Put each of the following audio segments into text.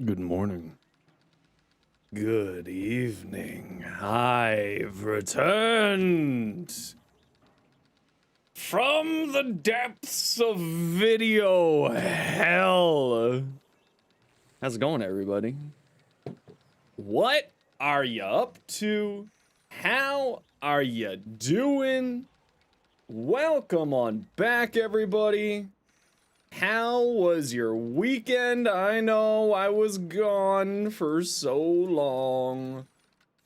Good morning. Good evening. I've returned from the depths of video hell. How's it going, everybody? What are you up to? How are you doing? Welcome on back, everybody. How was your weekend? I know I was gone for so long,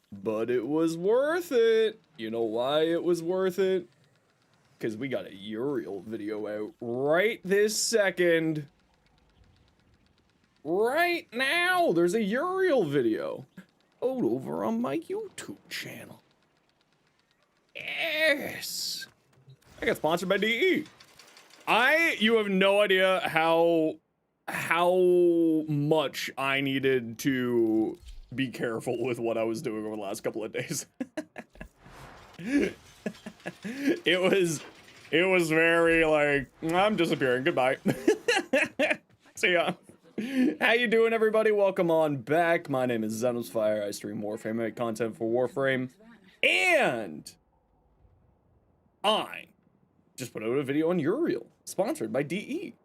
but it was worth it. You know why it was worth it? Because we got a Uriel video out right this second. Right now, there's a Uriel video out over on my YouTube channel. Yes. I got sponsored by DE. You have no idea how much I needed to be careful with what I was doing over the last couple of days. It was very like, I'm disappearing, goodbye. See ya. How you doing, everybody? Welcome on back. My name is Zenosfire. I stream Warframe, I make content for Warframe, and I just put out a video on Uriel, sponsored by DE.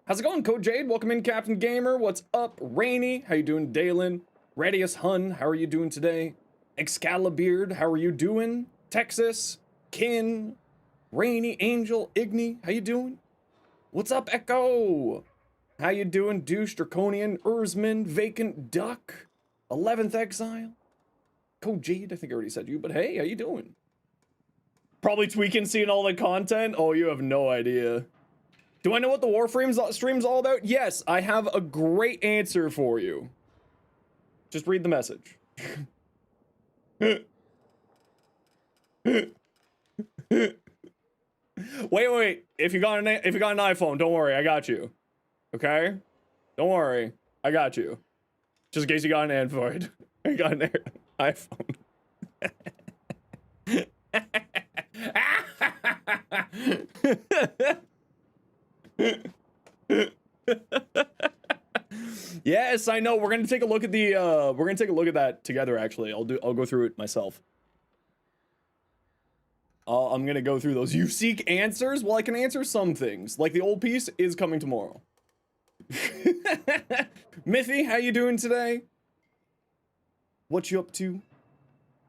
How's it going, Code Jade? Welcome in, Captain Gamer. What's up, Rainy? How you doing, Dalen? Radius Hun, how are you doing today? Excalibeard, how are you doing? Texas, Kin, Rainy, Angel, Igni, how you doing? What's up, Echo? How you doing, Douche, Draconian, Ursman, Vacant Duck, 11th Exile? Code Jade, I think I already said you, but hey, how you doing? Probably tweaking, seeing all the content? Oh, you have no idea. Do I know what the Warframe stream's all about? Yes, I have a great answer for you. Just read the message. Wait. If you got an iPhone, don't worry, I got you. Okay? Don't worry, I got you. Just in case you got an Android. I got an iPhone. Yes, I know. We're gonna take a look at the that together. Actually, I'll go through it myself. I'm gonna go through those. You seek answers? Well, I can answer some things. Like the old piece is coming tomorrow. Mithy, how you doing today? What you up to?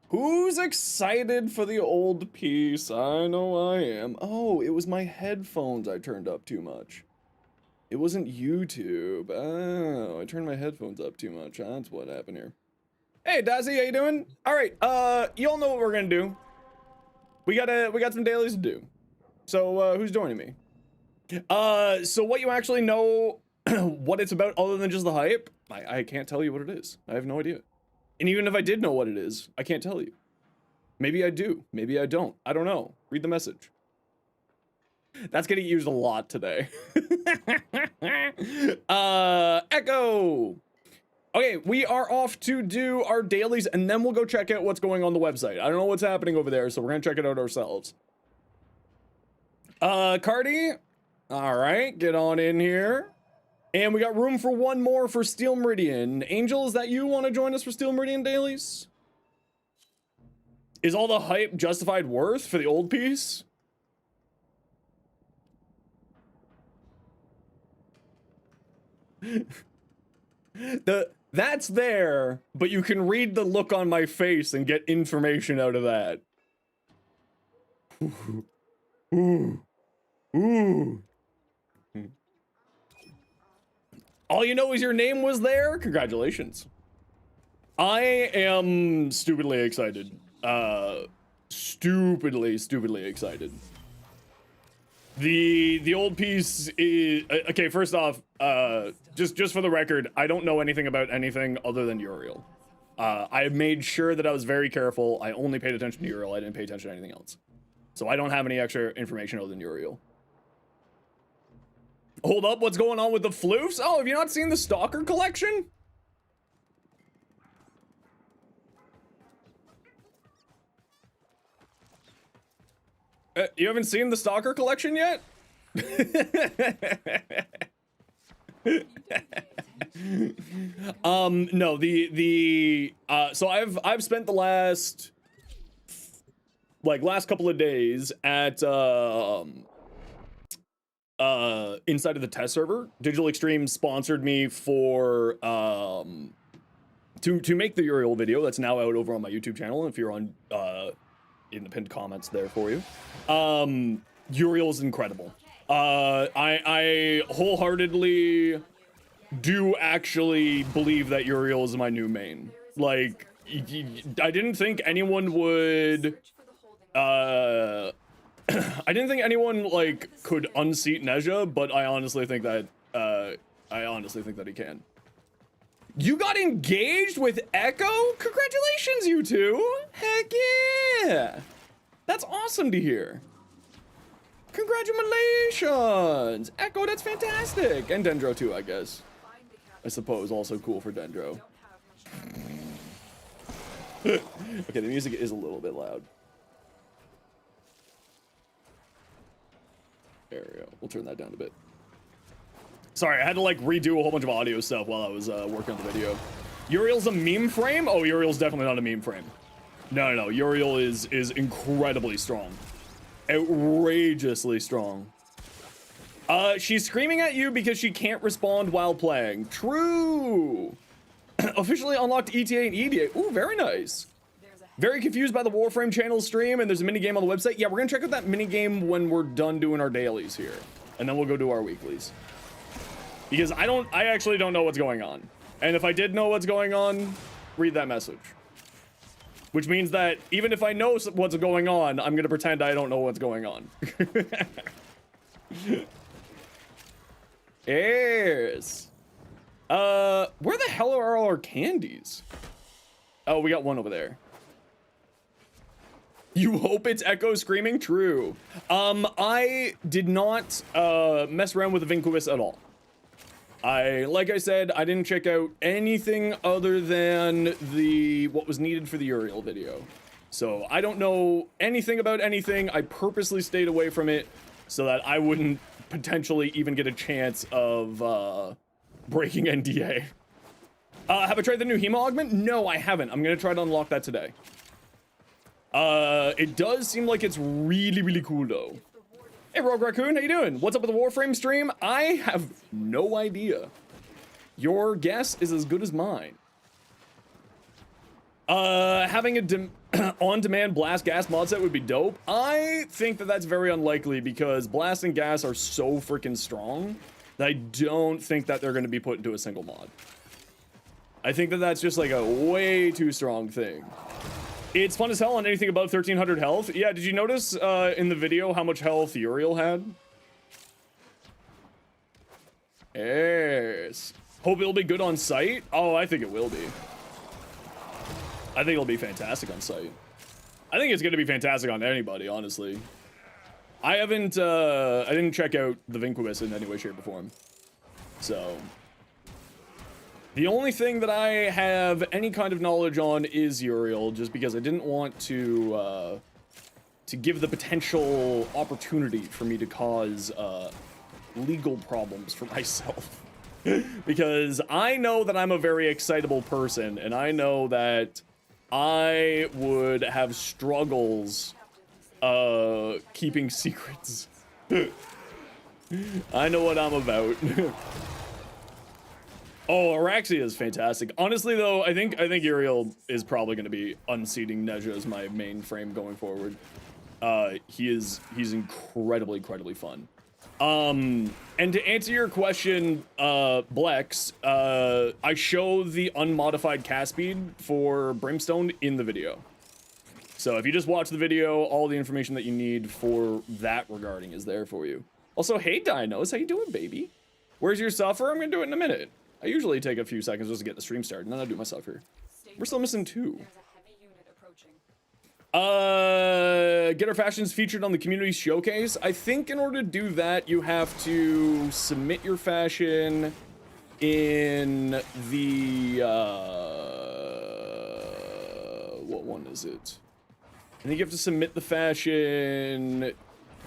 Who's excited for the old piece? I know I am. Oh, it was my headphones I turned up too much. It wasn't YouTube. Oh, I turned my headphones up too much. That's what happened here. Hey, Dazzy, how you doing? All right, you all know what we're gonna do. We got some dailies to do. So, who's joining me? So what you actually know, what it's about other than just the hype, I can't tell you what it is. I have no idea. And even if I did know what it is, I can't tell you. Maybe I do. Maybe I don't. I don't know. Read the message. That's getting used a lot today. Echo. Okay, we are off to do our dailies, and then we'll go check out what's going on the website. I don't know what's happening over there, so we're gonna check it out ourselves. Cardi. All right, get on in here. And we got room for one more for Steel Meridian. Angel, is that you want to join us for Steel Meridian dailies? Is all the hype justified worth for the old piece? That's there, but you can read the look on my face and get information out of that. Ooh. Ooh. All you know is your name was there? Congratulations. I am stupidly excited. Stupidly excited. The old piece is... Okay, first off, just for the record, I don't know anything about anything other than Uriel. I made sure that I was very careful. I only paid attention to Uriel. I didn't pay attention to anything else. So I don't have any extra information other than Uriel. Hold up, what's going on with the floofs? Oh, have you not seen the Stalker collection? You haven't seen the Stalker collection yet? No, so I've spent the last couple of days at inside of the test server. Digital Extreme sponsored me for to make the Uriel video that's now out over on my YouTube channel. If you're on in the pinned comments there for you. Uriel's incredible. I wholeheartedly do actually believe that Uriel is my new main. Like, I didn't think anyone would I didn't think anyone like could unseat Nezha, but I honestly think that he can. You got engaged with Echo? Congratulations, you two! Heck yeah! That's awesome to hear. Congratulations! Echo, that's fantastic! And Dendro too, I guess. I suppose also cool for Dendro. Okay, the music is a little bit loud. There we go. We'll turn that down a bit. Sorry, I had to like redo a whole bunch of audio stuff while I was working on the video. Uriel's a meme frame? Oh, Uriel's definitely not a meme frame. No. Uriel is incredibly strong. Outrageously strong. She's screaming at you because she can't respond while playing. True. Officially unlocked ETA and EDA. Ooh, very nice. Very confused by the Warframe channel stream, and there's a mini game on the website. Yeah, we're gonna check out that mini game when we're done doing our dailies here, and then we'll go do our weeklies. Because I actually don't know what's going on. And if I did know what's going on, read that message. Which means that even if I know what's going on, I'm gonna pretend I don't know what's going on. Yes. Where the hell are all our candies? Oh, we got one over there. You hope it's Echo screaming? True. I did not mess around with the Vinquibus at all. Like I said, I didn't check out anything other than what was needed for the Uriel video. So I don't know anything about anything. I purposely stayed away from it so that I wouldn't potentially even get a chance of breaking NDA. Have I tried the new Hema augment? No, I haven't. I'm gonna try to unlock that today. It does seem like it's really, really cool though. Hey, Rogue Raccoon, how you doing? What's up with the Warframe stream? I have no idea. Your guess is as good as mine. Having a on-demand blast gas mod set would be dope. I think that that's very unlikely because blast and gas are so freaking strong that I don't think that they're going to be put into a single mod. I think that that's just like a way too strong thing. It's fun as hell on anything above 1300 health. Yeah, did you notice in the video how much health Uriel had? Yes. Hope it'll be good on site. Oh, I think it will be. I think it'll be fantastic on site. I think it's gonna be fantastic on anybody, honestly. I didn't check out the Vinquibus in any way, shape, or form. So the only thing that I have any kind of knowledge on is Uriel, just because I didn't want to give the potential opportunity for me to cause legal problems for myself. Because I know that I'm a very excitable person, and I know that I would have struggles keeping secrets. I know what I'm about. Oh, Araxia is fantastic. Honestly, though, I think Uriel is probably going to be unseating Nezha as my main frame going forward. He's incredibly fun. And to answer your question, Blex, I show the unmodified cast speed for Brimstone in the video. So if you just watch the video, all the information that you need for that regarding is there for you. Also, hey Dinos, how you doing, baby? Where's your suffer? I'm gonna do it in a minute. I usually take a few seconds just to get the stream started, and then I do my suffer. We're still missing 2. Get our fashions featured on the community showcase. I think in order to do that, you have to submit your fashion in the, what one is it? I think you have to submit the fashion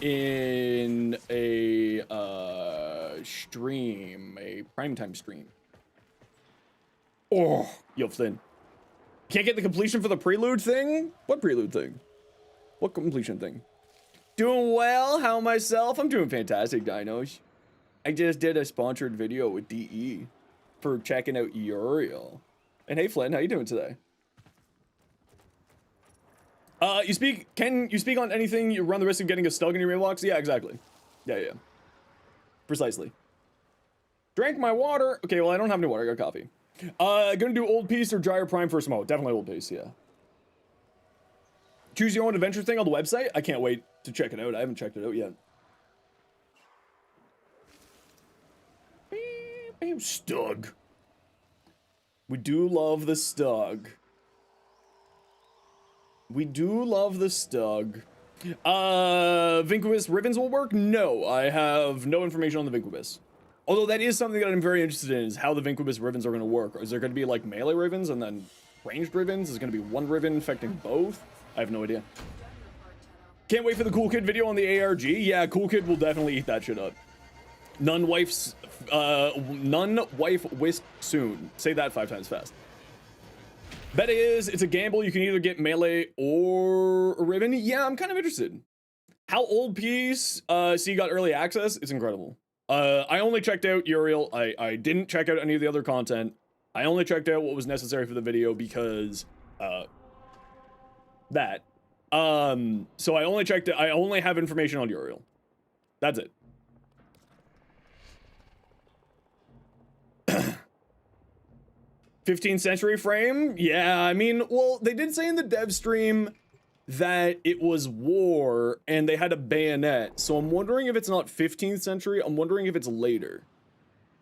in a, stream, a primetime stream. Oh, yo, Flynn. Can't get the completion for the prelude thing? What prelude thing? What completion thing? Doing well, how myself? I'm doing fantastic, dinos. I just did a sponsored video with DE for checking out Uriel. And hey, Flynn, how you doing today? Can you speak on anything you run the risk of getting a stug in your mailbox? Yeah, exactly. Yeah. Precisely. Drank my water. Okay, well, I don't have any water. I got coffee. Gonna do old piece or dryer prime first mode. Definitely old piece, yeah. Choose your own adventure thing on the website. I can't wait to check it out. I haven't checked it out yet. Stug. We do love the stug. We do love the stug. Vincubus ribbons will work? No, I have no information on the Vincubus. Although that is something that I'm very interested in, is how the Vincubus ribbons are going to work. Is there going to be like melee ribbons and then ranged ribbons? Is it going to be one ribbon affecting both? I have no idea. Can't wait for the Cool Kid video on the ARG. Yeah, Cool Kid will definitely eat that shit up. None wife wisp soon. Say that 5 times fast. Bet is, it's a gamble. You can either get melee or a ribbon. Yeah, I'm kind of interested. How old piece? So you got early access? It's incredible. I only checked out Uriel. I didn't check out any of the other content. I only checked out what was necessary for the video because, that. So I only checked it. I only have information on Uriel. That's it. 15th century frame? Yeah, I mean, well, they did say in the dev stream that it was war and they had a bayonet. So I'm wondering if it's not 15th century. I'm wondering if it's later,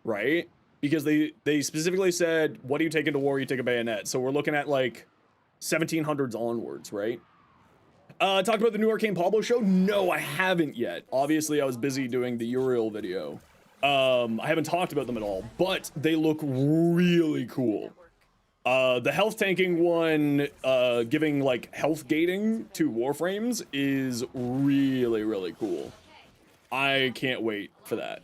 right? Because they specifically said, what do you take into war? You take a bayonet. So we're looking at like 1700s onwards, right? Talked about the new Arcane Pablo show? No, I haven't yet. Obviously, I was busy doing the Uriel video. I haven't talked about them at all, but they look really cool. The health tanking one, giving like health gating to Warframes is really, really cool. I can't wait for that.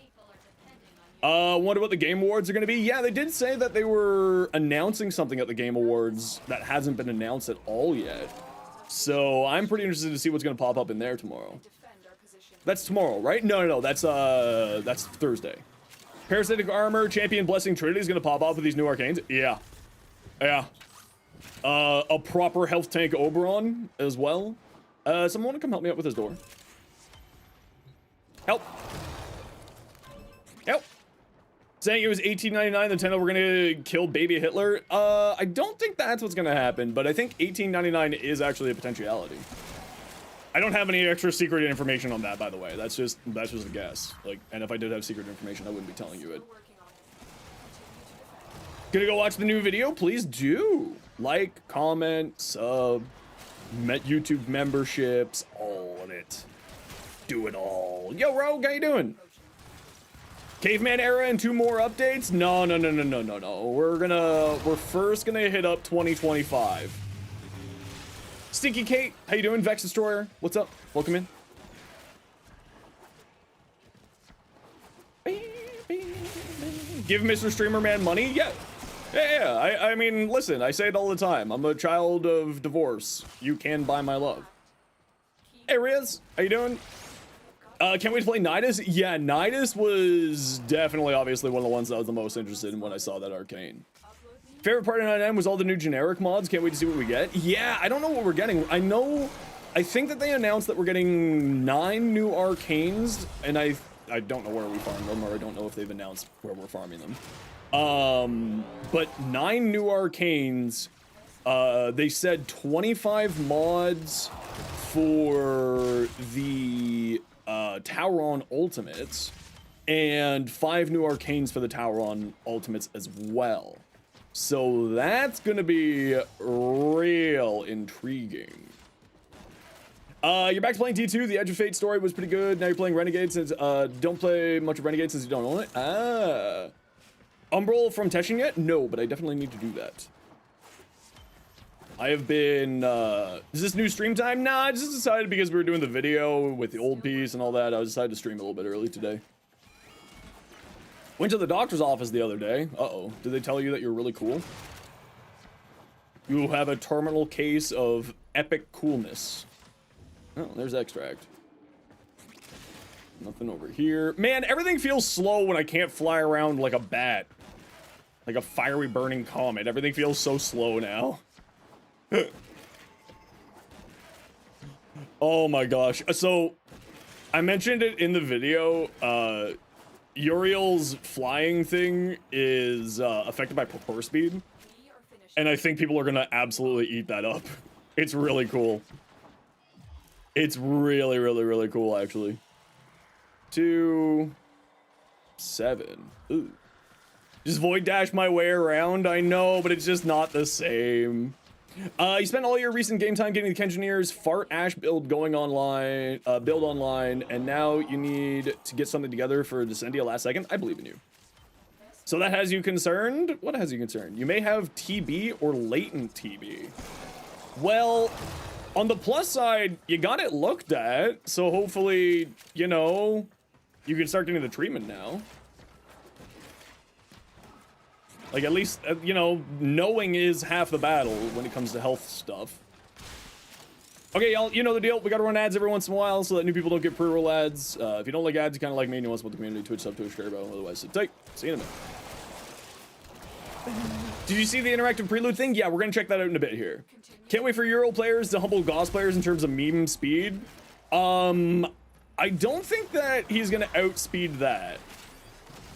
Wonder what the Game Awards are going to be. Yeah, they did say that they were announcing something at the Game Awards that hasn't been announced at all yet. So I'm pretty interested to see what's going to pop up in there tomorrow. That's tomorrow, right? No, that's Thursday. Parasitic Armor, Champion Blessing Trinity is going to pop up with these new arcanes. Yeah. A proper health tank Oberon as well. Someone want to come help me out with this door? Help. Saying it was $18.99, Nintendo we're gonna kill baby Hitler. I don't think that's what's gonna happen, but I think $18.99 is actually a potentiality. I don't have any extra secret information on that, by the way. That's just a guess. Like, and if I did have secret information, I wouldn't be telling you it. Gonna go watch the new video? Please do. Like, comment, sub, YouTube memberships, all of it. Do it all. Yo, Rogue, how you doing? Caveman era and 2 more updates? No. We're first gonna hit up 2025. Stinky Kate, how you doing? Vex Destroyer, what's up? Welcome in. Give Mr. Streamer Man money? Yeah. I mean, listen, I say it all the time. I'm a child of divorce. You can buy my love. Hey, Riz, how you doing? Can't wait to play Nidus? Yeah, Nidus was definitely, obviously, one of the ones that I was the most interested in when I saw that arcane. Favorite part of 9M was all the new generic mods. Can't wait to see what we get. Yeah, I don't know what we're getting. I think that they announced that we're getting 9 new arcanes, and I don't know where we farm them, or I don't know if they've announced where we're farming them. But 9 new arcanes. They said 25 mods for the Tauron Ultimates, and 5 new arcanes for the Tauron Ultimates as well. So that's gonna be real intriguing. You're back to playing T2. The Edge of Fate story was pretty good. Now you're playing Renegade since don't play much of Renegade since you don't own it. Umbral from Teshin yet? No, but I definitely need to do that. I have been, is this new stream time? Nah, I just decided because we were doing the video with the old piece and all that, I decided to stream a little bit early today. Went to the doctor's office the other day. Uh-oh. Did they tell you that you're really cool? You have a terminal case of epic coolness. Oh, there's extract. Nothing over here. Man, everything feels slow when I can't fly around like a bat. Like a fiery burning comet. Everything feels so slow now. Oh my gosh. So, I mentioned it in the video. Uriel's flying thing is affected by propulsion speed. And I think people are gonna absolutely eat that up. It's really cool. It's really, really, really cool, actually. 2, 7. Ooh. Just void dash my way around. I know, but it's just not the same. You spent all your recent game time getting the Kengineer's Fart Ash build going online, and now you need to get something together for Descendia last second. I believe in you. So that has you concerned? What has you concerned? You may have TB or latent TB. Well, on the plus side, you got it looked at, so hopefully, you know, you can start getting the treatment now. Like, at least, you know, knowing is half the battle when it comes to health stuff. Okay, y'all, you know the deal. We gotta run ads every once in a while so that new people don't get pre-roll ads. If you don't like ads, you kind of like me and you want to support the community, Twitch, sub, Twitch, Turbo. Otherwise, sit tight. See you in a minute. Did you see the interactive prelude thing? Yeah, we're gonna check that out in a bit here. Can't wait for Euro players to humble Gauss players in terms of meme speed. I don't think that he's gonna outspeed that.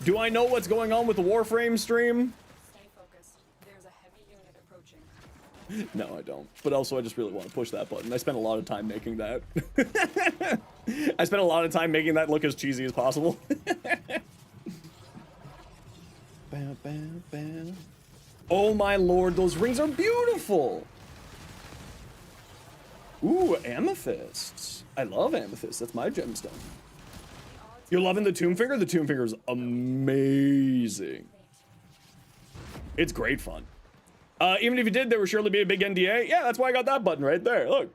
Do I know what's going on with the Warframe stream? Stay focused. There's a heavy unit approaching. No, I don't. But also, I just really want to push that button. I spent a lot of time making that. I spent a lot of time making that look as cheesy as possible. Bam, bam, bam. Oh my lord, those rings are beautiful. Ooh, amethysts. I love amethysts. That's my gemstone. You're loving the tomb finger? The tomb finger is amazing. It's great fun. Even if you did, there would surely be a big NDA. Yeah, that's why I got that button right there. Look.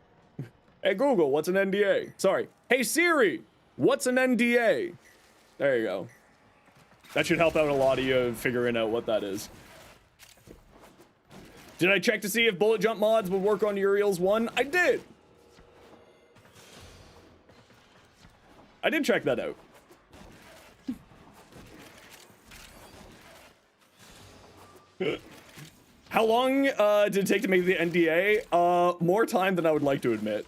Hey, Google, what's an NDA? Sorry. Hey, Siri, what's an NDA? There you go. That should help out a lot of you figuring out what that is. Did I check to see if bullet jump mods would work on Uriel's 1? I did. I did check that out. How long did it take to make the NDA? More time than I would like to admit.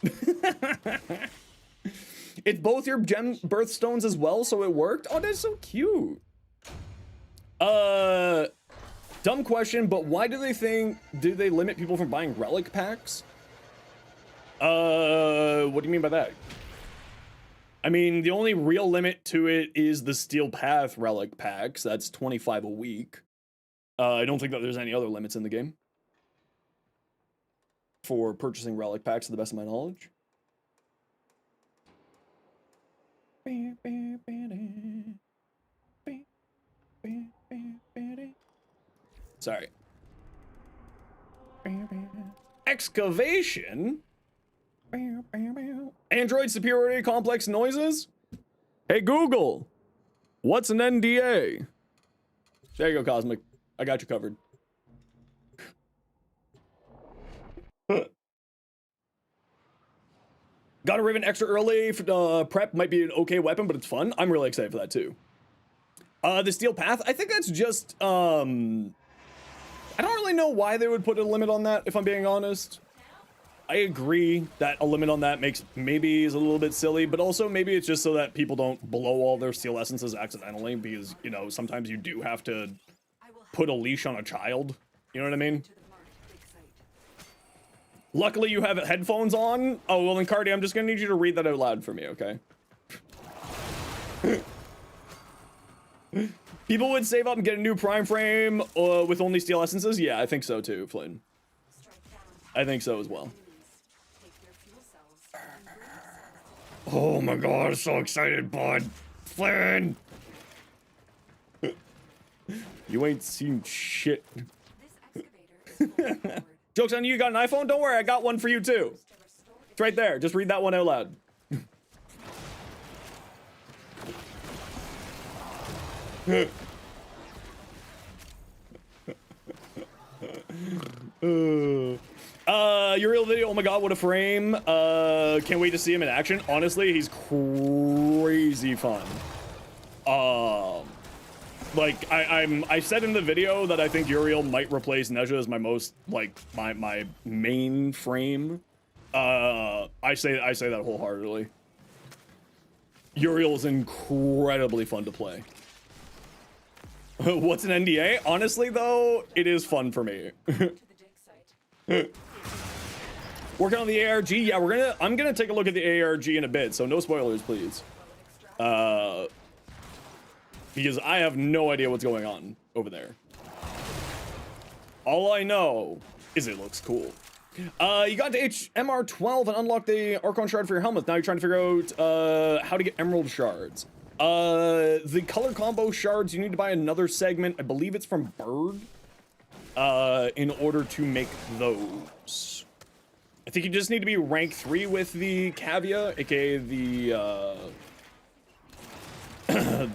It's both your gem birthstones as well, so it worked. Oh, that's so cute. Dumb question, but why do they limit people from buying relic packs? What do you mean by that? I mean, the only real limit to it is the Steel Path relic packs. That's 25 a week. I don't think that there's any other limits in the game for purchasing relic packs, to the best of my knowledge. Sorry. Excavation? Android superiority complex noises? Hey Google, what's an NDA? There you go, Cosmic. I got you covered. Got a Riven extra early for prep. Might be an okay weapon, but it's fun. I'm really excited for that too. The Steel Path, I think that's just I don't really know why they would put a limit on that, if I'm being honest. I agree that a limit on that maybe is a little bit silly, but also maybe it's just so that people don't blow all their steel essences accidentally, because, you know, sometimes you do have to put a leash on a child. You know what I mean? Luckily you have headphones on. Oh, well then, Cardi, I'm just gonna need you to read that out loud for me, okay? People would save up and get a new prime frame with only steel essences? Yeah, I think so too, Flynn. I think so as well. Oh my god, so excited, bud. Flynn! You ain't seen shit. Joke's on you, you got an iPhone? Don't worry, I got one for you too. It's right there, just read that one out loud. Uriel video, oh my god, what a frame. Can't wait to see him in action. Honestly, he's crazy fun. Like I said in the video that I think Uriel might replace Neja as my most, like, my main frame. I say that wholeheartedly. Uriel is incredibly fun to play. What's an NDA? Honestly, though, it is fun for me. Working on the ARG. Yeah, I'm gonna take a look at the ARG in a bit, so no spoilers, please. Because I have no idea what's going on over there. All I know is it looks cool. You got to HMR12 and unlocked the Archon shard for your helmet. Now you're trying to figure out how to get emerald shards. The color combo shards, you need to buy another segment. I believe it's from Bird. In order to make those. I think you just need to be rank 3 with the Cavia, aka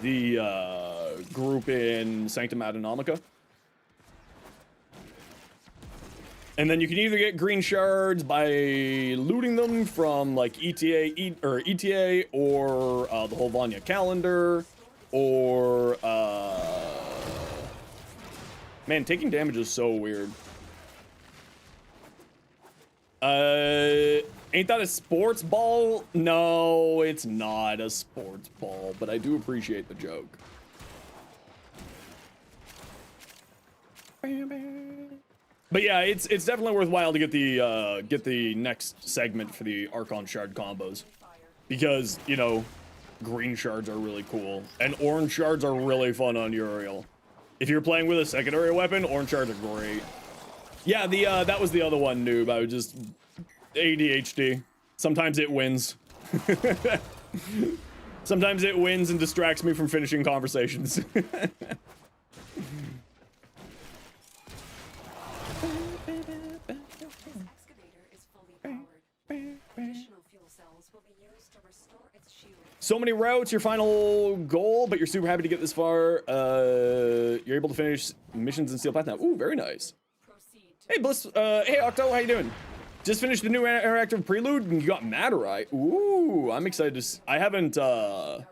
the group in Sanctum Adonomica. And then you can either get green shards by looting them from like ETA or the whole Vanya calendar, or man, taking damage is so weird. Ain't that a sports ball? No, it's not a sports ball, but I do appreciate the joke. But yeah, it's definitely worthwhile to get the next segment for the Archon shard combos, because, you know, green shards are really cool and orange shards are really fun on Uriel. If you're playing with a secondary weapon, orange shards are great. Yeah, that was the other one, noob. I was just ADHD. Sometimes it wins. Sometimes it wins and distracts me from finishing conversations. So many routes, your final goal, but you're super happy to get this far. You're able to finish missions in Steel Path now. Ooh, very nice. Hey, Bliss. Hey, Octo, how you doing? Just finished the new interactive prelude and you got Madurai. Ooh, I'm excited to I haven't done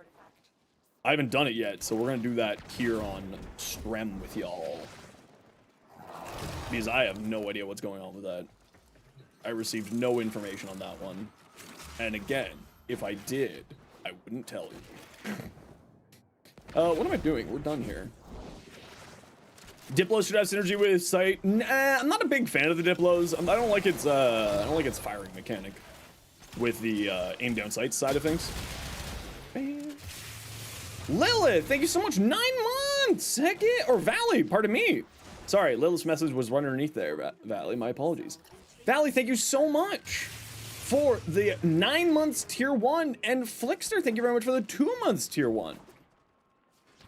it yet, so we're gonna do that here on Strem with y'all. Because I have no idea what's going on with that. I received no information on that one. And again, if I did, I wouldn't tell you. What am I doing? We're done here. Diplos should have synergy with sight. Nah, I'm not a big fan of the Diplos. I don't like its firing mechanic with the aim down sight side of things. Lilith, thank you so much. 9 months. Heck yeah. Or Valley, pardon me. Sorry, Lilith's message was running underneath there, Valley. My apologies. Valley, thank you so much for the 9 months tier 1, and Flickster, thank you very much for the 2 months tier 1.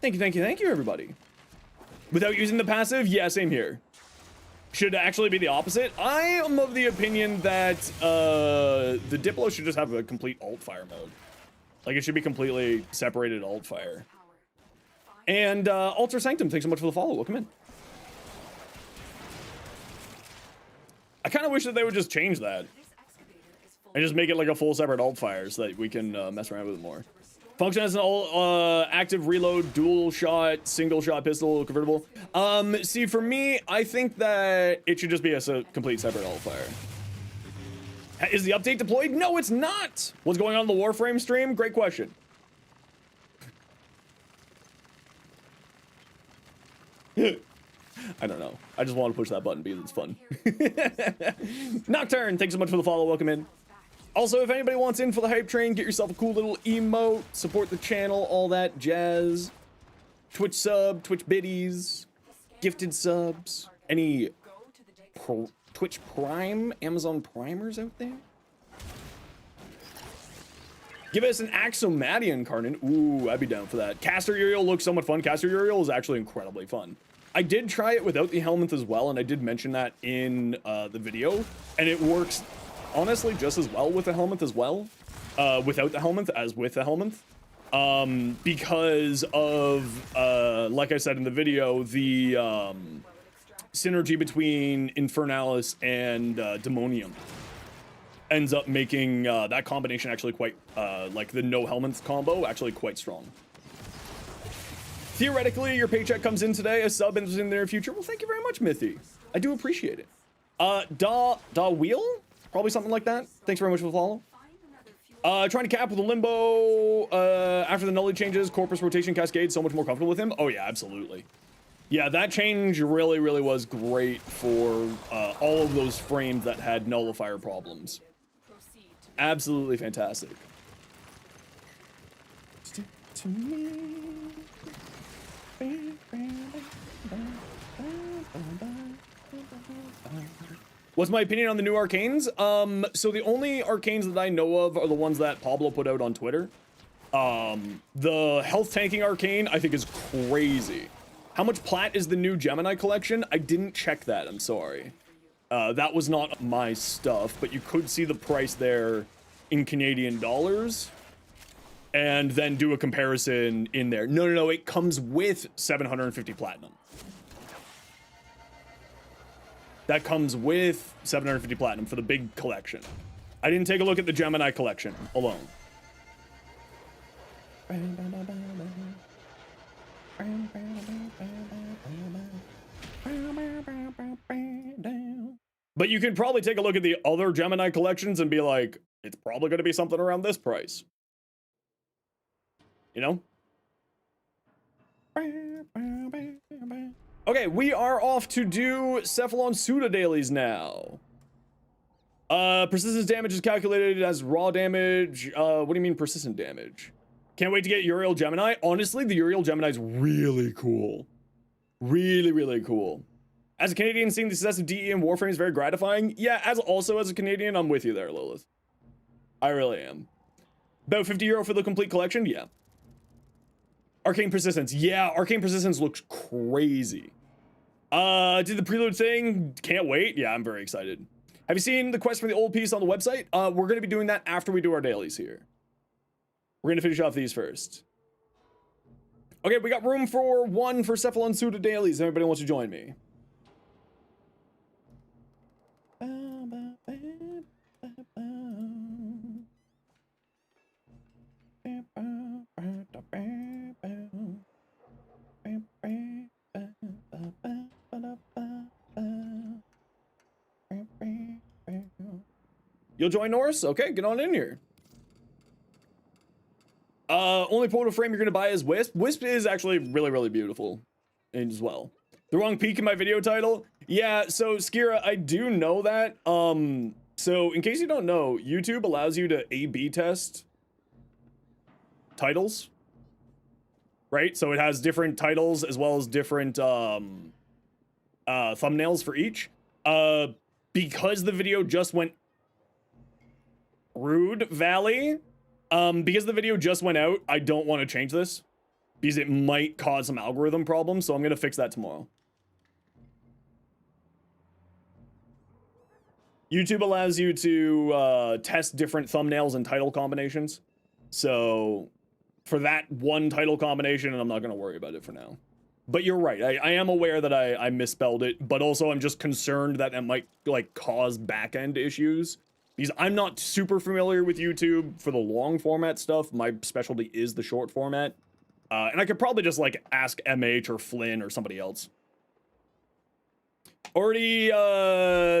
Thank you, everybody. Without using the passive, yeah, same here. Should actually be the opposite. I am of the opinion that the Diplo should just have a complete alt fire mode. Like, it should be completely separated alt fire. And Alter Sanctum, thanks so much for the follow. Welcome in. I kind of wish that they would just change that and just make it like a full separate alt fire so that we can mess around with it more. Function as an all active reload, dual shot, single shot pistol convertible. See, for me, I think that it should just be a complete separate alt fire. Is the update deployed? No, it's not. What's going on in the Warframe stream? Great question. I don't know. I just want to push that button because it's fun. Nocturne, thanks so much for the follow. Welcome in. Also, if anybody wants in for the hype train, get yourself a cool little emote, support the channel, all that jazz. Twitch sub, Twitch biddies, gifted subs, any Twitch Prime, Amazon Primers out there? Give us an Axomadian Carnon. Ooh, I'd be down for that. Caster Uriel looks so much fun. Caster Uriel is actually incredibly fun. I did try it without the helmet as well, and I did mention that in the video, and it works honestly just as well with the helmet as well, without the helmet as with the helmet, because of like I said in the video, the synergy between Infernalis and Demonium ends up making that combination actually quite, like the no helmets combo, actually quite strong. Theoretically, your paycheck comes in today, a sub is in the near future. Well, thank you very much, Mithy. I do appreciate it. Da Wheel? Probably something like that. Thanks very much for the follow. Trying to cap with a limbo after the nullity changes, Corpus rotation cascade, so much more comfortable with him. Oh yeah, absolutely. Yeah, that change really, really was great for all of those frames that had nullifier problems. Absolutely fantastic. What's my opinion on the new arcanes? So the only arcanes that I know of are the ones that Pablo put out on Twitter. The health tanking arcane I think is crazy. How much plat is the new Gemini collection? I didn't check that, I'm sorry. That was not my stuff, but you could see the price there in Canadian dollars and then do a comparison in there. No, it comes with 750 platinum. That comes with 750 platinum for the big collection. I didn't take a look at the Gemini collection alone. But you can probably take a look at the other Gemini collections and be like, it's probably going to be something around this price. You know? Okay, we are off to do Cephalon Suda dailies now. Persistence damage is calculated as raw damage. What do you mean persistent damage? Can't wait to get Uriel Gemini. Honestly, the Uriel Gemini is really cool. Really, really cool. As a Canadian, seeing the success of DE and Warframe is very gratifying. Yeah, also as a Canadian, I'm with you there, Lilith. I really am. About €50 for the complete collection? Yeah. Arcane Persistence. Yeah, Arcane Persistence looks crazy. Did the prelude thing? Can't wait. Yeah, I'm very excited. Have you seen the quest for the old piece on the website? We're going to be doing that after we do our dailies here. We're going to finish off these first. Okay, we got room for one for Cephalon Suda dailies. Everybody wants to join me. You'll join Norris? Okay, get on in here. Only portal frame you're gonna buy is Wisp. Wisp is actually really, really beautiful as well. The wrong peak in my video title? Yeah, so Skira, I do know that. So in case you don't know, YouTube allows you to A/B test titles, right? So it has different titles as well as different thumbnails for each. Because the video just went Rude Valley, because the video just went out, I don't want to change this because it might cause some algorithm problems, so I'm gonna fix that tomorrow. YouTube allows you to test different thumbnails and title combinations. So for that one title combination, and I'm not gonna worry about it for now. But you're right, I am aware that I misspelled it, but also I'm just concerned that it might like cause back-end issues. Because I'm not super familiar with YouTube for the long format stuff. My specialty is the short format. And I could probably just like ask MH or Flynn or somebody else. Already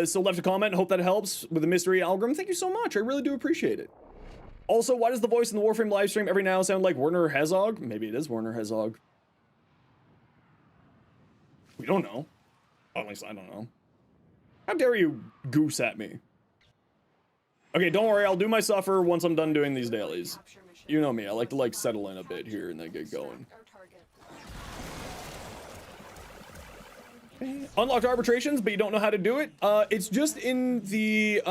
still left a comment. Hope that helps with the mystery algorithm. Thank you so much. I really do appreciate it. Also, why does the voice in the Warframe livestream every now sound like Werner Herzog? Maybe it is Werner Herzog. We don't know. At least I don't know. How dare you goose at me? Okay, don't worry, I'll do my suffer once I'm done doing these dailies. You know me, I like to settle in a bit here and then get going. Unlocked arbitrations, but you don't know how to do it? It's just in the,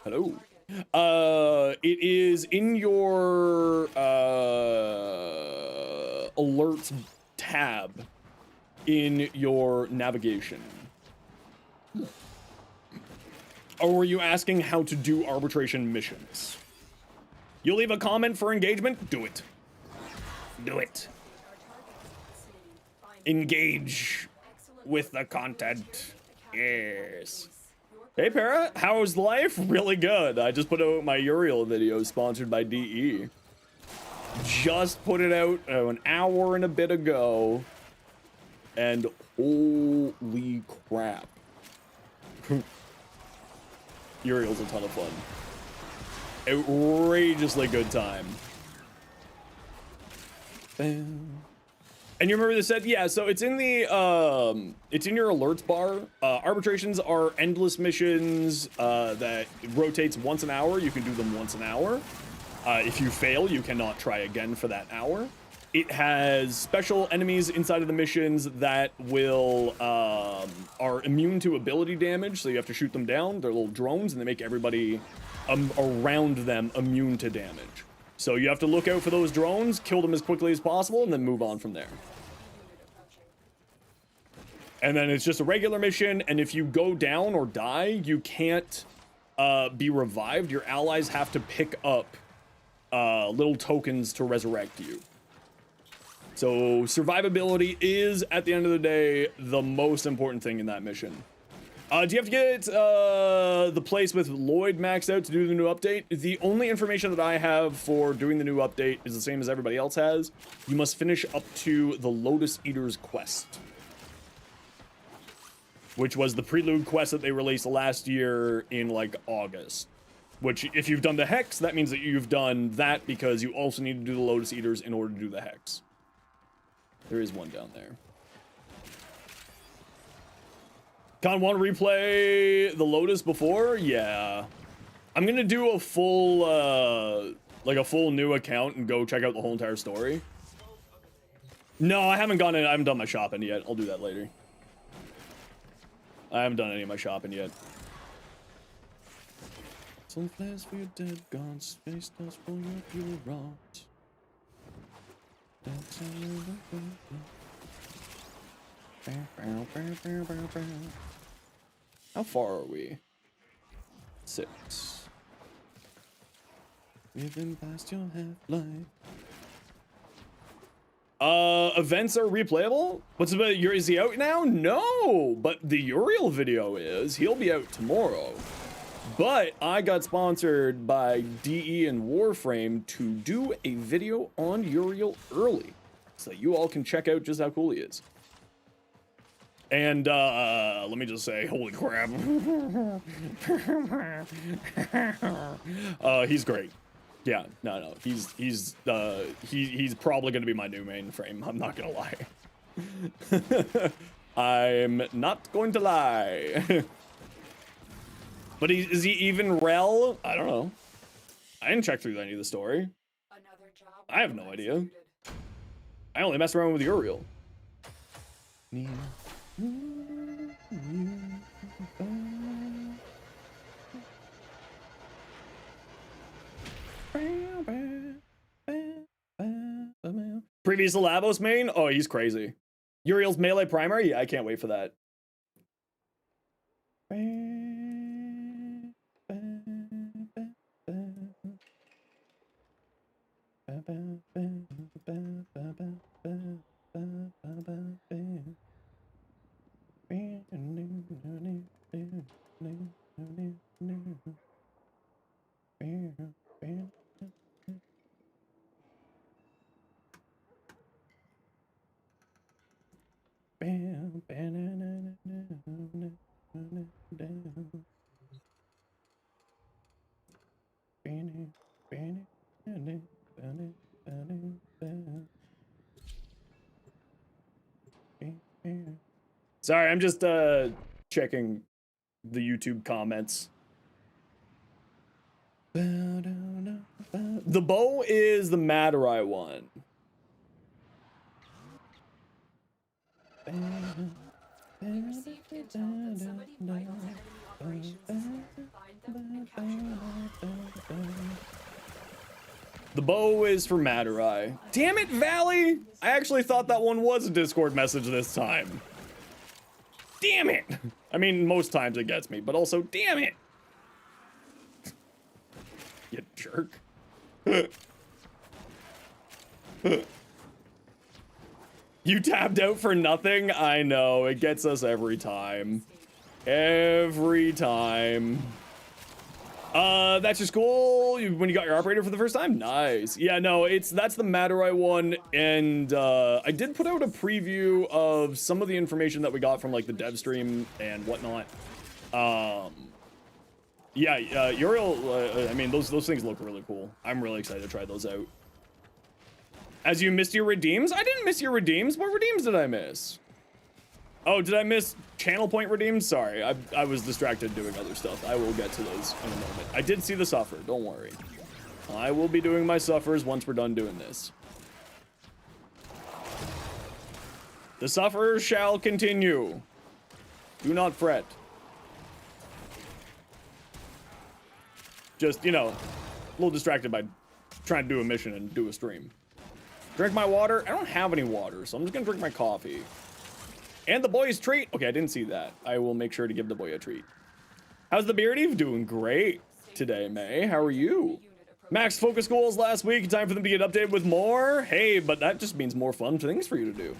hello. It is in your, alerts tab in your navigation. Or were you asking how to do arbitration missions? You leave a comment for engagement? Do it. Do it. Engage with the content. Yes. Hey, Para, how's life? Really good. I just put out my Uriel video sponsored by DE. Just put it out an hour and a bit ago. And holy crap. Uriel's a ton of fun. Outrageously good time. Bam. And you remember this said, yeah, so it's in the, it's in your alerts bar. Arbitrations are endless missions that rotates once an hour. You can do them once an hour. If you fail, you cannot try again for that hour. It has special enemies inside of the missions that will, are immune to ability damage. So you have to shoot them down. They're little drones and they make everybody around them immune to damage. So you have to look out for those drones, kill them as quickly as possible, and then move on from there. And then it's just a regular mission, and if you go down or die, you can't be revived. Your allies have to pick up little tokens to resurrect you. So survivability is, at the end of the day, the most important thing in that mission. Do you have to get the place with Lloyd maxed out to do the new update? The only information that I have for doing the new update is the same as everybody else has. You must finish up to the Lotus Eater's quest, which was the prelude quest that they released last year in like August. Which, if you've done the Hex, that means that you've done that because you also need to do the Lotus Eaters in order to do the Hex. There is one down there. Con, want to replay the Lotus before? Yeah. I'm gonna do a full, like a full new account and go check out the whole entire story. No, I haven't gone in. I haven't done my shopping yet. I'll do that later. I haven't done any of my shopping yet. Some flares for your dead gods, space dust for your pure rot. How far are we? 6. We've been past your half-life. Events are replayable? What's about is he out now? No, but the Uriel video is. He'll be out tomorrow. But I got sponsored by DE and Warframe to do a video on Uriel early, so that you all can check out just how cool he is. And let me just say, holy crap. He's great. Yeah, no, he's probably gonna be my new mainframe. I'm not gonna lie. I'm not going to lie. But is he even rel? I don't know. I didn't check through any of the story. I have no idea. I only messed around with Uriel. Previous Labos main? Oh, he's crazy. Uriel's melee primary? Yeah, I can't wait for that. Sorry, I'm just checking the YouTube comments. The bow is the Madurai one. The bow is for Madurai. Damn it, Valley! I actually thought that one was a Discord message this time. Damn it! I mean, most times it gets me, but also, damn it! You jerk. You tapped out for nothing? I know, it gets us every time. Every time. That's your school when you got your operator for the first time? Nice. Yeah, no, that's the Madurai one, and I did put out a preview of some of the information that we got from like the dev stream and whatnot. Yeah, Uriel, I mean, those things look really cool. I'm really excited to try those out. As you missed your redeems? I didn't miss your redeems. What redeems did I miss? Oh, did I miss channel point redeems? Sorry, I was distracted doing other stuff. I will get to those in a moment. I did see the suffer, don't worry. I will be doing my suffers once we're done doing this. The suffer shall continue. Do not fret. Just, you know, a little distracted by trying to do a mission and do a stream. Drink my water. I don't have any water, so I'm just gonna drink my coffee. And the boy's treat. Okay, I didn't see that. I will make sure to give the boy a treat. How's the beardy? Doing great today, May. How are you? Max focus goals last week. Time for them to get updated with more. Hey, but that just means more fun things for you to do.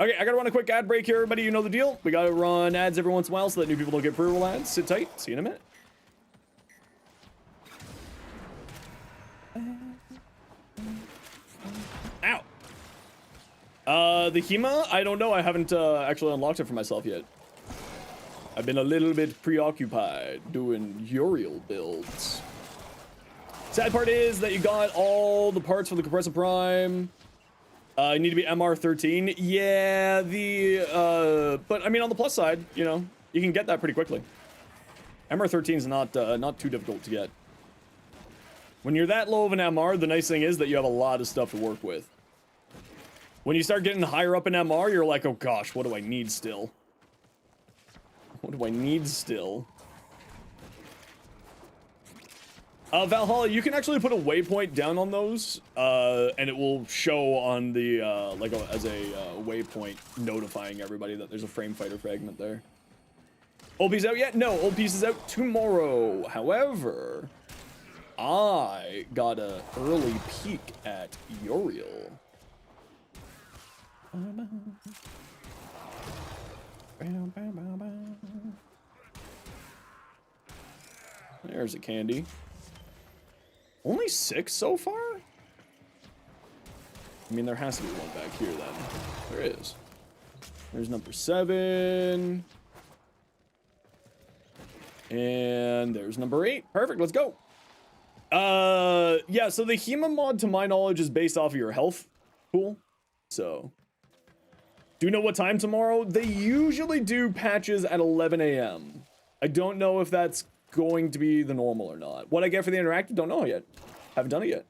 Okay, I gotta run a quick ad break here, everybody. You know the deal. We gotta run ads every once in a while so that new people don't get pre-roll ads. Sit tight. See you in a minute. Ow. The Hema? I don't know. I haven't actually unlocked it for myself yet. I've been a little bit preoccupied doing Uriel builds. Sad part is that you got all the parts for the compressor prime. You need to be MR13. Yeah, but I mean, on the plus side, you know, you can get that pretty quickly. MR13 is not too difficult to get. When you're that low of an MR, the nice thing is that you have a lot of stuff to work with. When you start getting higher up in MR, you're like, oh gosh, what do I need still? What do I need still? Valhalla, you can actually put a waypoint down on those, and it will show on the, as a waypoint notifying everybody that there's a frame fighter fragment there. Old piece out yet? No, old piece is out tomorrow. However, I got an early peek at Uriel. There's a candy. Only 6 so far? I mean, there has to be one back here then. There is. There's number 7. And there's number 8. Perfect, let's go. Yeah, so the Hema mod, to my knowledge, is based off of your health pool. So, do you know what time tomorrow? They usually do patches at 11 a.m. I don't know if that's going to be the normal or not. What I get for the interactive, don't know yet. Haven't done it yet.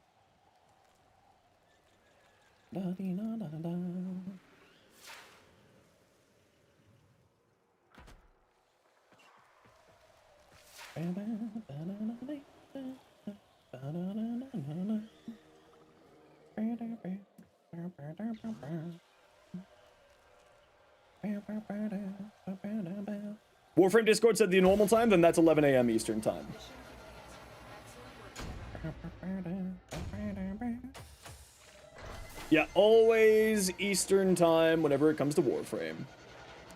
Warframe Discord said the normal time, then that's 11 a.m. Eastern time. Yeah, always Eastern time whenever it comes to Warframe.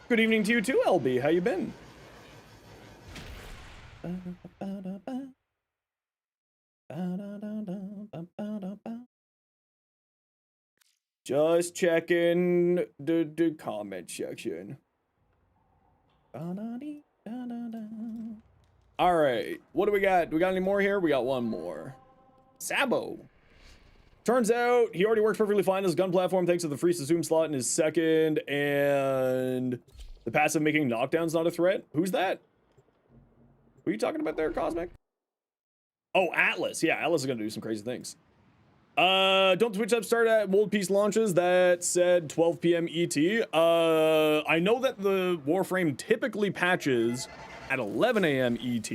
Good evening to you too, LB. How you been? Just checking the comment section. All right, what do we got? Do we got any more here? We got one more. Sabo. Turns out he already works perfectly fine as a gun platform thanks to the free assume slot in his second, and the passive making knockdown's not a threat. Who's that? Who are you talking about there, Cosmic? Oh, Atlas. Yeah, Atlas is gonna do some crazy things. Don't Twitch up start at World Peace launches. That said 12 p.m. ET. I know that the Warframe typically patches at 11 a.m. ET.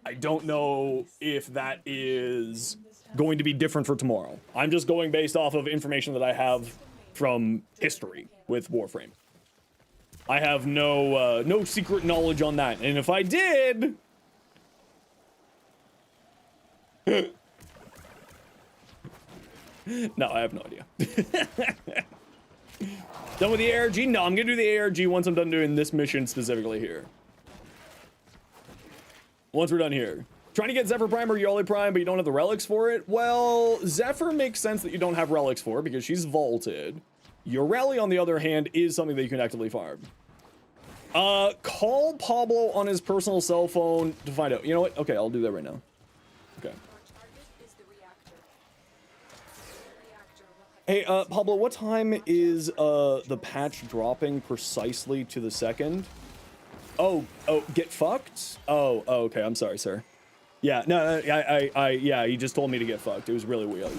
I don't know if that is going to be different for tomorrow. I'm just going based off of information that I have from history with Warframe. I have no secret knowledge on that. And if I did... No, I have no idea. Done with the ARG? No, I'm gonna do the ARG once I'm done doing this mission specifically here. Once we're done here. Trying to get Zephyr Prime or Yoli Prime, but you don't have the relics for it? Well, Zephyr makes sense that you don't have relics for because she's vaulted. Ureli, on the other hand, is something that you can actively farm. Call Pablo on his personal cell phone to find out. You know what? Okay, I'll do that right now. Okay. Hey, Pablo, what time is the patch dropping precisely to the second? Oh, get fucked? Oh, okay. I'm sorry, sir. Yeah, no, yeah, he just told me to get fucked. It was really weird.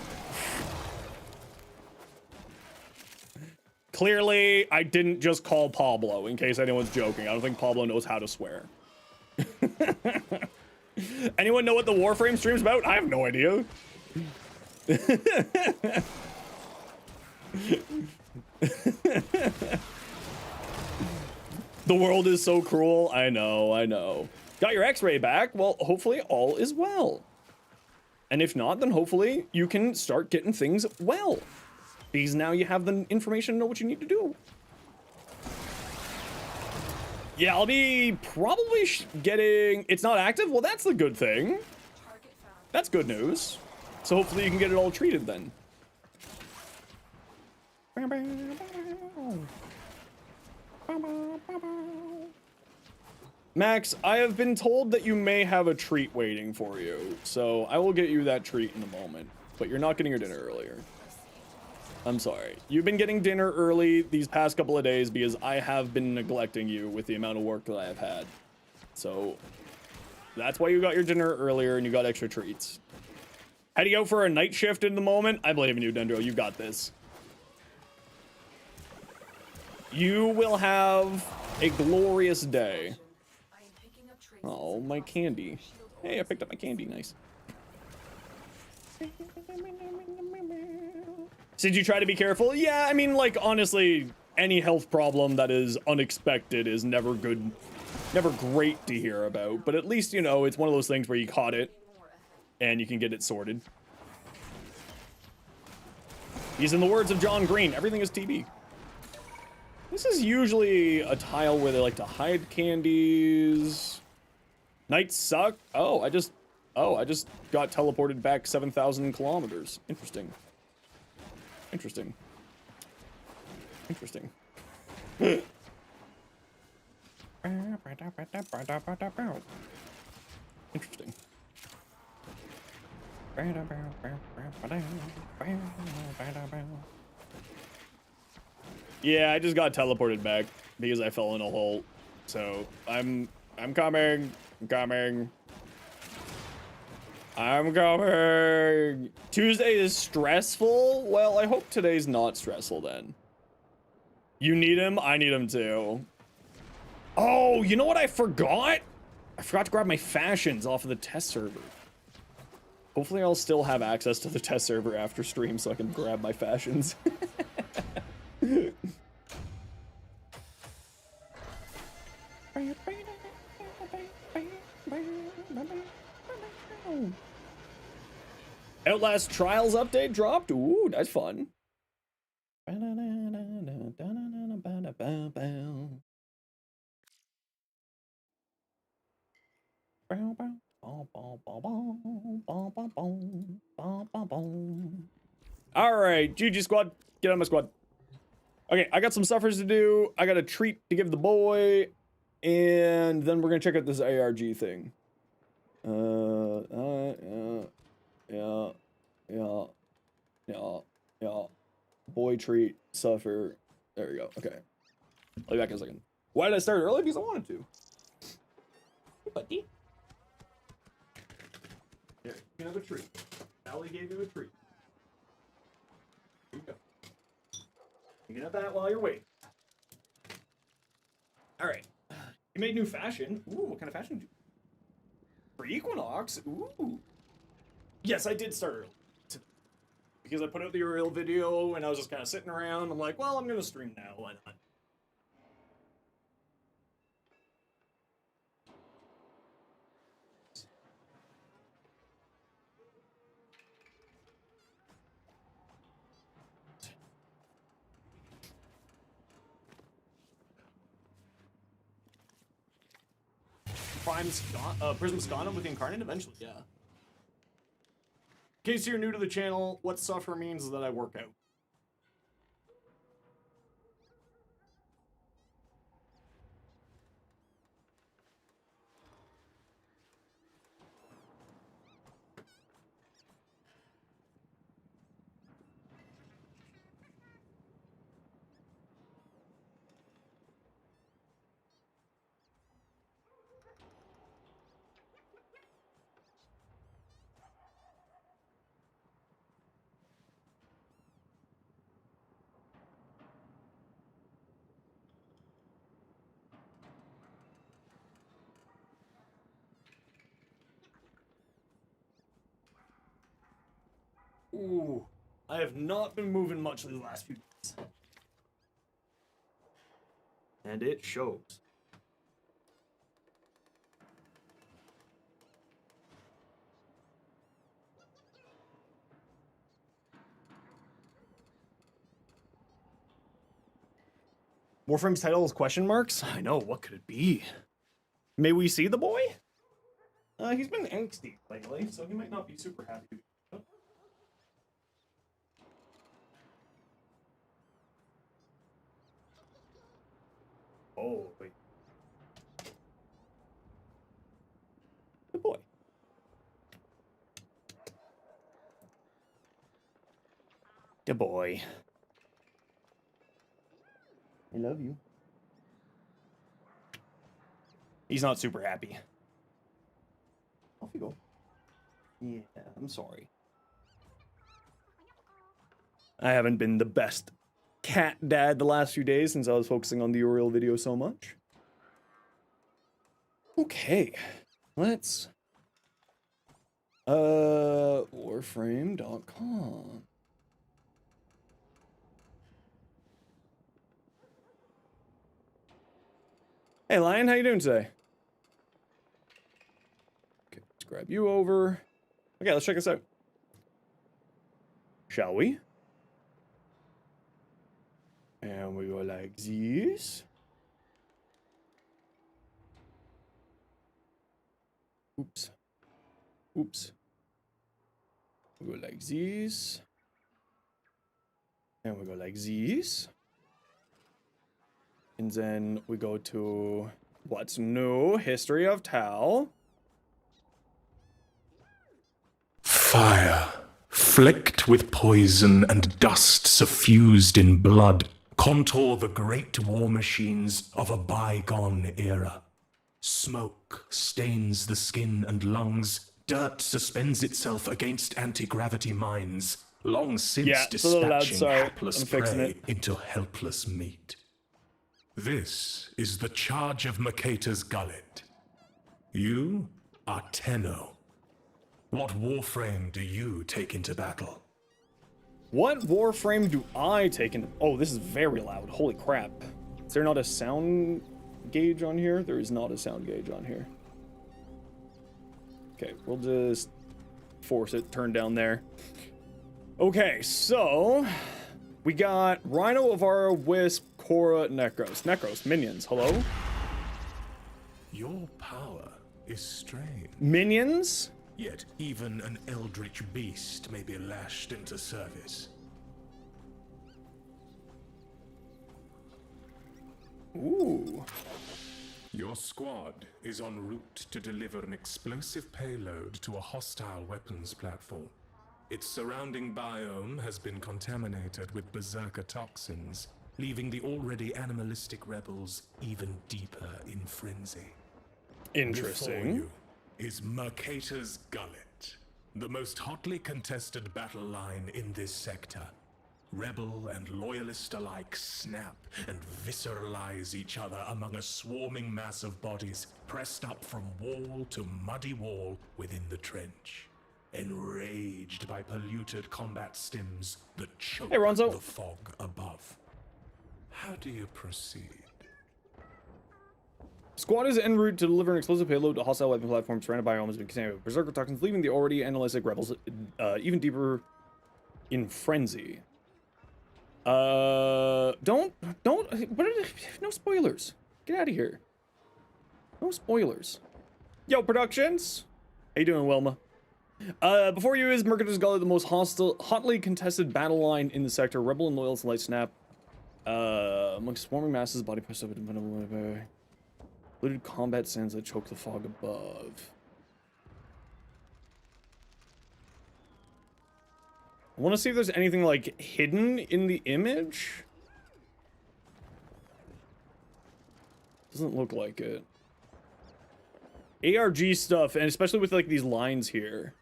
Clearly, I didn't just call Pablo, in case anyone's joking. I don't think Pablo knows how to swear. Anyone know what the Warframe stream's about? I have no idea. The world is so cruel. I know, I know. Got your x-ray back? Well, hopefully all is well. And if not, then hopefully you can start getting things well. Because now you have the information to know what you need to do. Yeah, I'll be probably getting... It's not active? Well, that's the good thing. That's good news. So hopefully you can get it all treated then. Max, I have been told that you may have a treat waiting for you, so I will get you that treat in a moment, but you're not getting your dinner earlier. I'm sorry. You've been getting dinner early these past couple of days because I have been neglecting you with the amount of work that I have had. So that's why you got your dinner earlier and you got extra treats. Heading out for a night shift in the moment? I believe in you, Dendro. You got this. You will have a glorious day. Oh, my candy. Hey, I picked up my candy. Nice. Did you try to be careful? Yeah, I mean, like, honestly, any health problem that is unexpected is never good, never great to hear about. But at least, you know, it's one of those things where you caught it and you can get it sorted. Because in the words of John Green, everything is TB. This is usually a tile where they like to hide candies. Nights suck. Oh, I just got teleported back 7,000 kilometers. Interesting. Interesting. Interesting. Interesting. Yeah, I just got teleported back because I fell in a hole. So I'm coming. I'm coming. Tuesday is stressful? Well, I hope today's not stressful then. You need him? I need him too. Oh, you know what I forgot? I forgot to grab my fashions off of the test server. Hopefully I'll still have access to the test server after stream so I can grab my fashions. Outlast Trials update dropped. Ooh, that's fun. All right, GG squad, get on my squad. Okay, I got some suffers to do. I got a treat to give the boy, and then we're gonna check out this ARG thing. Yeah. Boy treat, suffer. There we go. Okay. I'll be back in a second. Why did I start early? Because I wanted to. Hey, buddy. Here, you can have a treat. Allie gave you a treat. Here you go. You can have that while you're waiting. Alright. You made new fashion. Ooh, what kind of fashion did you? For Equinox? Ooh. Yes, I did start early. Because I put out the URIEL video and I was just kind of sitting around. I'm like, well, I'm going to stream now. Why not? Prism Scana with Incarnate eventually, yeah. In case you're new to the channel, what suffer means is that I work out. Ooh, I have not been moving much in the last few days. And it shows. Warframe's title is question marks? I know, what could it be? May we see the boy? He's been angsty lately, so he might not be super happy. Oh, wait. Good boy. Good boy. I love you. He's not super happy. Off you go. Yeah, I'm sorry. I haven't been the best cat dad the last few days since I was focusing on the URIEL video so much. Okay, let's warframe.com. Hey Lion, how you doing today? Okay, let's grab you over. Okay, let's check this out. Shall we? And we go like this. Oops. Oops. We go like this. And we go like this. And then we go to what's new? History of Tal. Fire, flecked with poison and dust suffused in blood, contour the great war machines of a bygone era. Smoke stains the skin and lungs. Dirt suspends itself against anti-gravity mines, long since dispatching hapless prey into helpless meat. This is the charge of Makata's gullet. You are Tenno. What Warframe do you take into battle? What Warframe do I take into... Oh, this is very loud. Holy crap. Is there not a sound gauge on here? There is not a sound gauge on here. Okay, we'll just force it, turn down there. Okay, so... we got Rhino, Avara, Wisp, Korra, Necros. Necros, minions, hello? Your power is strange. Minions? Yet even an eldritch beast may be lashed into service. Ooh. Your squad is en route to deliver an explosive payload to a hostile weapons platform. Its surrounding biome has been contaminated with berserker toxins, leaving the already animalistic rebels even deeper in frenzy. Interesting. Before you is Makata's Gullet, the most hotly contested battle line in this sector. Rebel and loyalist alike snap and visceralize each other among a swarming mass of bodies pressed up from wall to muddy wall within the trench. Enraged by polluted combat stims that choke the fog above. How do you proceed? Squad is en route to deliver an explosive payload to hostile weapon platforms surrounded by almost been contaminated with berserker toxins, leaving the already animalistic rebels even deeper in frenzy. Don't, no spoilers. Get out of here. No spoilers. Yo, Productions! How you doing, Wilma? Before you is Mercator's Gully, the most hotly contested battle line in the sector. Rebel and Loyal's light snap. Amongst swarming masses, body pressed up and looted combat sands that choke the fog above. I want to see if there's anything, like, hidden in the image. Doesn't look like it. ARG stuff, and especially with, like, these lines here.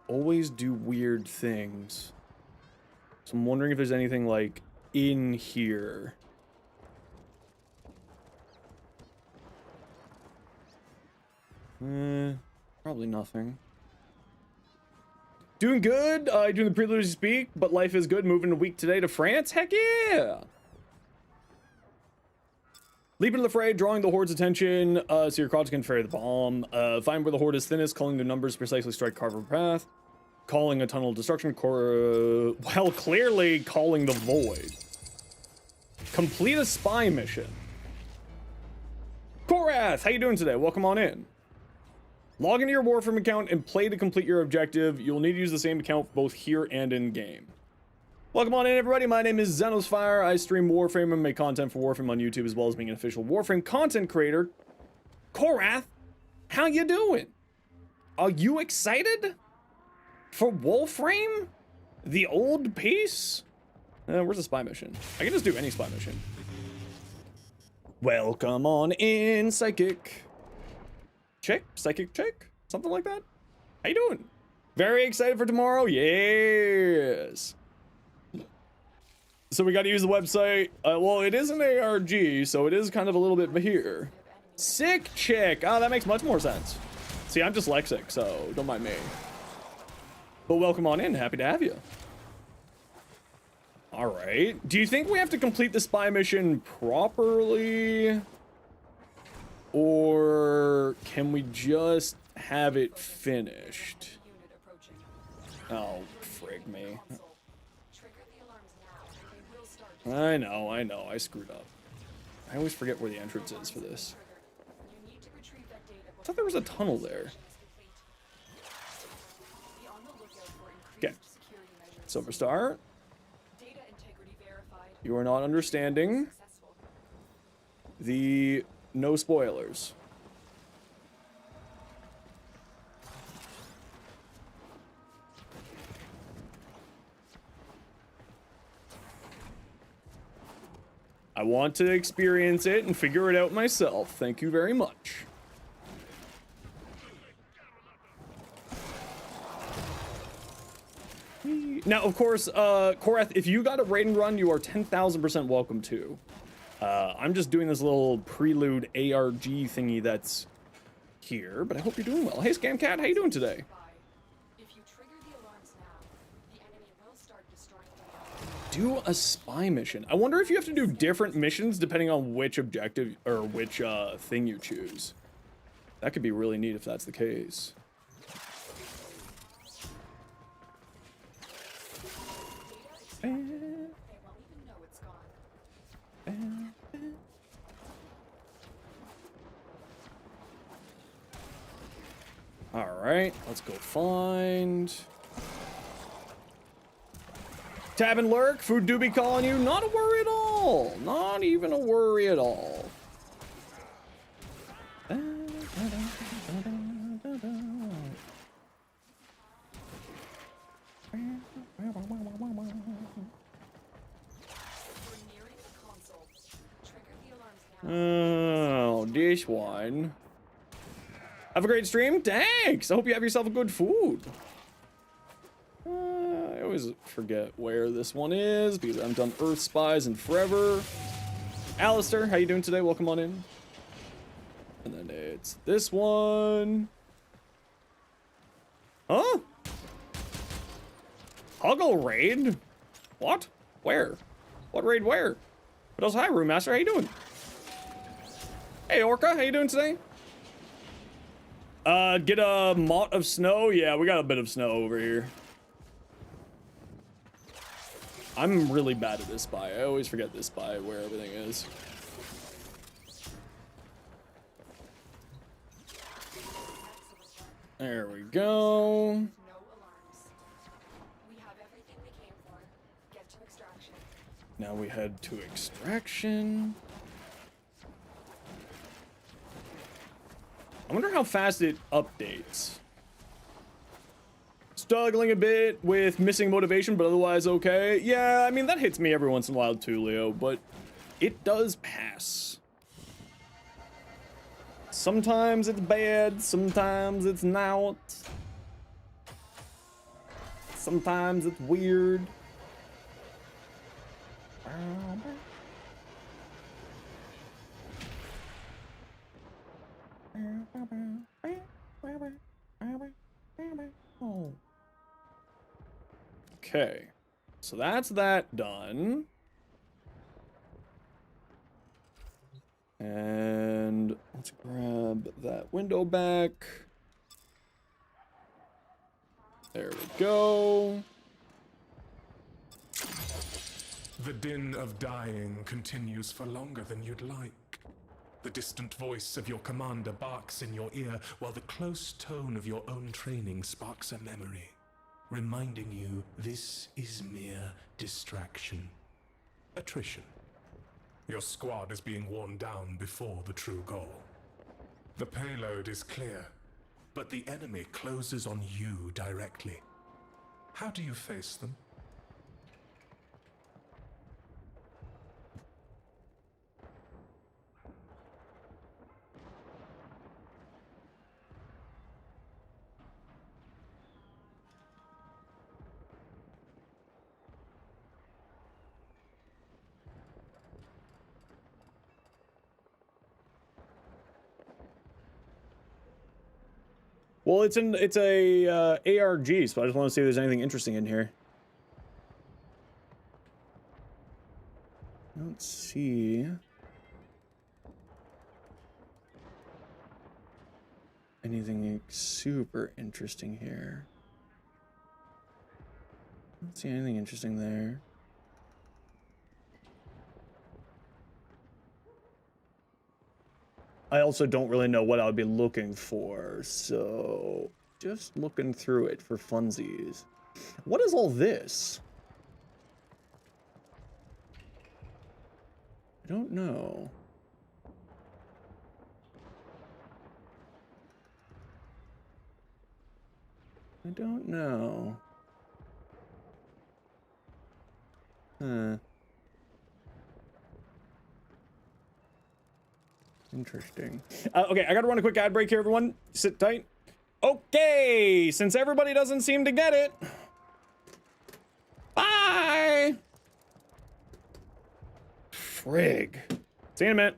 Always do weird things. So I'm wondering if there's anything, like, in here. Probably nothing. Doing good. Doing the prelude as you speak, but life is good. Moving a week today to France. Heck yeah! Leap into the fray, drawing the horde's attention, so your cards can ferry the bomb. Find where the horde is thinnest, calling their numbers, precisely strike carver path. Calling a tunnel of destruction, well, clearly calling the void. Complete a spy mission. Korath, how you doing today? Welcome on in. Log into your Warframe account and play to complete your objective. You'll need to use the same account both here and in-game. Welcome on in, everybody. My name is Zenosfire. I stream Warframe and make content for Warframe on YouTube, as well as being an official Warframe content creator. Korath, how you doing? Are you excited for Warframe? The old piece? Where's the spy mission? I can just do any spy mission. Welcome on in, Psychic. Chick? Psychic chick? Something like that? How you doing? Very excited for tomorrow? Yes. So we got to use the website. Well, it is an ARG, so it is kind of a little bit here. Sick chick. Oh, that makes much more sense. See, I'm dyslexic, so don't mind me. But welcome on in. Happy to have you. All right. Do you think we have to complete the spy mission properly? Or can we just have it finished? Oh, frig me. I know, I screwed up. I always forget where the entrance is for this. I thought there was a tunnel there. Okay. Silver Star. You are not understanding the no spoilers. I want to experience it and figure it out myself. Thank you very much. Now, of course, Korath, if you got a raid and run, you are 10,000% welcome to. I'm just doing this little prelude ARG thingy that's here, but I hope you're doing well. Hey, Scamcat, how you doing today? Do a spy mission. I wonder if you have to do different missions depending on which objective or which thing you choose. That could be really neat if that's the case. All right, let's go find Tab and Lurk. Food do be calling you. Not a worry at all. Not even a worry at all. Oh, this one. Have a great stream. Thanks. I hope you have yourself a good food. I always forget where this one is because I haven't done Earth Spies in forever. Alistair, how you doing today? Welcome on in. And then it's this one. Huh? Huggle raid? What? Where? What raid where? But else, hi, Room Master. How you doing? Hey, Orca. How you doing today? Get a mott of snow? Yeah, we got a bit of snow over here. I'm really bad at this spy. I always forget this spy where everything is. There we go. No alarms. We have everything we came for. Get to extraction. Now we head to extraction. I wonder how fast it updates. Struggling a bit with missing motivation, but otherwise okay. Yeah, I mean, that hits me every once in a while too, Leo, but it does pass. Sometimes it's bad, sometimes it's not. Sometimes it's weird. Okay, so that's that done. And let's grab that window back. There we go. The din of dying continues for longer than you'd like. The distant voice of your commander barks in your ear, while the close tone of your own training sparks a memory, reminding you this is mere distraction. Attrition. Your squad is being worn down before the true goal. The payload is clear, but the enemy closes on you directly. How do you face them? Well, it's a ARG, so I just want to see if there's anything interesting in here. I don't see anything super interesting here. I don't see anything interesting there. I also don't really know what I would be looking for, so just looking through it for funsies. What is all this? I don't know. I don't know. Huh. Interesting. Okay, I gotta run a quick ad break here, everyone. Sit tight. Okay, since everybody doesn't seem to get it. Bye! Frig. See you in a minute.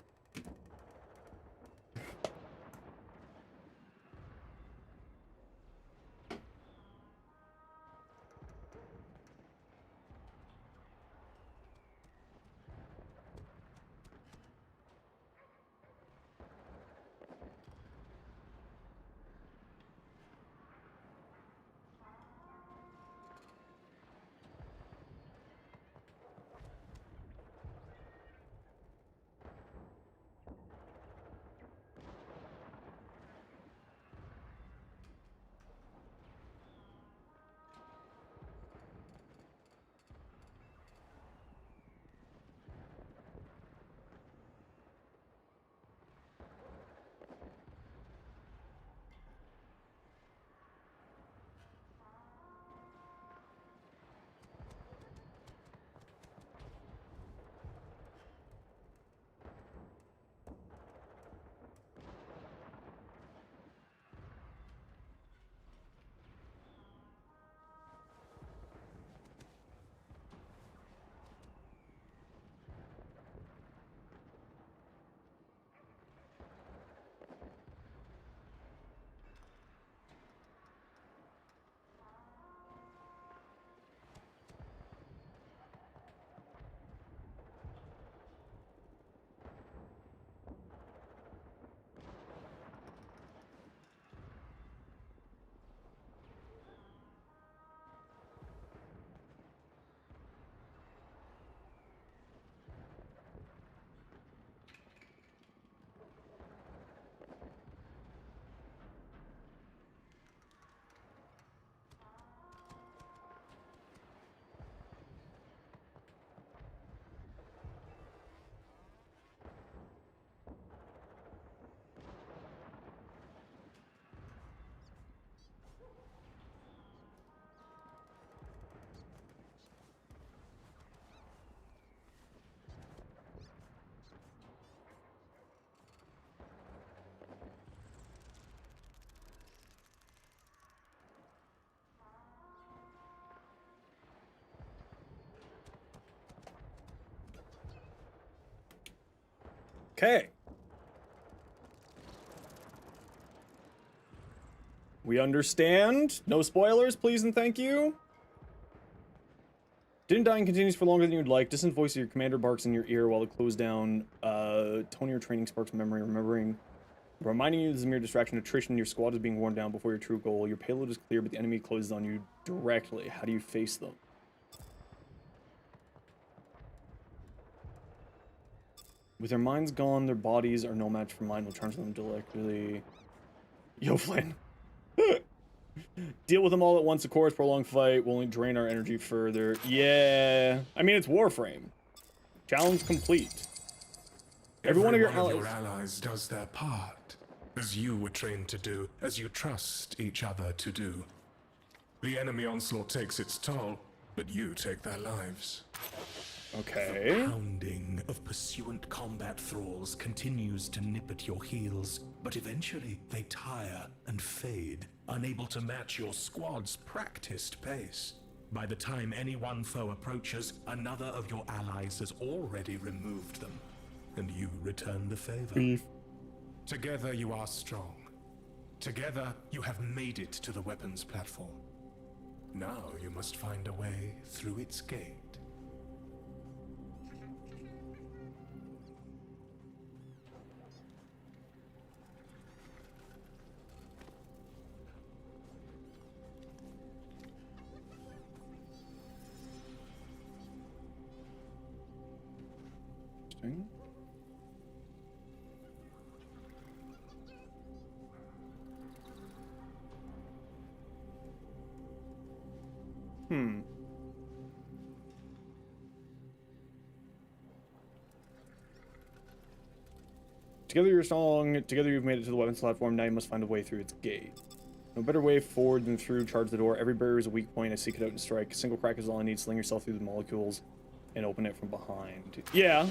Okay. We understand. No spoilers, please and thank you. Didn't dying continues for longer than you'd like. Distant voice of your commander barks in your ear while it closed down. Tone of your training sparks memory, reminding you this is a mere distraction. Attrition, your squad is being worn down before your true goal. Your payload is clear, but the enemy closes on you directly. How do you face them? With their minds gone, their bodies are no match for mine. Will charge them directly. Yo, Flynn. Deal with them all at once, of course. Prolonged fight will only drain our energy further. Yeah. I mean, it's Warframe. Challenge complete. Every one of your allies does their part, as you were trained to do, as you trust each other to do. The enemy onslaught takes its toll, but you take their lives. Okay. The pounding of pursuant combat thralls continues to nip at your heels, but eventually they tire and fade, unable to match your squad's practiced pace. By the time any one foe approaches, another of your allies has already removed them, and you return the favor. Together you are strong. Together you have made it to the weapons platform. Now you must find a way through its gate. Together you're strong, together you've made it to the weapons platform, now you must find a way through its gate. No better way forward than through, charge the door. Every barrier is a weak point, I seek it out and strike. A single crack is all I need, sling yourself through the molecules and open it from behind. Yeah.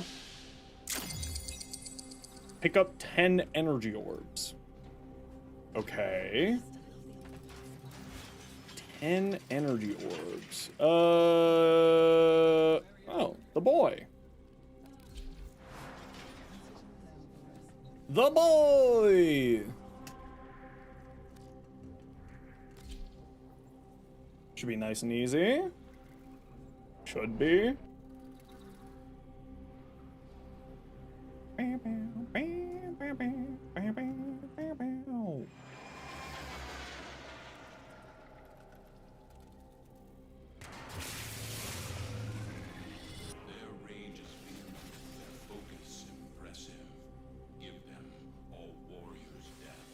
Pick up 10 energy orbs. Okay. 10 energy orbs. Oh, the boy. The boy! Should be nice and easy. Should be.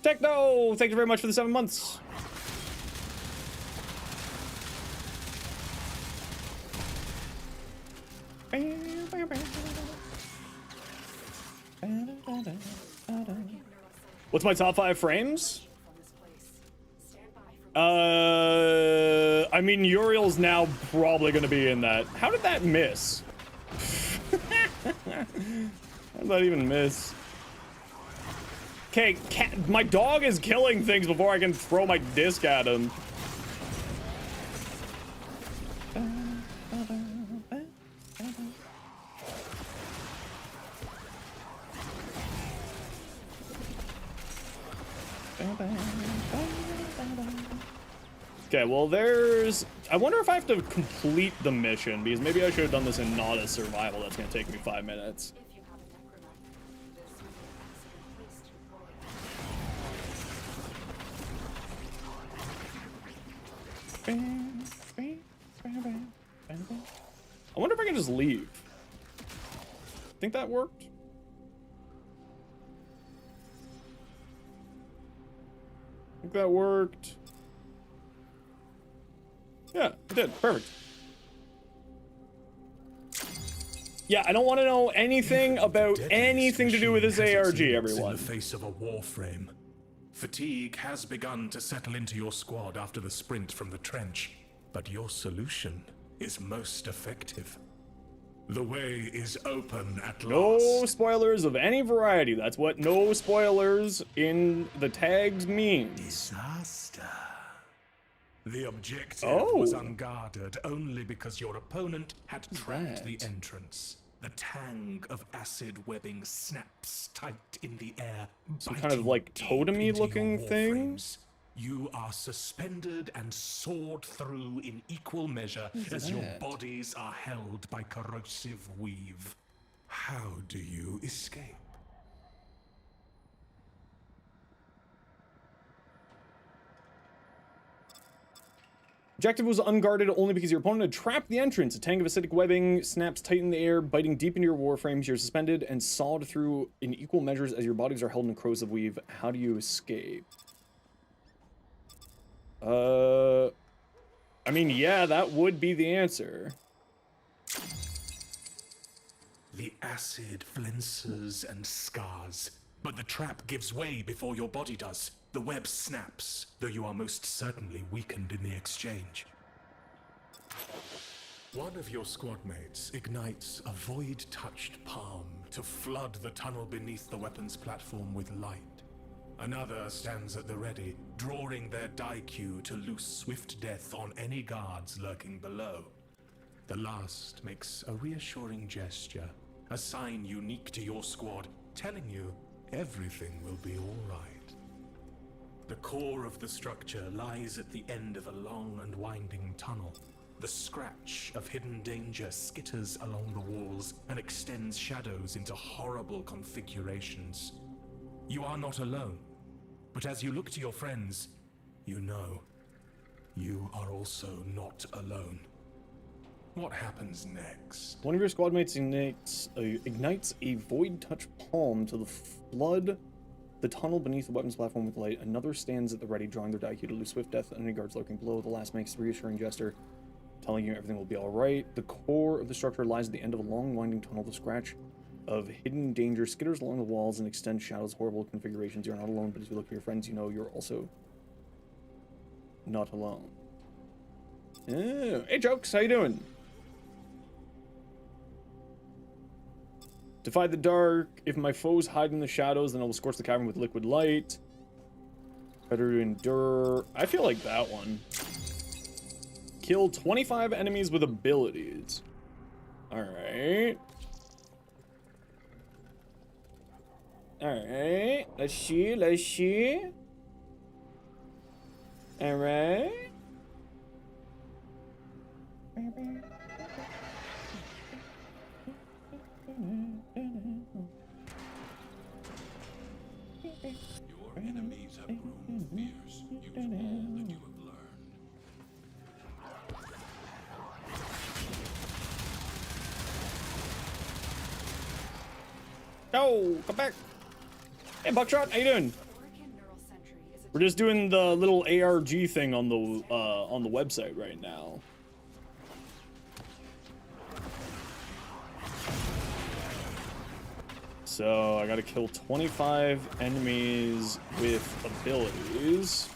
Techno! Thank you very much for the 7 months. What's my top 5 frames? I mean, Uriel's now probably gonna be in that. How did that miss? How did that even miss? Okay, my dog is killing things before I can throw my disc at him. Okay, well there's... I wonder if I have to complete the mission, because maybe I should have done this in not a survival. That's gonna take me 5 minutes. I wonder if I can just leave. Think that worked? Think that worked? Yeah, it did. Perfect. Yeah, I don't want to know anything about anything to do with this ARG, everyone. In the face of a Warframe. Fatigue has begun to settle into your squad after the sprint from the trench, but your solution is most effective. The way is open at last. No spoilers of any variety. That's what no spoilers in the tags means. Disaster. The objective was unguarded only because your opponent had tracked the entrance. The tang of acid webbing snaps tight in the air. Some kind of, biting like, deep totem-y into your looking thing? warframes. You are suspended and sawed through in equal measure as your that? bodies are held by corrosive weave. How do you escape? Objective was unguarded only because your opponent had trapped the entrance. A tang of acidic webbing snaps tight in the air, biting deep into your warframes. You're suspended and sawed through in equal measures as your bodies are held in corrosive weave. How do you escape? I mean, yeah, that would be the answer. The acid flinces and scars, but the trap gives way before your body does. The web snaps, though you are most certainly weakened in the exchange. One of your squad mates ignites a void-touched palm to flood the tunnel beneath the weapons platform with light. Another stands at the ready, drawing their Daikyu to loose swift death on any guards lurking below. The last makes a reassuring gesture, a sign unique to your squad, telling you everything will be all right. The core of the structure lies at the end of a long and winding tunnel. The scratch of hidden danger skitters along the walls and extends shadows into horrible configurations. You are not alone, but as you look to your friends, you know you are also not alone. What happens next? One of your squad mates ignites a void touch palm to flood the tunnel beneath the weapons platform with light. Another stands at the ready, drawing their Daikyu to lose swift death on any guards lurking below. The last makes a reassuring gesture, telling you everything will be alright. The core of the structure lies at the end of a long, winding tunnel. The scratch of hidden danger skitters along the walls and extends shadows, horrible configurations. You're not alone, but as you look for your friends, you know you're also not alone. Oh, hey, Jokes, how you doing? Defy the dark. If my foes hide in the shadows, then I will scorch the cavern with liquid light. Better to endure. I feel like that one. Kill 25 enemies with abilities. Alright. Alright. Let's see. Alright. Your enemies have grown fierce. Use all that you have learned. Oh, come back. Hey, Buckshot, how you doing? We're just doing the little ARG thing on the website right now. So I gotta kill 25 enemies with abilities.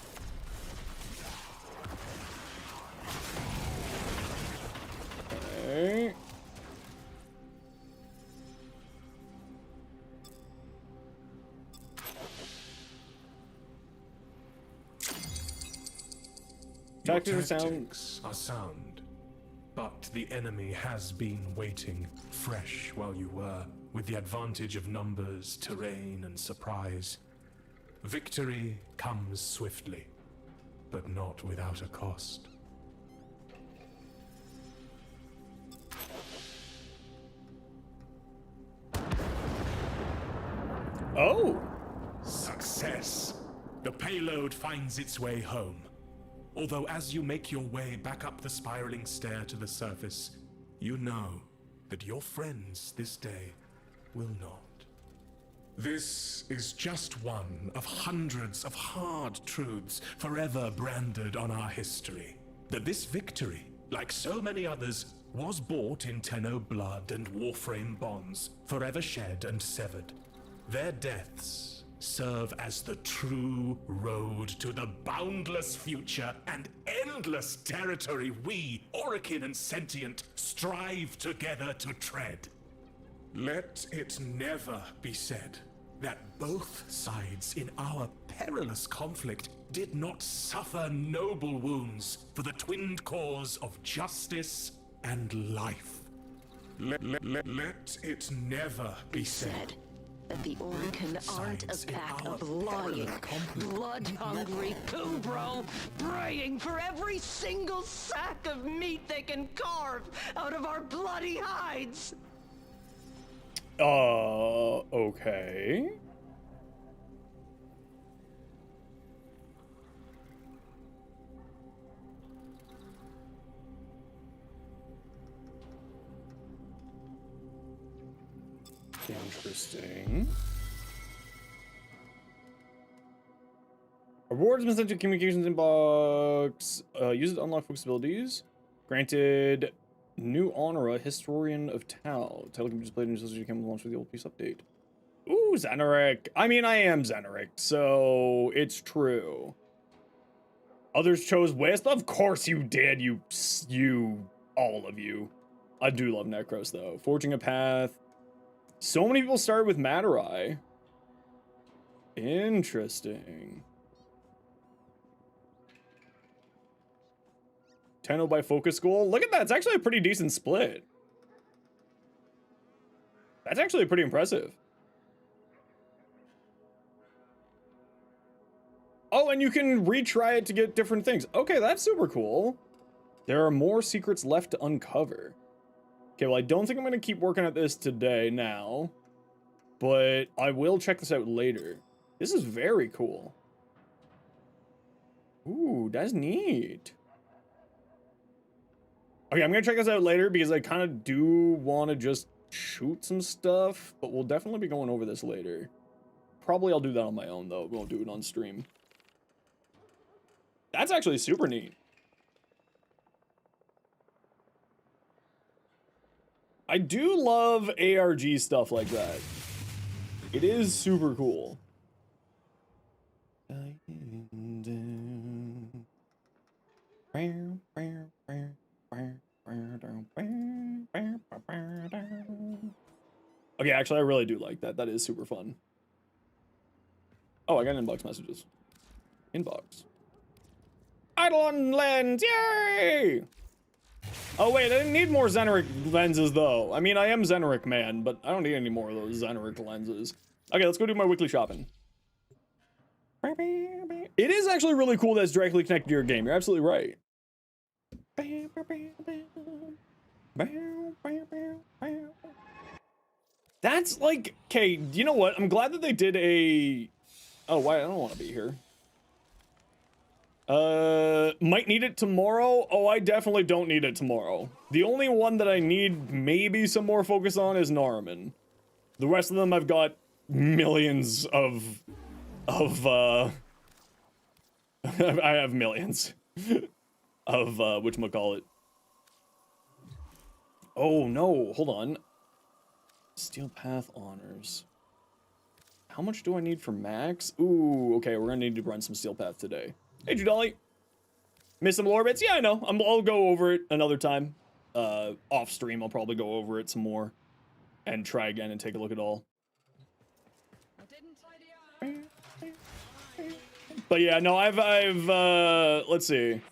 Okay. Your Tactics tactics are sound, but the enemy has been waiting, fresh while you were, with the advantage of numbers, terrain, and surprise. Victory comes swiftly, but not without a cost. Oh! Success! The payload finds its way home. Although as you make your way back up the spiraling stair to the surface, you know that your friends this day will not. This is just one of hundreds of hard truths forever branded on our history. That this victory, like so many others, was bought in Tenno blood and Warframe bonds, forever shed and severed. Their deaths serve as the true road to the boundless future and endless territory we, Orikin and Sentient, strive together to tread. Let it never be said that both sides in our perilous conflict did not suffer noble wounds for the twinned cause of justice and life. Let it never be said. That the Orcan aren't a pack of lying, blood-hungry Kubro, praying for every single sack of meat they can carve out of our bloody hides. Okay. Interesting. Rewards been sent to communications inbox. Use it to unlock focus abilities. Granted, new Honora, Historian of Tau. Title can be displayed in your camera launch with the old piece update. Ooh, Xenoric. I mean, I am Xenoric, so it's true. Others chose Wisp? Of course you did, you, all of you. I do love Necros, though. Forging a Path. So many people started with Matter-Eye. Interesting. 10-0 by focus goal. Look at that. It's actually a pretty decent split. That's actually pretty impressive. Oh, and you can retry it to get different things. Okay, that's super cool. There are more secrets left to uncover. Okay, well, I don't think I'm going to keep working at this today now, but I will check this out later. This is very cool. Ooh, that's neat. Okay, I'm going to check this out later because I kind of do want to just shoot some stuff, but we'll definitely be going over this later. Probably I'll do that on my own, though. We won't do it on stream. That's actually super neat. I do love ARG stuff like that. It is super cool. Okay, actually, I really do like that. That is super fun. Oh, I got inbox messages. Inbox. Eidolon lens, yay! Oh wait, I didn't need more Xenoric lenses though. I mean, I am Xenoric man, but I don't need any more of those Xenoric lenses. Okay, let's go do my weekly shopping. It is actually really cool that it's directly connected to your game. You're absolutely right. That's like, okay, you know what? I'm glad that they did a... Oh, why? I don't want to be here. Might need it tomorrow. Oh, I definitely don't need it tomorrow. The only one that I need maybe some more focus on is Nariman. The rest of them I've got millions of I have millions of whatchamacallit. Oh no, hold on. Steel Path honors. How much do I need for max? Ooh, okay, we're gonna need to run some Steel Path today. Hey, Judolly. Miss some lore bits? Yeah, I know. I'll go over it another time. Off stream, I'll probably go over it some more and try again and take a look at all. But yeah, no, I've let's see.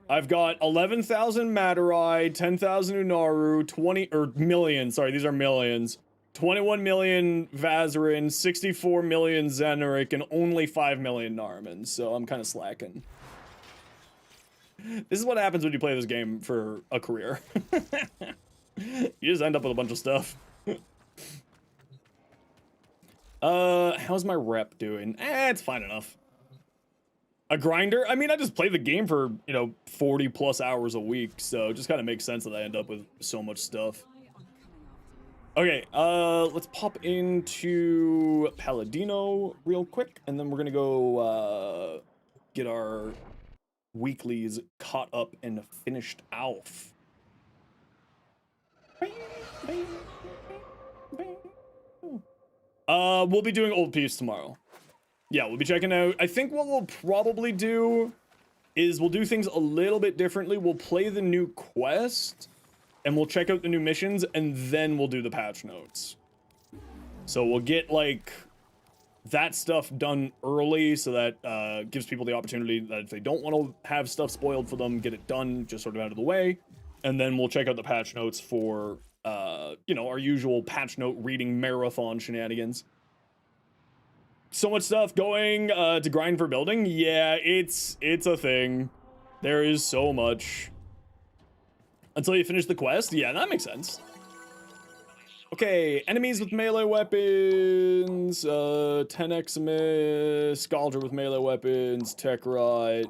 I've got 11,000 Matter-Eye, 10,000 Unaru, 20 or million. Sorry, these are millions. 21 million Vazarin, 64 million Xenoric, and only 5 million Nariman, so I'm kind of slacking. This is what happens when you play this game for a career. You just end up with a bunch of stuff. How's my rep doing? It's fine enough. A grinder? I mean, I just play the game for, you know, 40 plus hours a week, so it just kind of makes sense that I end up with so much stuff. Okay, let's pop into Paladino real quick, and then we're gonna go, get our weeklies caught up and finished off. We'll be doing Old Piece tomorrow. Yeah, we'll be checking out, I think what we'll probably do is we'll do things a little bit differently. We'll play the new quest, and we'll check out the new missions, and then we'll do the patch notes. So we'll get, like, that stuff done early, so that gives people the opportunity that if they don't want to have stuff spoiled for them, get it done, just sort of out of the way. And then we'll check out the patch notes for you know, our usual patch note reading marathon shenanigans. So much stuff going to grind for building. Yeah, it's a thing. There is so much. Until you finish the quest? Yeah, that makes sense. Okay, enemies with melee weapons, 10x miss, Scaldra with melee weapons, tech rot,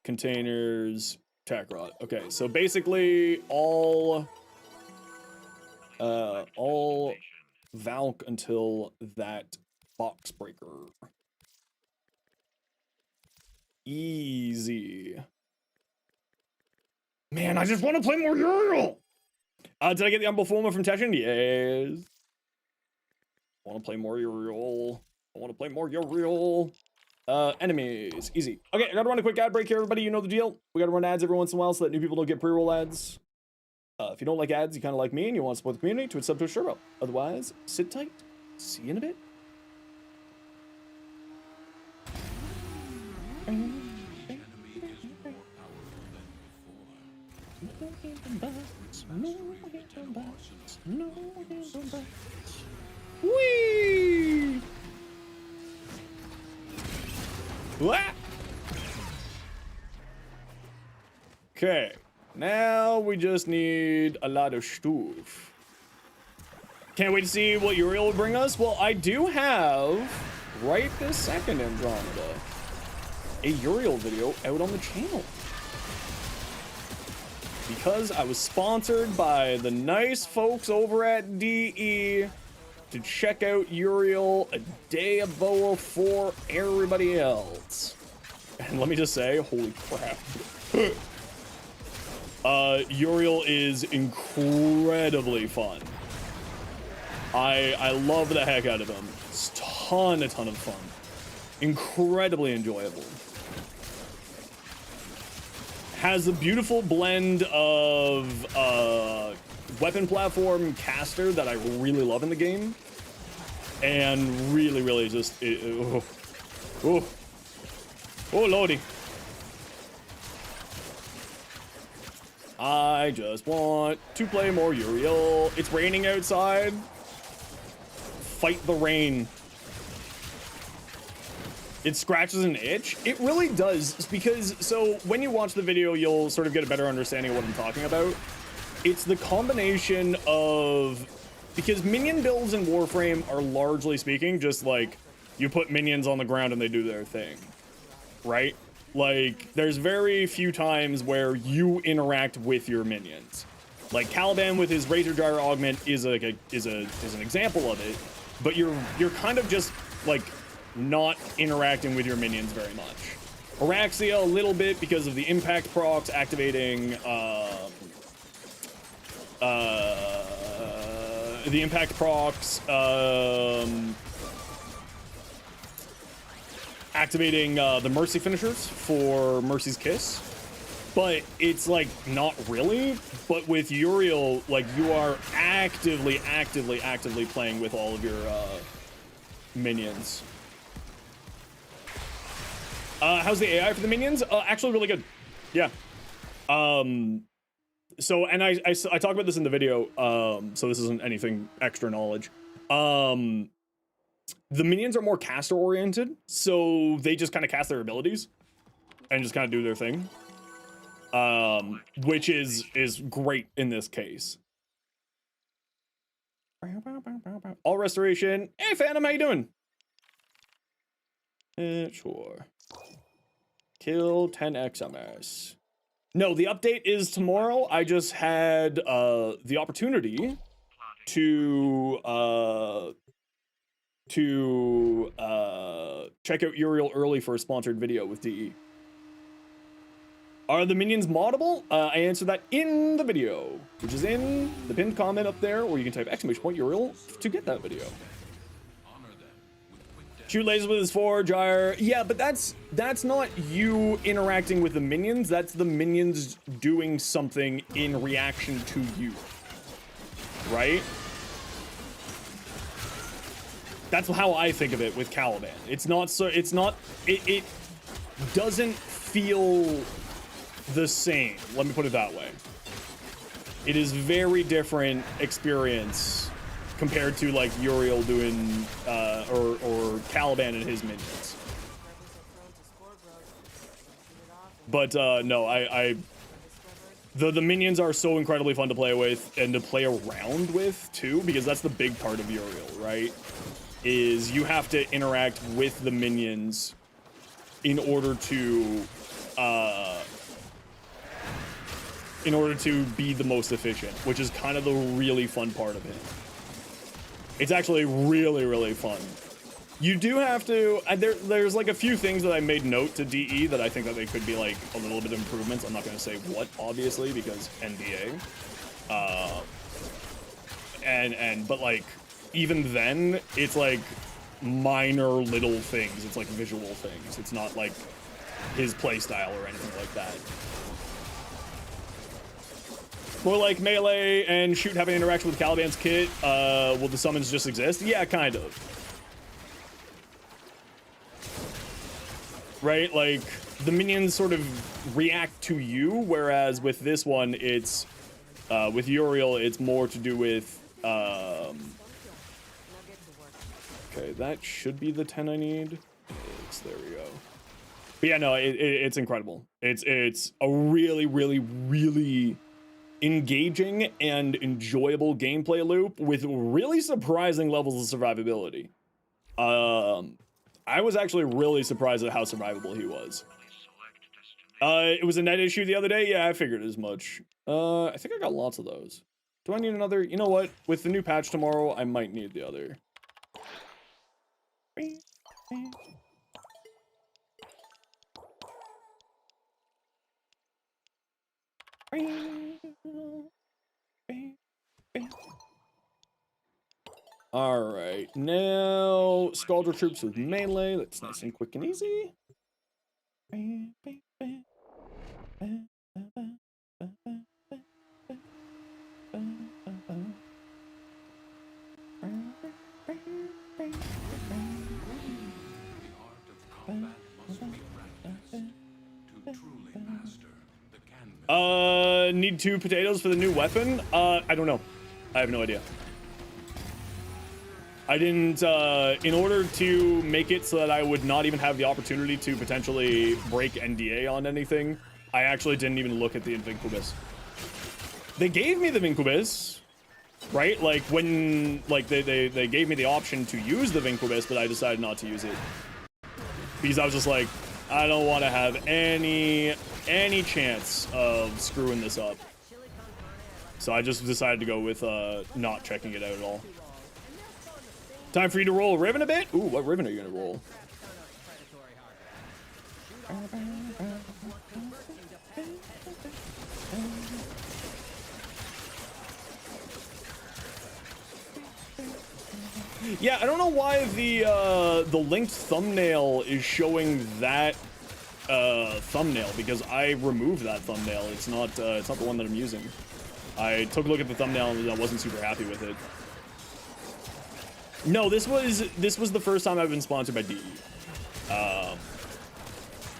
containers, tech rot. Okay, so basically all Valk until that box breaker. Easy. Man, I just want to play more Uriel! Did I get the Humble Forma from Teshin? Yes. I want to play more Uriel. I want to play more Uriel. Enemies. Easy. Okay, I gotta run a quick ad break here, everybody. You know the deal. We gotta run ads every once in a while so that new people don't get pre-roll ads. If you don't like ads, you kind of like me, and you want to support the community, to sub to a Sherbo. Otherwise, sit tight. See you in a bit. Whee! Okay, now we just need a lot of stuff. Can't wait to see what Uriel will bring us. Well, I do have, right this second, Andromeda, a Uriel video out on the channel. Because I was sponsored by the nice folks over at DE to check out Uriel a day before everybody else. And let me just say, holy crap. Uriel is incredibly fun. I love the heck out of him. It's a ton of fun. Incredibly enjoyable. Has a beautiful blend of weapon platform caster that I really love in the game, and really just oh lordy. I just want to play more Uriel. It's raining outside. Fight the rain. It scratches an itch. It really does, because so when you watch the video, you'll sort of get a better understanding of what I'm talking about. It's the combination of, because minion builds in Warframe are largely speaking just like you put minions on the ground and they do their thing, right? Like there's very few times where you interact with your minions. Like Caliban with his Razor Gyre augment is an example of it, but you're kind of just like not interacting with your minions very much. Araxia a little bit because of the impact procs activating the impact procs activating the Mercy finishers for Mercy's Kiss. But it's like not really. But with Uriel, like you are actively playing with all of your minions. How's the AI for the minions? Actually really good. Yeah. So, and I talk about this in the video, so this isn't anything extra knowledge. The minions are more caster oriented, so they just kind of cast their abilities and just kind of do their thing. Which is great in this case. All restoration. Hey Phantom, how you doing? Sure. Kill 10 XMS. No, the update is tomorrow. I just had the opportunity to check out Uriel early for a sponsored video with DE. Are the minions moddable? I answered that in the video, which is in the pinned comment up there, or you can type !Uriel to get that video. Shoot lasers with his forge, gyre. Yeah, but that's not you interacting with the minions. That's the minions doing something in reaction to you, right? That's how I think of it with Caliban. It's not so. It's not. It doesn't feel the same. Let me put it that way. It is very different experience compared to like Uriel doing or Caliban and his minions. But no, the minions are so incredibly fun to play with and to play around with too, because that's the big part of Uriel, right? Is you have to interact with the minions in order to be the most efficient, which is kind of the really fun part of it. It's actually really, really fun. You do have to, there's like a few things that I made note to DE that I think that they could be like a little bit of improvements. I'm not going to say what, obviously, because NDA. But like, even then, it's like minor little things. It's like visual things. It's not like his playstyle or anything like that. More like melee and shoot having interaction with Caliban's kit. Will the summons just exist? Yeah, kind of. Right? Like, the minions sort of react to you, whereas with this one, it's, with Uriel, it's more to do with, okay, that should be the 10 I need. There we go. But yeah, no, it's incredible. It's a really, really, really engaging and enjoyable gameplay loop with really surprising levels of survivability. I was actually really surprised at how survivable he was. It was a net issue the other day. Yeah, I figured as much. I think I got lots of those. Do I need another? You know what? With the new patch tomorrow, I might need the other. All right, now Scaldra troops with melee. That's nice and quick and easy. Need 2 potatoes for the new weapon? I don't know. I have no idea. I didn't, in order to make it so that I would not even have the opportunity to potentially break NDA on anything, I actually didn't even look at the Vincubus. They gave me the Vincubus, right? Like, when, like, they gave me the option to use the Vincubus, but I decided not to use it. Because I was just like, I don't want to have any chance of screwing this up. So I just decided to go with, not checking it out at all. Time for you to roll a Riven a bit? Ooh, what Riven are you gonna roll? Yeah, I don't know why the linked thumbnail is showing that thumbnail, because I removed that thumbnail. It's not the one that I'm using. I took a look at the thumbnail and I wasn't super happy with it. No, this was the first time I've been sponsored by DE.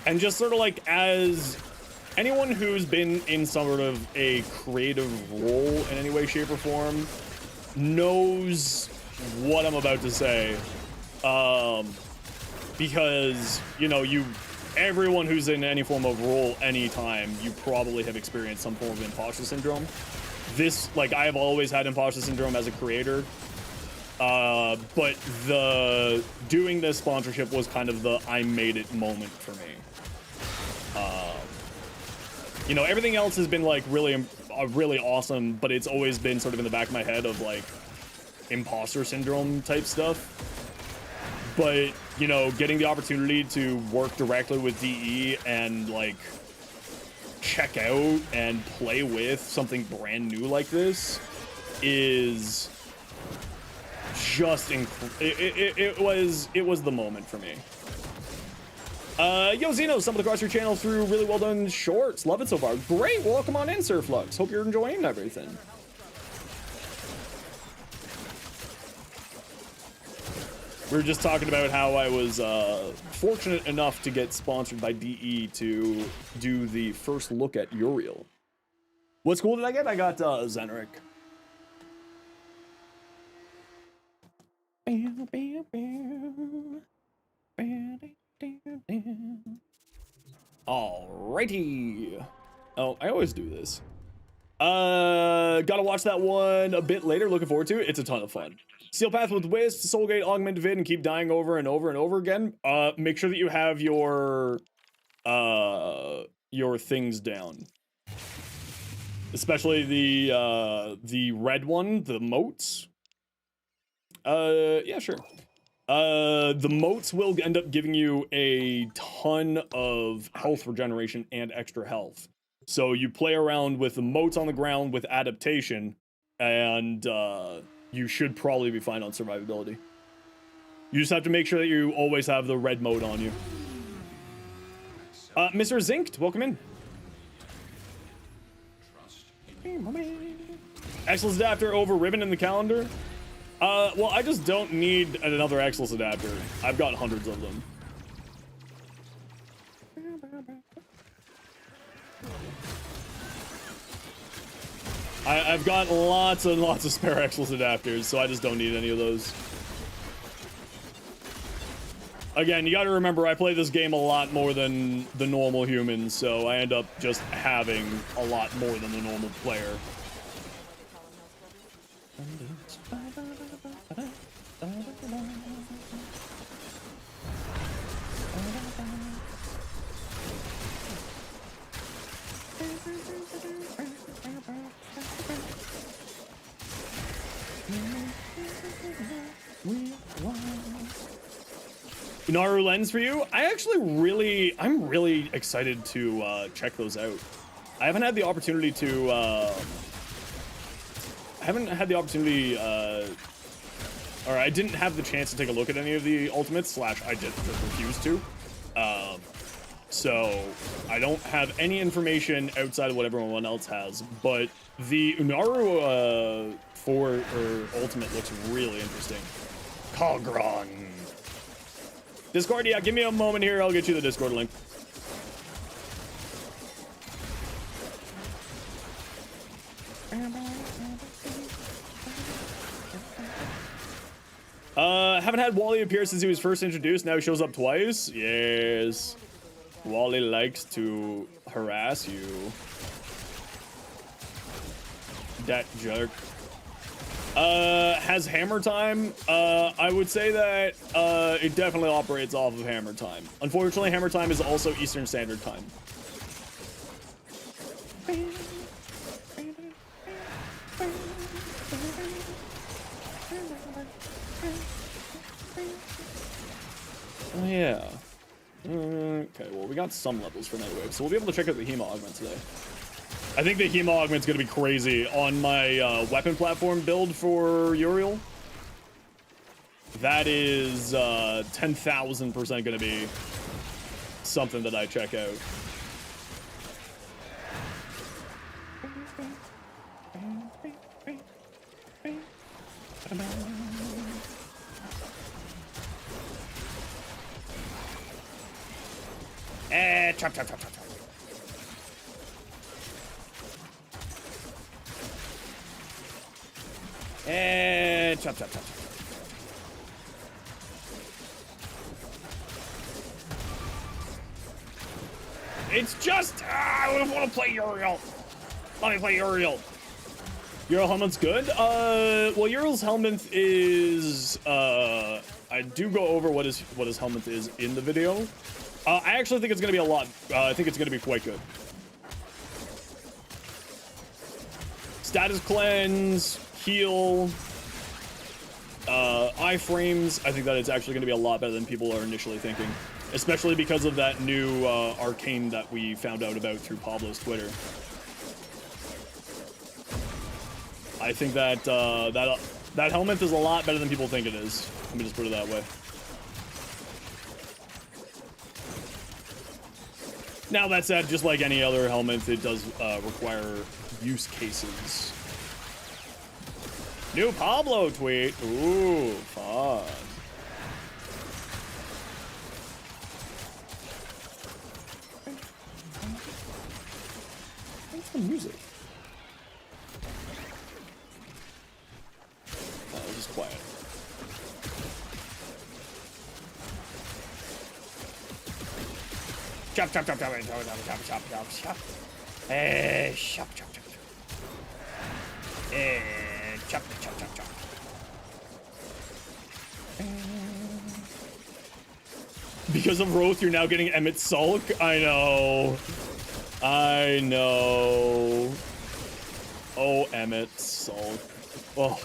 And just sort of like, as anyone who's been in sort of a creative role in any way, shape, or form knows what I'm about to say. Because, you know, everyone who's in any form of role anytime, you probably have experienced some form of imposter syndrome. This, like, I have always had imposter syndrome as a creator. But doing this sponsorship was kind of the I made it moment for me. You know, everything else has been like really awesome, but it's always been sort of in the back of my head of like imposter syndrome type stuff. But, you know, getting the opportunity to work directly with DE and like check out and play with something brand new like this is just it was the moment for me. Yo Zeno, stumbled across your channel through really well done shorts. Love it so far. Great, welcome on in, Sir Flux. Hope you're enjoying everything. We were just talking about how I was fortunate enough to get sponsored by DE to do the first look at Uriel. What school did I get? I got Zenric. Alrighty. Oh, I always do this. Gotta watch that one a bit later. Looking forward to it. It's a ton of fun. Steel Path with Wisp, Soulgate, Augmented Vid, and keep dying over and over and over again. Make sure that you have your things down. Especially the red one, the moats. Yeah, sure. The moats will end up giving you a ton of health regeneration and extra health. So you play around with the moats on the ground with adaptation, and you should probably be fine on survivability. You just have to make sure that you always have the red mode on you. Mr. Zinked, welcome in. Excellence adapter over ribbon in the calendar. Well, I just don't need another excellence adapter. I've got hundreds of them. I've got lots and lots of spare excellence adapters, so I just don't need any of those. Again, you gotta remember, I play this game a lot more than the normal humans, so I end up just having a lot more than the normal player. Naru lens for you? I'm really excited to check those out. I haven't had the opportunity to or I didn't have the chance to take a look at any of the ultimates, / I just refused to. So I don't have any information outside of what everyone else has, but the Unaru ultimate looks really interesting. Kagron. Discord, yeah, give me a moment here, I'll get you the Discord link. Haven't had Wally appear since he was first introduced. Now he shows up twice. Yes. Wally likes to harass you. That jerk. Has hammer time? I would say that it definitely operates off of hammer time. Unfortunately, hammer time is also Eastern Standard Time. Oh, yeah. Okay, well, we got some levels for Nightwave, so we'll be able to check out the Hema Augment today. I think the Hema Augment's gonna be crazy on my weapon platform build for Uriel. That is 10,000% gonna be something that I check out. Chop, chop, chop, chop, chop. Chop, chop, chop, chop. It's just, I don't want to play Uriel. Let me play Uriel. Uriel helmet's good. Well, Uriel's helmet is, I do go over what his helmet is in the video. I actually think it's gonna be a lot. I think it's gonna be quite good. Status cleanse, heal, iframes. I think that it's actually gonna be a lot better than people are initially thinking, especially because of that new arcane that we found out about through Pablo's Twitter. I think that that helmet is a lot better than people think it is. Let me just put it that way. Now that said, just like any other helmet, it does require use cases. New Pablo tweet. Ooh, fun. What's the music? Chop, chop, chop, chop, chop, chop, chop, chop, chop, chop. Chop, chop, chop, chop. Chop, chop, chop, chop. Because of Roth, you're now getting Emmett Sulk? I know. I know. Oh, Emmett Sulk. Oh.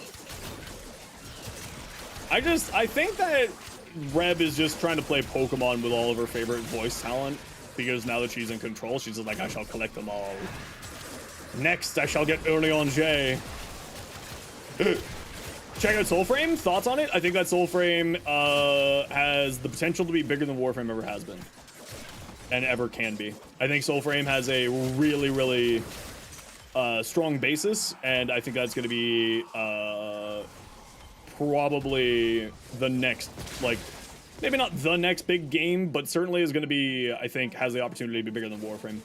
I think that Reb is just trying to play Pokemon with all of her favorite voice talent, because now that she's in control, she's just like, I shall collect them all. Next, I shall get Urion J. Check out Soulframe. Thoughts on it? I think that Soulframe has the potential to be bigger than Warframe ever has been. And ever can be. I think Soulframe has a really, really strong basis, and I think that's going to be probably the next, like, maybe not the next big game, but certainly is going to be, I think, has the opportunity to be bigger than Warframe.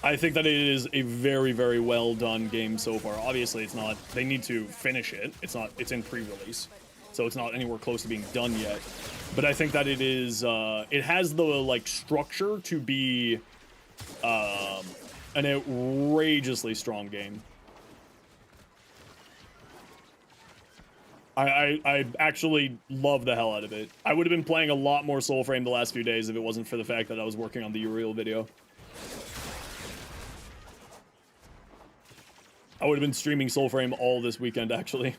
I think that it is a very, very well done game so far. Obviously, it's not, they need to finish it. It's not, it's in pre-release, so it's not anywhere close to being done yet. But I think that it is, it has the, like, structure to be an outrageously strong game. I actually love the hell out of it. I would have been playing a lot more Soulframe the last few days if it wasn't for the fact that I was working on the URIEL video. I would have been streaming Soulframe all this weekend, actually.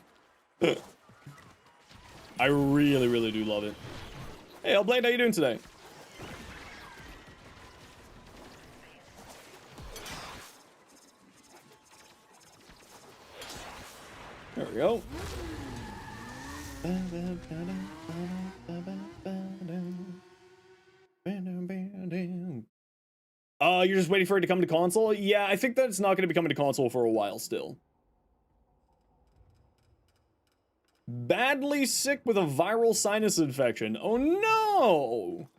I really, really do love it. Hey, Hellblade, how you doing today? There we go. You're just waiting for it to come to console? Yeah, I think that it's not going to be coming to console for a while still. Badly sick with a viral sinus infection. Oh no!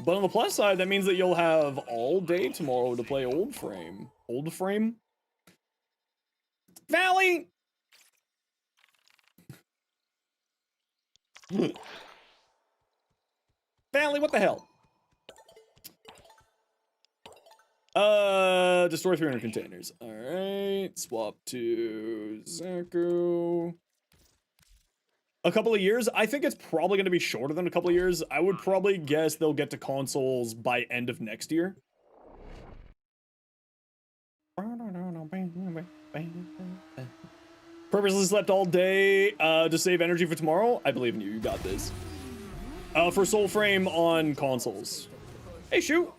But on the plus side, that means that you'll have all day tomorrow to play Old Frame. Old Frame? Valley! Valley, what the hell? Destroy 300 containers. Alright, swap to Zaku. A couple of years? I think it's probably going to be shorter than a couple of years. I would probably guess they'll get to consoles by end of next year. Purposely slept all day to save energy for tomorrow. I believe in you. You got this. For Soulframe on consoles. Hey, shoot.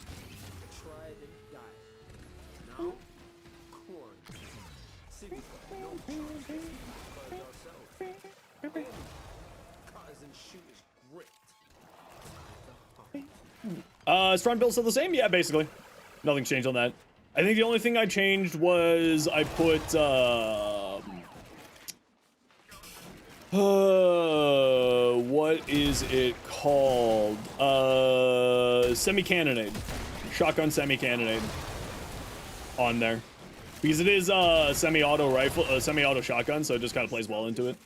Strong build still the same? Yeah, basically. Nothing's changed on that. I think the only thing I changed was I put, what is it called? Semi-cannonade. Shotgun semi-cannonade on there. Because it is a semi-auto rifle, semi-auto shotgun, so it just kind of plays well into it.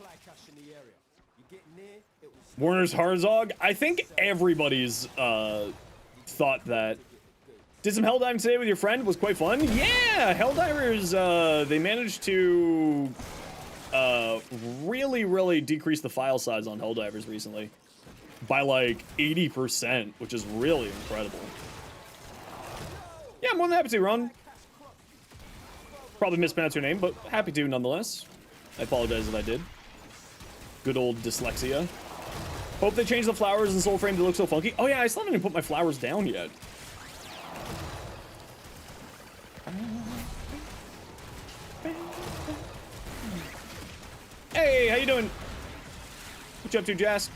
Warner's Harzog. I think everybody's thought that. Did some Helldiving today with your friend? Was quite fun. Yeah, Helldivers, they managed to really, really decrease the file size on Helldivers recently by like 80%, which is really incredible. Yeah, I'm more than happy to, Ron. Probably mispronounced your name, but happy to nonetheless. I apologize if I did. Good old dyslexia. Hope they change the flowers in Soulframe to look so funky. Oh yeah, I still haven't even put my flowers down yet. Hey, how you doing? What you up to, Jazz?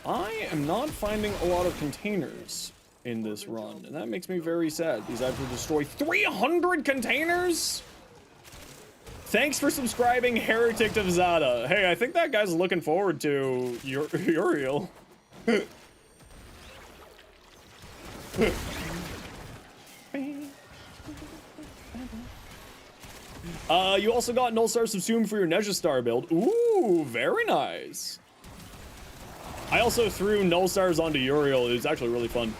I am not finding a lot of containers in this run, and that makes me very sad because I have to destroy 300 containers? Thanks for subscribing, Heretic of Zada. Hey, I think that guy's looking forward to Uriel. You also got Null Star Subsume for your Nezha Star build. Ooh, very nice. I also threw Null Stars onto Uriel. It was actually really fun.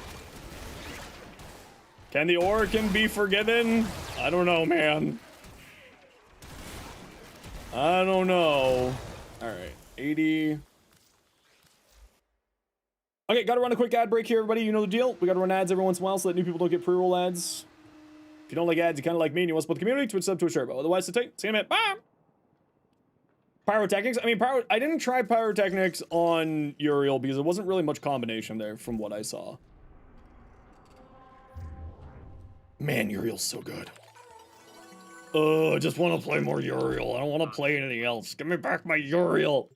Can the Orokin be forgiven? I don't know, man. I don't know. All right, 80. Okay, gotta run a quick ad break here, everybody. You know the deal. We gotta run ads every once in a while so that new people don't get pre-roll ads. If you don't like ads, you kind of like me and you want to support the community, Twitch sub, Twitch turbo. Otherwise, sit tight. See you in a minute. Bye. Pyrotechnics. I mean, I didn't try pyrotechnics on Uriel because there wasn't really much combination there from what I saw. Man, Uriel's so good. I just want to play more Uriel. I don't want to play anything else. Give me back my Uriel.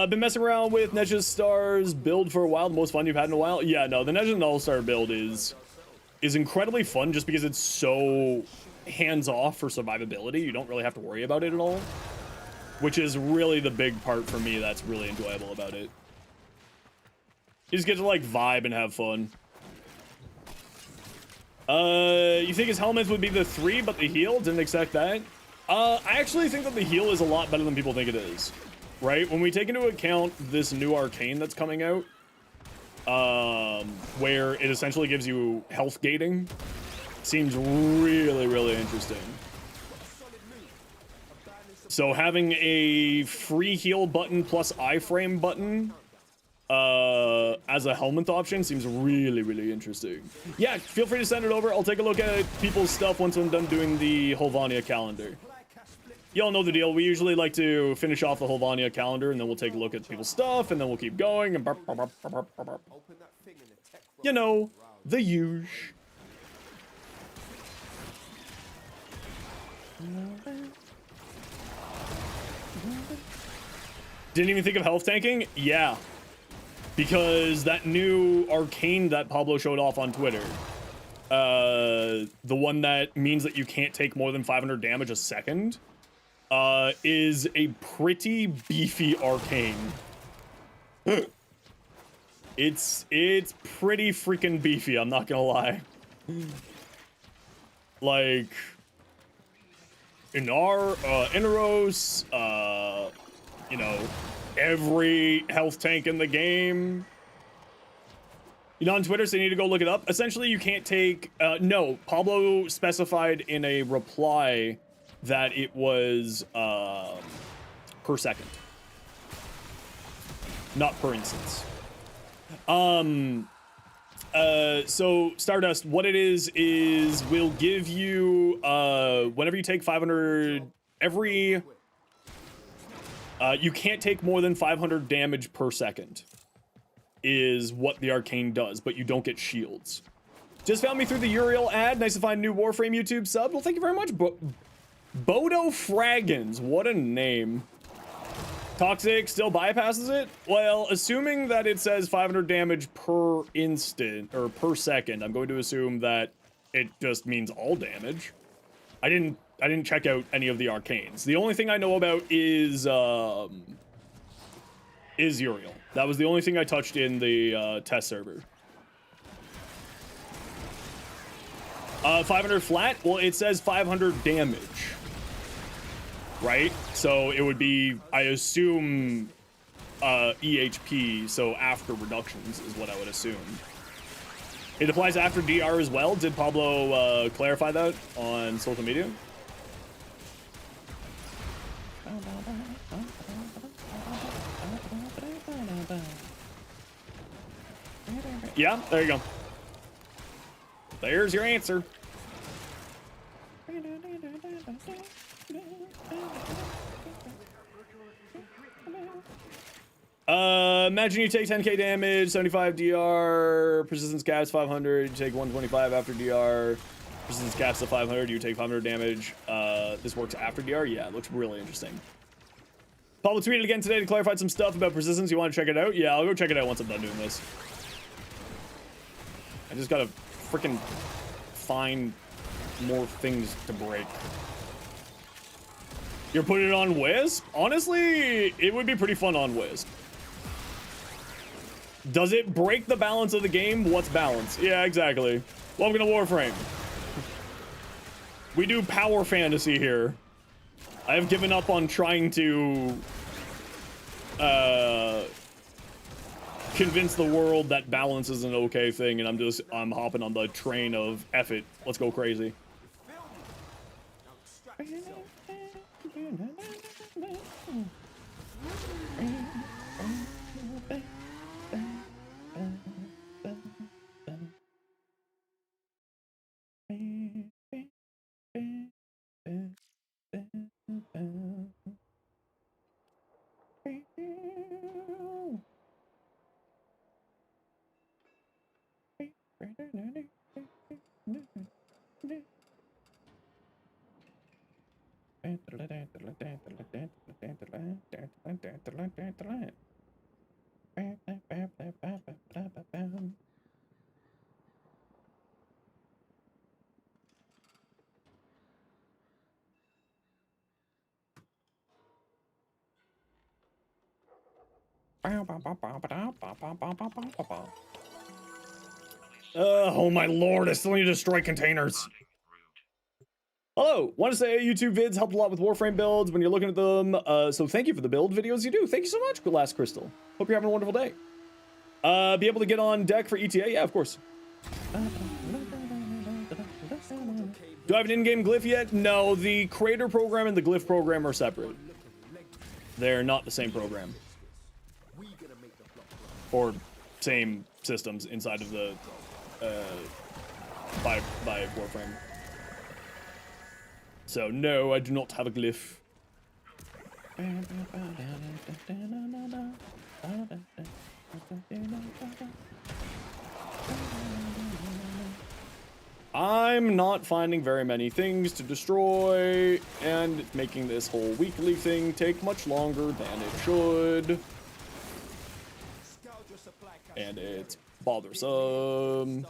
Been messing around with Nezha Star's build for a while. The most fun you've had in a while. Yeah, no, the Nezha Null Star build is incredibly fun just because it's so hands-off for survivability. You don't really have to worry about it at all, which is really the big part for me that's really enjoyable about it. You just get to like vibe and have fun. You think his helmet would be the 3 but the heal? Didn't expect that. I actually think that the heal is a lot better than people think it is. Right? When we take into account this new arcane that's coming out, where it essentially gives you health gating, seems really, really interesting. So having a free heal button plus iframe button as a helmet option seems really, really interesting. Yeah, feel free to send it over. I'll take a look at people's stuff once I'm done doing the Holvania calendar. Y'all know the deal. We usually like to finish off the Holvania calendar, and then we'll take a look at people's stuff, and then we'll keep going, and you know, the huge. Didn't even think of health tanking? Yeah. Because that new arcane that Pablo showed off on Twitter, the one that means that you can't take more than 500 damage a second, is a pretty beefy arcane. It's pretty freaking beefy, I'm not gonna lie. Like, Inaros, you know, every health tank in the game. You know, on Twitter, so you need to go look it up. Essentially, you can't take, no, Pablo specified in a reply that it was per second, not per instance. So Stardust, what it is we'll give you whenever you take 500 every you can't take more than 500 damage per second is what the arcane does, but you don't get shields. Just found me through the Uriel ad. Nice to find a new Warframe YouTube sub. Well, thank you very much, Bodo Fraggins, what a name. Toxic still bypasses it? Well, assuming that it says 500 damage per instant, or per second, I'm going to assume that it just means all damage. I didn't check out any of the arcanes. The only thing I know about is Uriel. That was the only thing I touched in the test server. 500 flat? Well, it says 500 damage. Right? So it would be, I assume, EHP, so after reductions is what I would assume. It applies after DR as well. Did Pablo clarify that on social media? Yeah, there you go. There's your answer. Imagine you take 10k damage, 75 DR, persistence caps 500, you take 125 after DR, persistence caps to 500, you take 500 damage. This works after DR? Yeah, it looks really interesting. Pablo tweeted again today to clarify some stuff about persistence. You want to check it out? Yeah, I'll go check it out once I'm done doing this. I just gotta freaking find more things to break. You're putting it on Wisp? Honestly, it would be pretty fun on Wisp. Does it break the balance of the game? What's balance? Yeah, exactly. Welcome to Warframe. We do power fantasy here. I have given up on trying to convince the world that balance is an okay thing, and I'm hopping on the train of F it. Let's go crazy. Oh my lord, I still need to destroy containers. Hello, want to say YouTube vids helped a lot with Warframe builds when you're looking at them, so thank you for the build videos you do. Thank you so much, Last Crystal. Hope you're having a wonderful day. Be able to get on deck for ETA? Yeah, of course. Do I have an in-game glyph yet? No, the creator program and the glyph program are separate. They're not the same program. Or same systems inside of the by Warframe. So no, I do not have a glyph. I'm not finding very many things to destroy, and it's making this whole weekly thing take much longer than it should. And it's bothersome.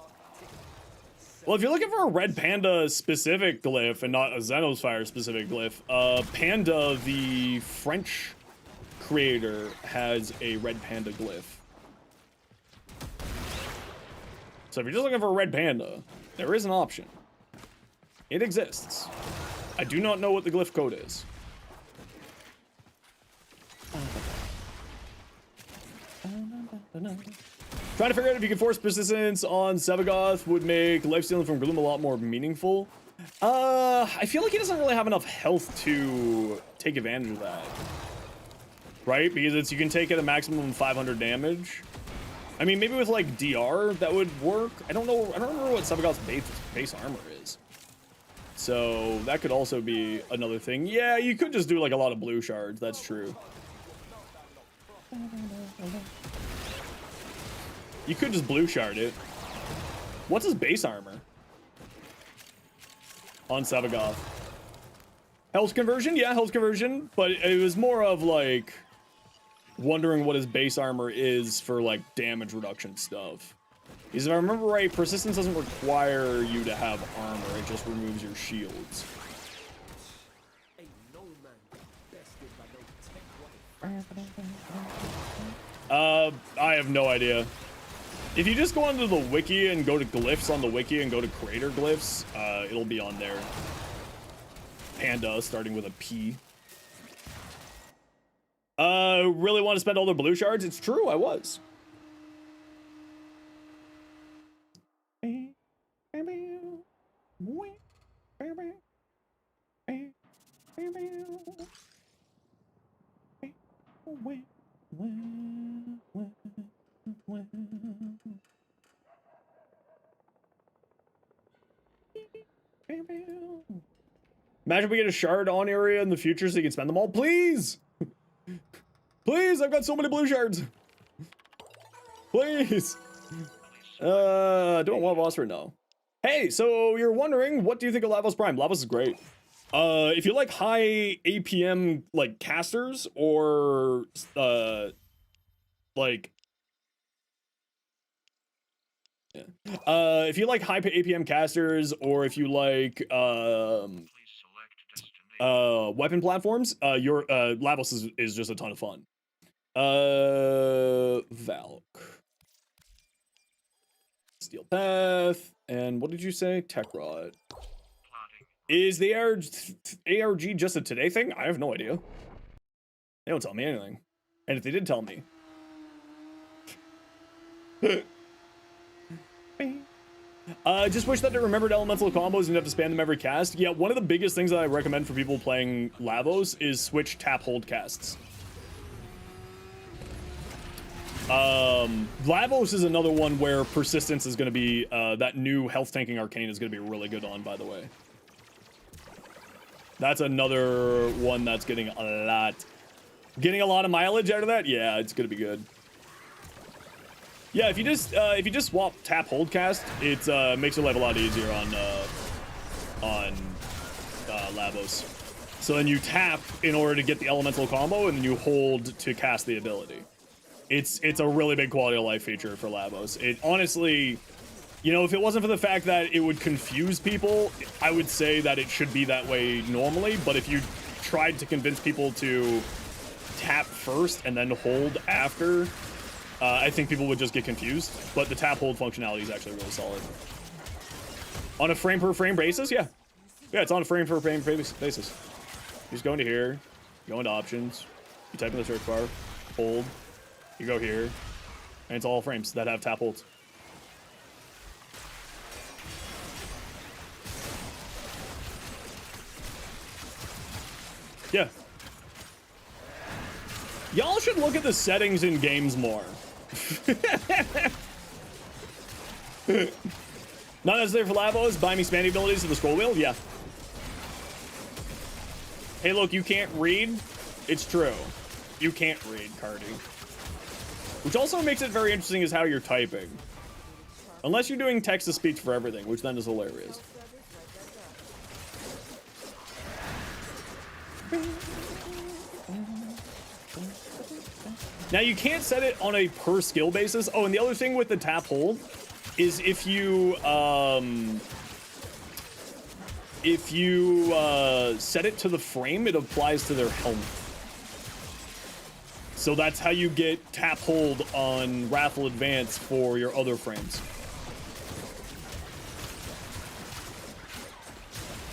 Well, if you're looking for a Red Panda specific glyph and not a Zenosfire specific glyph, Panda, the French creator, has a Red Panda glyph. So if you're just looking for a Red Panda, there is an option. It exists. I do not know what the glyph code is. Trying to figure out if you can force persistence on Sevagoth would make lifestealing from Gloom a lot more meaningful. I feel like he doesn't really have enough health to take advantage of that. Right? Because you can take it a maximum of 500 damage. I mean, maybe with like DR that would work. I don't know. I don't remember what Sevagoth's base armor is. So that could also be another thing. Yeah, you could just do like a lot of blue shards. That's true. You could just blue shard it. What's his base armor? On Sevagoth. Health conversion? Yeah, health conversion. But it was more of like wondering what his base armor is for like damage reduction stuff. Because if I remember right, persistence doesn't require you to have armor. It just removes your shields. I have no idea. If you just go onto the wiki and go to glyphs on the wiki and go to creator glyphs, it'll be on there. Panda, starting with a P. Really want to spend all the blue shards? It's true, I was. Imagine we get a shard on area in the future so you can spend them all. Please! Please, I've got so many blue shards. Please. Don't want Phosphor, no. Hey, so you're wondering, what do you think of Lavos Prime? Lavos is great. If you like high APM, like, casters, or, like... If you like high APM casters, or if you like weapon platforms, your Lavos is just a ton of fun. Valk, Steel Path, and what did you say? Tech Rod. Is the ARG just a today thing? I have no idea. They don't tell me anything. And if they did tell me. Just wish that they remembered elemental combos and you have to spam them every cast. Yeah, one of the biggest things that I recommend for people playing Lavos is switch tap hold casts. Lavos is another one where persistence is going to be, that new health tanking arcane is going to be really good on, by the way. That's another one that's getting a lot of mileage out of that. Yeah, it's going to be good. Yeah, if you just swap tap hold cast, it makes your life a lot easier on Lavos. So then you tap in order to get the elemental combo, and then you hold to cast the ability. It's a really big quality of life feature for Lavos. It honestly, you know, if it wasn't for the fact that it would confuse people, I would say that it should be that way normally. But if you tried to convince people to tap first and then hold after, I think people would just get confused. But the tap hold functionality is actually really solid. On a frame per frame basis, yeah. Yeah, it's on a frame per frame basis. You just go into here, you go into options, you type in the search bar, hold, you go here, and it's all frames that have tap holds. Yeah. Y'all should look at the settings in games more. Not necessary for Lavos. Buy me spanning abilities to the scroll wheel. Yeah. Hey, look, you can't read. It's true. You can't read, Cardi. Which also makes it very interesting is how you're typing. Unless you're doing text-to-speech for everything, which then is hilarious. Now, you can't set it on a per skill basis. Oh, and the other thing with the tap hold is if you set it to the frame, it applies to their helmet. So that's how you get tap hold on Raffle Advance for your other frames.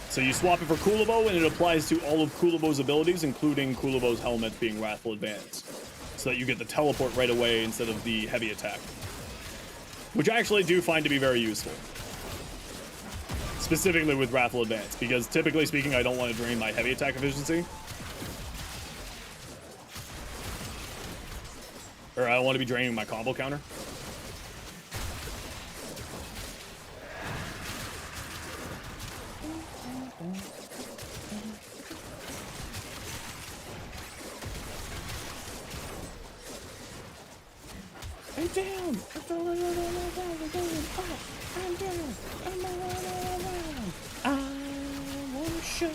So you swap it for Kulabo, and it applies to all of Kulabo's abilities, including Kulabo's helmet being Raffle Advance. So that you get the teleport right away instead of the heavy attack. Which I actually do find to be very useful. Specifically with Raffle Advance, because typically speaking, I don't want to drain my heavy attack efficiency. Or I don't want to be draining my combo counter. I'm down. I'm down. I want to show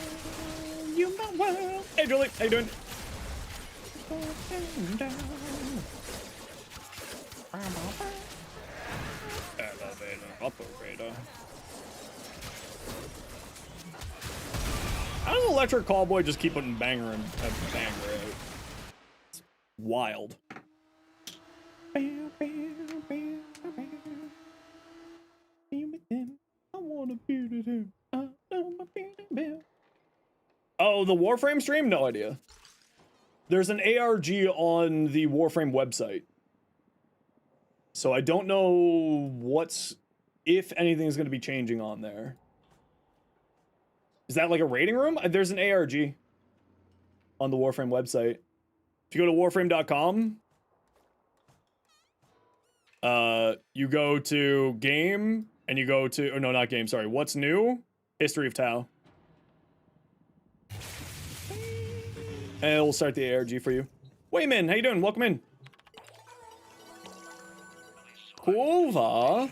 you my world. Hey, Julie. How you doing? Operator. How does Electric Callboy just keep putting banger and banger out? It's wild. Oh, the Warframe stream? No idea. There's an ARG on the Warframe website. So I don't know if anything is going to be changing on there. Is that like a rating room? There's an ARG on the Warframe website. If you go to warframe.com, you go to game, and you go to, or no, not game, sorry. What's new? History of Tau. And we'll start the ARG for you. Wayman, how you doing? Welcome in. Kulva.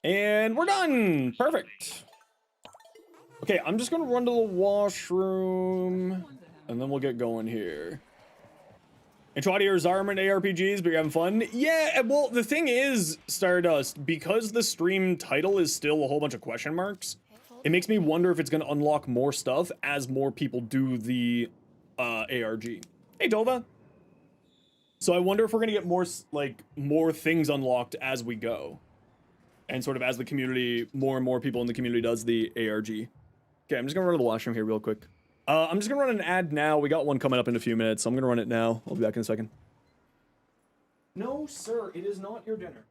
And we're done. Perfect. Okay, I'm just gonna run to the washroom, and then we'll get going here. And try to hear Zarman ARPGs, but you're having fun? Yeah, well, the thing is, Stardust, because the stream title is still a whole bunch of question marks, it makes me wonder if it's gonna unlock more stuff as more people do the ARG. Hey, Dova. So I wonder if we're gonna get more, like, more things unlocked as we go. And sort of as the community, more and more people in the community does the ARG. Okay, I'm just gonna run to the washroom here real quick. I'm just gonna run an ad now. We got one coming up in a few minutes, so I'm gonna run it now. I'll be back in a second. No, sir, it is not your dinner.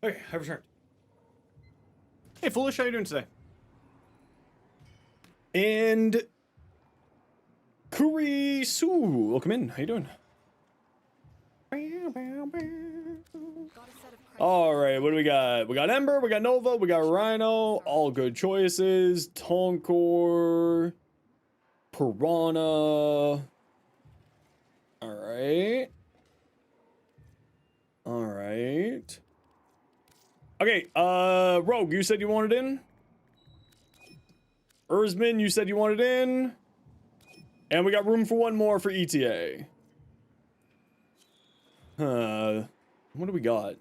Okay, I've returned. Hey, Foolish, how you doing today? And Kurisu, welcome in. How you doing? All right, what do we got? We got Ember, we got Nova, we got Rhino. All good choices. Tonkor, Piranha. All right. All right. Okay, Rogue, you said you wanted in? Erzman, you said you wanted in? And we got room for one more for ETA. What do we got?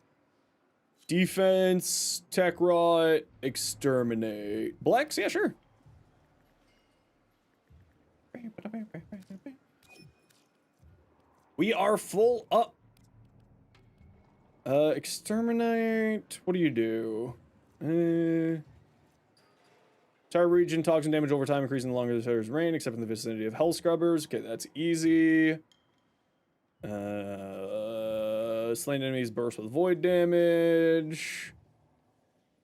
Defense, Tech Rot, Exterminate. Blacks? Yeah, sure. We are full up. Exterminate. What do you do? Entire region, toxin damage over time, increasing the longer the terror's reign, except in the vicinity of Hell Scrubbers. Okay, that's easy. Slain enemies burst with void damage.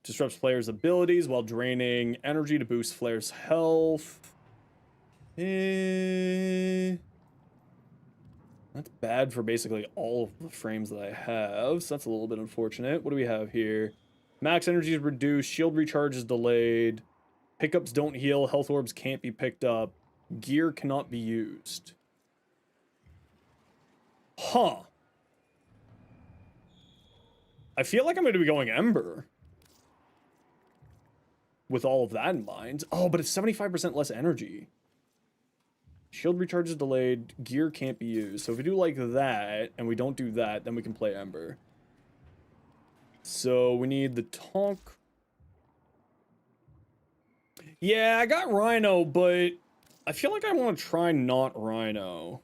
Disrupts players' abilities while draining energy to boost players' health. That's bad for basically all of the frames that I have, so that's a little bit unfortunate. What do we have here? Max energy is reduced, shield recharge is delayed, pickups don't heal, health orbs can't be picked up, gear cannot be used. Huh. I feel like I'm going to be going Ember. With all of that in mind. Oh, but it's 75% less energy. Shield recharge is delayed. Gear can't be used. So if we do like that, and we don't do that, then we can play Ember. So we need the Tonk. Yeah, I got Rhino, but I feel like I want to try not Rhino.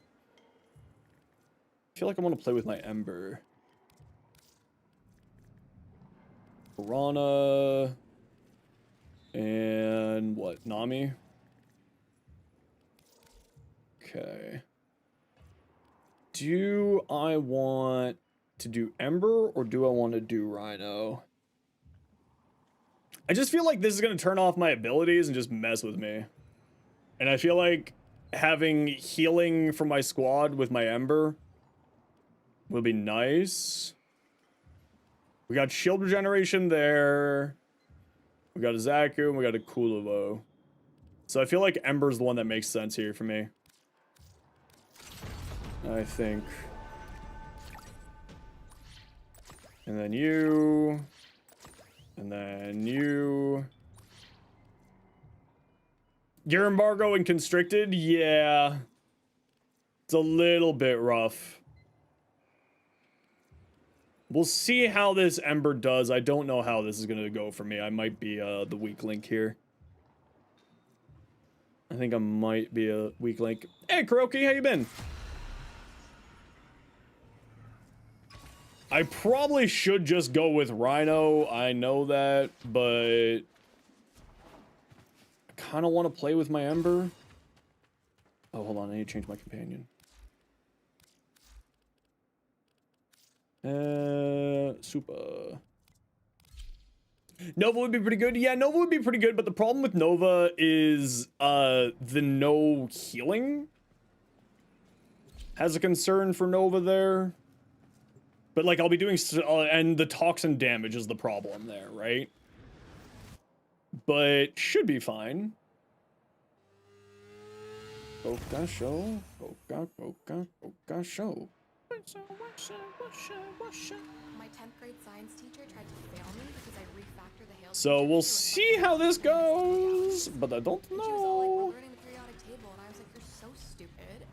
I feel like I want to play with my Ember. Piranha. And what? Nami? Okay. Do I want to do Ember or do I want to do Rhino? I just feel like this is going to turn off my abilities and just mess with me. And I feel like having healing for my squad with my Ember will be nice. We got shield regeneration there. We got a Zaku and we got a Kuluvo. So I feel like Ember's the one that makes sense here for me. I think. And then you. And then you. Gear embargo and constricted? Yeah. It's a little bit rough. We'll see how this Ember does. I don't know how this is going to go for me. I might be the weak link here. I think I might be a weak link. Hey, Kuroki, how you been? I probably should just go with Rhino. I know that, but I kind of want to play with my Ember. Oh, hold on. I need to change my companion. Super. Nova would be pretty good. Yeah, Nova would be pretty good, but the problem with Nova is the no healing has a concern for Nova there. But like I'll be doing and the toxin damage is the problem there, right? But should be fine. Boka show. Boka show. My 10th grade science teacher tried to fail me because I refactored the Hail. So we'll see how this goes, but I don't She was all like, know. we're learning the periodic table, and I was like, you're so stupid.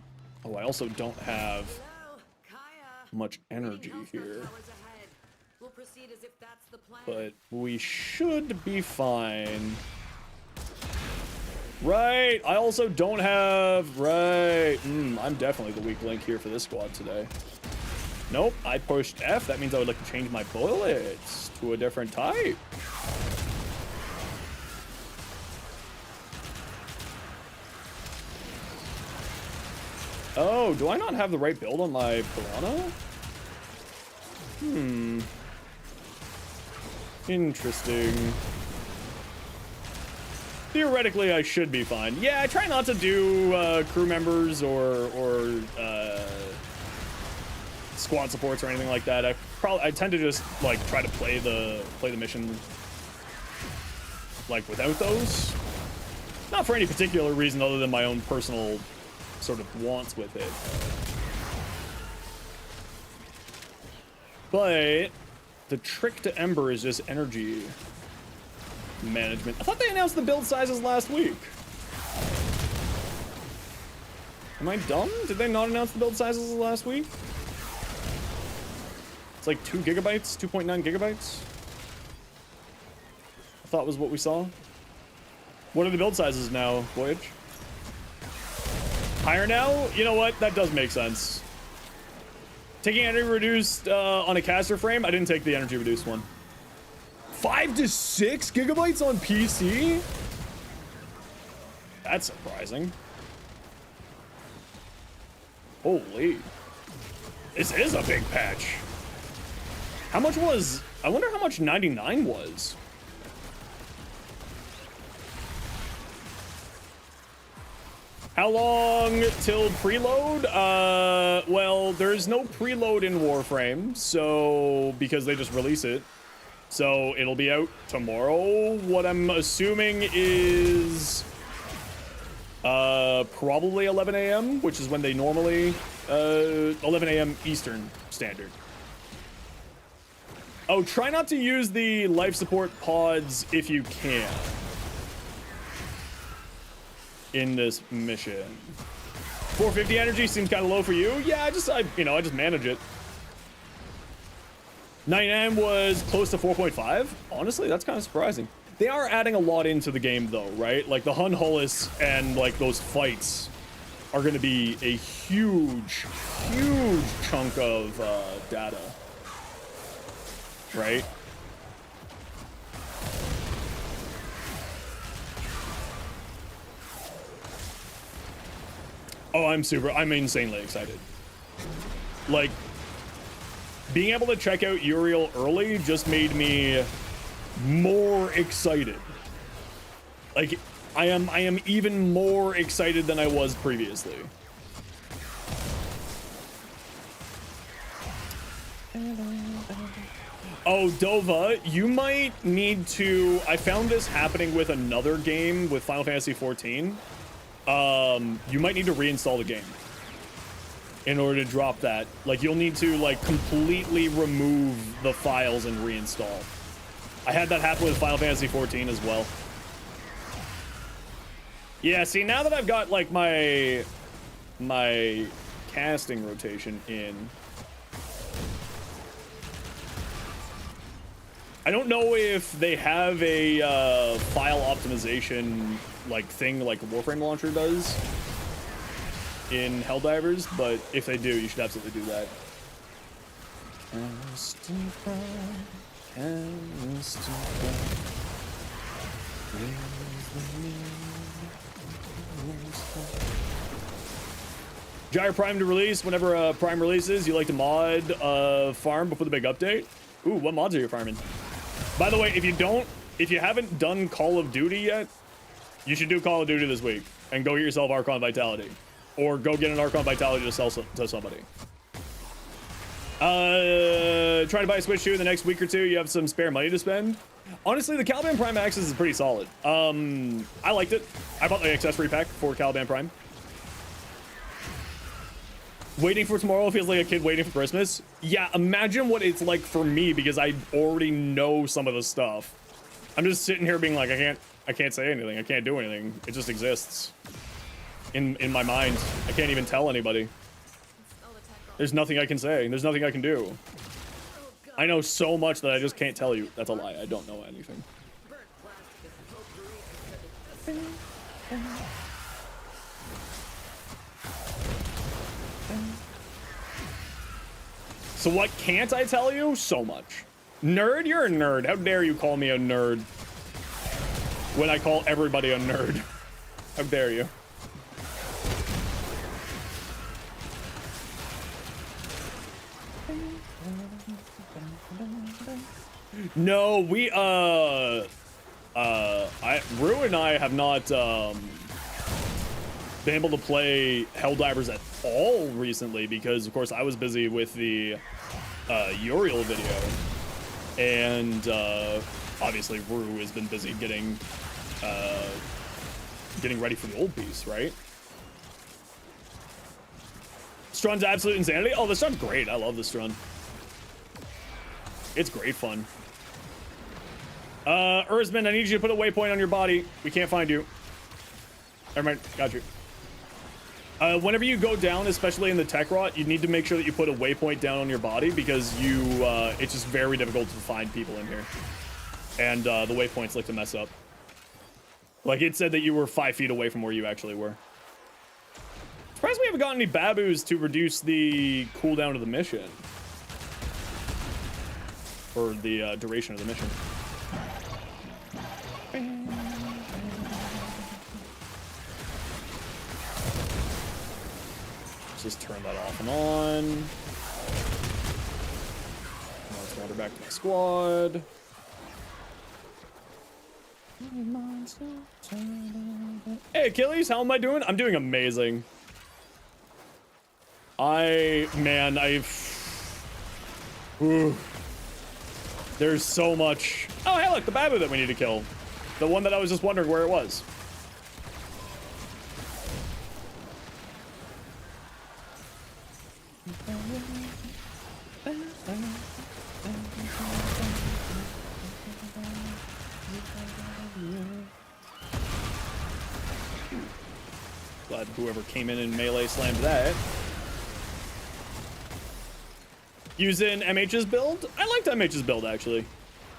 Oh, I also don't have Hello, Kaya. much energy Health here, hours ahead. We'll proceed as if that's the plan. but we should be fine. Right, I also don't have, right, I'm definitely the weak link here for this squad today. Nope, I pushed F, that means I would like to change my bullets to a different type. Oh, do I not have the right build on my Piranha? Interesting. Theoretically, I should be fine. Yeah, I try not to do crew members or squad supports or anything like that. I tend to just like try to play the mission like without those. Not for any particular reason other than my own personal sort of wants with it. But the trick to Ember is just energy management. I thought they announced the build sizes last week. Am I dumb? Did they not announce the build sizes last week? It's like 2 gigabytes, 2.9 gigabytes. I thought was what we saw. What are the build sizes now, Voyage? Higher now? You know what? That does make sense. Taking energy reduced on a caster frame? I didn't take the energy reduced one. 5 to 6 gigabytes on PC? That's surprising. Holy. This is a big patch. How much was... I wonder how much 99 was. How long till preload? Well, there's no preload in Warframe, so... because they just release it. So it'll be out tomorrow. What I'm assuming is probably 11 a.m., which is when they normally 11 a.m. Eastern Standard. Oh, try not to use the life support pods if you can in this mission. 450 energy seems kind of low for you. Yeah, I just manage it. 99 was close to 4.5. Honestly, that's kind of surprising. They are adding a lot into the game though, right? Like the Hun Hullis and like those fights are going to be a huge chunk of data, right? Oh, I'm insanely excited. Like, being able to check out Uriel early just made me more excited. Like, I am even more excited than I was previously. Oh, Dova, you might need to... I found this happening with another game with Final Fantasy XIV. You might need to reinstall the game in order to drop that. Like, you'll need to, like, completely remove the files and reinstall. I had that happen with Final Fantasy XIV as well. Yeah, see, now that I've got, like, my casting rotation in, I don't know if they have a file optimization, like, thing like Warframe Launcher does in Helldivers, but if they do, you should absolutely do that. Gyre Prime to release. Whenever Prime releases, you like to mod farm before the big update. Ooh, what mods are you farming? By the way, if you haven't done Call of Duty yet, you should do Call of Duty this week and go get yourself Archon Vitality, or go get an Archon Vitality to sell to somebody. Try to buy a Switch 2 in the next week or two. You have some spare money to spend. Honestly, the Caliban Prime Access is pretty solid. I liked it. I bought the accessory pack for Caliban Prime. Waiting for tomorrow feels like a kid waiting for Christmas. Yeah, imagine what it's like for me, because I already know some of the stuff. I'm just sitting here being like, I can't say anything. I can't do anything. It just exists in my mind. I can't even tell anybody. There's nothing I can say. There's nothing I can do. I know so much that I just can't tell you. That's a lie. I don't know anything. So what can't I tell you? So much. Nerd? You're a nerd. How dare you call me a nerd when I call everybody a nerd? How dare you? No, we, Rue and I have not, been able to play Helldivers at all recently because, of course, I was busy with the, Uriel video. And, obviously, Rue has been busy getting ready for the old piece, right? Strun's absolute insanity. Oh, the Strun's great. I love the Strun. It's great fun. Ursman, I need you to put a waypoint on your body. We can't find you. Never mind. Got you. Whenever you go down, especially in the tech rot, you need to make sure that you put a waypoint down on your body because it's just very difficult to find people in here. And the waypoints like to mess up. Like, it said that you were 5 feet away from where you actually were. Surprised we haven't gotten any babus to reduce the cooldown of the mission. Or the duration of the mission. Let's just turn that off and on. Now let's wander back to my squad. Hey Achilles, how am I doing? I'm doing amazing. There's so much. Oh, hey, look, the babu that we need to kill. The one that I was just wondering where it was. Glad whoever came in and melee slammed that. Using MH's build? I liked MH's build, actually,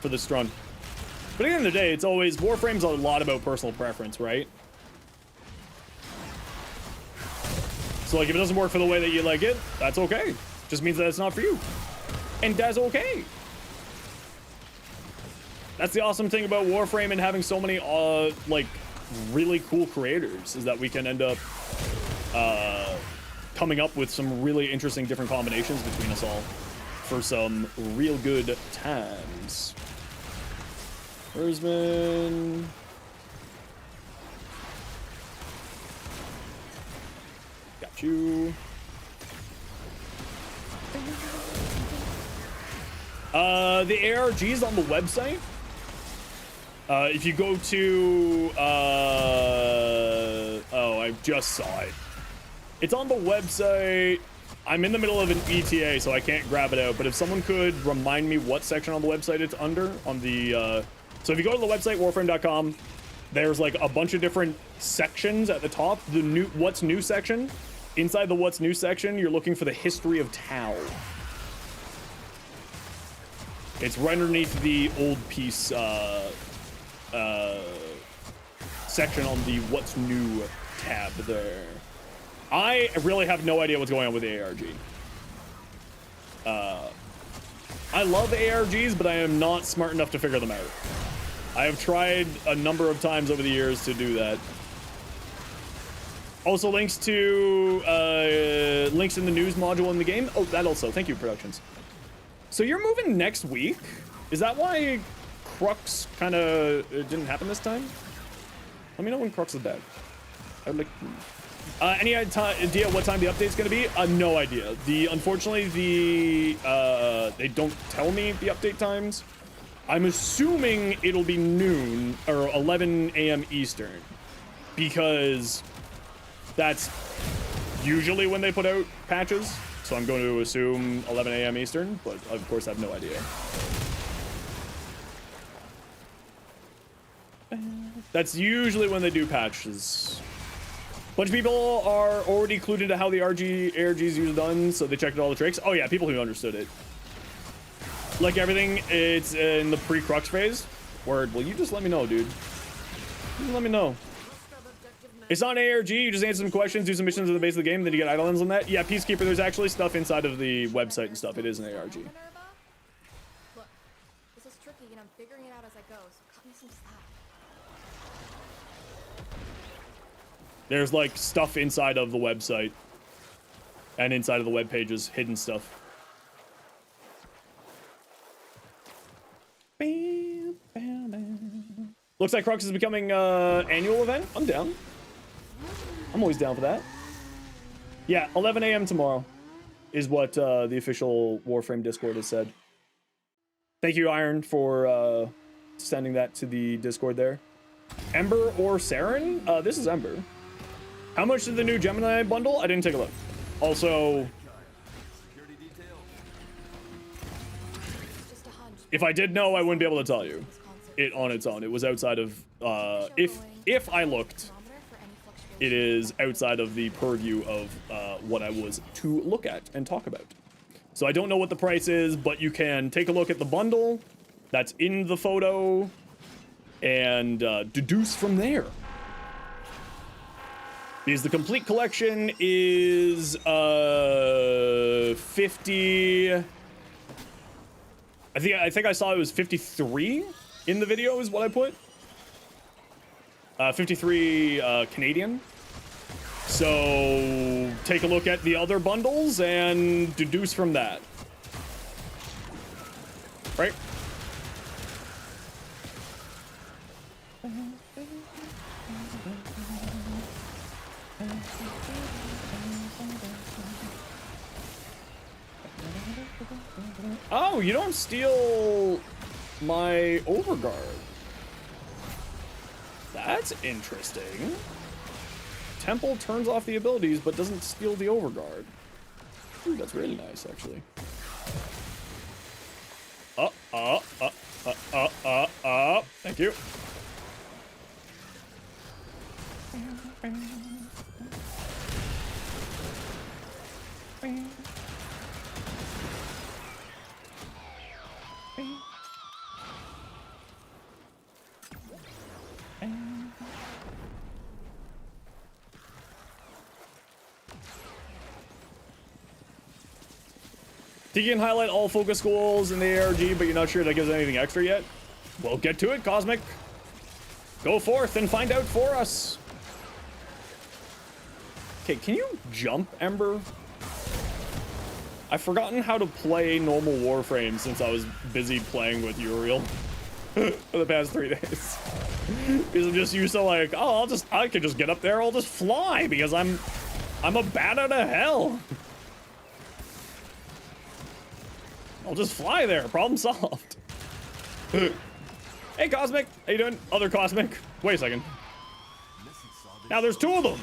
for the Strun. But at the end of the day, it's always, Warframe's a lot about personal preference, right? So like, if it doesn't work for the way that you like it, that's okay. Just means that it's not for you. And that's okay. That's the awesome thing about Warframe and having so many, like, really cool creators, is that we can end up, coming up with some really interesting different combinations between us all for some real good times. Erzman. Got you. The ARG's on the website. If you go to, oh, I just saw it. It's on the website. I'm in the middle of an ETA, so I can't grab it out. But if someone could remind me what section on the website it's under, on the, so if you go to the website, warframe.com, there's like a bunch of different sections at the top. The new, what's new section. Inside the what's new section, you're looking for the history of Tau. It's right underneath the old piece, section on the what's new tab there. I really have no idea what's going on with the ARG. I love ARGs, but I am not smart enough to figure them out. I have tried a number of times over the years to do that. Also links to links in the news module in the game. Oh, that also. Thank you, Productions. So you're moving next week? Is that why Crux kind of didn't happen this time? Let me know when Crux is back. I would like. Any idea what time the update's gonna be? No idea. Unfortunately, they don't tell me the update times. I'm assuming it'll be noon or 11 a.m. Eastern, because that's usually when they put out patches. So I'm going to assume 11 a.m. Eastern, but of course I have no idea. That's usually when they do patches. A bunch of people are already clued into how the ARG's usually done, so they checked out all the tricks. Oh yeah, people who understood it. Like everything, it's in the pre-Crux phase. Word, well you just let me know, dude. You let me know. It's not an ARG, you just answer some questions, do some missions at the base of the game, then you get items on that. Yeah, Peacekeeper, there's actually stuff inside of the website and stuff. It is an ARG. Look, this is tricky and I'm figuring it out as I go, so cut me some slack. There's like stuff inside of the website and inside of the web pages, hidden stuff. Looks like Crux is becoming an annual event. I'm down. I'm always down for that. Yeah, 11 a.m. tomorrow is what the official Warframe Discord has said. Thank you, Iron, for sending that to the Discord there. Ember or Saren? This is Ember. How much did the new Gemini bundle? I didn't take a look. Also, if I did know, I wouldn't be able to tell you it on its own. It was outside of, if I looked, it is outside of the purview of what I was to look at and talk about. So I don't know what the price is, but you can take a look at the bundle that's in the photo and deduce from there. Because the complete collection is 50. I think I saw it was 53 in the video is what I put. 53 Canadian. So take a look at the other bundles and deduce from that. Right? Oh, you don't steal my overguard. That's interesting. Temple turns off the abilities but doesn't steal the overguard. Ooh, that's really nice, actually. Thank you. You can highlight all focus goals in the ARG, but you're not sure that gives anything extra yet? Well, get to it, Cosmic. Go forth and find out for us. Okay, can you jump, Ember? I've forgotten how to play normal Warframe since I was busy playing with Uriel for the past 3 days. Because I'm just used to like, oh, I can just get up there, I'll just fly because I'm a bat out of hell. I'll just fly there, problem solved. Hey, Cosmic, how you doing? Other Cosmic. Wait a second. Now there's 2 of them.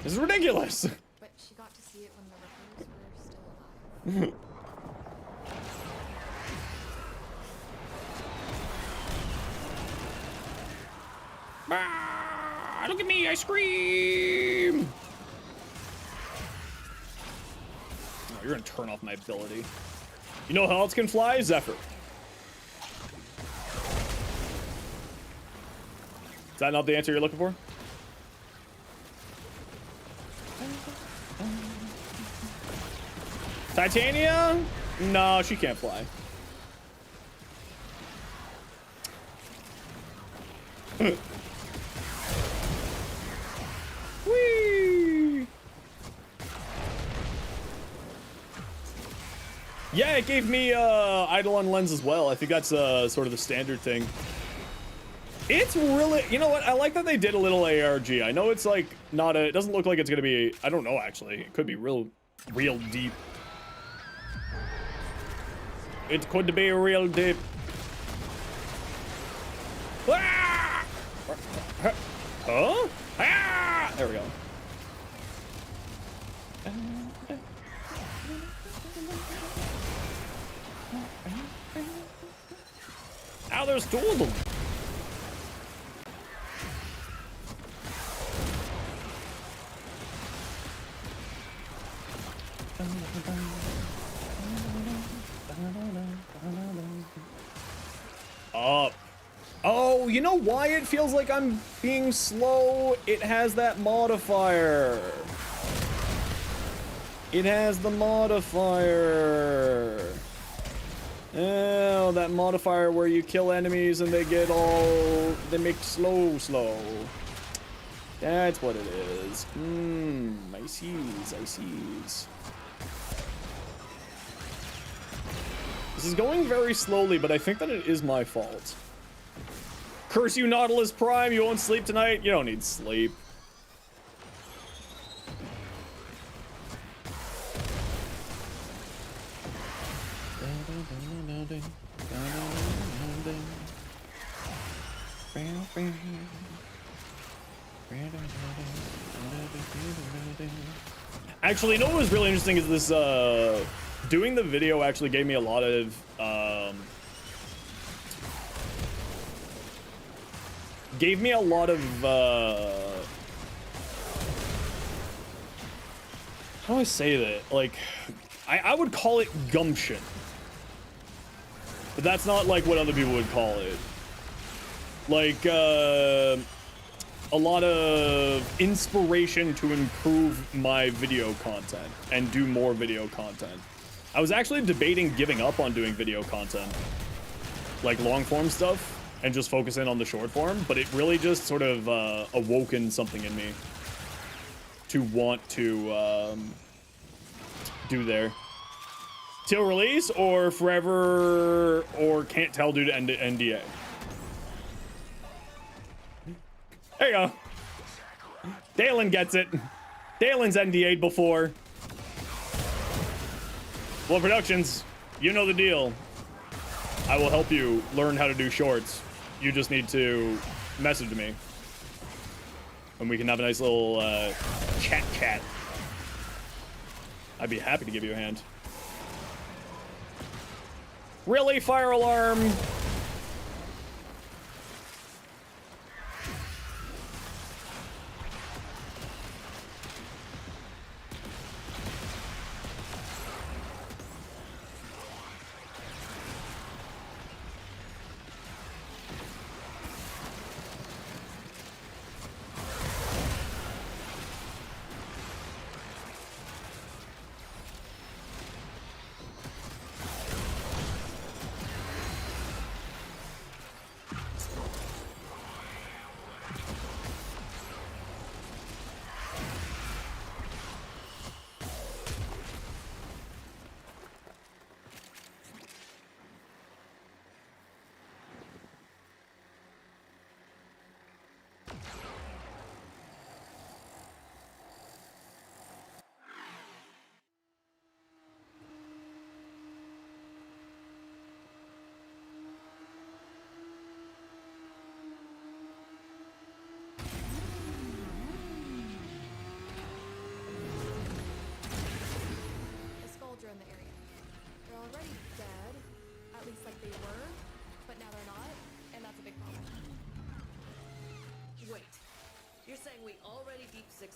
This is ridiculous. But she got to see it when the Rippers were still alive. Ah, look at me, I scream. Oh, you're gonna turn off my ability. You know how else can fly? Zephyr. Is that not the answer you're looking for? Titania? No, she can't fly. Whee! Yeah, it gave me Eidolon lens as well. I think that's sort of the standard thing. It's really, you know what? I like that they did a little ARG. I know it's like not a, it doesn't look like it's gonna be, I don't know actually. It could be real deep. It could be real deep. Ah! Huh? Ah! There we go. Now there's 2 of them. Up. Oh, you know why it feels like I'm being slow? It has that modifier. It has the modifier. Oh, that modifier where you kill enemies and they get all, they make slow. That's what it is. I sees. This is going very slowly, but I think that it is my fault. Curse you, Nautilus Prime, you won't sleep tonight? You don't need sleep. Actually, you know what was really interesting is this, doing the video actually gave me a lot of, how do I say that? Like, I would call it gumption. But that's not like what other people would call it. Like, a lot of inspiration to improve my video content and do more video content. I was actually debating giving up on doing video content, like long form stuff, and just focusing on the short form, but it really just sort of awoken something in me to want to do there. Till release or forever or can't tell due to NDA. There you go. Dalen gets it. Dalen's NDA'd before. Well, Productions, you know the deal. I will help you learn how to do shorts. You just need to message me. And we can have a nice little chat. I'd be happy to give you a hand. Really? Fire alarm?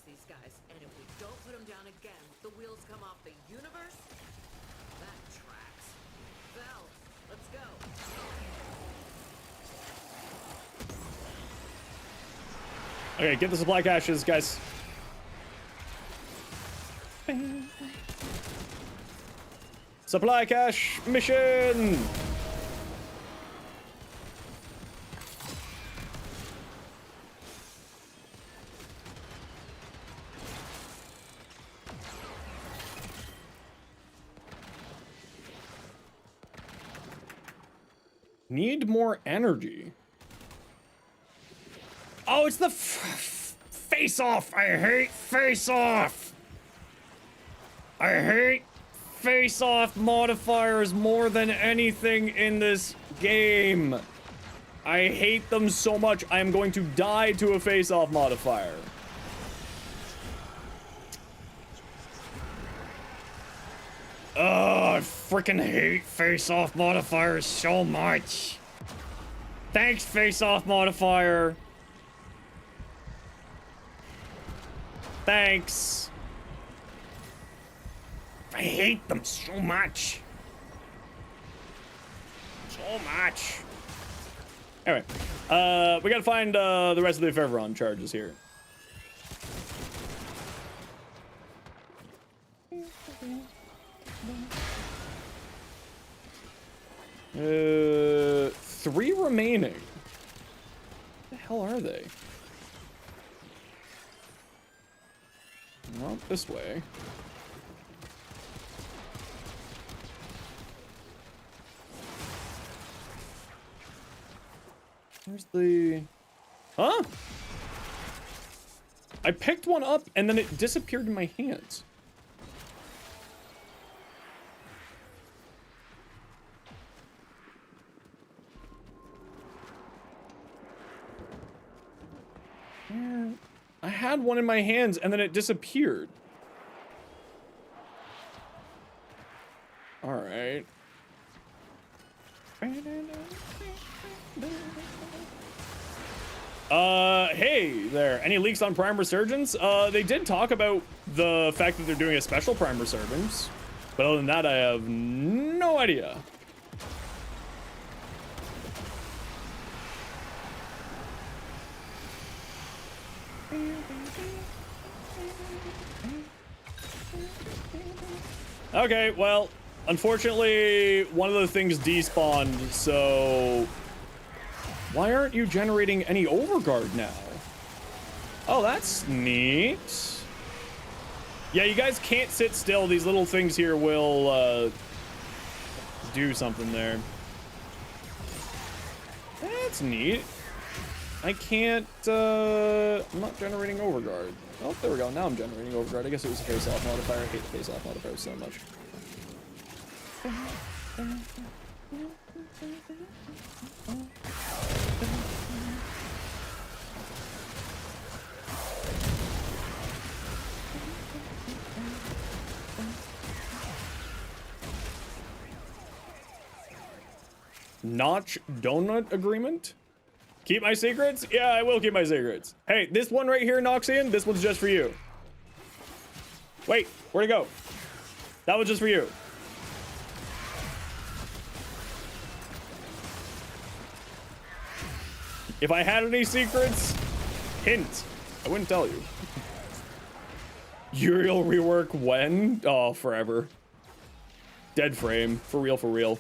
these guys, and if we don't put them down again, the wheels come off the universe? That tracks. Val, let's go. Okay, get the supply caches, guys. Supply cache mission! Need more energy. Oh, it's the face-off! I hate face-off! I hate face-off modifiers more than anything in this game. I hate them so much, I am going to die to a face-off modifier. Oh, I freaking hate face-off modifiers so much. Thanks, face-off modifier. Thanks. I hate them so much. So much. Anyway, we gotta find the rest of the Ferveron charges here. Three remaining. What the hell are they? Not this way. Where's the... Huh? I picked one up and then it disappeared in my hands. I had one in my hands and then it disappeared. All right. Hey there. Any leaks on Prime Resurgence? They did talk about the fact that they're doing a special Prime Resurgence, but other than that, I have no idea. Okay, well, unfortunately, one of the things despawned, so... Why aren't you generating any overguard now? Oh, that's neat. Yeah, you guys can't sit still. These little things here will, do something there. That's neat. I can't, I'm not generating overguard. Oh, there we go. Now I'm generating overguard. I guess it was a face-off modifier. I hate the face-off modifier so much. Notch donut agreement? Keep my secrets? Yeah, I will keep my secrets. Hey, this one right here, Noxian, this one's just for you. Wait, where'd it go? That was just for you. If I had any secrets, hint, I wouldn't tell you. Uriel rework when? Oh, forever. Dead frame, for real, for real.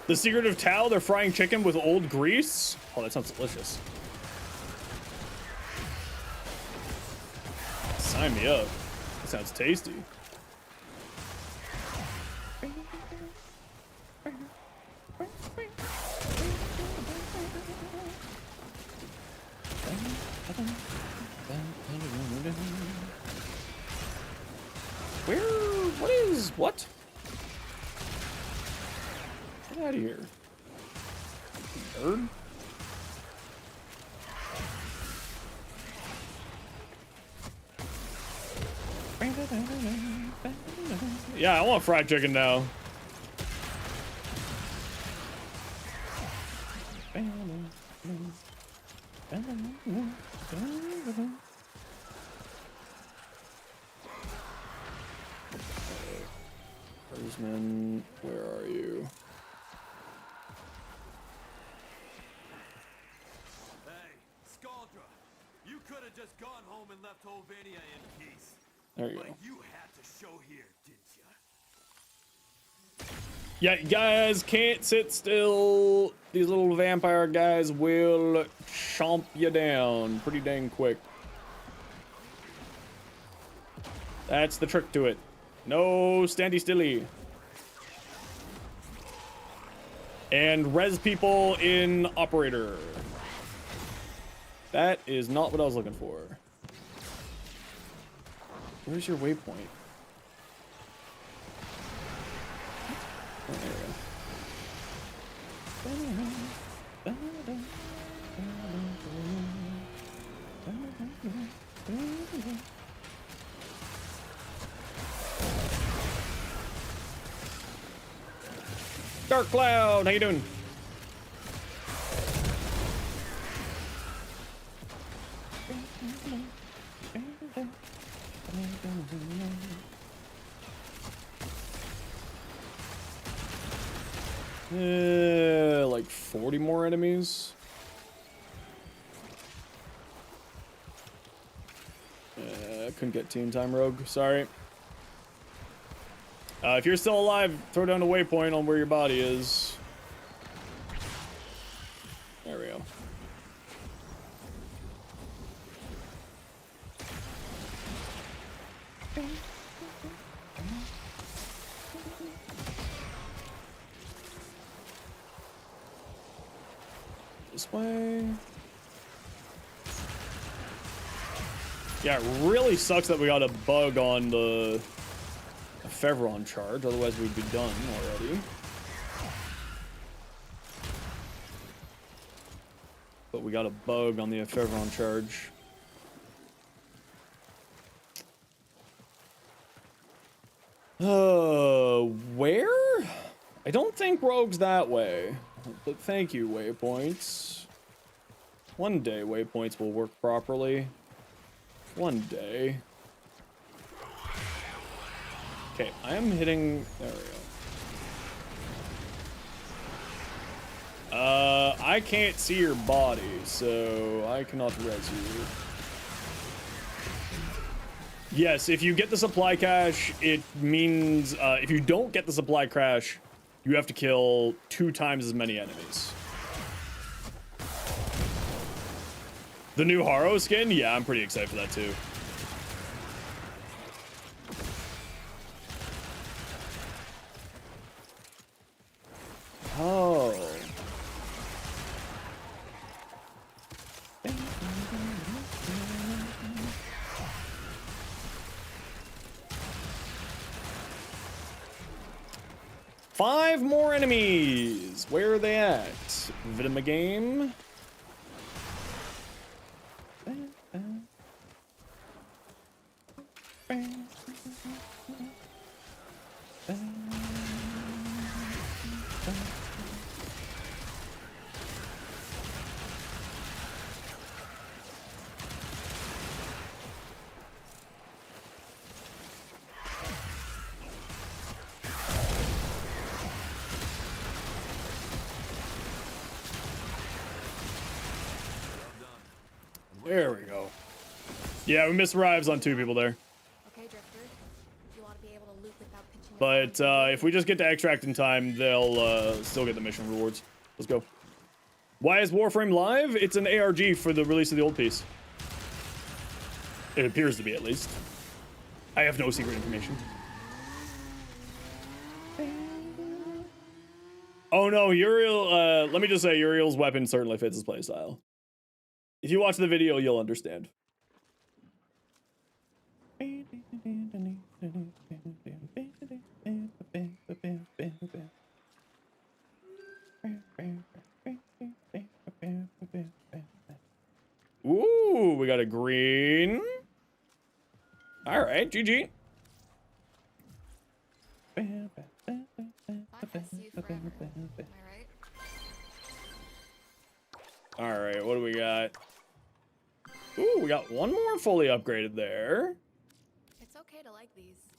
The secret of Tao, they're frying chicken with old grease. Oh, that sounds delicious. Sign me up. That sounds tasty. What? Get out of here. Bird? Yeah, I want fried chicken now. Roseman, where are you? Hey, Scaldra, you could have just gone home and left Hovenia in peace. There you go. But you had to show here, didn't you? Yeah, you guys can't sit still. These little vampire guys will chomp you down pretty dang quick. That's the trick to it. No standy stilly. And res people in operator. That is not what I was looking for. Where's your waypoint? Oh, there we go. Dark Cloud, how you doing? Like 40 more enemies. Couldn't get team time, Rogue. Sorry. If you're still alive, throw down a waypoint on where your body is. There we go. This way. Yeah, it really sucks that we got a bug on the Fevron charge, otherwise we'd be done already. But we got a bug on the Fevron charge. Where? I don't think Rogue's that way. But thank you, waypoints. One day waypoints will work properly. One day. Okay, I am hitting. There we go. I can't see your body, so I cannot res you. Yes, if you get the supply cache, it means if you don't get the supply cache, you have to kill 2 times as many enemies. The new Haro skin? Yeah, I'm pretty excited for that too. Oh. Five more enemies. Where are they at? Vidima game. There we go. Yeah, we missed arrives on 2 people there. Okay, Drifter. You want to be able to loot without pitching But if we just get to extract in time, they'll still get the mission rewards. Let's go. Why is Warframe live? It's an ARG for the release of the old piece. It appears to be, at least. I have no secret information. Oh no, Uriel, let me just say, Uriel's weapon certainly fits his playstyle. If you watch the video, you'll understand. Ooh, we got a green. All right, GG. I miss you forever. Am I right? All right, what do we got? Ooh, we got one more fully upgraded there. It's okay to like these.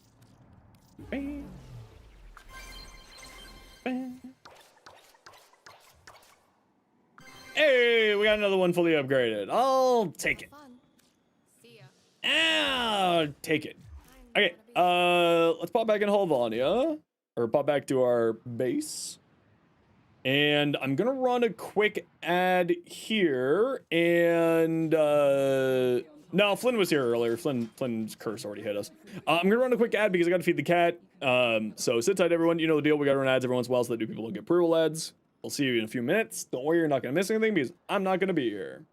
Hey, we got another one fully upgraded. I'll take it. Fun. See ya. I'll take it. I'm Okay, gonna be- let's pop back in Halvania, or pop back to our base. And I'm gonna run a quick ad here, and no, Flynn was here earlier. Flynn's curse already hit us. I'm gonna run a quick ad because I gotta feed the cat. So sit tight, everyone. You know the deal. We gotta run ads every once in a while so that new people don't get pre-roll ads. I'll see you in a few minutes. Don't worry, you're not gonna miss anything because I'm not gonna be here.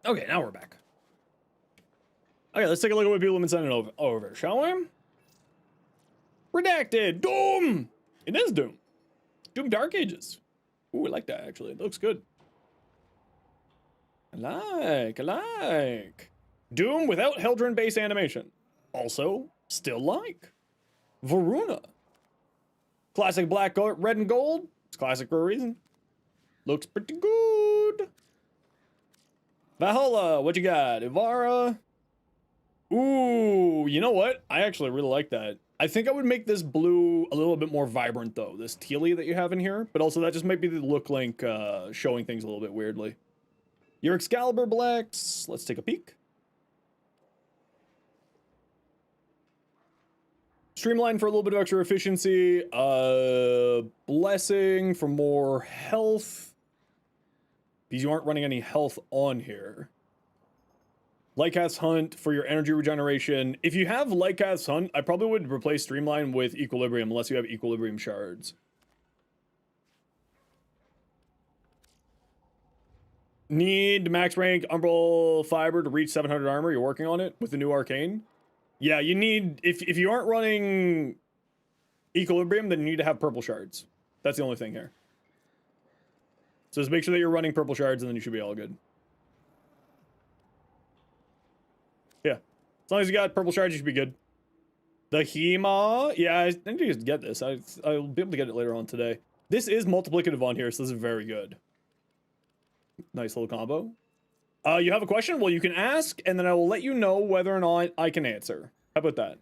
Okay, now we're back. Okay, let's take a look at what people have been sending over, shall we? Redacted! Doom! It is Doom. Doom Dark Ages. Ooh, I like that, actually. It looks good. I like. Doom without Heldren base animation. Also, still like. Varuna. Classic black, red, and gold. It's classic for a reason. Looks pretty good. Valhalla, what you got? Ivara, Ooh, you know what? I actually really like that. I think I would make this blue a little bit more vibrant though, this tealy that you have in here, but also that just might be the look link showing things a little bit weirdly. Your Excalibur blacks, let's take a peek. Streamline for a little bit of extra efficiency, blessing for more health, because you aren't running any health on here. Lycath's Hunt for your energy regeneration. If you have Lycath's Hunt, I probably would replace Streamline with Equilibrium unless you have Equilibrium shards. Need max rank Umbral Fiber to reach 700 armor. You're working on it with the new Arcane. Yeah, you need... If you aren't running Equilibrium, then you need to have purple shards. That's the only thing here. So just make sure that you're running purple shards and then you should be all good. Yeah. As long as you got purple shards, you should be good. The Hema. Yeah, I need to just get this. I'll be able to get it later on today. This is multiplicative on here, so this is very good. Nice little combo. You have a question? Well, you can ask, and then I will let you know whether or not I can answer. How about that?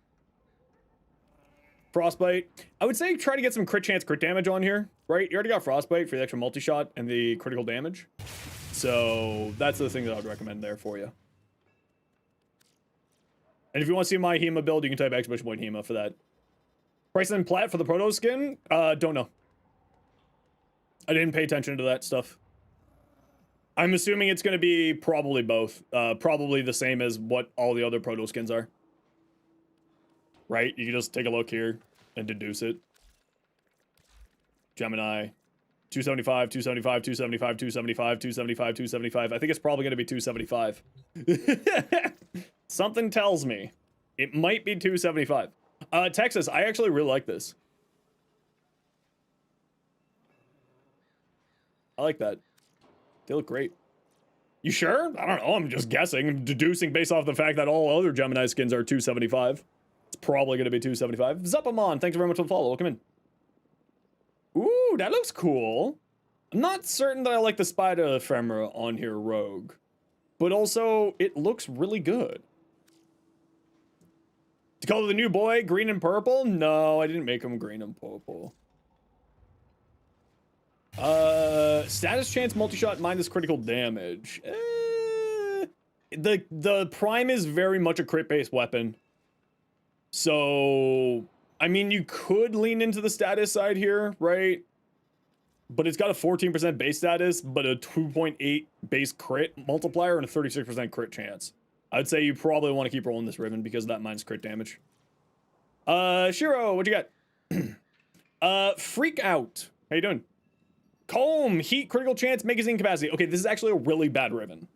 Frostbite. I would say try to get some crit chance, crit damage on here, right? You already got Frostbite for the extra multi-shot and the critical damage. So that's the thing that I would recommend there for you. And if you want to see my Hema build, you can type !point Hema for that. Price and plat for the Proto skin? Don't know. I didn't pay attention to that stuff. I'm assuming it's going to be probably both. Probably the same as what all the other Proto skins are. Right? You can just take a look here and deduce it. Gemini. 275, 275, 275, 275, 275, 275. I think it's probably going to be 275. Something tells me it might be 275. Texas, I actually really like this. I like that. They look great. You sure? I don't know. I'm just guessing. I'm deducing based off the fact that all other Gemini skins are 275. It's probably going to be 275. Zuppamon, thanks very much for the follow. Welcome in. Ooh, that looks cool. I'm not certain that I like the spider ephemera on here, Rogue. But also, it looks really good. To color the new boy green and purple? No, I didn't make him green and purple. Status chance multi-shot minus critical damage. The prime is very much a crit-based weapon. So, I mean, you could lean into the status side here, right? But it's got a 14% base status, but a 2.8 base crit multiplier and a 36% crit chance. I'd say you probably want to keep rolling this ribbon because of that minus crit damage. Shiro, what you got? Freak Out. How you doing? Comb, heat, critical chance, magazine capacity. Okay, this is actually a really bad ribbon.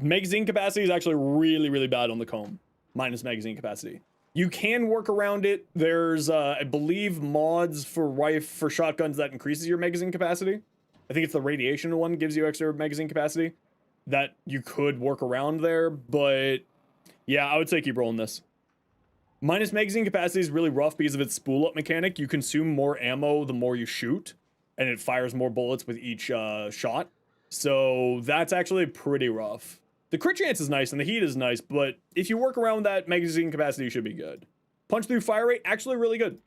Magazine capacity is actually really, really bad on the comb. Minus magazine capacity. You can work around it. There's, I believe, mods for shotguns that increases your magazine capacity. I think it's the radiation one gives you extra magazine capacity that you could work around there. But yeah, I would say keep rolling this. Minus magazine capacity is really rough because of its spool up mechanic. You consume more ammo the more you shoot, and it fires more bullets with each shot. So that's actually pretty rough. The crit chance is nice and the heat is nice, but if you work around that magazine capacity, you should be good. Punch through fire rate, actually really good.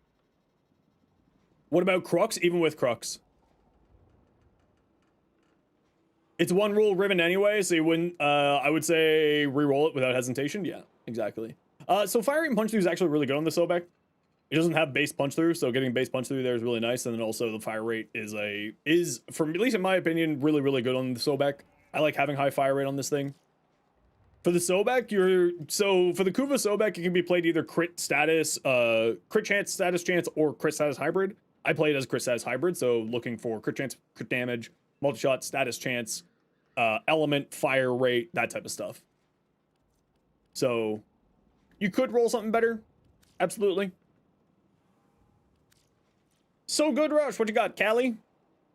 What about Crux? Even with Crux. It's one rule ribbon anyway, so you wouldn't, I would say re-roll it without hesitation. Yeah, exactly. So fire rate and punch through is actually really good on the Sobek. It doesn't have base punch through, so getting base punch through there is really nice. And then also the fire rate is for at least in my opinion, really, really good on the Sobek. I like having high fire rate on this thing. For the Sobek, for the Kuva Sobek, it can be played either crit status, crit chance, status chance, or crit status hybrid. I play it as crit status hybrid, so looking for crit chance, crit damage, multi-shot, status chance, element, fire rate, that type of stuff. So you could roll something better. Absolutely. So good, Rush. What you got, Callie?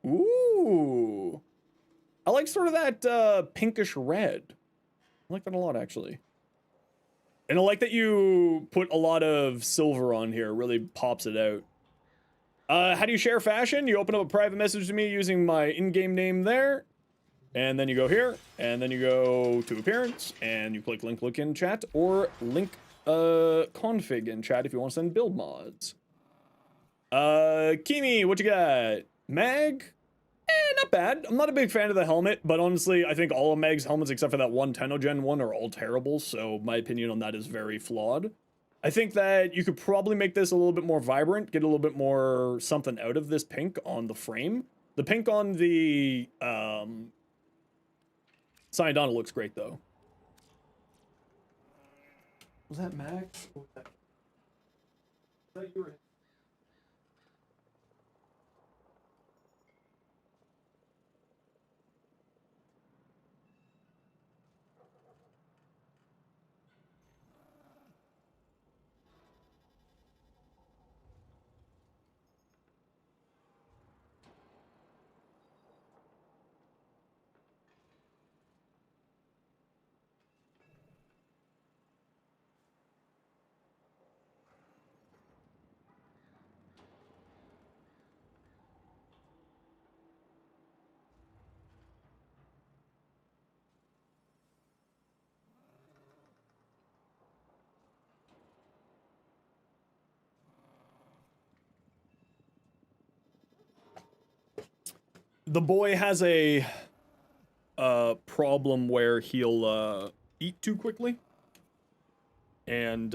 Ooh. I like sort of that pinkish red. I like that a lot, actually. And I like that you put a lot of silver on here. It really pops it out. How do you share fashion? You open up a private message to me using my in-game name there. And then you go here, and then you go to appearance, and you click link look in chat, or link config in chat if you want to send build mods. Kimi, what you got? Mag? Not bad. I'm not a big fan of the helmet, but honestly, I think all of Mag's helmets except for that one Tennogen one are all terrible, so my opinion on that is very flawed. I think that you could probably make this a little bit more vibrant, get a little bit more something out of this pink on the frame. The pink on the Cyanodonta looks great though. Was that Max? Or was that you? The boy has a problem where he'll eat too quickly and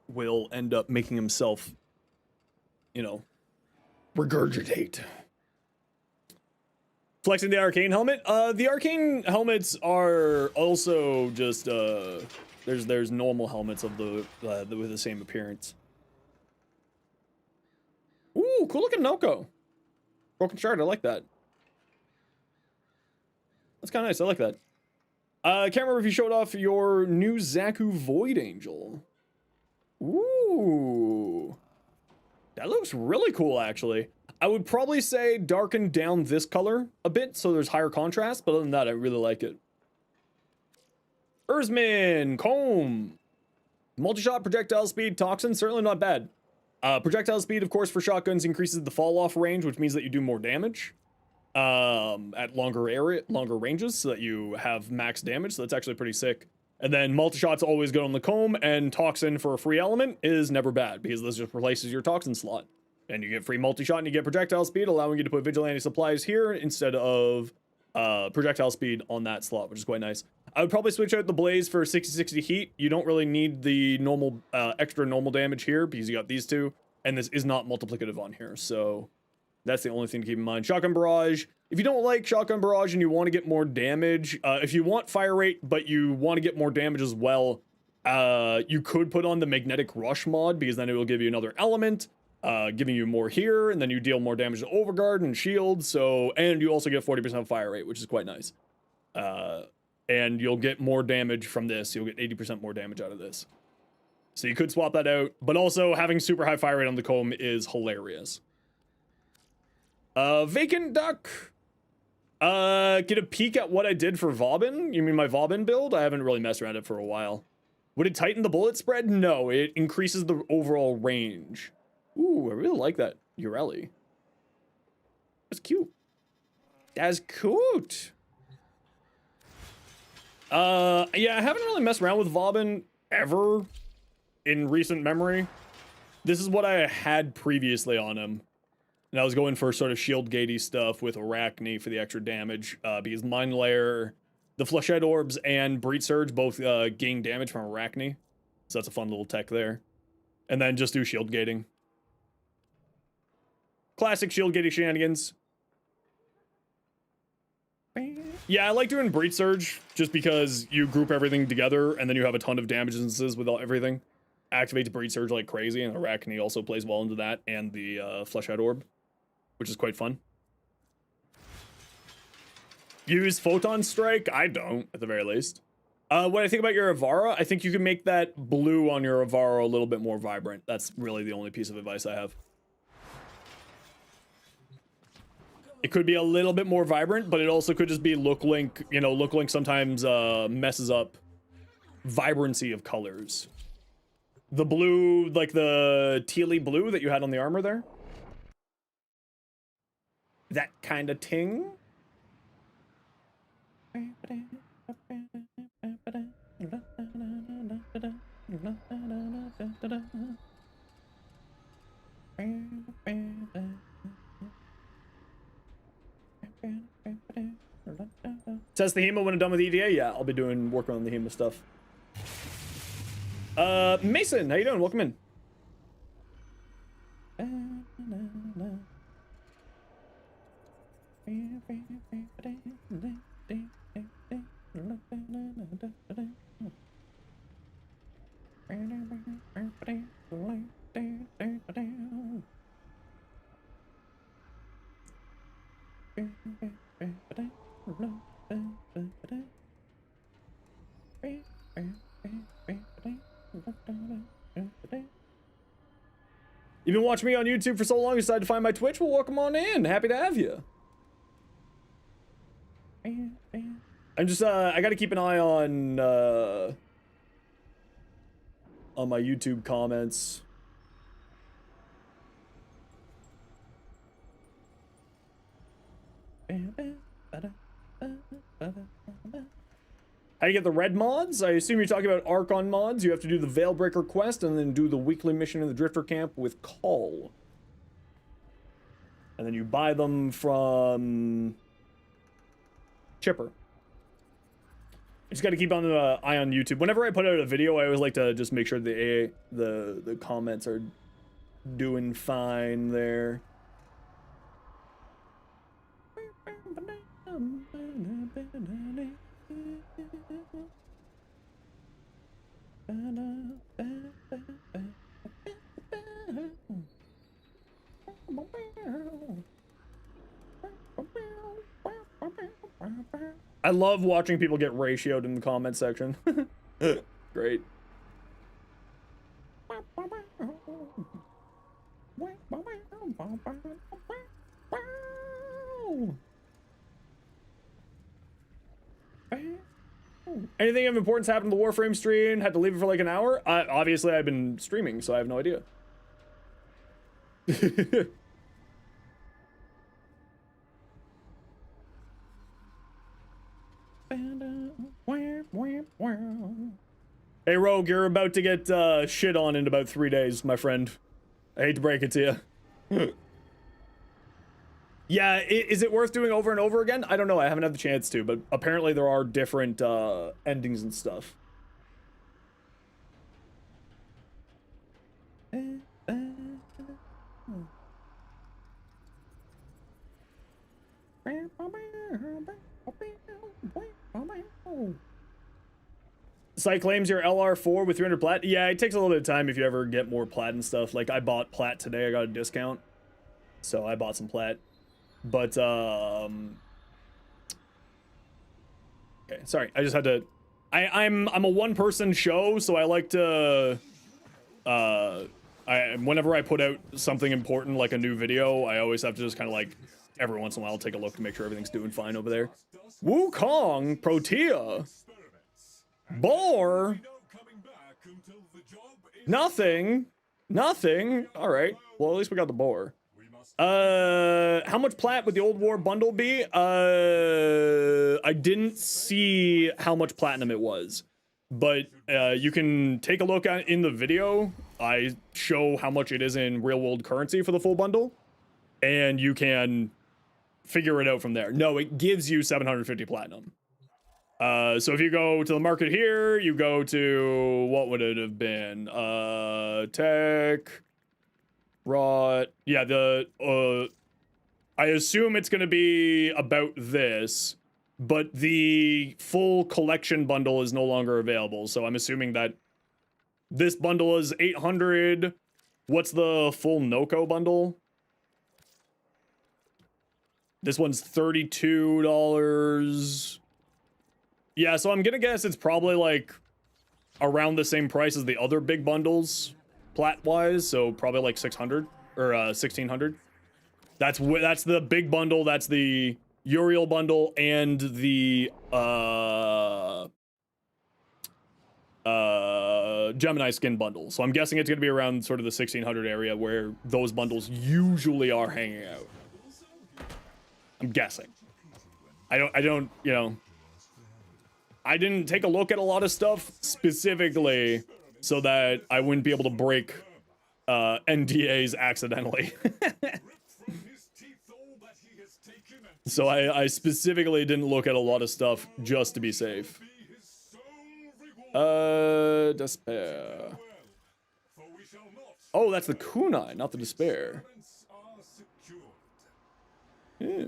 will end up making himself, you know, regurgitate. Flexing the arcane helmet. The arcane helmets are also just there's normal helmets of the with the same appearance. Ooh, cool looking Noko. Broken shard, I like that. That's kind of nice, I like that. Can't remember if you showed off your new Zaku Void Angel. Ooh. That looks really cool, actually. I would probably say darken down this color a bit so there's higher contrast, but other than that, I really like it. Erzman, Comb. Multi-shot, projectile speed, toxin, certainly not bad. Projectile speed, of course, for shotguns increases the fall-off range, which means that you do more damage at longer ranges, so that you have max damage. So that's actually pretty sick. And then multi-shot's always good on the comb, and toxin for a free element is never bad because this just replaces your toxin slot, and you get free multi-shot and you get projectile speed, allowing you to put vigilante supplies here instead of projectile speed on that slot, which is quite nice. I would probably switch out the blaze for 60-60 heat. You don't really need the normal extra normal damage here because you got these two, and this is not multiplicative on here, so that's the only thing to keep in mind. Shotgun barrage. If you don't like shotgun barrage and you want to get more damage, if you want fire rate but you want to get more damage as well, you could put on the magnetic rush mod because then it will give you another element, giving you more here, and then you deal more damage to overguard and shield. So, and you also get 40% fire rate, which is quite nice. And you'll get more damage from this. You'll get 80% more damage out of this. So you could swap that out, but also having super high fire rate on the comb is hilarious. Vacant Duck. Get a peek at what I did for Vauban? You mean my Vauban build? I haven't really messed around it for a while. Would it tighten the bullet spread? No, it increases the overall range. Ooh, I really like that URIEL. That's cute. That's cute. Yeah, I haven't really messed around with Vauban ever in recent memory. This is what I had previously on him. And I was going for sort of shield gatey stuff with Arachne for the extra damage, because Mind Layer, the Flechette Orbs, and Breed Surge both gain damage from Arachne. So that's a fun little tech there. And then just do shield gating. Classic shield gating shenanigans. Yeah, I like doing Breed Surge just because you group everything together and then you have a ton of damage instances with everything. Activates Breed Surge like crazy, and Arachne also plays well into that, and the Fleshhead Orb, which is quite fun. Use Photon Strike? I don't, at the very least. What I think about your Avara, I think you can make that blue on your Avara a little bit more vibrant. That's really the only piece of advice I have. It could be a little bit more vibrant, but it also could just be look link. You know, look link sometimes messes up vibrancy of colors. The blue, like the tealy blue that you had on the armor there. That kind of ting. Test the HEMA when I'm done with EDA? Yeah, I'll be working on the HEMA stuff. Mason, how you doing? Welcome in. You've been watching me on YouTube for so long, you decided to find my Twitch? Well, welcome on in. Happy to have you. I'm just, I gotta keep an eye on my YouTube comments. How do you get the red mods? I assume you're talking about Archon mods. You have to do the Veilbreaker quest and then do the weekly mission in the Drifter camp with Call. And then you buy them from Chipper. I just got to keep on the eye on YouTube. Whenever I put out a video, I always like to just make sure the comments are doing fine there. I love watching people get ratioed in the comment section. Great. Anything of importance happened to the Warframe stream? Had to leave it for like an hour? Obviously, I've been streaming, so I have no idea. Hey, Rogue, you're about to get shit on in about 3 days, my friend. I hate to break it to you. Yeah, is it worth doing over and over again? I don't know. I haven't had the chance to, but apparently there are different endings and stuff. Site claims your LR4 with 300 plat. Yeah, it takes a little bit of time if you ever get more plat and stuff. Like, I bought plat today. I got a discount. So I bought some plat. But, okay, sorry. I just had to... I'm a one-person show, so I like to... whenever I put out something important, like a new video, I always have to just kind of, like, every once in a while take a look to make sure everything's doing fine over there. Wukong, Protea... Boar? Nothing. Nothing. All right. Well, at least we got the boar. How much plat would the old war bundle be? I didn't see how much platinum it was, but you can take a look at in the video. I show how much it is in real world currency for the full bundle, and you can figure it out from there. No, it gives you 750 platinum. So if you go to the market here, you go to, what would it have been? Tech, rot. Yeah, I assume it's going to be about this, but the full collection bundle is no longer available. So I'm assuming that this bundle is 800. What's the full Noco bundle? This one's $32. Yeah, so I'm gonna guess it's probably like around the same price as the other big bundles, plat-wise. So probably like 600 or 1600. That's the big bundle. That's the Uriel bundle and the Gemini skin bundle. So I'm guessing it's gonna be around sort of the 1600 area where those bundles usually are hanging out. I'm guessing. I don't, you know. I didn't take a look at a lot of stuff specifically so that I wouldn't be able to break NDAs accidentally. So I specifically didn't look at a lot of stuff just to be safe. Despair. Oh, that's the kunai, not the despair. Yeah.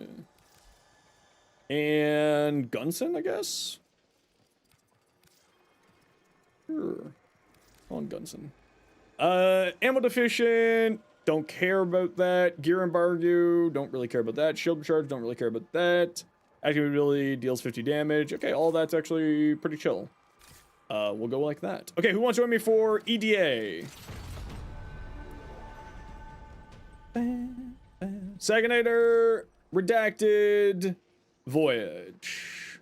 And Gunson, I guess? Sure. On Gunson. Ammo deficient. Don't care about that. Gear embargo. Don't really care about that. Shield charge. Don't really care about that. Active ability deals 50 damage. Okay, all that's actually pretty chill. We'll go like that. Okay, who wants to join me for EDA? Saginator. Redacted. Voyage.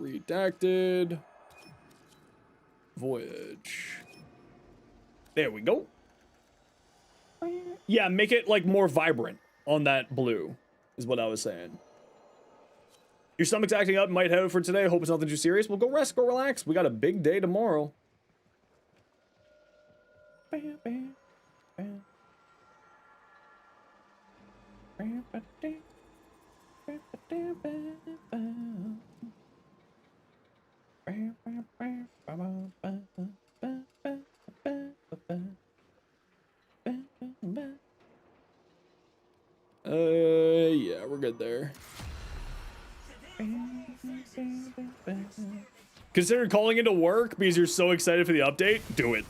Redacted. Voyage. There we go. Yeah, make it like more vibrant on that blue is what I was saying. Your stomach's acting up, might head out for today. Hope it's nothing too serious. Well, go rest, go relax. We got a big day tomorrow. Yeah, we're good there. Consider calling into work because you're so excited for the update. Do it.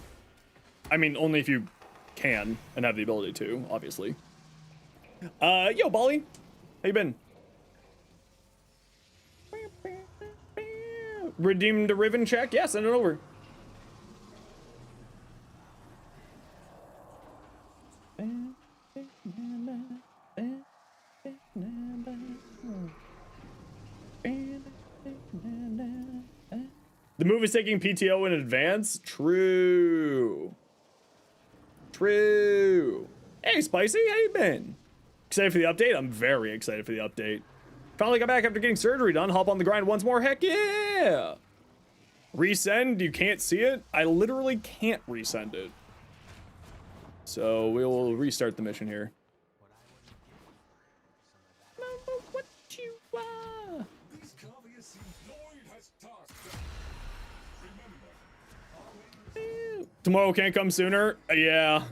I mean, only if you can and have the ability to, obviously. Yo, Bolly. How you been? Redeemed a Riven check? Yeah, send it over. The movie's taking PTO in advance? True. True. Hey, Spicy, how you been? Excited for the update? I'm very excited for the update. Finally got back after getting surgery done. Hop on the grind once more. Heck yeah! Resend? You can't see it? I literally can't resend it. So we will restart the mission here. What you are. Tomorrow can't come sooner? Yeah.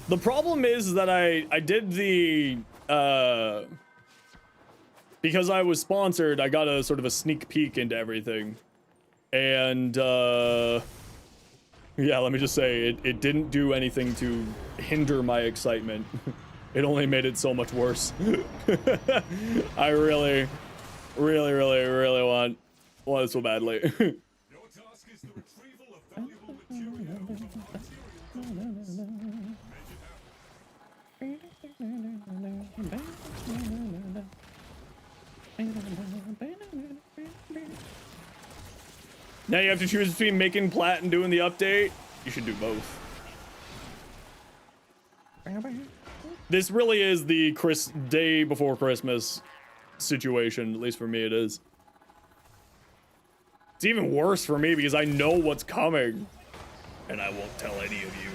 The problem is that I did the, because I was sponsored, I got a sort of a sneak peek into everything. And, yeah, let me just say, it didn't do anything to hinder my excitement. It only made it so much worse. I really want it so badly. Your task is the retrieval of valuable material from Now you have to choose between making plat and doing the update. You should do both. This really is the day before Christmas situation, at least for me it is. It's even worse for me because I know what's coming. And I won't tell any of you.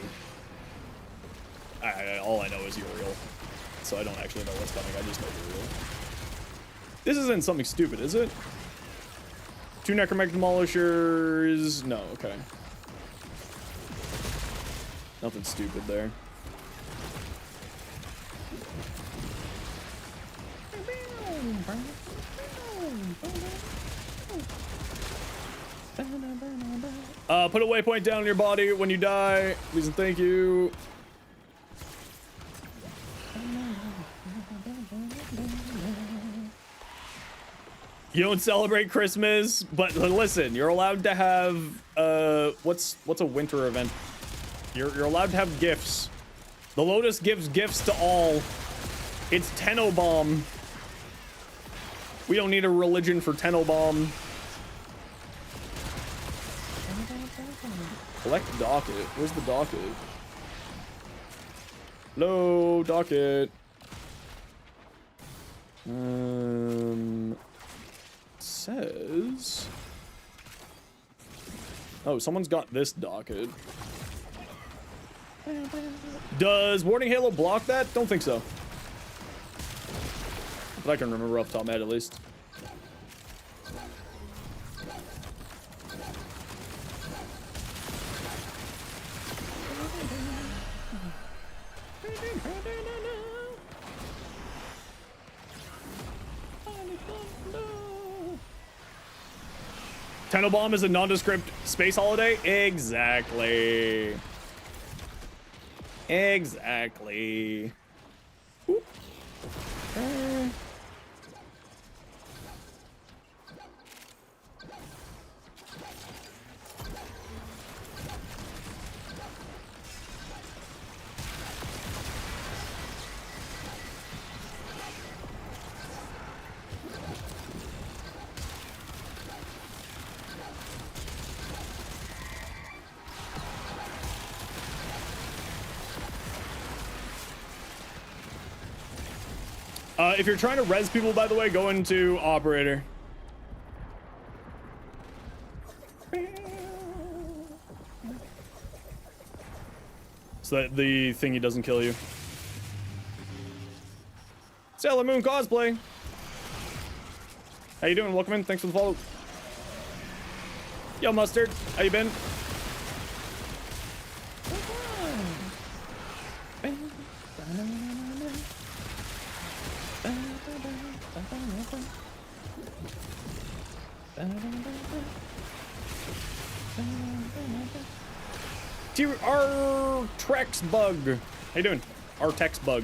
All I know is Uriel. So I don't actually know what's coming, I just know Uriel. This isn't something stupid, is it? 2 Necromech Demolishers... No, okay. Nothing stupid there. Put a waypoint down in your body when you die. Please and thank you. You don't celebrate Christmas, but listen, you're allowed to have what's a winter event? You're allowed to have gifts. The Lotus gives gifts to all. It's Tenobomb. We don't need a religion for Tenobomb. Collect docket. Where's the docket? Hello, docket. Says. Oh, someone's got this docket. Does Warding Halo block that? Don't think so. But I can remember off the top of my head at least. Tenenbaum is a nondescript space holiday? Exactly. Exactly. Oop. If you're trying to res people, by the way, go into operator. So that the thingy doesn't kill you. Sailor Moon cosplay. How you doing, welcome in? Thanks for the follow. Yo, Mustard. How you been? Our Trex bug. How you doing? Our text bug.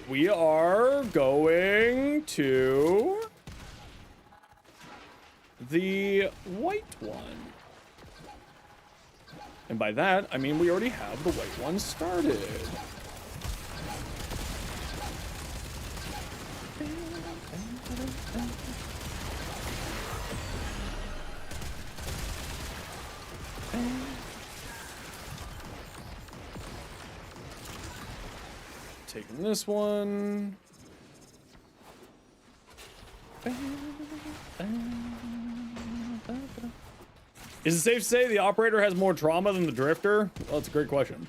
We are going to the white one. And by that, I mean we already have the white one started. Taking this one. Is it safe to say the operator has more trauma than the drifter? Well, that's a great question.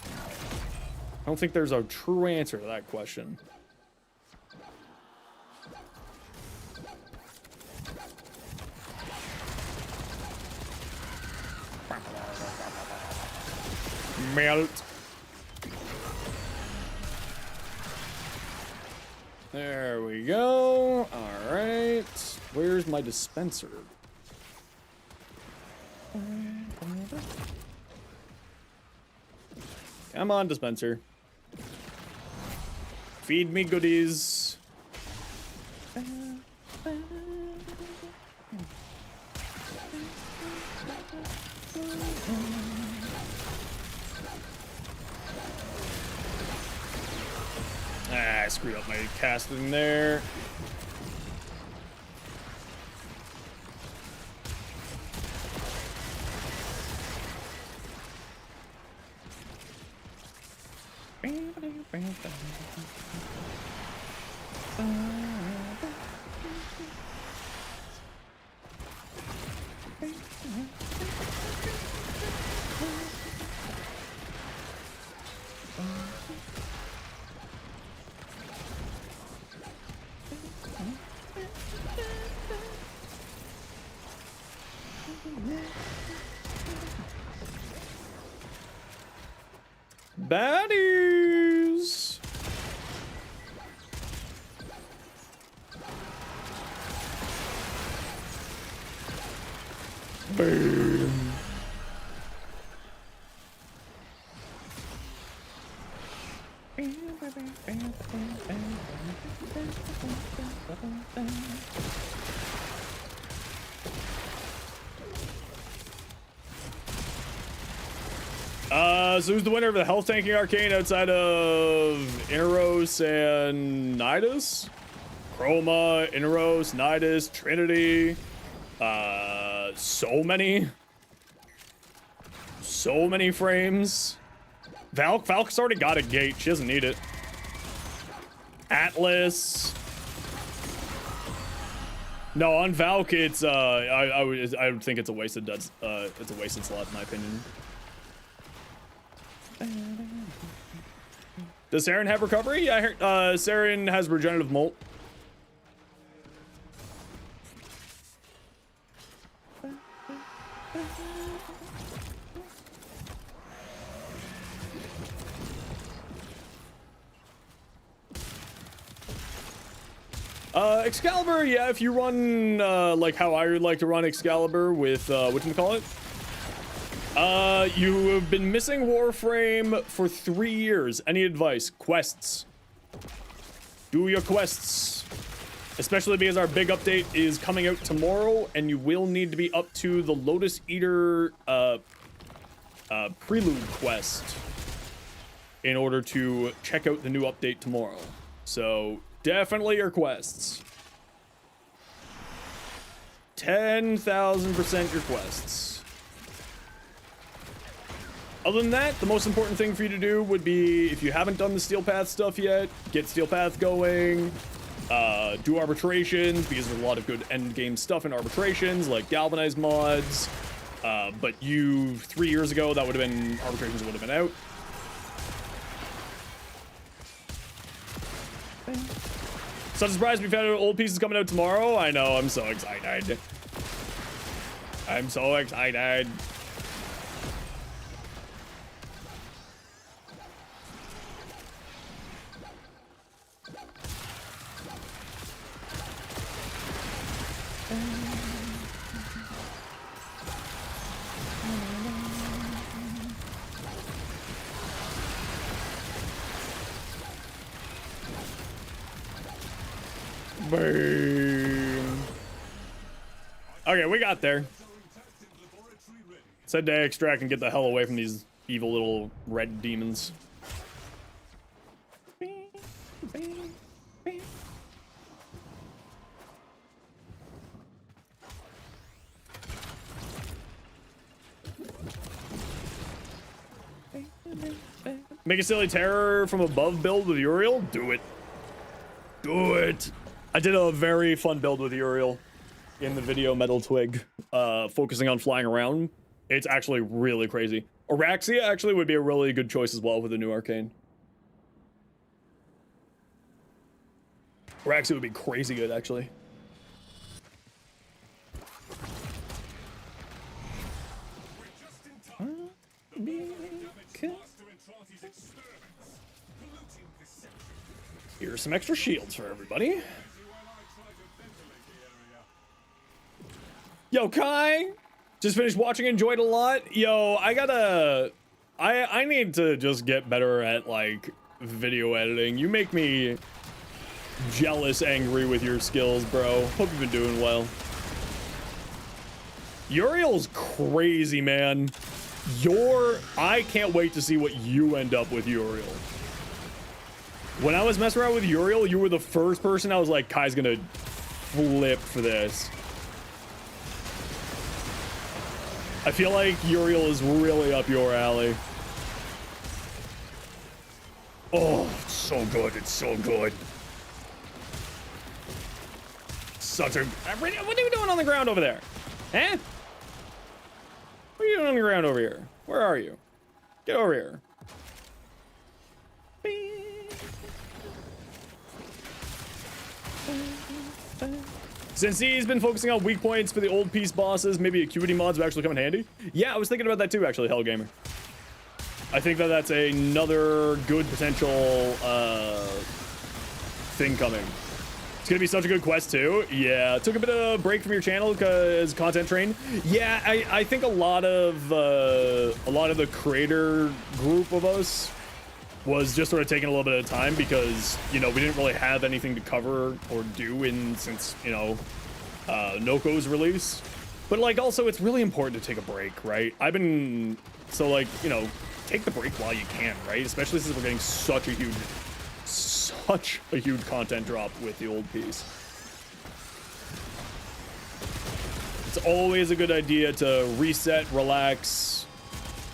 I don't think there's a true answer to that question. Melt. There we go. All right. Where's my dispenser? Come on, dispenser. Feed me goodies. I screwed up my casting there. Baddies. Boom. So who's the winner of the health tanking arcane outside of Inaros and Nidus? Chroma, Inaros, Nidus, Trinity. So many frames. Valk's already got a gate. She doesn't need it. Atlas. No, on Valk, it's I would think it's a wasted it's a wasted slot in my opinion. Does Saren have recovery? Yeah, I heard Saren has regenerative molt. Excalibur, yeah, if you run like how I would like to run Excalibur with whatchamacallit. You have been missing Warframe for 3 years. Any advice? Quests. Do your quests. Especially because our big update is coming out tomorrow, and you will need to be up to the Lotus Eater prelude quest in order to check out the new update tomorrow. So definitely your quests. 10,000% your quests. Other than that, the most important thing for you to do would be, if you haven't done the Steel Path stuff yet, get Steel Path going. Do arbitrations, because there's a lot of good end game stuff in arbitrations, like galvanized mods. But 3 years ago, that would have been, arbitrations would have been out. Such a surprise, we've had old pieces coming out tomorrow. I know, I'm so excited. I'm so excited. Boom. Okay, we got there. Said to extract and get the hell away from these evil little red demons. Make a silly terror from above build with Uriel? Do it. Do it. I did a very fun build with Uriel in the video Metal Twig, focusing on flying around. It's actually really crazy. Araxia actually would be a really good choice as well with the new arcane. Araxia would be crazy good, actually. Here's some extra shields for everybody. Yo, Kai! Just finished watching, enjoyed a lot. Yo, I need to just get better at, like, video editing. You make me jealous, angry with your skills, bro. Hope you've been doing well. Uriel's crazy, man. I can't wait to see what you end up with Uriel. When I was messing around with Uriel, you were the first person I was like, Kai's gonna flip for this. I feel like Uriel is really up your alley. Oh, it's so good. It's so good. Such a... What are you doing on the ground over there? Huh? What are you doing on the ground over here? Where are you? Get over here. Since he's been focusing on weak points for the old piece bosses, maybe acuity mods would actually come in handy. Yeah, I was thinking about that too, actually, Hellgamer. I think that that's another good potential thing coming. It's gonna be such a good quest too. Yeah, took a bit of a break from your channel because content train. Yeah, I think a lot of the creator group of us was just sort of taking a little bit of time because, you know, we didn't really have anything to cover or do since, you know, Noko's release. But, like, also, it's really important to take a break, right? So, like, you know, take the break while you can, right? Especially since we're getting such a huge content drop with the old piece. It's always a good idea to reset, relax,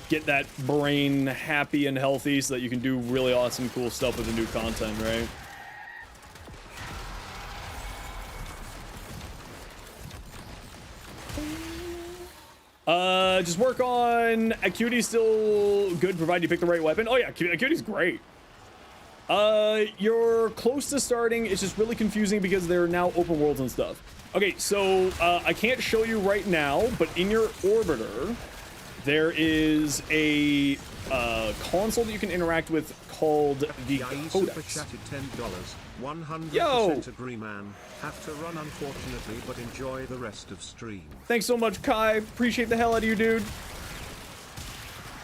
get that brain happy and healthy so that you can do really awesome, cool stuff with the new content, right? Just work on Acuity still good, provided you pick the right weapon. Oh yeah, Acuity's great. You're close to starting. It's just really confusing because there are now open worlds and stuff. Okay, so I can't show you right now, but in your orbiter, there is a console that you can interact with called the Super Codex. chatted $10. 100% Yo! agree, man. Have to run, unfortunately, but enjoy the rest of stream. Thanks so much, Kai. Appreciate the hell out of you, dude.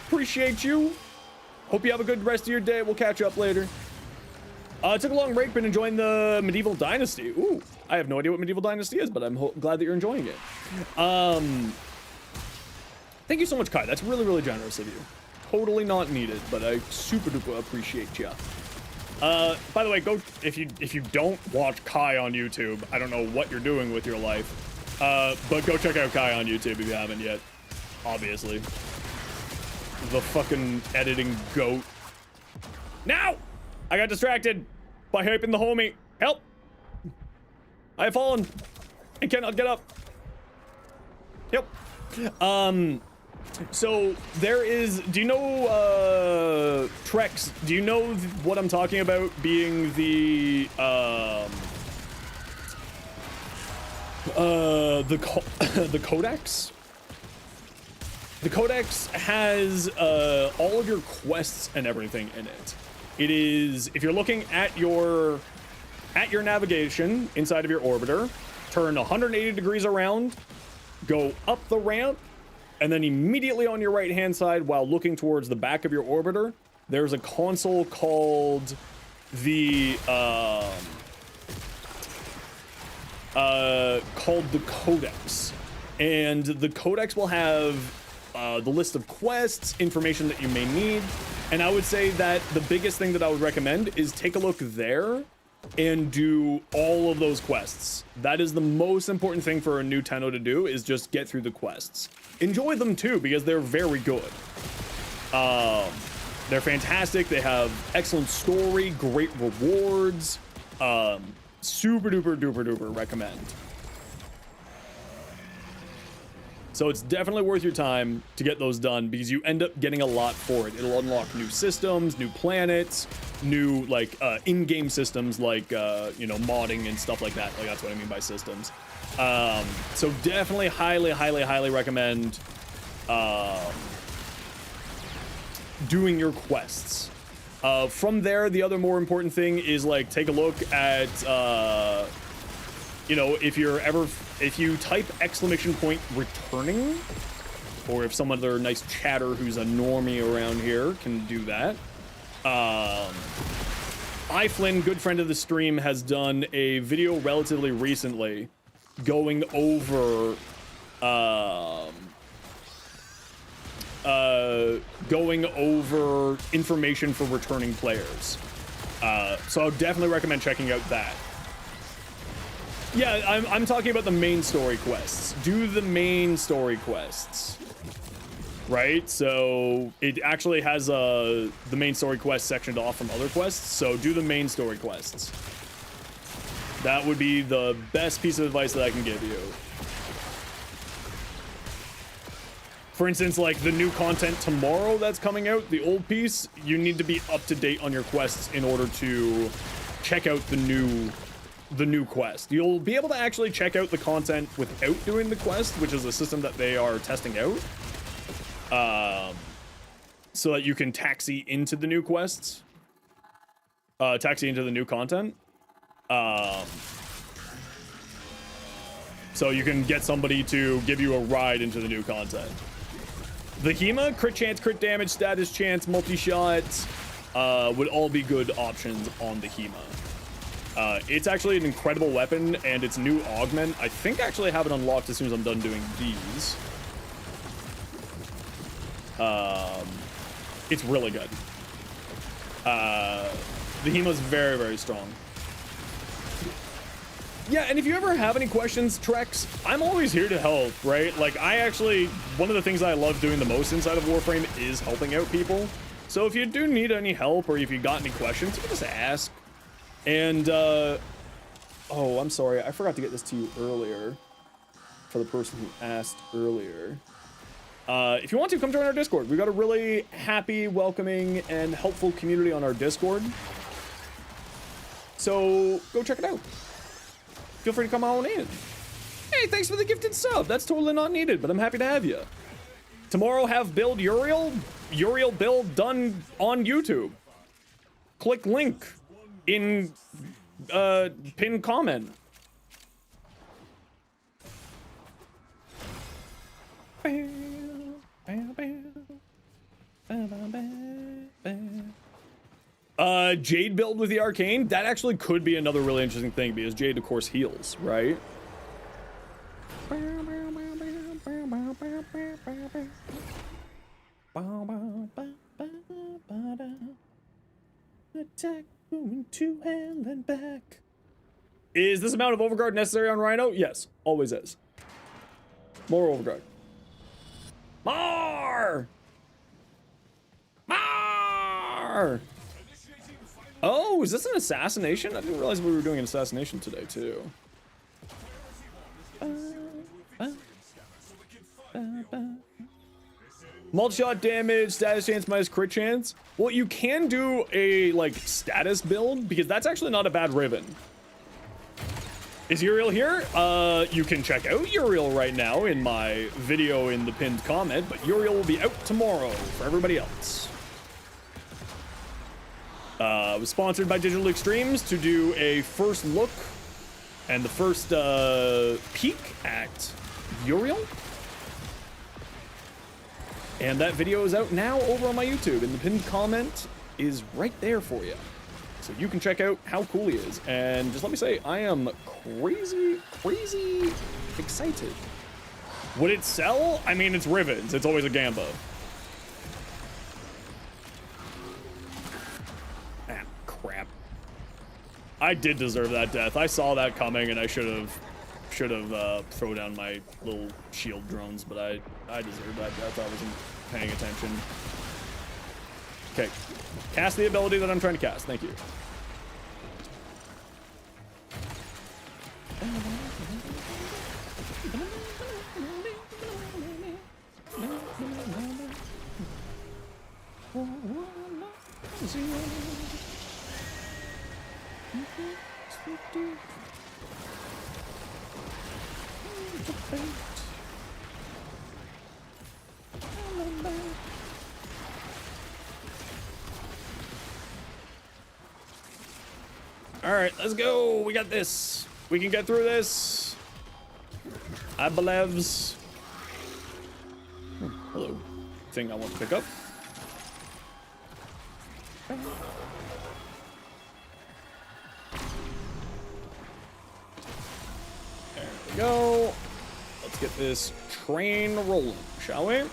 Appreciate you. Hope you have a good rest of your day. We'll catch up later. Took a long break, been enjoying the Medieval Dynasty. Ooh, I have no idea what Medieval Dynasty is, but I'm glad that you're enjoying it. Thank you so much, Kai. That's really, really generous of you. Totally not needed, but I super duper appreciate ya. By the way, go if you don't watch Kai on YouTube, I don't know what you're doing with your life. But go check out Kai on YouTube if you haven't yet. Obviously. The fucking editing goat. Now! I got distracted by hyping the homie. Help! I have fallen. I cannot get up. Yep. So there is, do you know, Trex, do you know what I'm talking about being the Codex? The Codex has, all of your quests and everything in it. It is, if you're looking at your navigation inside of your orbiter, turn 180 degrees around, go up the ramp, and then immediately on your right hand side, while looking towards the back of your orbiter, there's a console called the Codex. And the Codex will have the list of quests, information that you may need. And I would say that the biggest thing that I would recommend is take a look there and do all of those quests. That is the most important thing for a new Tenno to do, is just get through the quests. Enjoy them too, because they're very good. They're fantastic. They have excellent story, great rewards. Super duper duper duper recommend. So it's definitely worth your time to get those done, because you end up getting a lot for it. It'll unlock new systems, new planets, new like in-game systems like you know, modding and stuff like that. Like, that's what I mean by systems. So definitely highly recommend doing your quests. From there, the other more important thing is like take a look at you know, if you type !returning, or if some other nice chatter who's a normie around here can do that. iFlynn, good friend of the stream, has done a video relatively recently going over information for returning players. So I would definitely recommend checking out that. Yeah, I'm talking about the main story quests. Do the main story quests. Right? So it actually has the main story quest sectioned off from other quests. So do the main story quests. That would be the best piece of advice that I can give you. For instance, like the new content tomorrow that's coming out, the old piece, you need to be up to date on your quests in order to check out the new quest. You'll be able to actually check out the content without doing the quest, which is a system that they are testing out. So that you can taxi into the new quests. Taxi into the new content. So you can get somebody to give you a ride into the new content. The HEMA, crit chance, crit damage, status chance, multi-shot, would all be good options on the HEMA. It's actually an incredible weapon, and its new augment, I think I actually have it unlocked as soon as I'm done doing these. It's really good. The HEMA's very strong. Yeah, and if you ever have any questions, Trex, I'm always here to help, right? Like, one of the things I love doing the most inside of Warframe is helping out people. So if you do need any help, or if you got any questions, you can just ask. And, oh, I'm sorry, I forgot to get this to you earlier. For the person who asked earlier. If you want to, come join our Discord. We've got a really happy, welcoming, and helpful community on our Discord. So go check it out. Feel free to come on in. Hey, thanks for the gifted sub. That's totally not needed, but I'm happy to have you. Tomorrow, have build Uriel build done on YouTube. Click link in pinned comment. Jade build with the arcane, that actually could be another really interesting thing because Jade of course heals, right? Attack, boom, to hell and back. Is this amount of overguard necessary on Rhino? Yes, always is. More overguard. More! More! Oh, is this an assassination? I didn't realize we were doing an assassination today, too. Multi-shot damage, status chance minus crit chance. Well, you can do a, like, status build, because that's actually not a bad ribbon. Is Uriel here? You can check out Uriel right now in my video in the pinned comment, but Uriel will be out tomorrow for everybody else. Was sponsored by Digital Extremes to do a first look and the first peek at Uriel. And that video is out now over on my YouTube, and the pinned comment is right there for you. So you can check out how cool he is. And just let me say, I am crazy excited. Would it sell? I mean, it's Rivens. It's always a Gamba. Ah, crap. I did deserve that death. I saw that coming, and I should have throw down my little shield drones, but I deserved that death. I wasn't paying attention. Okay, cast the ability that I'm trying to cast. Thank you. All right, let's go. We got this. We can get through this. I believes. Hello. Thing I want to pick up. There we go. Let's get this train rolling, shall we?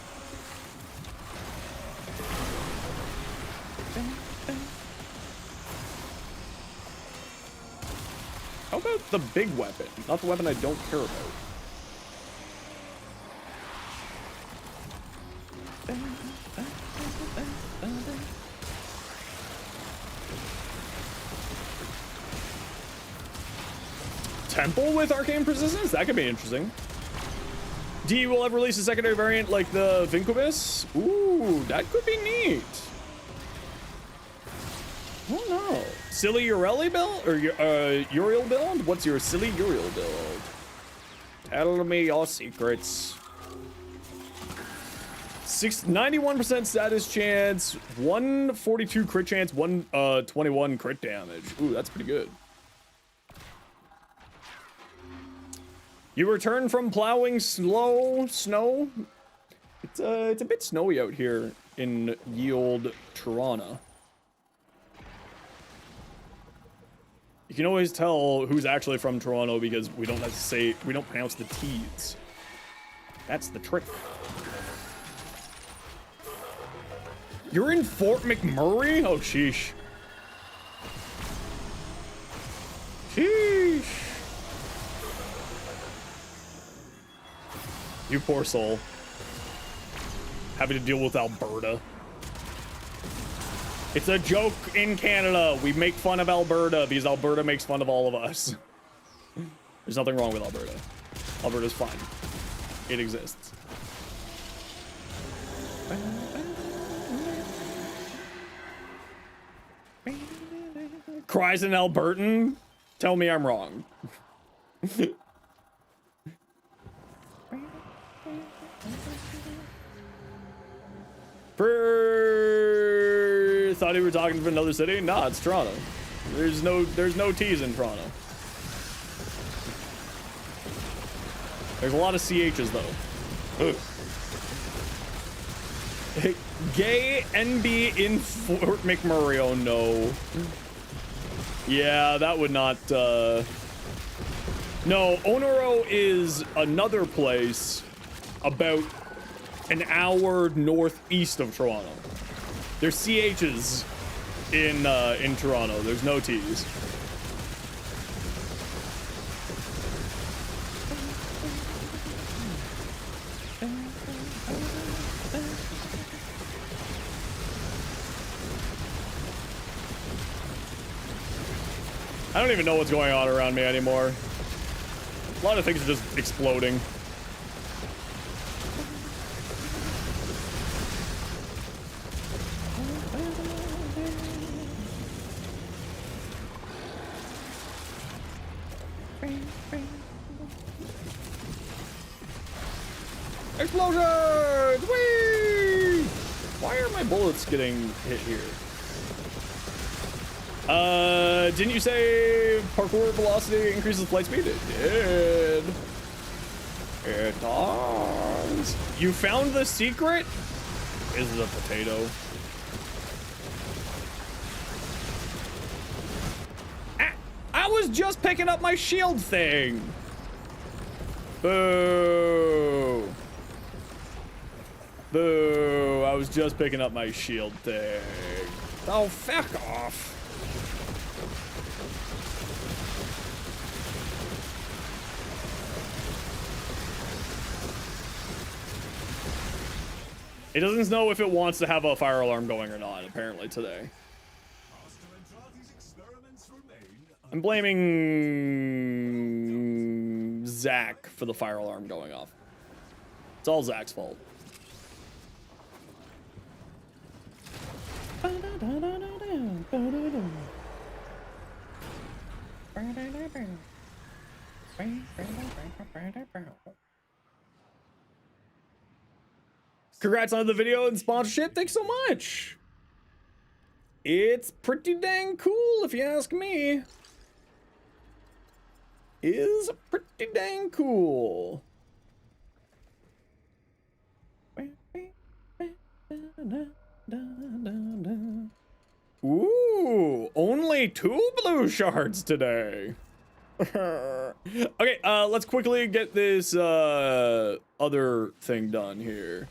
How about the big weapon? Not the weapon I don't care about. Temple with arcane persistence? That could be interesting. D will ever release a secondary variant like the Vincubus? Ooh, that could be neat. Oh no. Silly Uriel build? Or Uriel build? What's your silly Uriel build? Tell me your secrets. 91% status chance, 142 crit chance, 121 crit damage. Ooh, that's pretty good. You return from plowing snow. It's a bit snowy out here in ye olde Toronto. You can always tell who's actually from Toronto because we don't have to say, we don't pronounce the T's. That's the trick. You're in Fort McMurray? Oh, sheesh. Sheesh. You poor soul. Having to deal with Alberta. It's a joke in Canada. We make fun of Alberta because Alberta makes fun of all of us. There's nothing wrong with Alberta. Alberta's fine. It exists. Cries in Albertan? Tell me I'm wrong. Thought you were talking from another city? Nah, it's Toronto. There's no T's in Toronto. There's a lot of CH's though. Gay NB in Fort McMurray, oh no. Yeah, that would not, No, Onoro is another place about an hour northeast of Toronto. There's CH's in Toronto. There's no T's. I don't even know what's going on around me anymore. A lot of things are just exploding. Explosions! Whee! Why are my bullets getting hit here? Didn't you say parkour velocity increases flight speed? It did. It does. You found the secret? Is it a potato? I was just picking up my shield thing. Boo. Boo. I was just picking up my shield thing. Oh, fuck off. It doesn't know if it wants to have a fire alarm going or not, apparently, today. I'm blaming Zach for the fire alarm going off. It's all Zach's fault. Congrats on the video and sponsorship. Thanks so much. It's pretty dang cool, if you ask me. Is pretty dang cool. Ooh, only 2 blue shards today. Okay, let's quickly get this other thing done here.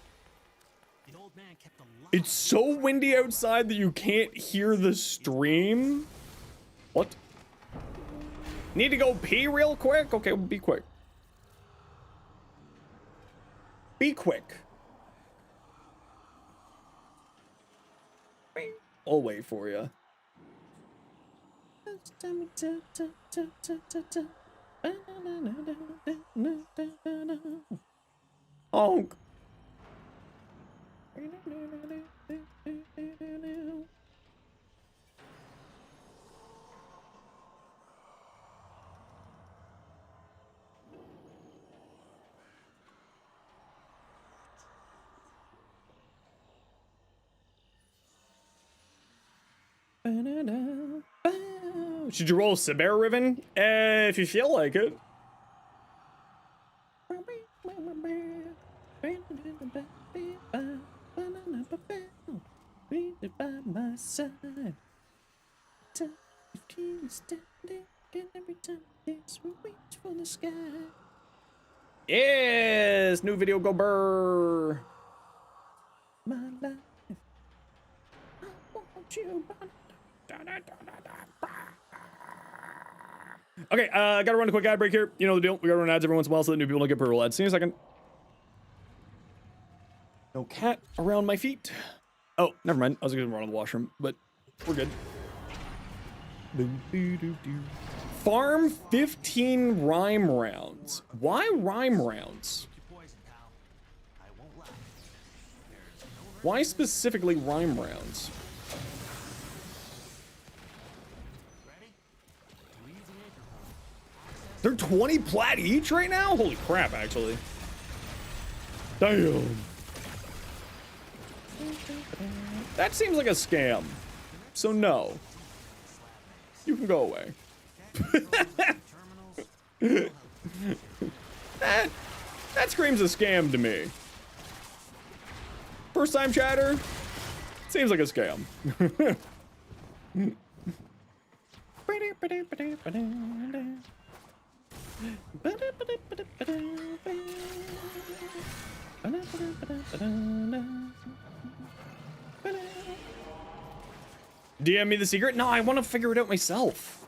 It's so windy outside that you can't hear the stream. What? Need to go pee real quick? Okay, be quick. Be quick. I'll wait for you. Honk. Should you roll Saber Riven? If you feel like it. Yes, new video go burr. My life. I want you. Okay, gotta run a quick ad break here. You know the deal. We gotta run ads every once in a while so that new people don't get purple ads. See you in a second. No cat around my feet. Oh, never mind. I was gonna run to the washroom, but we're good. Farm 15 rhyme rounds. Why rhyme rounds? Why specifically rhyme rounds? They're 20 plat each right now? Holy crap, actually. Damn. That seems like a scam. So no. You can go away. That screams a scam to me. First time chatter? Seems like a scam. DM me the secret? No, I want to figure it out myself.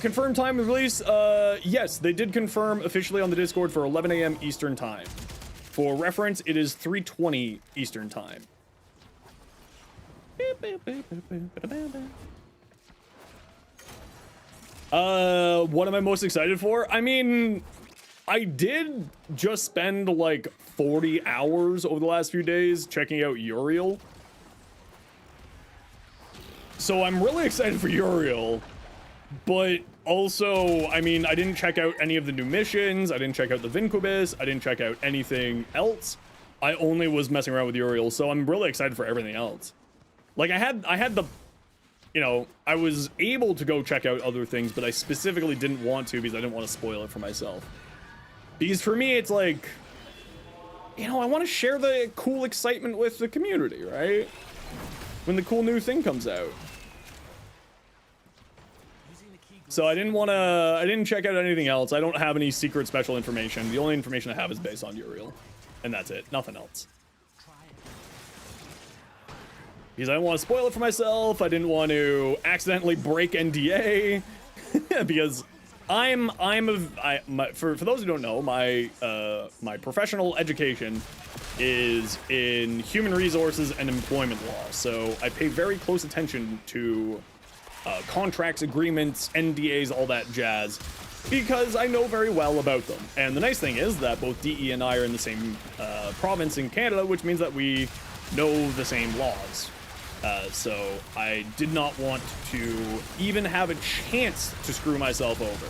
Confirmed time of release? Yes, they did confirm officially on the Discord for 11 a.m. Eastern time. For reference, it is 3:20 Eastern time. What am I most excited for? I mean, I did just spend like 40 hours over the last few days checking out URIEL. So I'm really excited for URIEL, but also, I mean, I didn't check out any of the new missions. I didn't check out the Vincubus. I didn't check out anything else. I only was messing around with URIEL, so I'm really excited for everything else. Like I had the, you know, I was able to go check out other things, but I specifically didn't want to because I didn't want to spoil it for myself. Because for me, it's like, you know, I want to share the cool excitement with the community, right? When the cool new thing comes out. So I didn't check out anything else. I don't have any secret special information. The only information I have is based on URIEL. And that's it, nothing else. Because I didn't want to spoil it for myself. I didn't want to accidentally break NDA. Because for those who don't know, my professional education is in human resources and employment law. So I pay very close attention to contracts, agreements, NDAs, all that jazz, because I know very well about them. And the nice thing is that both DE and I are in the same province in Canada, which means that we know the same laws. So I did not want to even have a chance to screw myself over.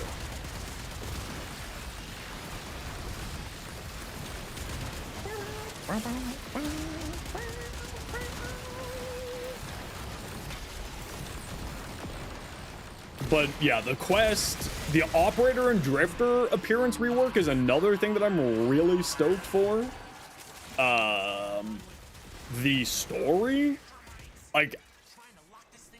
But yeah, the quest, the operator and drifter appearance rework is another thing that I'm really stoked for. The story, like,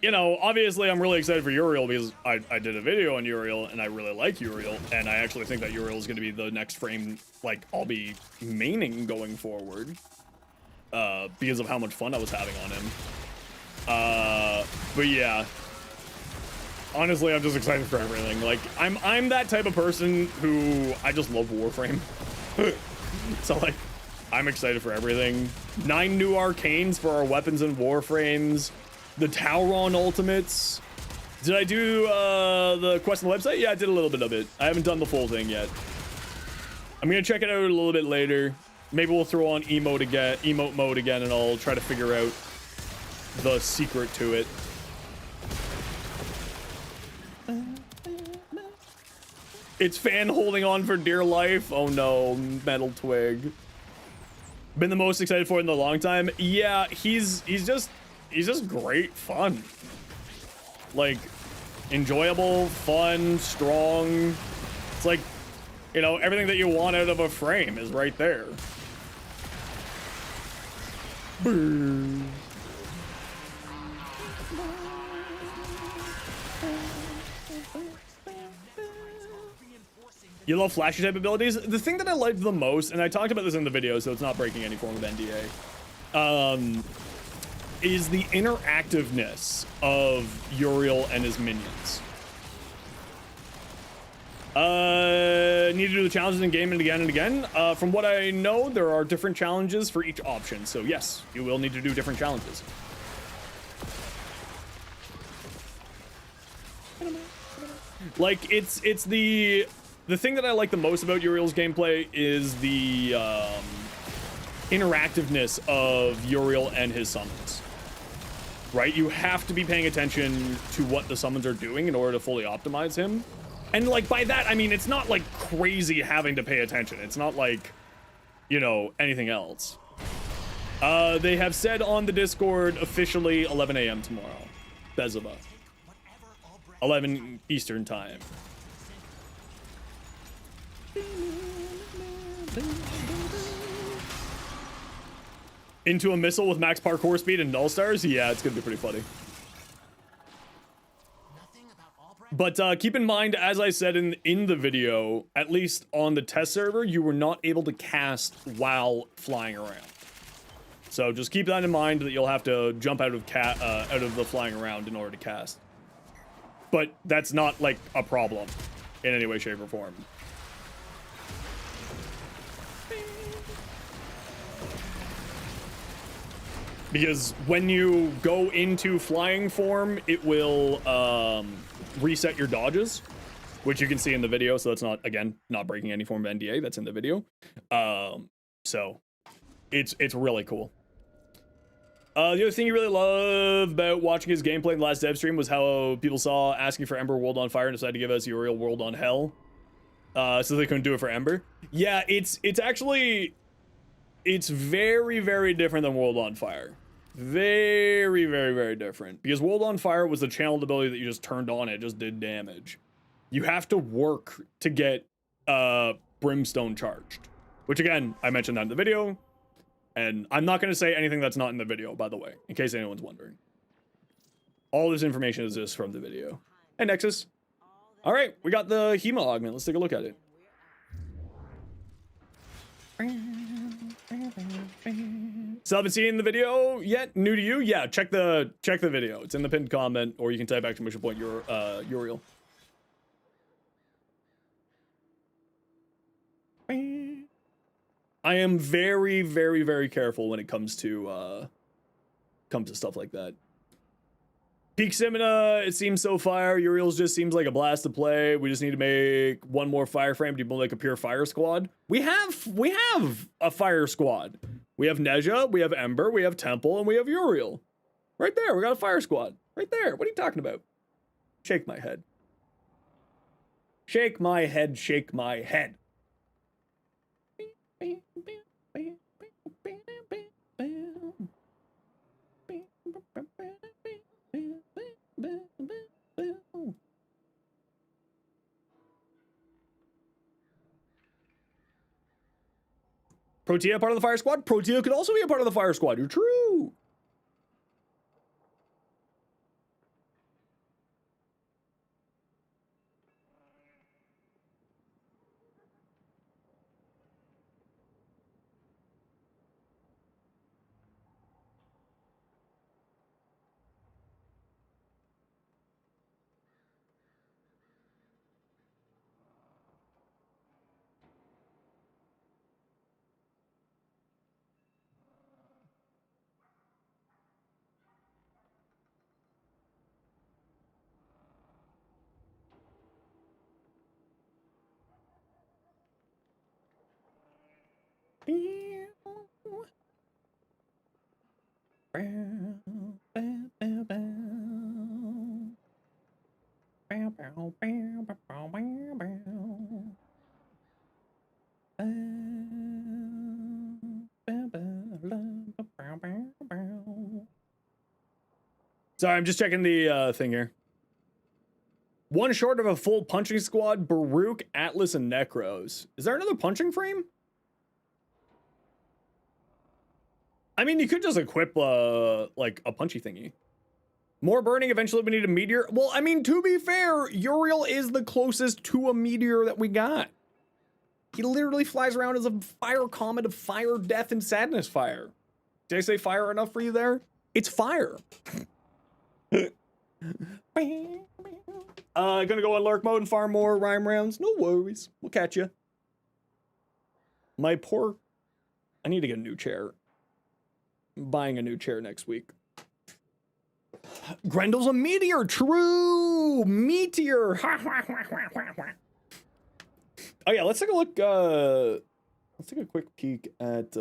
you know, obviously I'm really excited for URIEL because I did a video on URIEL and I really like URIEL, and I actually think that URIEL is going to be the next frame, like, I'll be maining going forward, because of how much fun I was having on him. But yeah, honestly, I'm just excited for everything. Like, I'm that type of person who I just love Warframe. So like, I'm excited for everything. 9 new arcanes for our weapons and Warframes. The Tauron ultimates. Did I do the quest on the website? Yeah, I did a little bit of it. I haven't done the full thing yet. I'm gonna check it out a little bit later. Maybe we'll throw on emote mode again, and I'll try to figure out the secret to it. It's Fan holding on for dear life. Oh no, Metal Twig. Been the most excited for it in a long time. Yeah, he's just great fun. Like, enjoyable, fun, strong. It's like, you know, everything that you want out of a frame is right there. Brrr. You love flashy type abilities? The thing that I liked the most, and I talked about this in the video, so it's not breaking any form of NDA, is the interactiveness of URIEL and his minions. Need to do the challenges in game and again and again. From what I know, there are different challenges for each option, so yes, you will need to do different challenges. Like, it's the the thing that I like the most about Uriel's gameplay is the interactiveness of Uriel and his summons. Right? You have to be paying attention to what the summons are doing in order to fully optimize him. And like by that, I mean, it's not like crazy having to pay attention. It's not like, you know, anything else. They have said on the Discord officially 11 a.m. tomorrow. Bezava. 11 Eastern time. Into a missile with max parkour speed and null stars? Yeah, it's gonna be pretty funny. But keep in mind, as I said in the video, at least on the test server, you were not able to cast while flying around. So just keep that in mind, that you'll have to jump out of the flying around in order to cast. But that's not like a problem in any way, shape, or form. Because when you go into flying form, it will reset your dodges, which you can see in the video. So that's not, again, not breaking any form of NDA. That's in the video. So it's really cool. The other thing you really love about watching his gameplay in the last dev stream was how people saw asking for Ember World on Fire and decided to give us Uriel World on Hell. So they couldn't do it for Ember. Yeah, it's actually... It's very, very different than World on Fire. Very, very, very different. Because World on Fire was the channeled ability that you just turned on, it just did damage. You have to work to get Brimstone charged. Which again, I mentioned that in the video. And I'm not going to say anything that's not in the video, by the way, in case anyone's wondering. All this information is just from the video. Hey, Nexus. All right, we got the Hema augment. Let's take a look at it. So haven't seen the video yet? New to you? Yeah, check the video. It's in the pinned comment, or you can type exclamation point Uriel. I am very, very, very careful when it comes to stuff like that. Peak Simina, it seems so fire. Uriel's just seems like a blast to play. We just need to make one more fire frame to be like a pure fire squad. We have a fire squad. We have Neja, we have Ember, we have Temple, and we have Uriel. Right there, we got a fire squad. Right there. What are you talking about? Shake my head. Shake my head, shake my head. Protea part of the fire squad? Protea could also be a part of the fire squad. You're true. Sorry, I'm just checking the thing here. One short of a full punching squad, Baruch, Atlas, and Necros. Is there another punching frame? I mean, you could just equip, like, a punchy thingy. More burning, eventually we need a meteor. Well, I mean, to be fair, Uriel is the closest to a meteor that we got. He literally flies around as a fire comet of fire, death, and Zenosfire. Did I say fire enough for you there? It's fire. Gonna go on lurk mode and farm more rhyme rounds. No worries. We'll catch you. My poor... I need to get a new chair. I'm buying a new chair next week. Grendel's a meteor. True. Meteor. Oh yeah, let's take a look. Let's take a quick peek at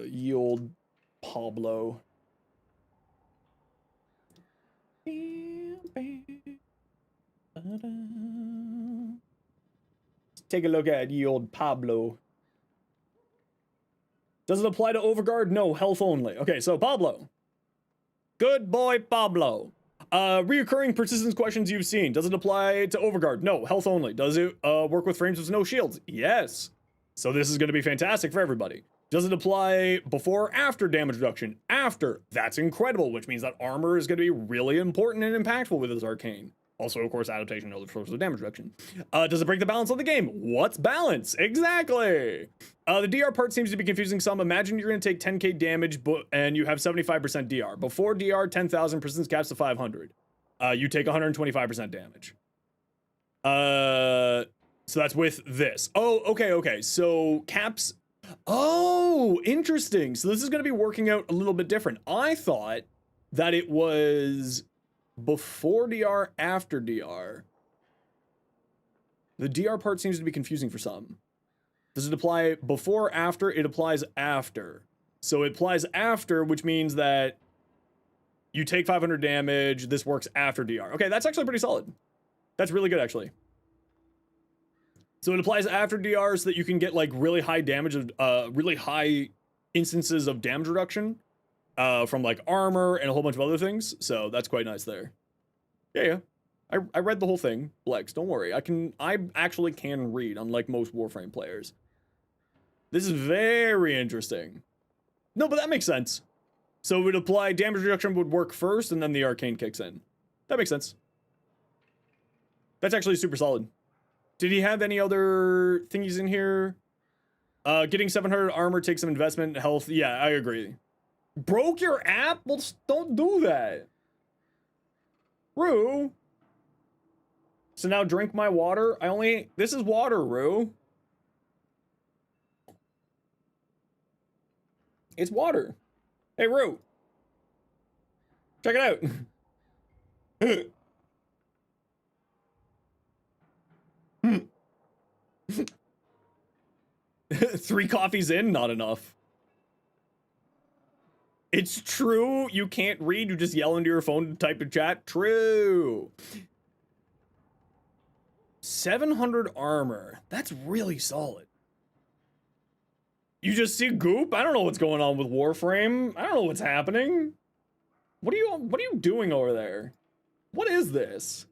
ye old Pablo. Take a look at ye old Pablo. Does it apply to Overguard? No, health only. Okay, so Pablo. Good boy, Pablo. Reoccurring persistence questions you've seen. Does it apply to Overguard? No, health only. Does it work with frames with no shields? Yes. So this is going to be fantastic for everybody. Does it apply before or after damage reduction? After. That's incredible, which means that armor is going to be really important and impactful with this arcane. Also, of course, adaptation and other sources of damage reduction. Does it break the balance of the game? What's balance? Exactly. The DR part seems to be confusing some. Imagine you're going to take 10k damage and you have 75% DR. Before DR, 10,000, persistence caps to 500. You take 125% damage. So that's with this. Oh, okay. So caps. Oh, interesting. So this is going to be working out a little bit different. I thought that it was before DR, after DR. The DR part seems to be confusing for some. Does it apply before or after? It applies after. So it applies after, which means that you take 500 damage. This works after DR. Okay, that's actually pretty solid. That's really good, actually. So it applies after DR so that you can get like really high damage, really high instances of damage reduction from like armor and a whole bunch of other things. So that's quite nice there. Yeah. I read the whole thing, Lex. Don't worry. I actually can read, unlike most Warframe players. This is very interesting. No, but that makes sense. So it would apply damage reduction would work first, and then the arcane kicks in. That makes sense. That's actually super solid. Did he have any other thingies in here? Getting 700 armor takes some investment. Health, yeah, I agree. Broke your app? Well, don't do that. Rue. So now drink my water. This is water, Rue. It's water. Hey, Rue. Check it out. 3 coffees in, not enough. It's true. You can't read. You just yell into your phone to type in chat. True. 700 armor. That's really solid. You just see goop? I don't know what's going on with Warframe. I don't know what's happening. What are you doing over there? What is this?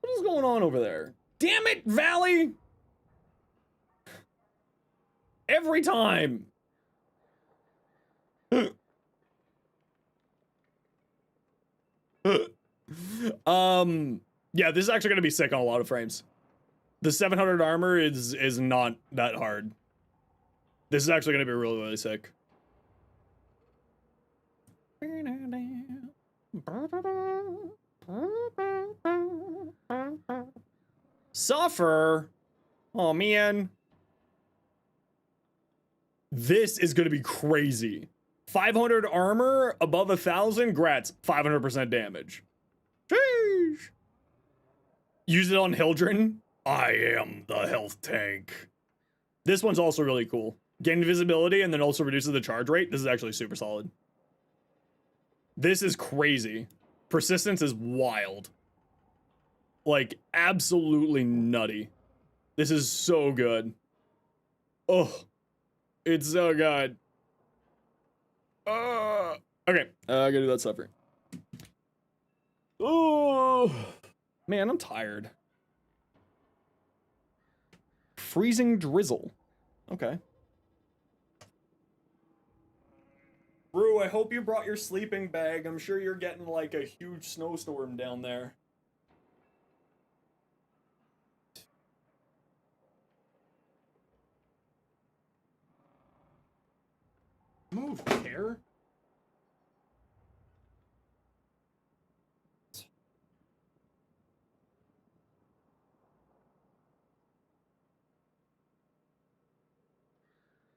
What is going on over there? Damn it, Valley! Every time. Yeah, this is actually gonna be sick on a lot of frames. The 700 armor is not that hard. This is actually gonna be really, really sick. Suffer? Oh man. This is gonna be crazy. 500 armor, above 1,000, grats, 500% damage. Sheesh. Use it on Hildren. I am the health tank. This one's also really cool. Gain invisibility and then also reduces the charge rate. This is actually super solid. This is crazy. Persistence is wild. Like, absolutely nutty. This is so good. Oh, it's so good. Okay, I gotta do that suffering. Oh, man, I'm tired. Freezing drizzle. Okay. Rue, I hope you brought your sleeping bag. I'm sure you're getting like a huge snowstorm down there. Move, care.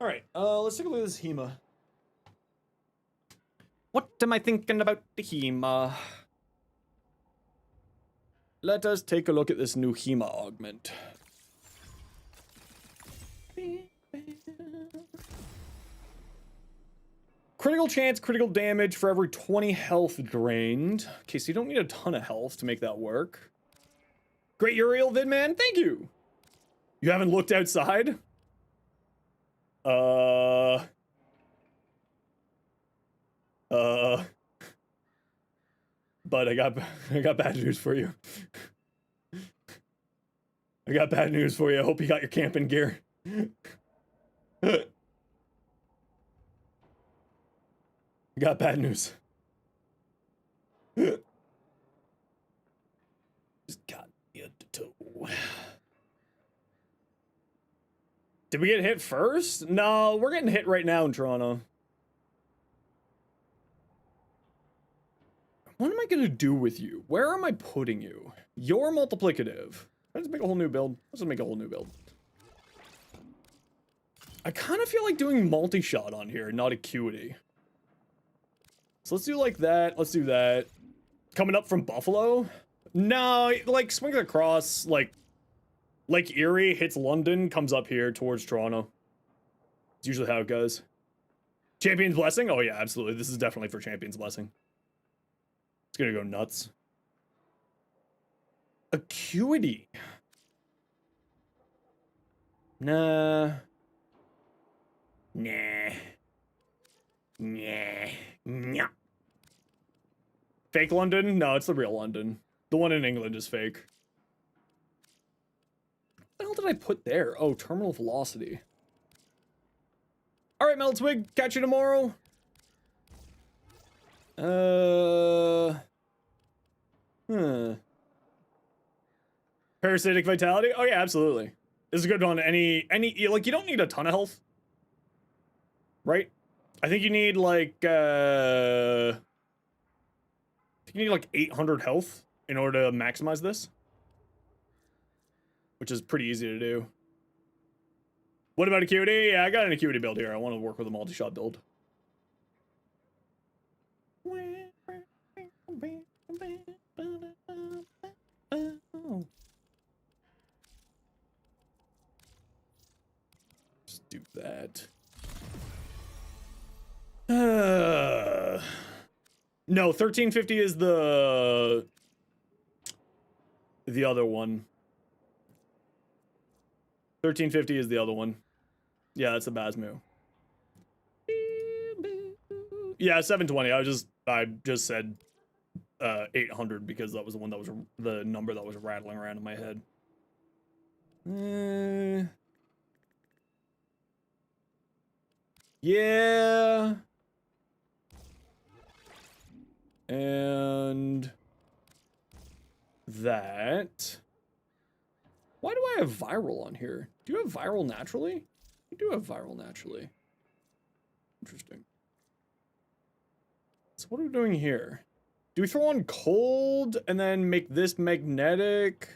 All right, let's take a look at this HEMA. What am I thinking about the HEMA? Let us take a look at this new HEMA augment. Critical chance, critical damage for every 20 health drained. Okay, so you don't need a ton of health to make that work. Great Uriel vid, man. Thank you. You haven't looked outside? But I got bad news for you. I got bad news for you. I hope you got your camping gear. I got bad news. Just got you to toe. Did we get hit first? No, we're getting hit right now in Toronto. What am I gonna do with you? Where am I putting you? You're multiplicative. Let's make a whole new build. Let's make a whole new build. I kind of feel like doing multi-shot on here, not acuity. So let's do like that. Let's do that. Coming up from Buffalo? No, like swing across, like Erie hits London, comes up here towards Toronto. It's usually how it goes. Champion's Blessing? Oh yeah, absolutely. This is definitely for Champion's Blessing. It's gonna go nuts. Acuity. Nah. Nah. Nah. Nah. Fake London? No, it's the real London. The one in England is fake. What the hell did I put there? Oh, terminal velocity. Alright, Meltwig, catch you tomorrow. Parasitic Vitality? Oh yeah, absolutely. This is a good one. Any, like, you don't need a ton of health. Right? I think you need, like, I think you need, like, 800 health in order to maximize this. Which is pretty easy to do. What about acuity? Yeah, I got an acuity build here. I want to work with a multi-shot build. Just do that. No, 1350 is the other one. 1350 is the other one. Yeah, that's a Basmu. Yeah, 720. I just said 800 because that was the one that was the number that was rattling around in my head. Yeah. And that. Why do I have viral on here? Do you have viral naturally? You do have viral naturally. Interesting. So what are we doing here? Do we throw on cold and then make this magnetic?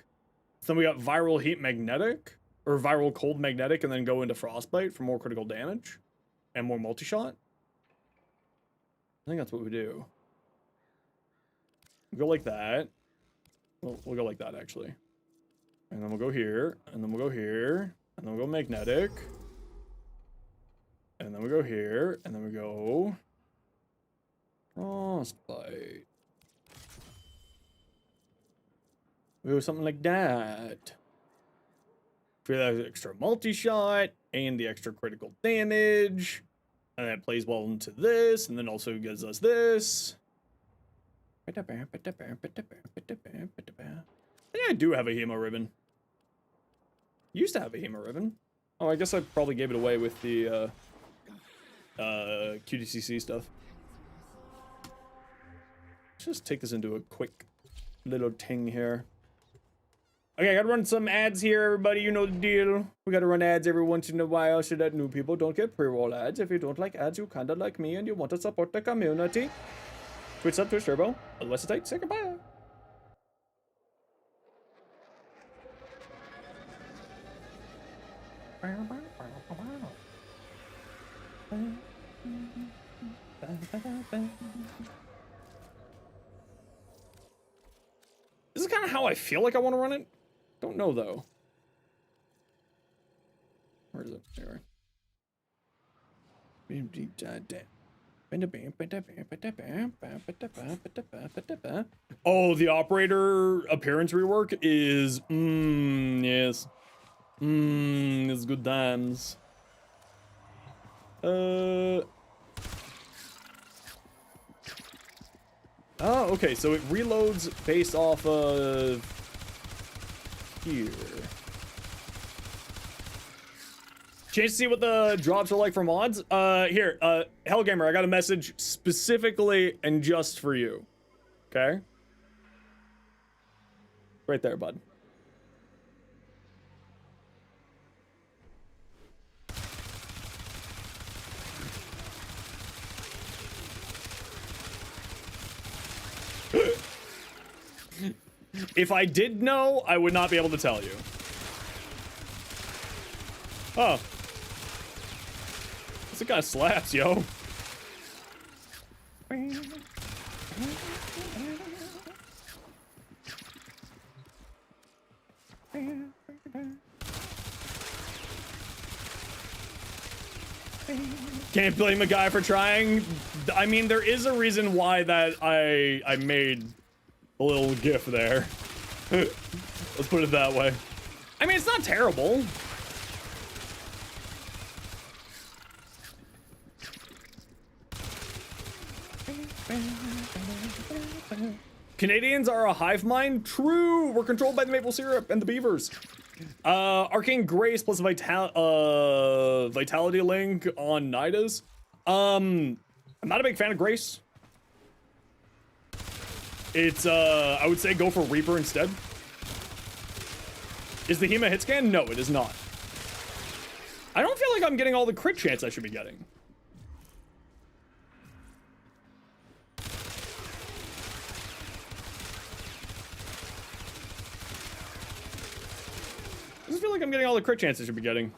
So then we got viral heat magnetic? Or viral cold magnetic and then go into frostbite for more critical damage? And more multi-shot? I think that's what we do. We'll go like that. We'll go like that, actually. And then we'll go here, and then we'll go here, and then we'll go magnetic. And then we go here, and then we go frostbite. We go something like that. For that extra multi-shot, and the extra critical damage. And that plays well into this, and then also gives us this. I think I do have a Hemo ribbon. Used to have a Hemo ribbon. Oh, I guess I probably gave it away with the QDCC stuff. Let's just take this into a quick little ting here. Okay, I gotta run some ads here, everybody. You know the deal. We gotta run ads every once in a while so that new people don't get pre-roll ads. If you don't like ads, you kinda like me and you want to support the community. Twitch up, Twitch Turbo. Otherwise, it's tight. Say goodbye. This is kind of how I feel like I want to run it. Don't know though. Where is it? There. Oh, the operator appearance rework is yes. It's good times. Oh, okay, so it reloads based off of here. Chance to see what the drops are like for mods? Here, Hellgamer, I got a message specifically and just for you. Okay? Right there, bud. If I did know, I would not be able to tell you. Oh. This guy slaps, yo. Can't blame a guy for trying. I mean, there is a reason why that I made a little gif there. Let's put it that way. I mean, it's not terrible. Canadians are a hive mind? True! We're controlled by the maple syrup and the beavers. Arcane Grace plus Vitality Link on Nidus. I'm not a big fan of Grace. It's, I would say go for Reaper instead. Is the HEMA hit scan? No, it is not. I don't feel like I'm getting all the crit chance I should be getting. I just feel like I'm getting all the crit chances I should be getting.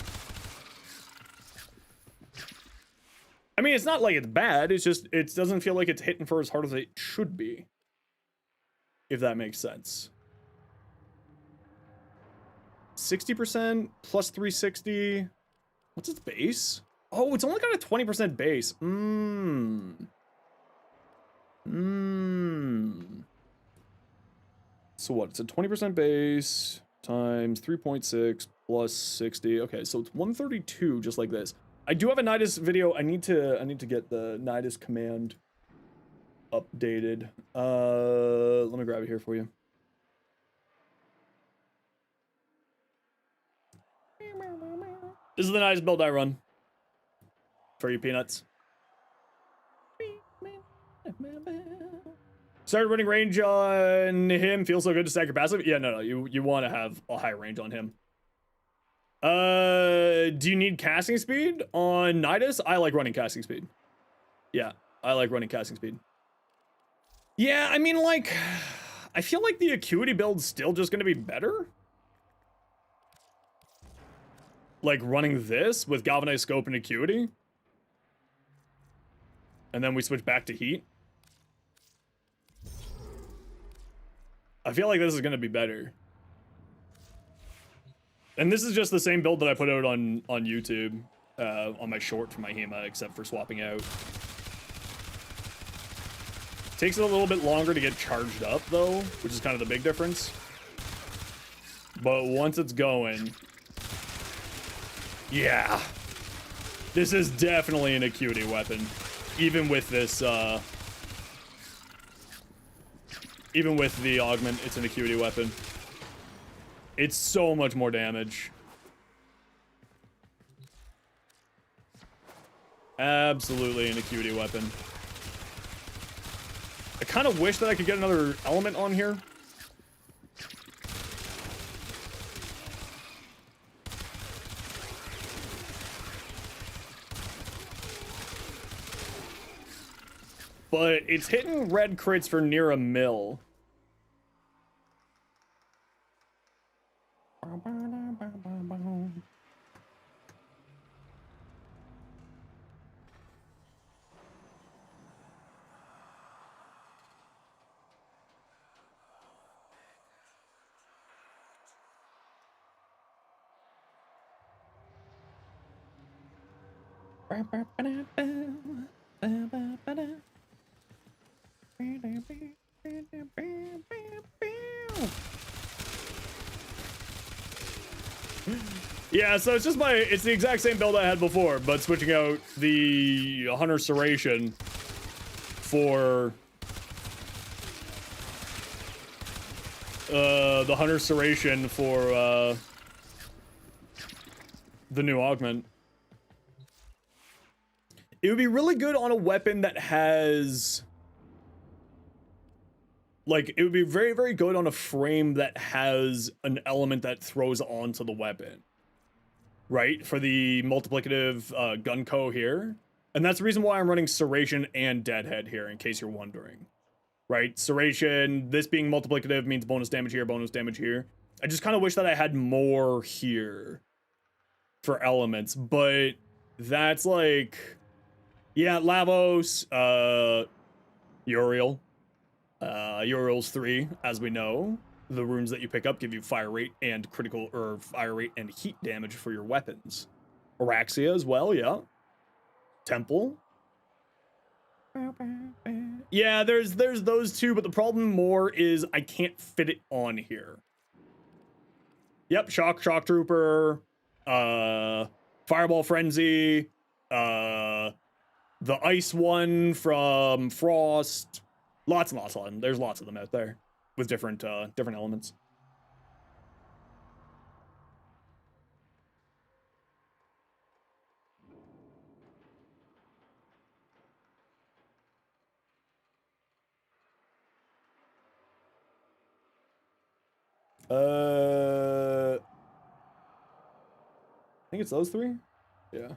I mean, it's not like it's bad, it's just, it doesn't feel like it's hitting for as hard as it should be. If that makes sense. 60% plus 360. What's its base? Oh, it's only got a 20% base. So what? It's a 20% base times 3.6 plus 60. Okay, so it's 132 just like this. I do have a Nidus video. I need to get the Nidus command updated. Let me grab it here for you. This is the Nidus build I run for you peanuts. Started running range on him. Feels so good to stack your passive. Yeah, no, you want to have a high range on him. Do you need casting speed on Nidus? I like running casting speed. Yeah, I like running casting speed. Yeah, I mean, like, I feel like the Acuity build's still just gonna be better. Like, running this with Galvanized Scope and Acuity. And then we switch back to Heat. I feel like this is gonna be better. And this is just the same build that I put out on YouTube, on my short for my HEMA, except for swapping out. Takes it a little bit longer to get charged up, though, which is kind of the big difference. But once it's going... Yeah. This is definitely an Acuity weapon. Even with this, even with the augment, it's an Acuity weapon. It's so much more damage. Absolutely an Acuity weapon. I kind of wish that I could get another element on here. But it's hitting red crits for near a mil. Yeah, so it's just it's the exact same build I had before, but switching out the Hunter Serration for the Hunter Serration for the new augment. It would be really good on a weapon that has, like, it would be very, very good on a frame that has an element that throws onto the weapon, right? For the multiplicative gun co here. And that's the reason why I'm running Serration and Deadhead here, in case you're wondering. Right? Serration, this being multiplicative means bonus damage here, bonus damage here. I just kind of wish that I had more here for elements, but that's like, yeah, Lavos, Uriel. Uriel's 3, as we know. The runes that you pick up give you fire rate and critical, or fire rate and heat damage for your weapons. Araxia as well, yeah. Temple. Yeah, there's those two, but the problem more is I can't fit it on here. Yep, Shock Trooper, Fireball Frenzy, the ice one from Frost. Lots and lots of them. There's lots of them out there with different elements. I think it's those 3. Yeah.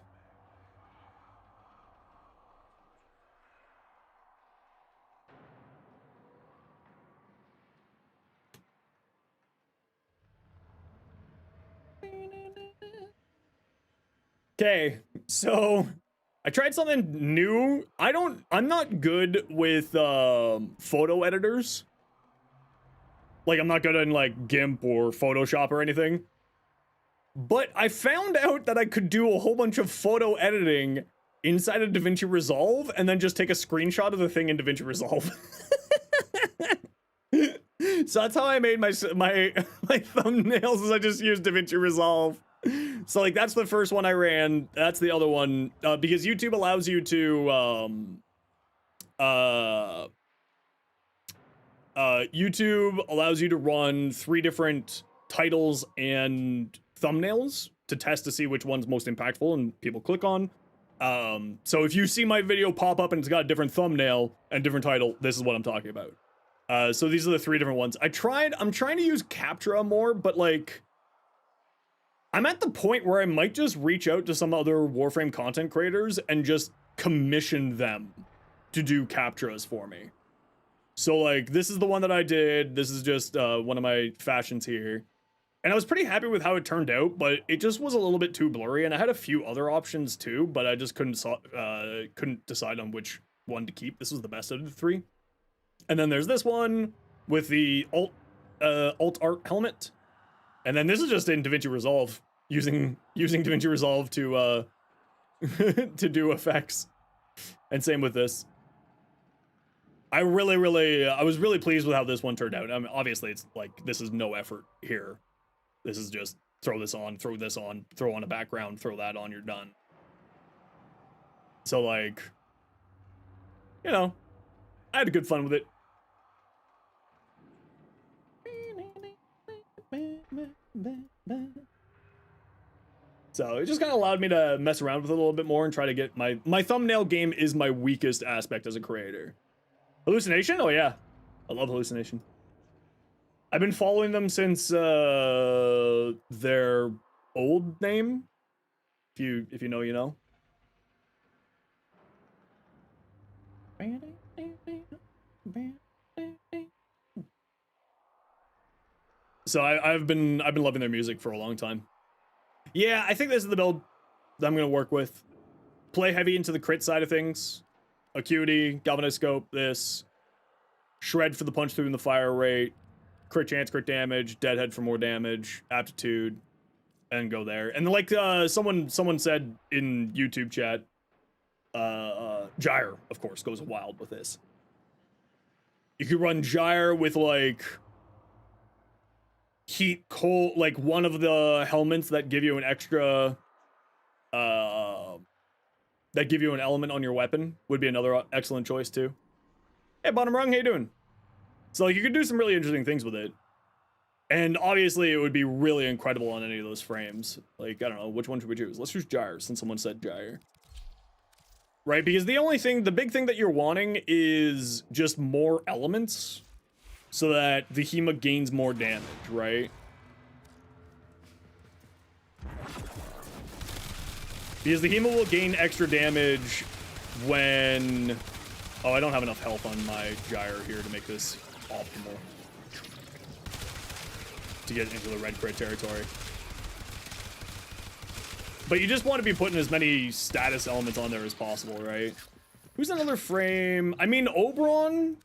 Okay, so I tried something new. I'm not good with photo editors. Like, I'm not good in like GIMP or Photoshop or anything. But I found out that I could do a whole bunch of photo editing inside of DaVinci Resolve and then just take a screenshot of the thing in DaVinci Resolve. So that's how I made my thumbnails, is I just used DaVinci Resolve. So like that's the first one I ran. That's the other one because YouTube allows you to YouTube allows you to run 3 different titles and thumbnails to test to see which one's most impactful and people click on. So if you see my video pop up and it's got a different thumbnail and different title, this is what I'm talking about. So these are the 3 different ones. I'm trying to use Captura more, but like I'm at the point where I might just reach out to some other Warframe content creators and just commission them to do Capturas for me. So like this is the one that I did. This is just one of my fashions here. And I was pretty happy with how it turned out, but it just was a little bit too blurry, and I had a few other options too, but I just couldn't decide on which one to keep. This was the best out of the 3. And then there's this one with the alt art helmet. And then this is just in DaVinci Resolve, using DaVinci Resolve to to do effects. And same with this. I was really pleased with how this one turned out. I mean, obviously it's like this is no effort here. This is just throw this on, throw on a background, throw that on, you're done. So like, you know, I had a good fun with it. So it just kind of allowed me to mess around with it a little bit more and try to get my thumbnail game is my weakest aspect as a creator. Hallucination? Oh yeah, I love Hallucination. I've been following them since their old name. If you know, you know. So I've been loving their music for a long time. Yeah, I think this is the build that I'm gonna work with. Play heavy into the crit side of things. Acuity, Galvanized Scope, this. Shred for the punch through and the fire rate. Crit chance, crit damage, Deadhead for more damage, aptitude, and go there. And like someone said in YouTube chat, Gyre, of course, goes wild with this. You could run Gyre with like heat, cold, like one of the helmets that give you an extra, that give you an element on your weapon would be another excellent choice too. Hey, bottom rung, how you doing? So like you could do some really interesting things with it. And obviously it would be really incredible on any of those frames. Like, I don't know, which one should we choose? Let's choose Gyre since someone said Gyre. Right, because the big thing that you're wanting is just more elements so that the HEMA gains more damage, right? Because the HEMA will gain extra damage when... Oh, I don't have enough health on my Gyre here to make this optimal. To get into the red crit territory. But you just want to be putting as many status elements on there as possible, right? Who's another frame? I mean, Oberon?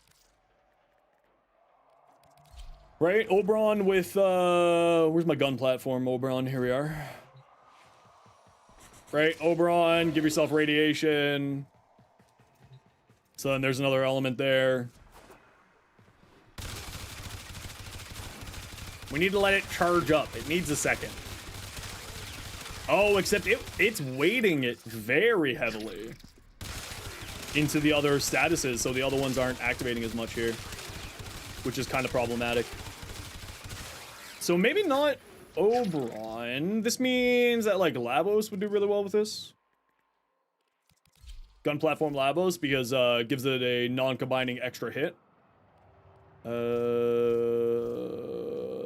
Right? Oberon with, where's my gun platform? Oberon, here we are. Right? Oberon, give yourself radiation. So then there's another element there. We need to let it charge up. It needs a second. Oh, except it's weighting it very heavily into the other statuses, so the other ones aren't activating as much here, which is kind of problematic. So maybe not Oberon. This means that, like, Lavos would do really well with this. Gun platform Lavos, because it gives it a non-combining extra hit.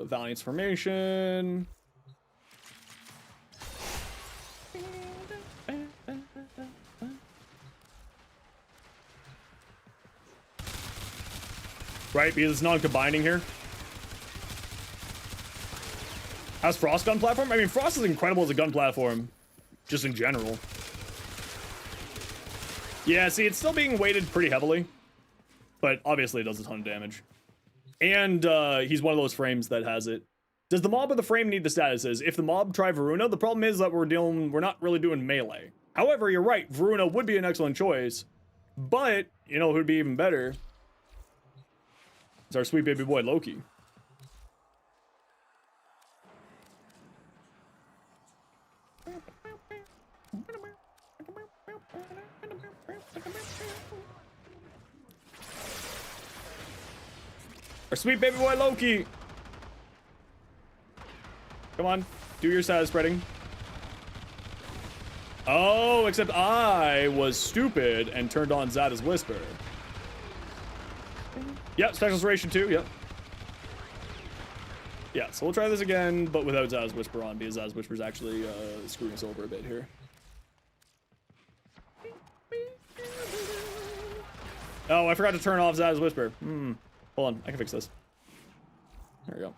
Valiant's Formation. Right, because it's non-combining here. How's Frost gun platform? I mean, Frost is incredible as a gun platform, just in general. Yeah, see, it's still being weighted pretty heavily, but obviously it does a ton of damage. And he's one of those frames that has it. Does the mob or the frame need the statuses? If the mob try Varuna, the problem is that we're not really doing melee. However, you're right, Varuna would be an excellent choice, but you know who'd be even better? It's our sweet baby boy Loki. Our sweet baby boy Loki. Come on, do your status spreading. Oh, except I was stupid and turned on Zada's Whisper. Yep, Special Restoration 2, yep. Yeah, so we'll try this again, but without Zada's Whisper on, because Zada's Whisper is actually screwing us over a bit here. Oh, I forgot to turn off Zada's Whisper. Hold on, I can fix this. There we go.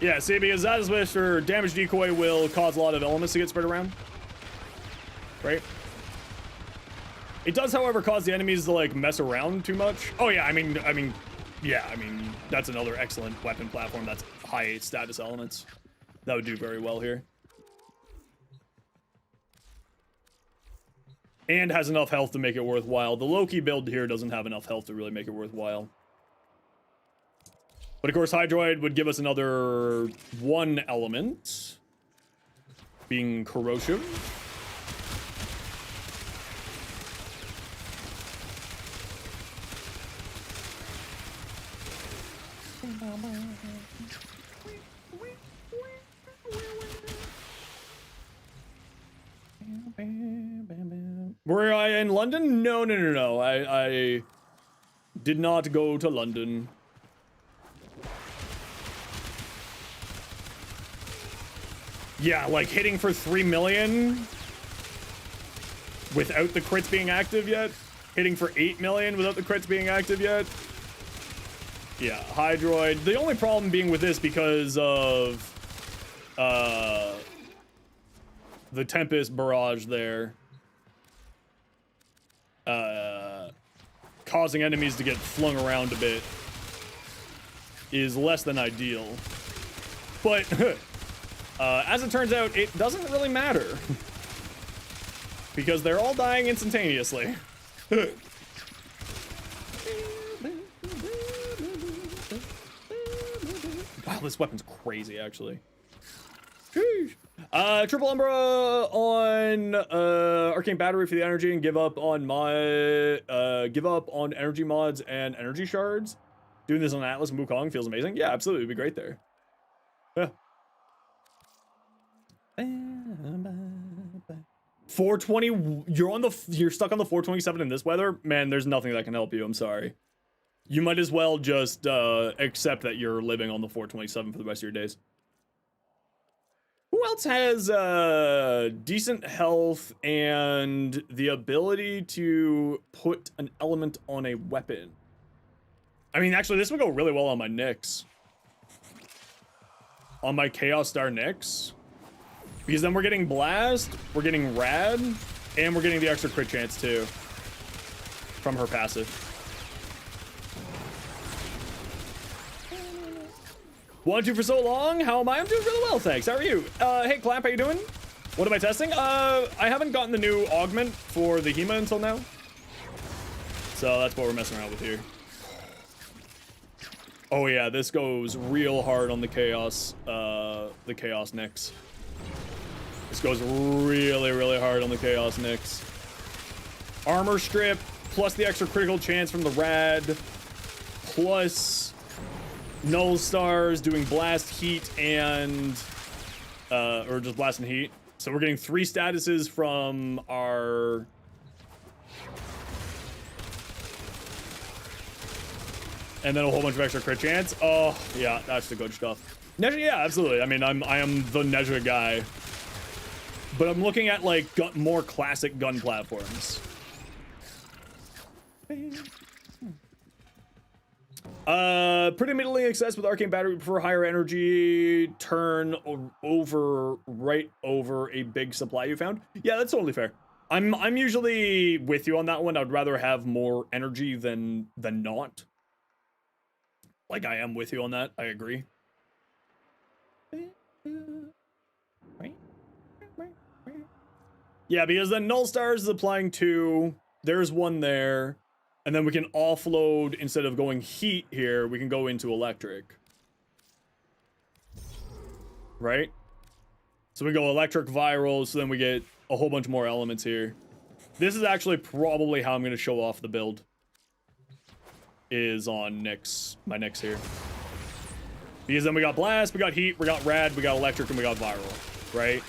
Yeah, see, because Zada's Whisper damage decoy will cause a lot of elements to get spread around. Right? It does, however, cause the enemies to, like, mess around too much. Oh, yeah, I mean, that's another excellent weapon platform that's high status elements. That would do very well here. And has enough health to make it worthwhile. The Loki build here doesn't have enough health to really make it worthwhile. But of course, Hydroid would give us another one element, being corrosive. Were I in London? No. I did not go to London. Yeah, like hitting for 3 million without the crits being active yet. Hitting for 8 million without the crits being active yet. Yeah, Hydroid. The only problem being with this because of the Tempest barrage there. Causing enemies to get flung around a bit. is less than ideal. But as it turns out, it doesn't really matter. Because they're all dying instantaneously. Wow, this weapon's crazy, actually. Triple Umbra on Arcane Battery for the energy and give up on energy mods and energy shards. Doing this on Atlas and Wukong feels amazing. Yeah, absolutely, it'd be great there. Yeah. 420. You're stuck on the 427 in this weather, man. There's nothing that can help you. I'm sorry. You might as well just accept that you're living on the 427 for the rest of your days. Who else has decent health and the ability to put an element on a weapon? I mean, actually, this would go really well on my Nyx. On my Chaos Star Nyx. Because then we're getting Blast, we're getting Rad, and we're getting the extra crit chance, too. From her passive. 1-2 for so long. How am I? I'm doing really well, thanks. How are you? Hey, Clamp, how you doing? What am I testing? I haven't gotten the new augment for the Hema until now. So that's what we're messing around with here. Oh yeah, this goes real hard on the Chaos Nyx. This goes really, really hard on the Chaos Nyx. Armor strip, plus the extra critical chance from the Rad, plus Null Stars doing blast, heat, and or just blast and heat. So we're getting 3 statuses from our and then a whole bunch of extra crit chance. Oh yeah, that's the good stuff. Nezha, yeah, absolutely. I mean, I am the Nezha guy, but I'm looking at like more classic gun platforms. Pretty middling access with Arcane Battery for higher energy turn right over a big supply you found. Yeah, that's totally fair. I'm usually with you on that one. I'd rather have more energy than not. Like, I am with you on that. I agree. Yeah, because then Null Stars is applying 2. There's 1 there. And then we can offload, instead of going heat here, we can go into electric. Right? So we go electric, viral, so then we get a whole bunch more elements here. This is actually probably how I'm going to show off the build. Is on my Nyx here. Because then we got blast, we got heat, we got rad, we got electric, and we got viral. Right?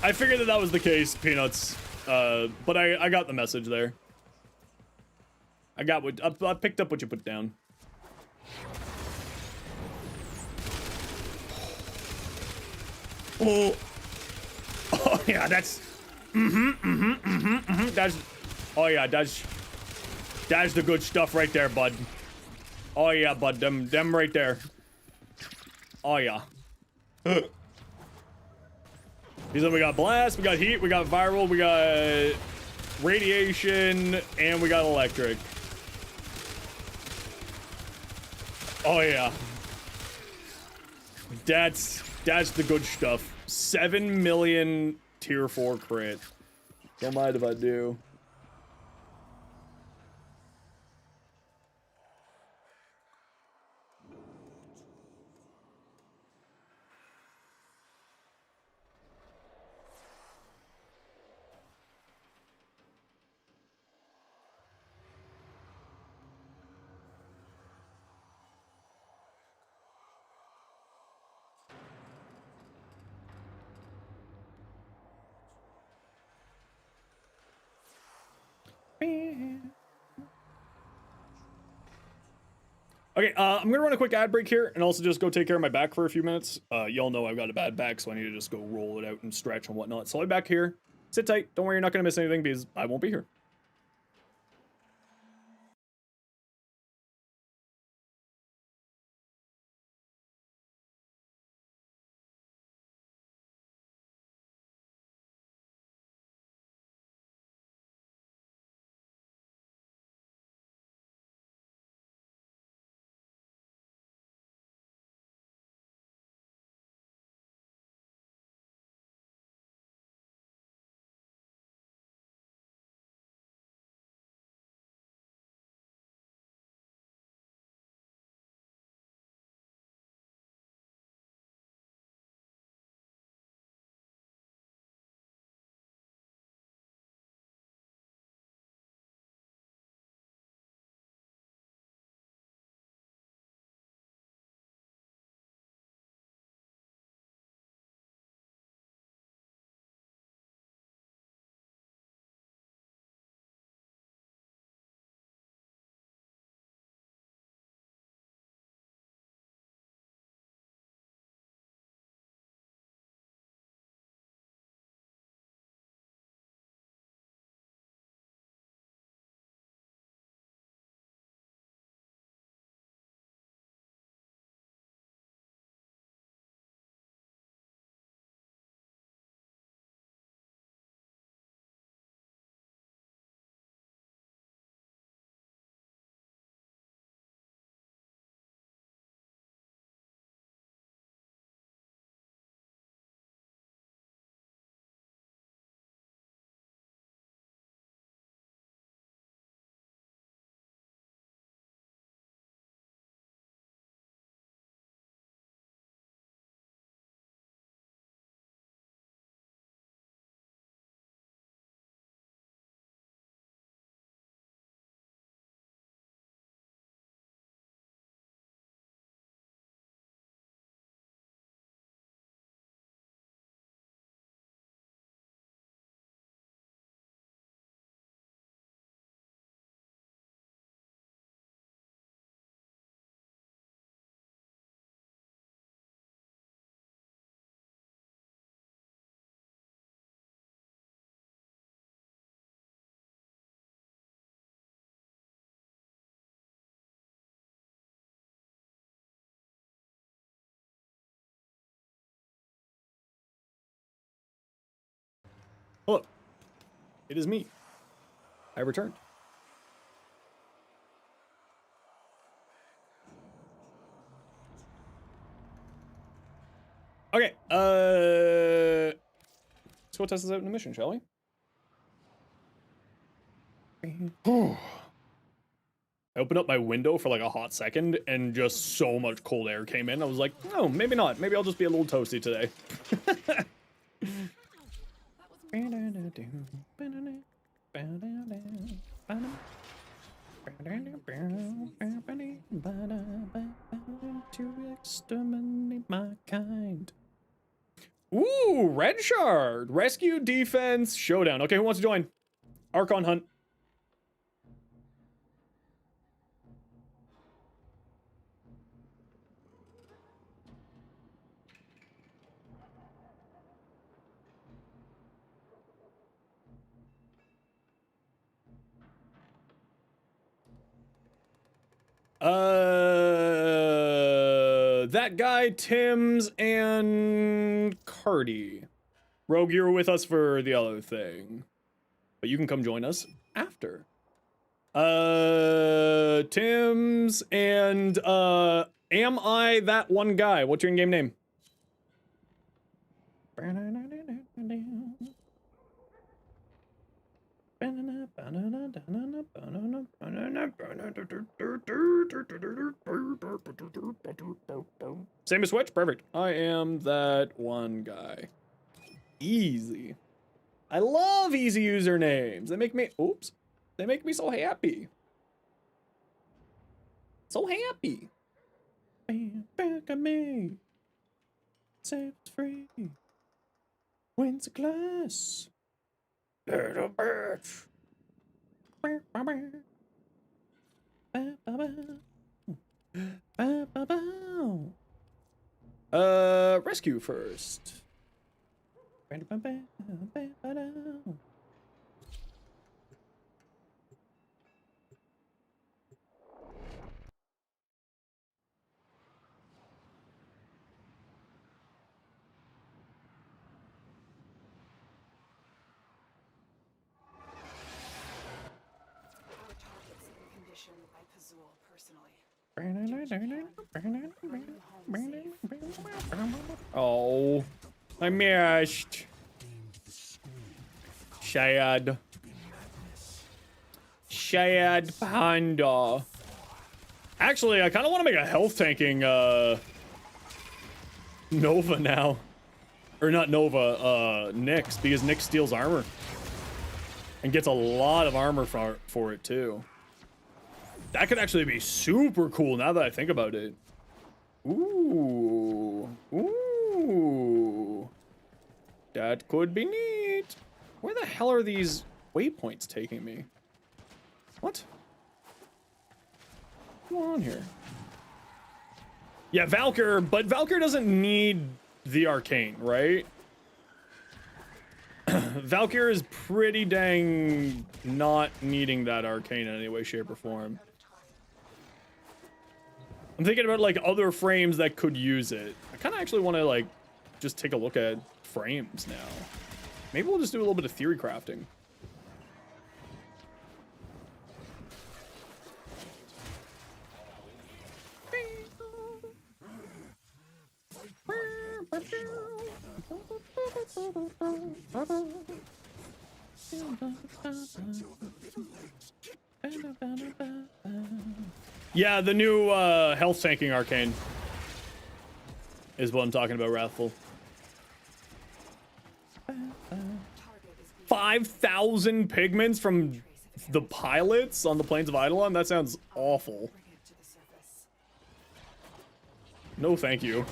I figured that was the case, Peanuts, but I got the message there. I picked up what you put down. Oh yeah, that's that's oh yeah, that's the good stuff right there, bud. Oh yeah, bud, them right there. Oh yeah. Because then we got blast, we got heat, we got viral, we got radiation, and we got electric. Oh yeah. That's the good stuff. 7 million tier 4 crit. Don't mind if I do. Okay, I'm gonna run a quick ad break here and also just go take care of my back for a few minutes. Y'all know I've got a bad back, so I need to just go roll it out and stretch and whatnot. So I'll be back here. Sit tight. Don't worry, you're not gonna miss anything because I won't be here. Hello. It is me. I returned. Okay, let's go test this out in a mission, shall we? I opened up my window for like a hot second and just so much cold air came in. I was like, oh, maybe not. Maybe I'll just be a little toasty today. To exterminate my kind. Ooh, Red Shard. Rescue, defense, showdown. Okay, who wants to join? Archon hunt. That guy, Tim's, and Cardi. Rogue, you were with us for the other thing. But you can come join us after. Tim's and, am I that one guy? What's your in-game name? Same as Switch? Perfect. I am that one guy. Easy. I love easy usernames. They make me, oops. They make me so happy. So happy. Back at me. Save free. Wins a class. Little bitch. Rescue first. Oh, I missed. Sad. Sad panda. Actually, I kind of want to make a health tanking Nova now. Or not Nova, Nyx, because Nyx steals armor. And gets a lot of armor for it too. That could actually be super cool now that I think about it. Ooh. Ooh. That could be neat. Where the hell are these waypoints taking me? What? What's going on here? Yeah, Valkyr, but Valkyr doesn't need the arcane, right? Valkyr is pretty dang not needing that arcane in any way, shape, or form. I'm thinking about like other frames that could use it. I kind of actually want to like just take a look at frames now. Maybe we'll just do a little bit of theory crafting. Yeah, the new health tanking arcane is what I'm talking about, Wrathful. 5,000 pigments from the pilots on the plains of Eidolon? That sounds awful. No, thank you.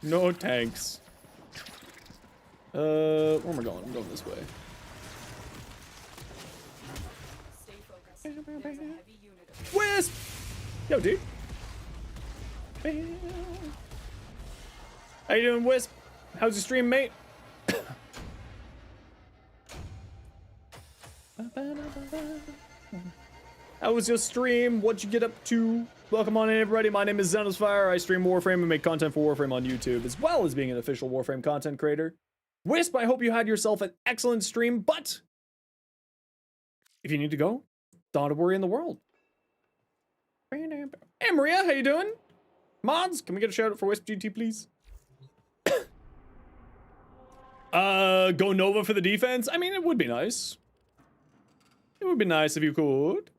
No tanks. Where am I going? I'm going this way. Wisp! Yo, dude. How you doing, Wisp? How's your stream, mate? How was your stream? What'd you get up to? Welcome on in, everybody. My name is Zenosfire. I stream Warframe and make content for Warframe on YouTube, as well as being an official Warframe content creator. Wisp, I hope you had yourself an excellent stream, but if you need to go, not a worry in the world. Hey Maria, how you doing? Mods, can we get a shout out for Wisp GT, please? Go Nova for the defense? I mean, it would be nice. It would be nice if you could.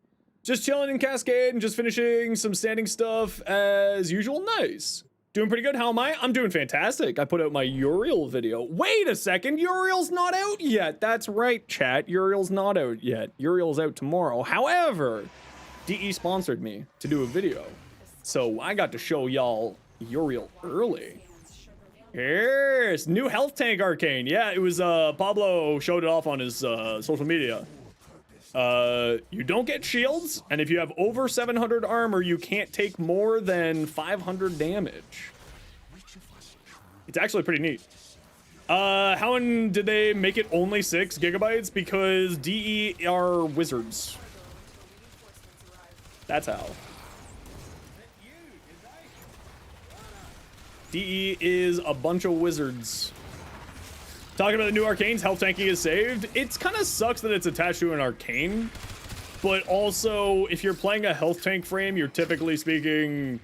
Just chilling in Cascade and just finishing some standing stuff as usual. Nice. Doing pretty good. How am I? I'm doing fantastic. I put out my Uriel video. Wait a second. Uriel's not out yet. That's right, chat. Uriel's not out yet. Uriel's out tomorrow. However, DE sponsored me to do a video. So I got to show y'all Uriel early. Yes, new health tank arcane. Yeah, it was Pablo showed it off on his social media. You don't get shields, and if you have over 700 armor, you can't take more than 500 damage. It's actually pretty neat. How did they make it only 6 gigabytes? Because DE are wizards. That's how. DE is a bunch of wizards. Talking about the new arcanes, health tanking is saved. It's kind of sucks that it's attached to an arcane, but also if you're playing a health tank frame, you're typically speaking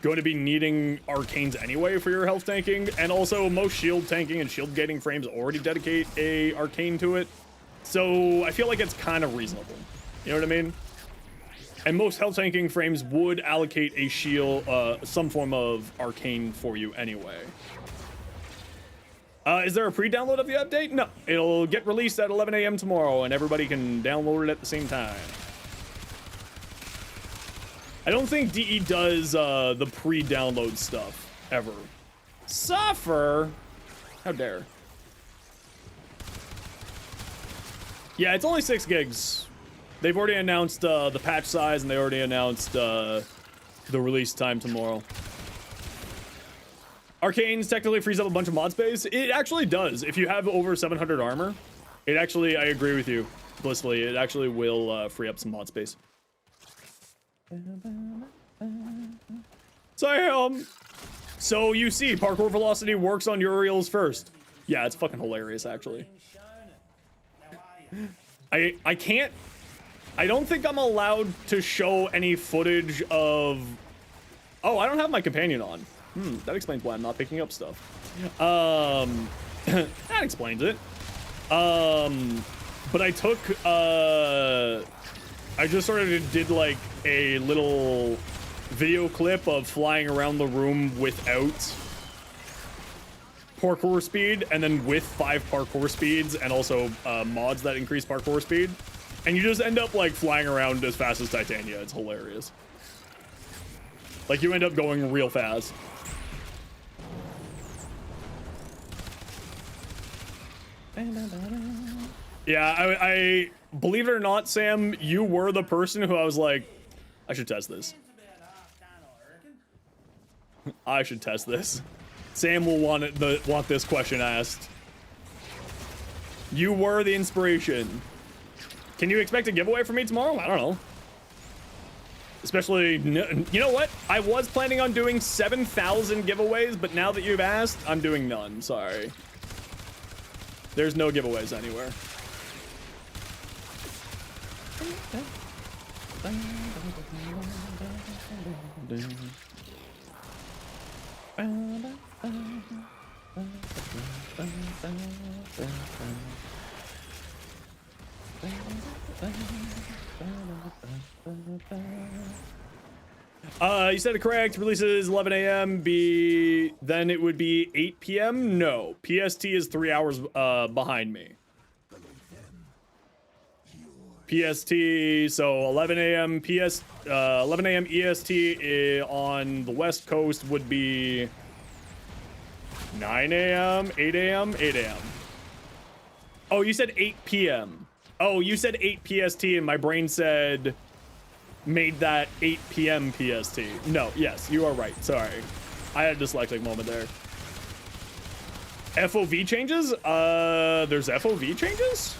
going to be needing arcanes anyway for your health tanking, and also most shield tanking and shield gating frames already dedicate a arcane to it, so I feel like it's kind of reasonable. You know what I mean? And most health tanking frames would allocate a shield, some form of arcane for you anyway. Is there a pre-download of the update? No, it'll get released at 11 a.m. tomorrow and everybody can download it at the same time. I don't think DE does the pre-download stuff ever. Suffer? How dare. Yeah, it's only 6 gigs. They've already announced the patch size and they already announced the release time tomorrow. Arcanes technically frees up a bunch of mod space. It actually does. If you have over 700 armor, it actually, I agree with you, Blissfully, it actually will free up some mod space. So you see, parkour velocity works on Uriel's first. Yeah, it's fucking hilarious, actually. I can't... I don't think I'm allowed to show any footage of... Oh, I don't have my companion on. That explains why I'm not picking up stuff. That explains it. But I took, I just sort of did like a little video clip of flying around the room without parkour speed, and then with 5 parkour speeds, and also mods that increase parkour speed. And you just end up like flying around as fast as Titania. It's hilarious. Like you end up going real fast. Yeah, I believe it or not, Sam, you were the person who I was like, I should test this. I should test this. Sam will want this question asked. You were the inspiration. Can you expect a giveaway from me tomorrow? I don't know. Especially, you know what? I was planning on doing 7,000 giveaways, but now that you've asked, I'm doing none. Sorry. There's no giveaways anywhere. You said it correct. Releases 11 a.m. Then it would be 8 p.m. No, PST is 3 hours behind me. PST, so 11 a.m. 11 a.m. EST on the West Coast would be 9 a.m., 8 a.m., 8 a.m. Oh, you said 8 p.m. Oh, you said 8 PST, and my brain said made that 8 p.m. PST. No, yes, you are right. Sorry. I had a dyslexic moment there. FOV changes? There's FOV changes?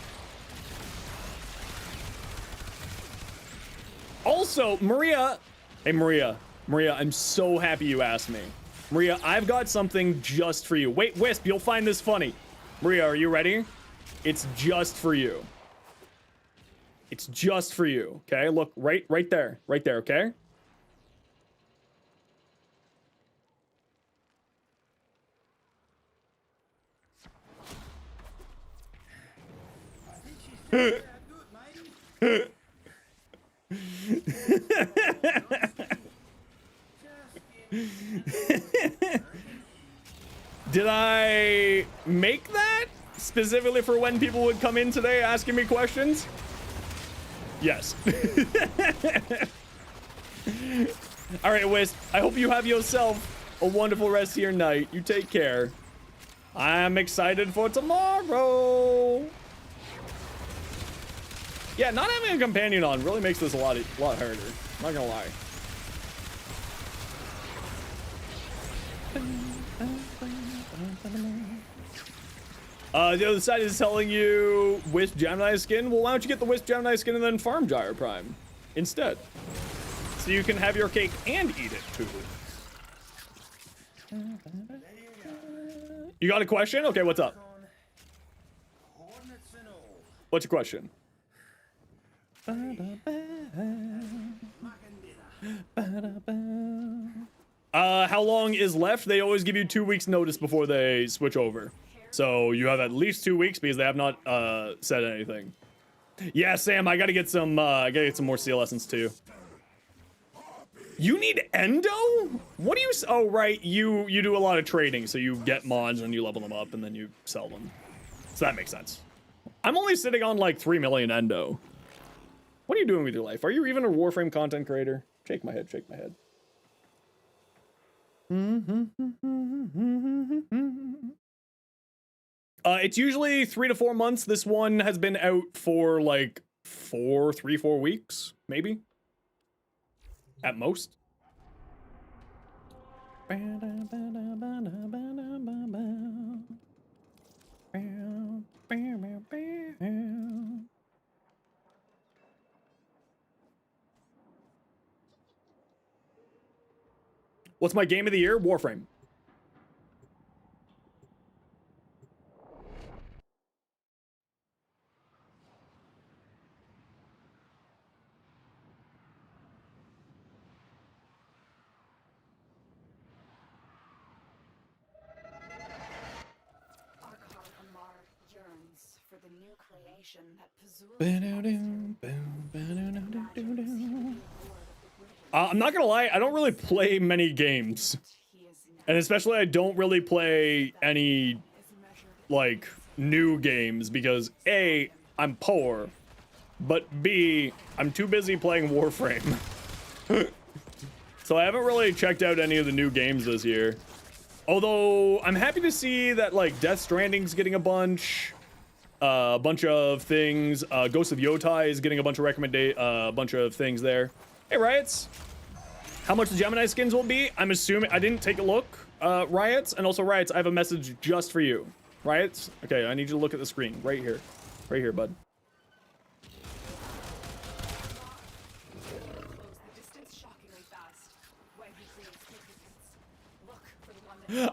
Also, Maria, hey Maria, I'm so happy you asked me. Maria, I've got something just for you. Wait, Wisp, you'll find this funny. Maria, are you ready? It's just for you. It's just for you. Okay, look right there, okay? Did I make that specifically for when people would come in today asking me questions? Yes. All right, Wisp. I hope you have yourself a wonderful rest of your night. You take care. I'm excited for tomorrow. Yeah, not having a companion on really makes this a lot harder. I'm not gonna lie. The other side is telling you Wisp Gemini skin. Well, why don't you get the Wisp Gemini skin and then farm Gyre Prime instead? So you can have your cake and eat it too. You got a question? Okay, what's up? What's your question? How long is left? They always give you 2 weeks notice before they switch over. So you have at least 2 weeks because they have not said anything. Yeah, Sam, I gotta get some more seal essence too. You need endo? What do you? Oh, right. You do a lot of trading, so you get mods and you level them up and then you sell them. So that makes sense. I'm only sitting on like 3 million endo. What are you doing with your life? Are you even a Warframe content creator? Shake my head. Shake my head. It's usually 3 to 4 months. This one has been out for like 4 weeks, maybe. At most. What's my game of the year? Warframe. For the new creation that I'm not gonna lie, I don't really play many games. And especially I don't really play any, like, new games because A, I'm poor, but B, I'm too busy playing Warframe. So I haven't really checked out any of the new games this year. Although, I'm happy to see that, like, Death Stranding's getting a bunch of things. Ghost of Yotai is getting a bunch of things there. Hey, Riots. How much the Gemini skins will be? I'm assuming, I didn't take a look, Riots. And also, Riots, I have a message just for you. Riots? Okay, I need you to look at the screen. Right here. Right here, bud.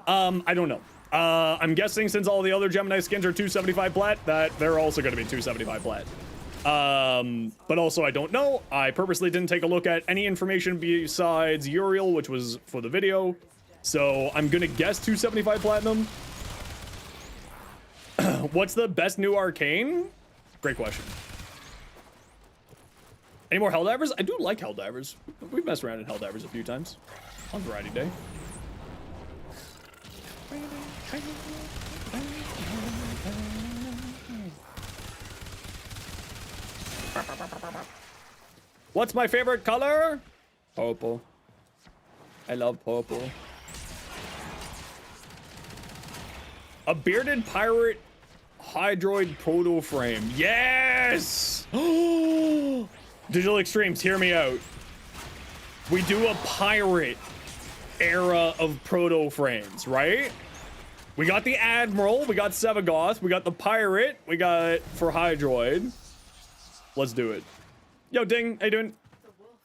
I don't know. I'm guessing since all the other Gemini skins are 275 plat, that they're also going to be 275 plat. But also I don't know. I purposely didn't take a look at any information besides Uriel, which was for the video. So I'm going to guess 275 platinum. What's the best new arcane? Great question. Any more Helldivers? I do like Helldivers. We've messed around in Helldivers a few times on Variety Day. What's my favorite color? Purple. I love purple. A bearded pirate hydroid proto frame. Yes! Digital Extremes, hear me out. We do a pirate era of proto frames, right? We got the Admiral, we got Sevagoth, we got the pirate, we got for Hydroid. Let's do it. Yo, Ding, how you doing? the wolf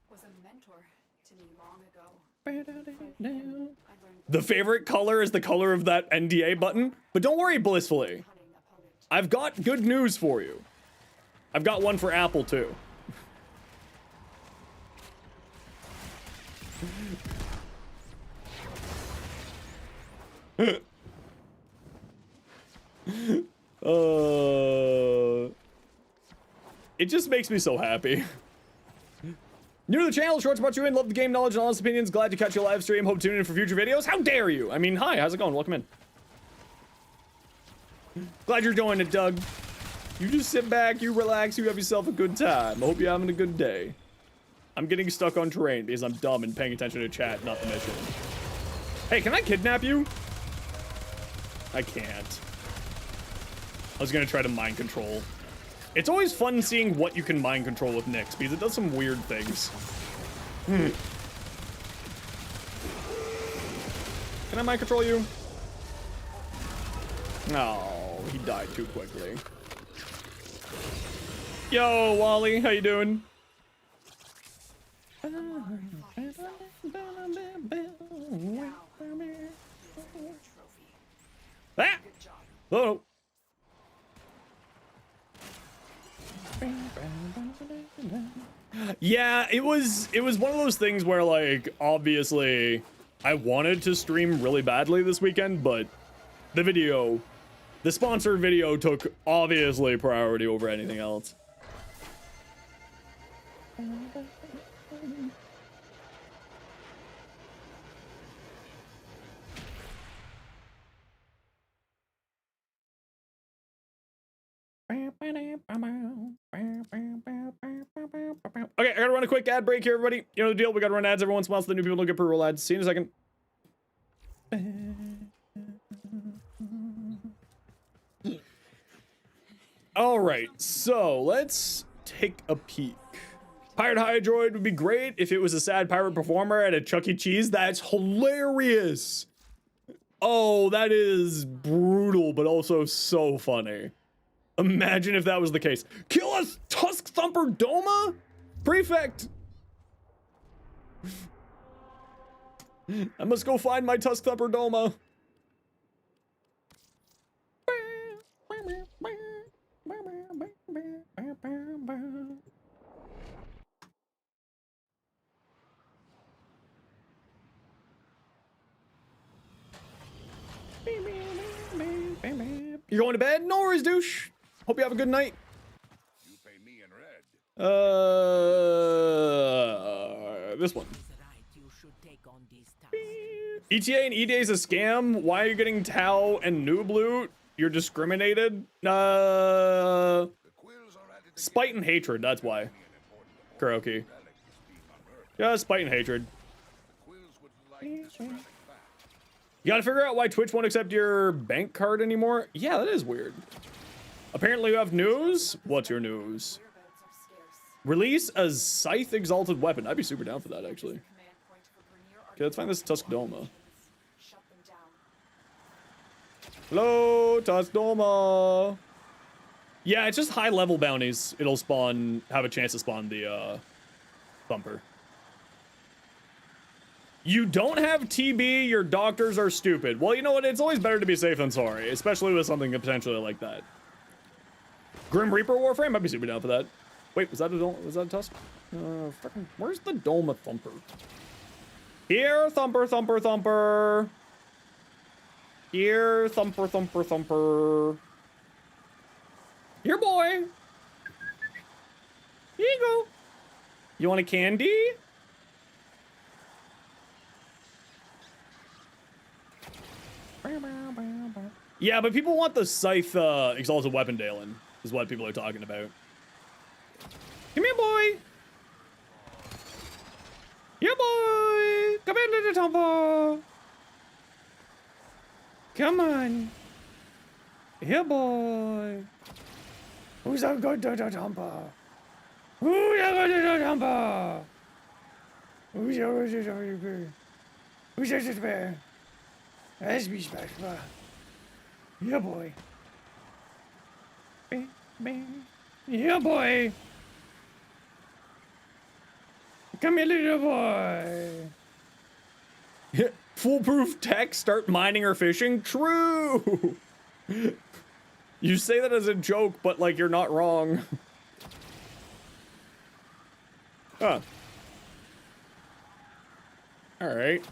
was a mentor to me long ago. I learned The favorite color is the color of that NDA button. But don't worry, Blissfully. I've got good news for you. I've got one for Apple, too. It just makes me so happy. New to the channel, shorts brought you in. Love the game, knowledge, and honest opinions. Glad to catch your live stream. Hope to tune in for future videos. How dare you? I mean, hi, how's it going? Welcome in. Glad you're joining it, Doug. You just sit back, you relax, you have yourself a good time. I hope you're having a good day. I'm getting stuck on terrain because I'm dumb and paying attention to chat, not the mission. Hey, can I kidnap you? I can't. I was gonna try to mind control. It's always fun seeing what you can mind control with Nyx because it does some weird things. Can I mind control you? No, he died too quickly. Yo, Wally, how you doing? Ah! Oh. Yeah, it was one of those things where, like, obviously I wanted to stream really badly this weekend, but the sponsored video took obviously priority over anything else. Okay, I gotta run a quick ad break here, everybody. You know the deal, we gotta run ads every once in a while so the new people don't get pre-roll ads. See you in a second. Alright, so let's take a peek. Pirate Hydroid would be great if it was a sad pirate performer at a Chuck E. Cheese. That's hilarious. Oh, that is brutal, but also so funny. Imagine if that was the case. Kill us, Tusk Thumper Doma? Prefect! I must go find my Tusk Thumper Doma. You're going to bed? No worries, douche. Hope you have a good night. You pay me in red. This one. ETA and E-Day is a scam. Why are you getting Tau and Noob Loot? You're discriminated. Spite and hatred, that's why. Karaoke. Yeah, spite and hatred. You gotta figure out why Twitch won't accept your bank card anymore. Yeah, that is weird. Apparently you have news. What's your news? Release a Scythe Exalted Weapon. I'd be super down for that, actually. Okay, let's find this Tusk Doma. Hello, Tusk Doma. Yeah, it's just high level bounties. It'll spawn, have a chance to spawn the Thumper. You don't have TB, your doctors are stupid. Well, you know what? It's always better to be safe than sorry, especially with something potentially like that. Grim Reaper Warframe? I'd be super down for that. Wait, was that a Tusk? Frickin', where's the Doma Thumper? Here, Thumper, Thumper, Thumper. Here, Thumper, Thumper, Thumper. Here, boy. Here you go. You want a candy? Yeah, but people want the Scythe Exalted Weapon, Dalen, is what people are talking about. Come here, boy. Yeah, boy. Come here, little Tompa. Come on. Here, boy. Who's a good little Tompa? Who's a good little Tompa? Who's a good little bear? Who's a good bear? That's me special. Yeah, boy. Bing, bing. Yeah, boy. Come here, little boy. Foolproof tech, start mining or fishing? True! You say that as a joke, but like you're not wrong. Huh. Alright.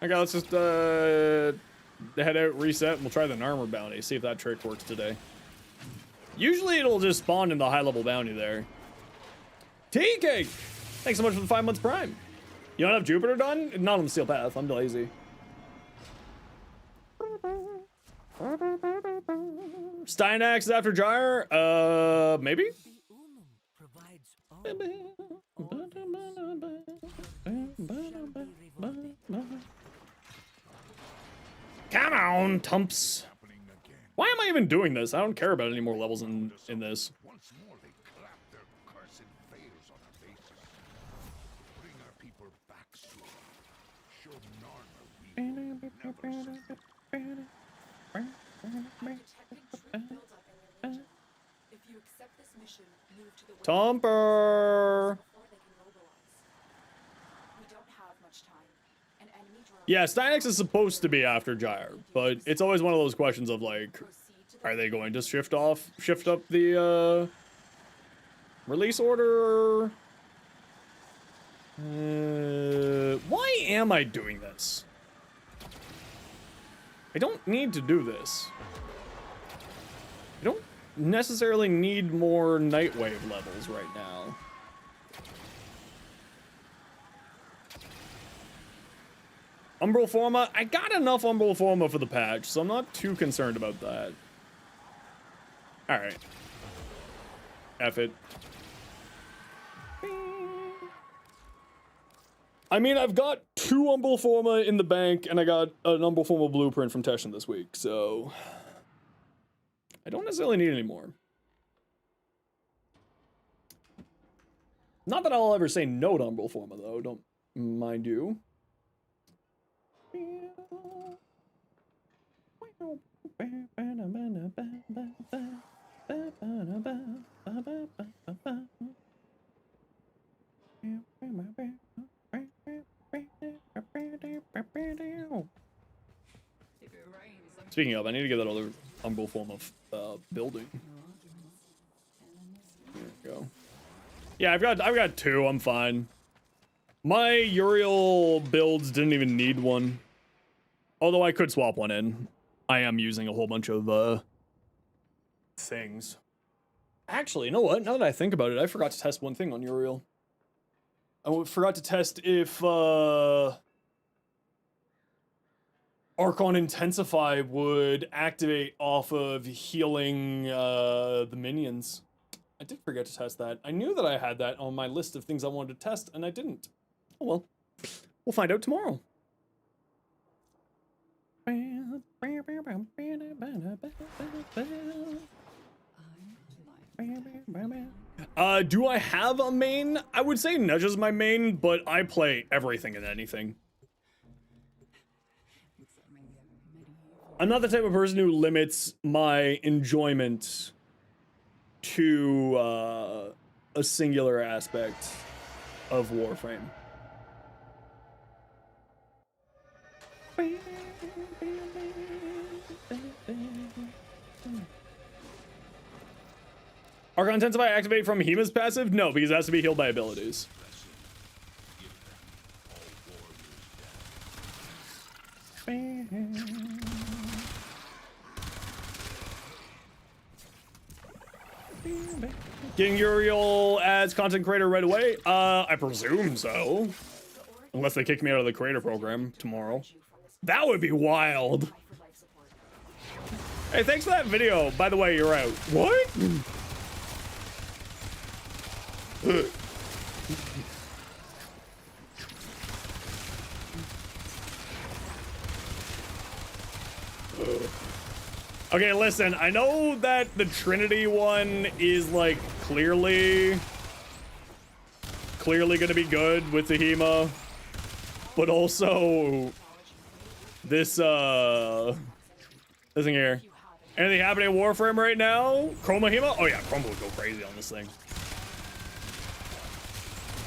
Okay, let's just head out, reset, and we'll try the armor bounty, see if that trick works today. Usually it'll just spawn in the high level bounty there. Tea cake! Thanks so much for the 5 months prime. You don't have Jupiter done? Not on the Steel Path, I'm lazy. Steinax is after Gyre? Maybe? Come on, Tumps. Why am I even doing this? I don't care about any more levels in this. Once more they clap their cursed veils on our faces. Bring our people back soon. Show Narmer we will never surrender. If you accept this mission, move to the Tomper. before they can mobilize. We don't have much time. An enemy drone Yeah, Steinax is supposed to be after Gyre, but it's always one of those questions of like, proceed to the are they going to shift up the release order? Why am I doing this? I don't need to do this. I don't necessarily need more Nightwave levels right now. Umbral Forma, I got enough Umbral Forma for the patch, so I'm not too concerned about that. Alright. F it. I mean, I've got 2 Umbral Forma in the bank, and I got an Umbral Forma blueprint from Teshin this week, so... I don't necessarily need any more. Not that I'll ever say no to Umbral Forma, though, don't mind you. Speaking of, I need to get that other Umbral form of building. There we go. Yeah, I've got 2. I'm fine. My Uriel builds didn't even need one. Although I could swap one in. I am using a whole bunch of things. Actually, you know what? Now that I think about it, I forgot to test one thing on Uriel. I forgot to test if Archon Intensify would activate off of healing the minions. I did forget to test that. I knew that I had that on my list of things I wanted to test, and I didn't. Oh well. We'll find out tomorrow. Do I have a main? I would say Nudge is my main, but I play everything and anything. I'm not the type of person who limits my enjoyment to a singular aspect of Warframe. Archon Intensify activate from Hima's passive? No, because it has to be healed by abilities. Getting Uriel as content creator right away? I presume so. Unless they kick me out of the creator program tomorrow. That would be wild. Hey, thanks for that video. By the way, you're out. What? Okay, listen, I know that the Trinity one is like clearly gonna be good with the Hema, but also this thing here. Anything happening in Warframe right now? Chroma Hema? Oh yeah, Chroma would go crazy on this thing.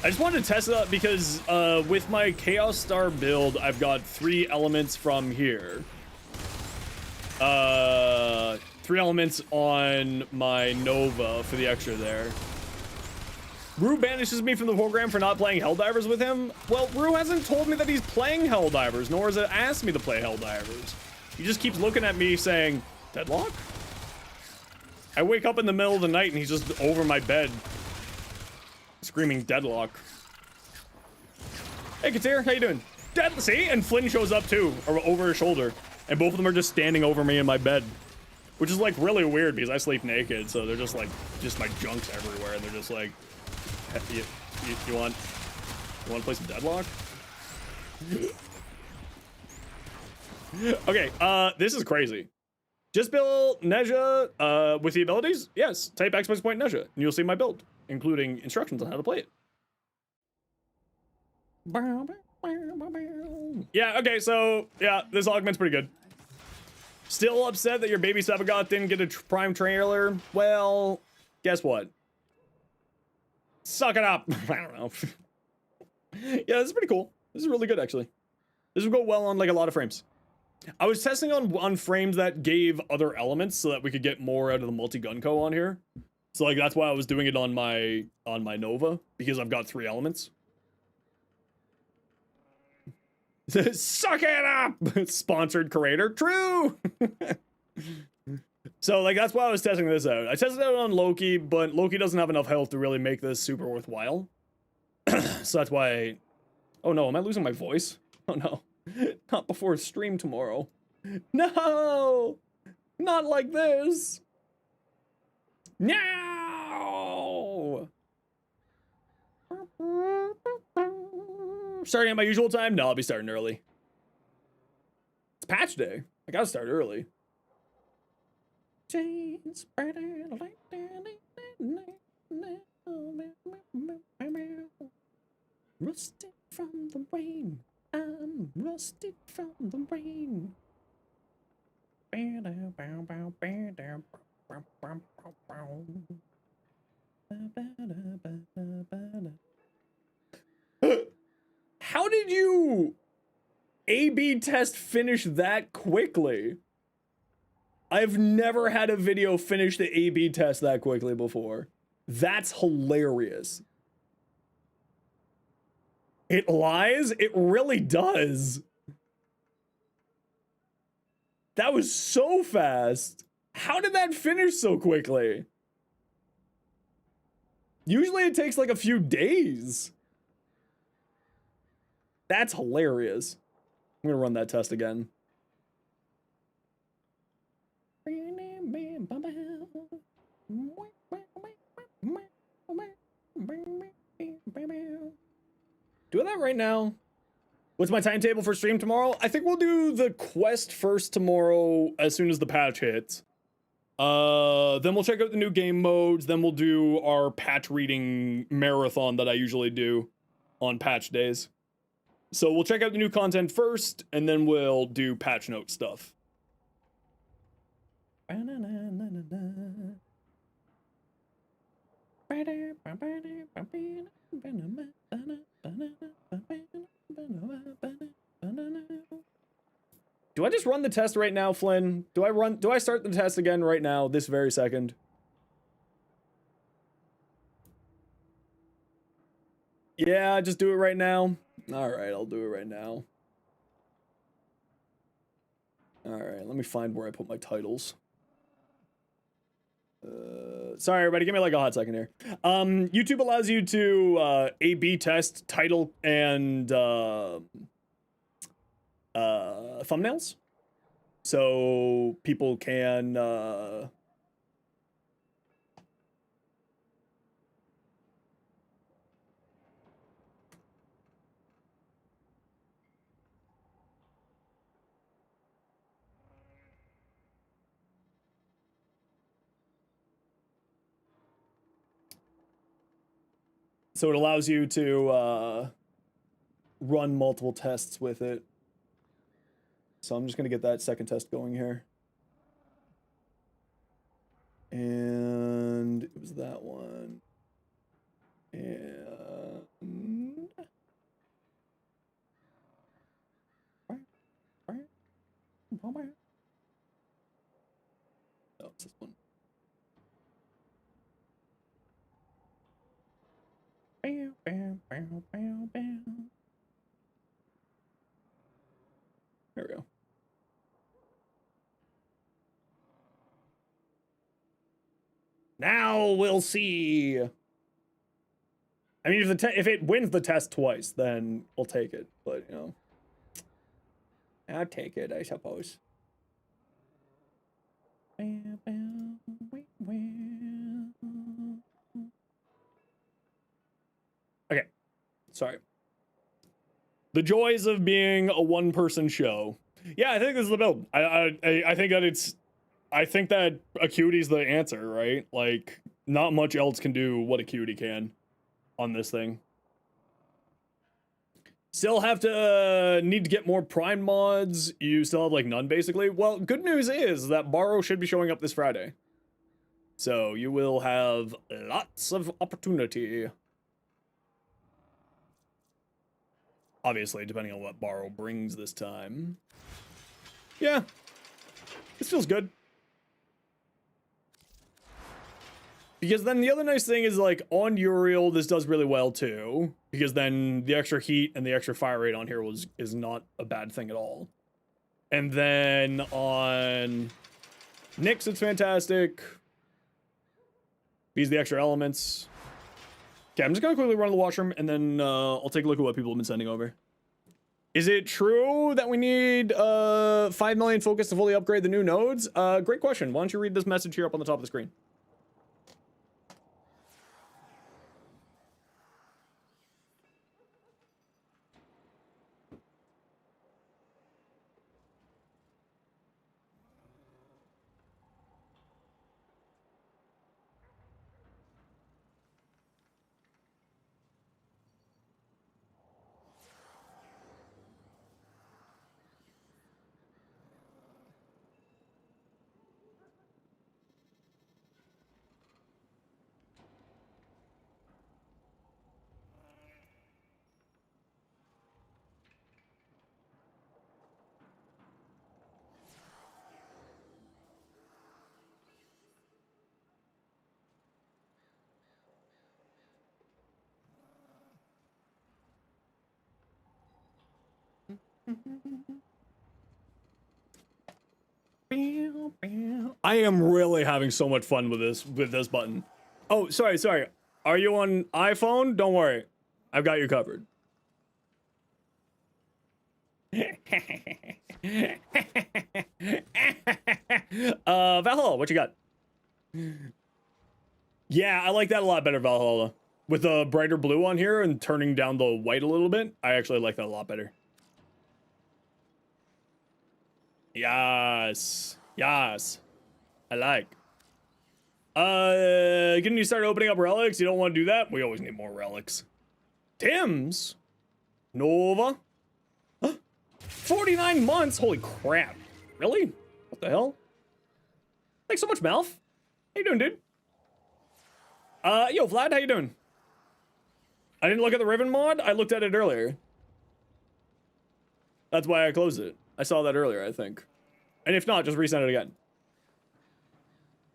I just wanted to test it out because with my Chaos Star build, I've got 3 elements from here. 3 elements on my Nova for the extra there. Rue banishes me from the program for not playing Helldivers with him. Well, Rue hasn't told me that he's playing Helldivers, nor has it asked me to play Helldivers. He just keeps looking at me saying, Deadlock? I wake up in the middle of the night and he's just over my bed screaming Deadlock. Hey, Katir, how you doing? See? And Flynn shows up too, over his shoulder. And both of them are just standing over me in my bed. Which is like really weird because I sleep naked, so they're just like, just my junk's everywhere. And they're just like, you want to play some Deadlock? Okay, this is crazy. Just build Nezha with the abilities? Yes, type Xbox point Nezha, and you'll see my build, including instructions on how to play it. Yeah, okay, so, yeah, this augment's pretty good. Still upset that your baby Sabagoth didn't get a Prime trailer? Well, guess what? Suck it up. I don't know. Yeah, this is pretty cool. This is really good, actually. This will go well on, like, a lot of frames. I was testing on frames that gave other elements so that we could get more out of the multi-gun co on here. So, like, that's why I was doing it on my Nova, because I've got 3 elements. Suck it up! Sponsored creator. True! So, like, that's why I was testing this out. I tested it out on Loki, but Loki doesn't have enough health to really make this super worthwhile. So that's why oh no, am I losing my voice? Oh no. Not before stream tomorrow. No! Not like this! No! Starting at my usual time? No, I'll be starting early. It's patch day. I gotta start early. Rusted from the rain. I'm rusted from the rain. How did you A/B test finish that quickly? I've never had a video finish the A/B test that quickly before. That's hilarious. It lies? It really does. That was so fast. How did that finish so quickly? Usually it takes like a few days. That's hilarious. I'm gonna run that test again. Do that right now. What's my timetable for stream tomorrow? I think we'll do the quest first tomorrow as soon as the patch hits. Then we'll check out the new game modes. Then we'll do our patch reading marathon that I usually do on patch days. So we'll check out the new content first, and then we'll do patch note stuff. Do I just run the test right now, Flynn? Do I start the test again right now, this very second? Yeah, just do it right now. Alright, I'll do it right now. Alright, let me find where I put my titles. Sorry, everybody, give me like a hot second here. YouTube allows you to A/B test title and thumbnails, so people can so it allows you to run multiple tests with it. So I'm just gonna get that second test going here. And it was that one. And Oh, it's this one. There we go. Now we'll see. I mean, if it wins the test twice, then we'll take it. But you know, I'll take it, I suppose. Okay, sorry. The joys of being a one-person show. Yeah, I think this is the build. I think that I think that Acuity's the answer, right? Like, not much else can do what Acuity can on this thing. Still have to need to get more Prime mods. You still have like none, basically. Well, good news is that Borrow should be showing up this Friday, so you will have lots of opportunity. Obviously, depending on what Borrow brings this time. Yeah, this feels good. Because then the other nice thing is, like, on Uriel, this does really well, too. Because then the extra heat and the extra fire rate on here is not a bad thing at all. And then on Nyx, it's fantastic. These are the extra elements. Okay, I'm just going to quickly run to the washroom, and then I'll take a look at what people have been sending over. Is it true that we need 5 million focus to fully upgrade the new nodes? Great question. Why don't you read this message here up on the top of the screen? I am really having so much fun with this button. Oh, sorry. Are you on iPhone? Don't worry. I've got you covered. Valhalla, what you got? Yeah, I like that a lot better, Valhalla. With the brighter blue on here and turning down the white a little bit, I actually like that a lot better. Yes. I like. Can you start opening up relics? You don't want to do that? We always need more relics. Tim's? Nova? 49 months? Holy crap. Really? What the hell? Thanks so much, Malf. How you doing, dude? Yo, Vlad, how you doing? I didn't look at the Riven mod. I looked at it earlier. That's why I closed it. I saw that earlier, I think. And if not, just resend it again.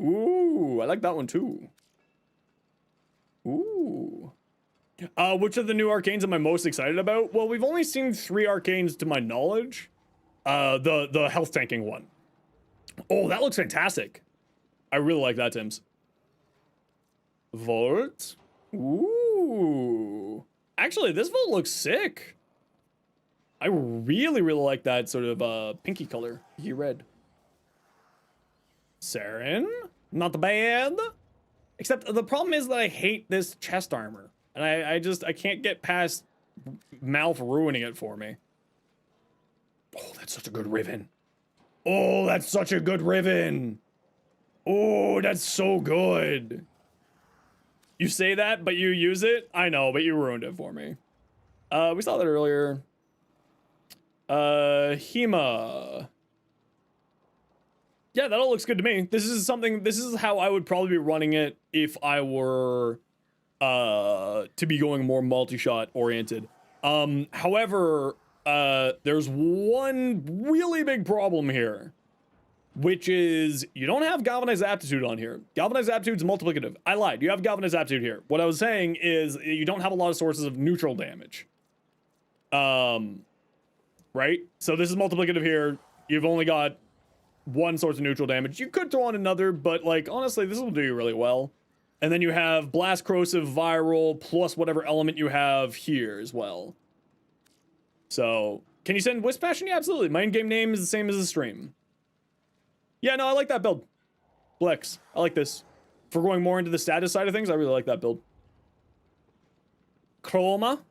Ooh, I like that one too. Ooh. Which of the new arcanes am I most excited about? Well, we've only seen 3 arcanes to my knowledge. The health tanking one. Oh, that looks fantastic. I really like that, Tims. Volt. Ooh. Actually, this Volt looks sick. I really like that sort of pinky color. Pinky red. Saren. Not bad. Except the problem is that I hate this chest armor. And I can't get past Malf ruining it for me. Oh, that's such a good Riven. Oh, that's such a good Riven. Oh, that's so good. You say that, but you use it? I know, but you ruined it for me. We saw that earlier. Hema. Yeah, that all looks good to me. This is how I would probably be running it if I were to be going more multi-shot oriented. However, there's one really big problem here, which is you don't have Galvanized Aptitude on here. Galvanized Aptitude is multiplicative. I lied. You have Galvanized Aptitude here. What I was saying is you don't have a lot of sources of neutral damage. Right? So this is multiplicative here. You've only got one source of neutral damage. You could throw on another, but like honestly, this will do you really well. And then you have Blast, Corrosive, Viral, plus whatever element you have here as well. So, can you send Wisp Passion? Yeah, absolutely. My in-game name is the same as the stream. Yeah, no, I like that build. Flex. I like this. For going more into the status side of things, I really like that build. Chroma.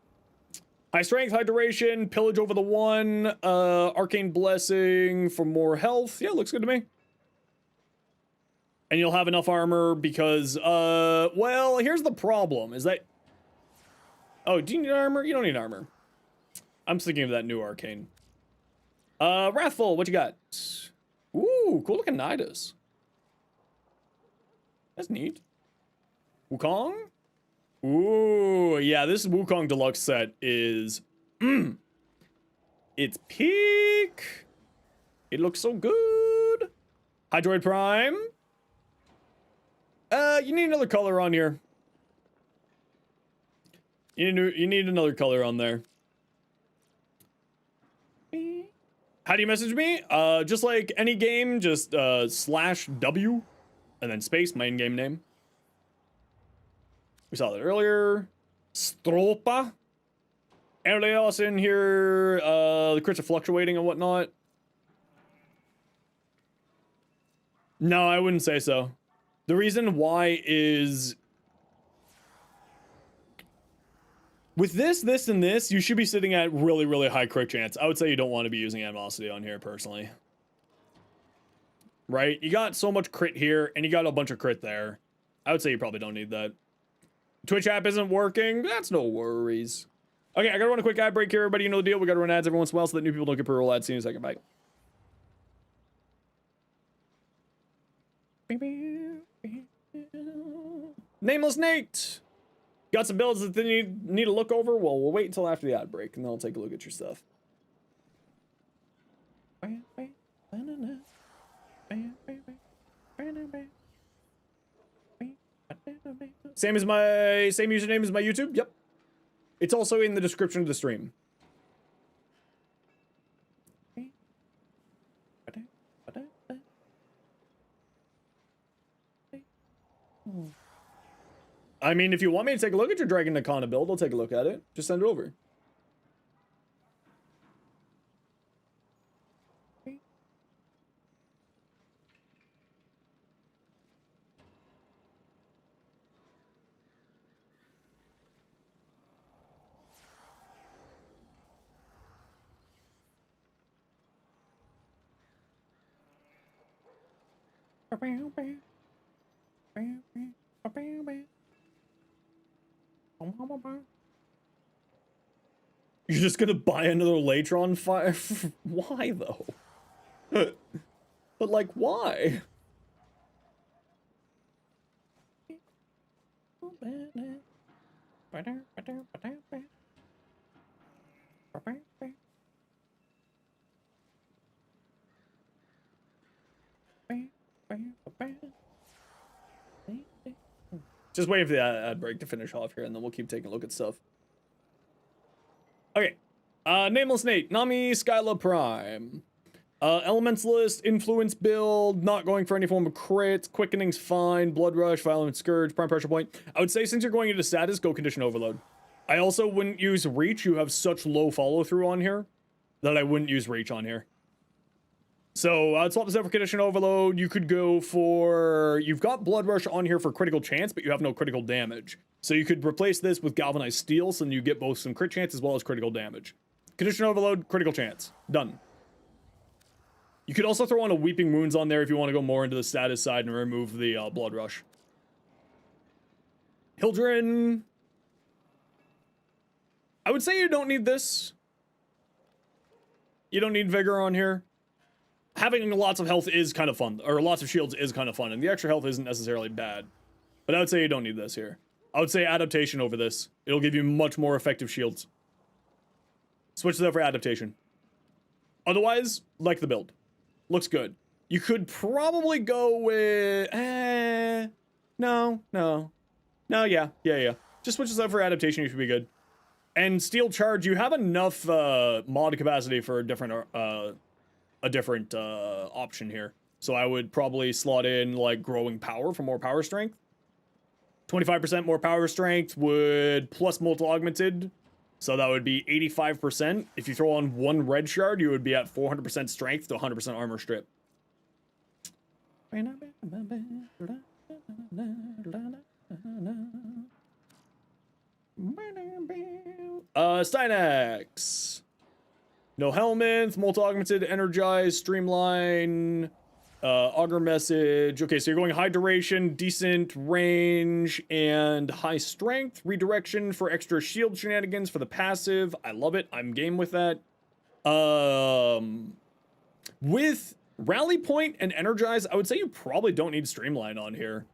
High strength, high duration, pillage over the one, arcane blessing for more health. Yeah, looks good to me. And you'll have enough armor because, well, here's the problem, is that... Oh, do you need armor? You don't need armor. I'm thinking of that new arcane. Wrathful, what you got? Ooh, cool looking Nidus. That's neat. Wukong? Ooh, yeah, this Wukong Deluxe set is... It's peak! It looks so good! Hydroid Prime? You need another color on here. You need another color on there. How do you message me? Just like any game, just /W and then space, my in-game name. We saw that earlier. Stropa. Anybody else in here? The crits are fluctuating and whatnot. No, I wouldn't say so. The reason why is... With this, and this, you should be sitting at really, really high crit chance. I would say you don't want to be using Animosity on here, personally. Right? You got so much crit here, and you got a bunch of crit there. I would say you probably don't need that. Twitch app isn't working. That's no worries. Okay, I gotta run a quick ad break here, everybody. You know the deal. We gotta run ads every once in a while so that new people don't get pre-roll ads. See you in a second. Bye. Nameless Nate! Got some builds that they need to look over? Well, we'll wait until after the ad break, and then I'll take a look at your stuff. Same username as my YouTube? Yep. It's also in the description of the stream. I mean, if you want me to take a look at your Dragon Nakana build, I'll take a look at it. Just send it over. You're just gonna buy another Latron fire? Why though? But like, why? Just waiting for the ad break to finish off here, and then we'll keep taking a look at stuff. Okay. Nameless Nate, Nami, Skyla Prime. Elementalist, Influence build, not going for any form of crits, Quickening's fine, Blood Rush, Violent Scourge, Prime Pressure Point. I would say since you're going into status, go Condition Overload. I also wouldn't use Reach. You have such low follow-through on here that I wouldn't use Reach on here. So I'd swap this out for Condition Overload. You could go for... You've got Blood Rush on here for critical chance, but you have no critical damage. So you could replace this with Galvanized Steel, so then you get both some crit chance as well as critical damage. Condition Overload, critical chance. Done. You could also throw on a Weeping Wounds on there if you want to go more into the status side and remove the Blood Rush. Hildren... I would say you don't need this. You don't need Vigor on here. Having lots of health is kind of fun, or lots of shields is kind of fun, and the extra health isn't necessarily bad. But I would say you don't need this here. I would say Adaptation over this. It'll give you much more effective shields. Switch it out for adaptation. Otherwise, like the build. Looks good. You could probably go with... No, yeah. Just switch this out for adaptation, you should be good. And Steel Charge, you have enough mod capacity for a different option here. So I would probably slot in, like, Growing Power for more power strength. 25% more power strength would plus multi-augmented. So that would be 85%. If you throw on 1 red shard, you would be at 400% strength to 100% armor strip. Stynex. No helmets, multi-augmented, energized, streamline, auger message. Okay, so you're going high duration, decent range, and high strength. Redirection for extra shield shenanigans for the passive. I love it. I'm game with that. With rally point and energize, I would say you probably don't need streamline on here.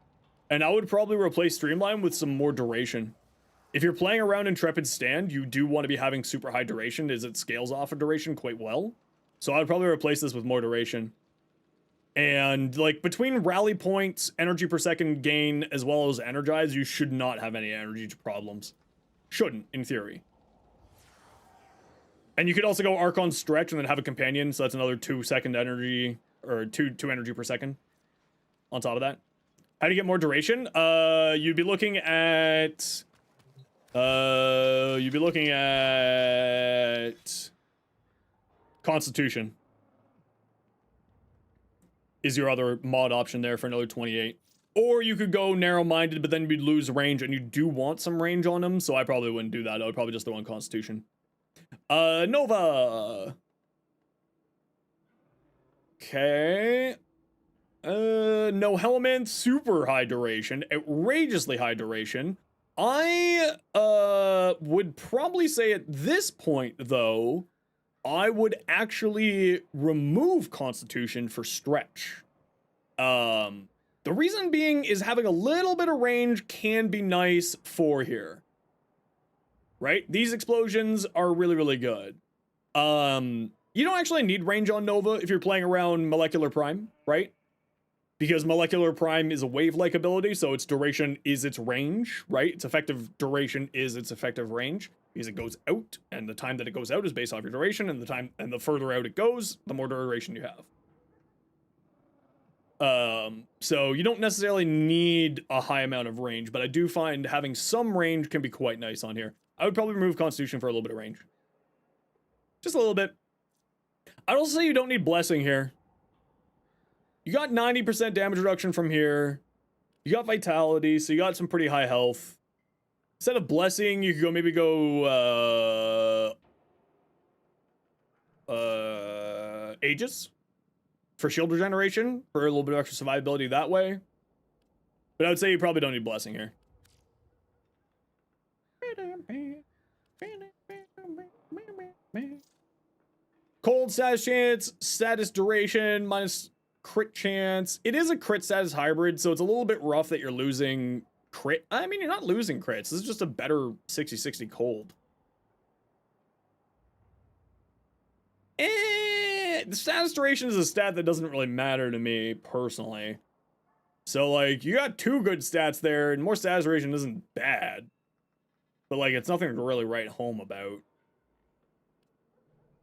And I would probably replace streamline with some more duration. If you're playing around Intrepid Stand, you do want to be having super high duration, as it scales off of duration quite well. So I would probably replace this with more duration. And, like, between rally points, energy per second gain, as well as energize, you should not have any energy problems. Shouldn't, in theory. And you could also go Archon Stretch and then have a companion, so that's another 2 second energy, or 2 energy per second on top of that. How do you get more duration? You'd be looking at... Constitution is your other mod option there for another 28. Or you could go narrow-minded, but then you'd lose range, and you do want some range on them, so I probably wouldn't do that. I would probably just throw on Constitution. Nova! Okay. No helmet, super high duration, outrageously high duration. I would probably say at this point, though, I would actually remove Constitution for Stretch. The reason being is having a little bit of range can be nice for here. Right? These explosions are really, really good. You don't actually need range on Nova if you're playing around Molecular Prime, right? Because Molecular Prime is a wave-like ability, so its duration is its range, right? Its effective duration is its effective range, because it goes out, and the time that it goes out is based off your duration, and the further out it goes, the more duration you have. So you don't necessarily need a high amount of range, but I do find having some range can be quite nice on here. I would probably remove Constitution for a little bit of range. Just a little bit. I'd also say you don't need Blessing here. You got 90% damage reduction from here. You got Vitality, so you got some pretty high health. Instead of Blessing, you could maybe go Aegis for shield regeneration for a little bit of extra survivability that way. But I would say you probably don't need Blessing here. Cold status chance, status duration, minus crit chance. It is a crit status hybrid, so it's a little bit rough that you're losing crit. I mean, you're not losing crits. This is just a better 60-60 cold. The status duration is a stat that doesn't really matter to me, personally. So, like, you got 2 good stats there, and more status duration isn't bad. But, like, it's nothing to really write home about.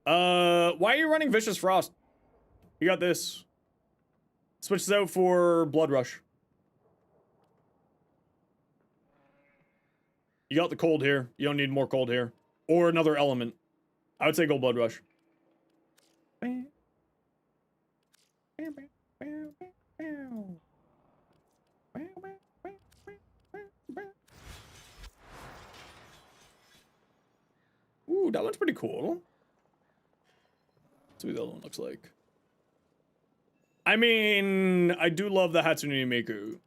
Why are you running Vicious Frost? You got this. Switch this out for Blood Rush. You got the cold here. You don't need more cold here. Or another element. I would say go Blood Rush. Ooh, that one's pretty cool. Let's see what the other one looks like. I mean, I do love the Hatsune Miku.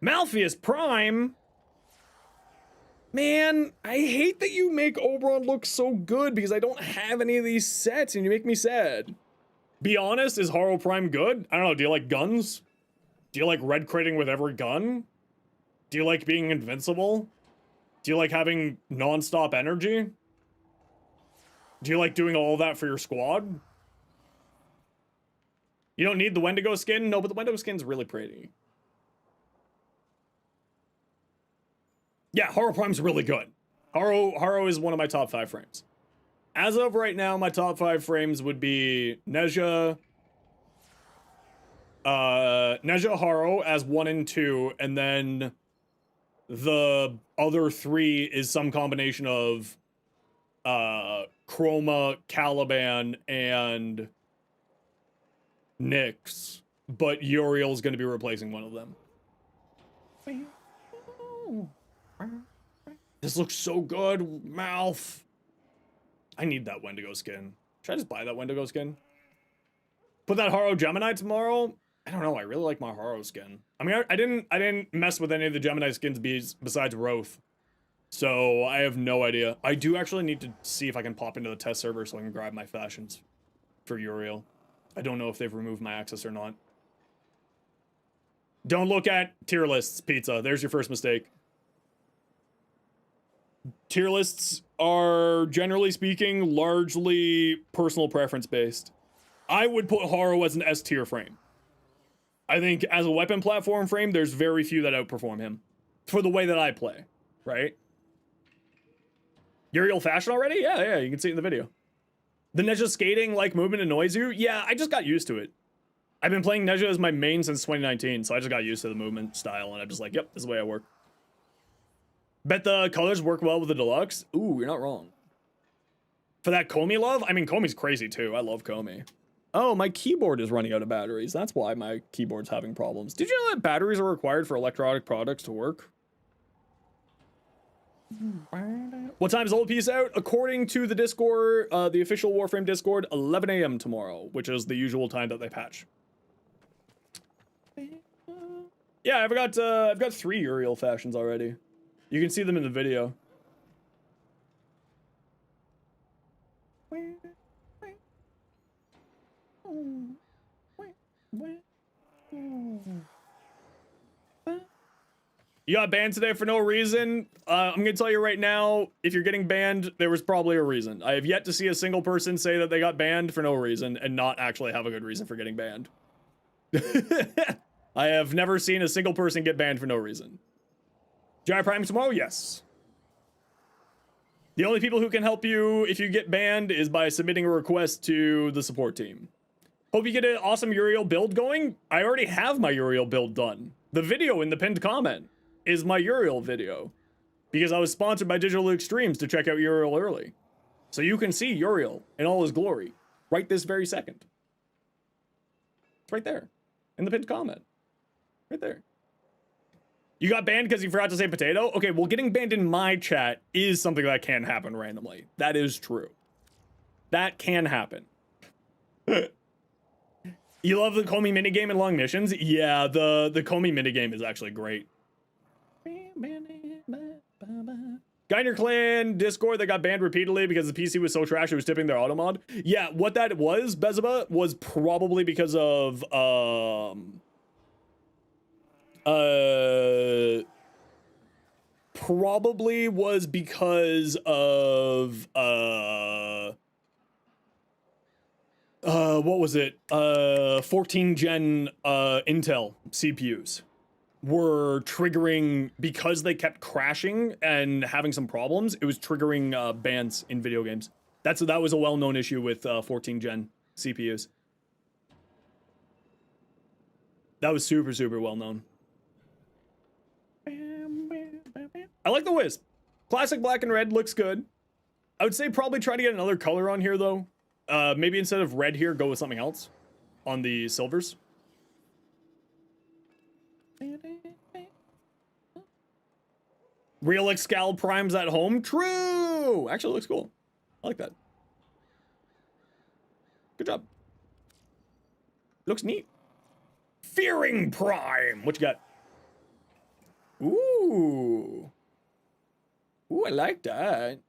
Malpheus Prime? Man, I hate that you make Oberon look so good because I don't have any of these sets and you make me sad. Be honest, is Haro Prime good? I don't know, do you like guns? Do you like red critting with every gun? Do you like being invincible? Do you like having non-stop energy? Do you like doing all that for your squad? You don't need the Wendigo skin? No, but the Wendigo skin's really pretty. Yeah, Haro Prime's really good. Haro is one of my top 5 frames. As of right now, my top 5 frames would be Nezha, Haro as 1 and 2, and then the other 3 is some combination of Chroma, Caliban, and Nyx, but Uriel's going to be replacing one of them. This looks so good, mouth. I need that Wendigo skin. Should I just buy that Wendigo skin? Put that Haro Gemini tomorrow? I don't know, I really like my Haro skin. I mean, I didn't mess with any of the Gemini skins besides Roth. So I have no idea. I do actually need to see if I can pop into the test server so I can grab my fashions for Uriel. I don't know if they've removed my access or not. Don't look at tier lists, Pizza. There's your first mistake. Tier lists are, generally speaking, largely personal preference based. I would put Haro as an S tier frame. I think as a weapon platform frame, there's very few that outperform him for the way that I play, right? Uriel fashion already? Yeah, you can see it in the video. The Nezha skating like movement annoys you? Yeah, I just got used to it. I've been playing Nezha as my main since 2019, so I just got used to the movement style, and I'm just like, yep, this is the way I work. Bet the colors work well with the deluxe? Ooh, you're not wrong. For that Komi love? I mean, Komi's crazy too. I love Komi. Oh, my keyboard is running out of batteries. That's why my keyboard's having problems. Did you know that batteries are required for electronic products to work? What time is Old Piece out? According to the Discord, the official Warframe Discord, 11 a.m. tomorrow, which is the usual time that they patch. Yeah, I've got 3 Uriel fashions already. You can see them in the video. You got banned today for no reason. I'm gonna tell you right now, if you're getting banned, there was probably a reason. I have yet to see a single person say that they got banned for no reason and not actually have a good reason for getting banned. I have never seen a single person get banned for no reason. Jai Prime tomorrow? Yes. The only people who can help you if you get banned is by submitting a request to the support team. Hope you get an awesome Uriel build going. I already have my Uriel build done. The video in the pinned comment is my Uriel video, because I was sponsored by Digital Extremes to check out Uriel early. So you can see Uriel in all his glory right this very second. It's right there in the pinned comment. Right there. You got banned because you forgot to say potato? Okay, well, getting banned in my chat is something that can happen randomly. That is true. That can happen. You love the Komi minigame and long missions? Yeah, the Komi minigame is actually great. Guy in your clan Discord that got banned repeatedly because the PC was so trash it was tipping their auto mod. Yeah, what that was, Bezaba, was probably because of probably was because of what was it? 14 gen Intel CPUs were triggering, because they kept crashing and having some problems, it was triggering bans in video games. That was a well-known issue with 14 gen CPUs. That was super, super well-known. I like the Wisp. Classic black and red looks good. I would say probably try to get another color on here, though. Maybe instead of red here, go with something else on the silvers. Real Excal Primes at home? True! Actually looks cool. I like that. Good job. Looks neat. Fearing Prime! What you got? Ooh. Ooh, I like that.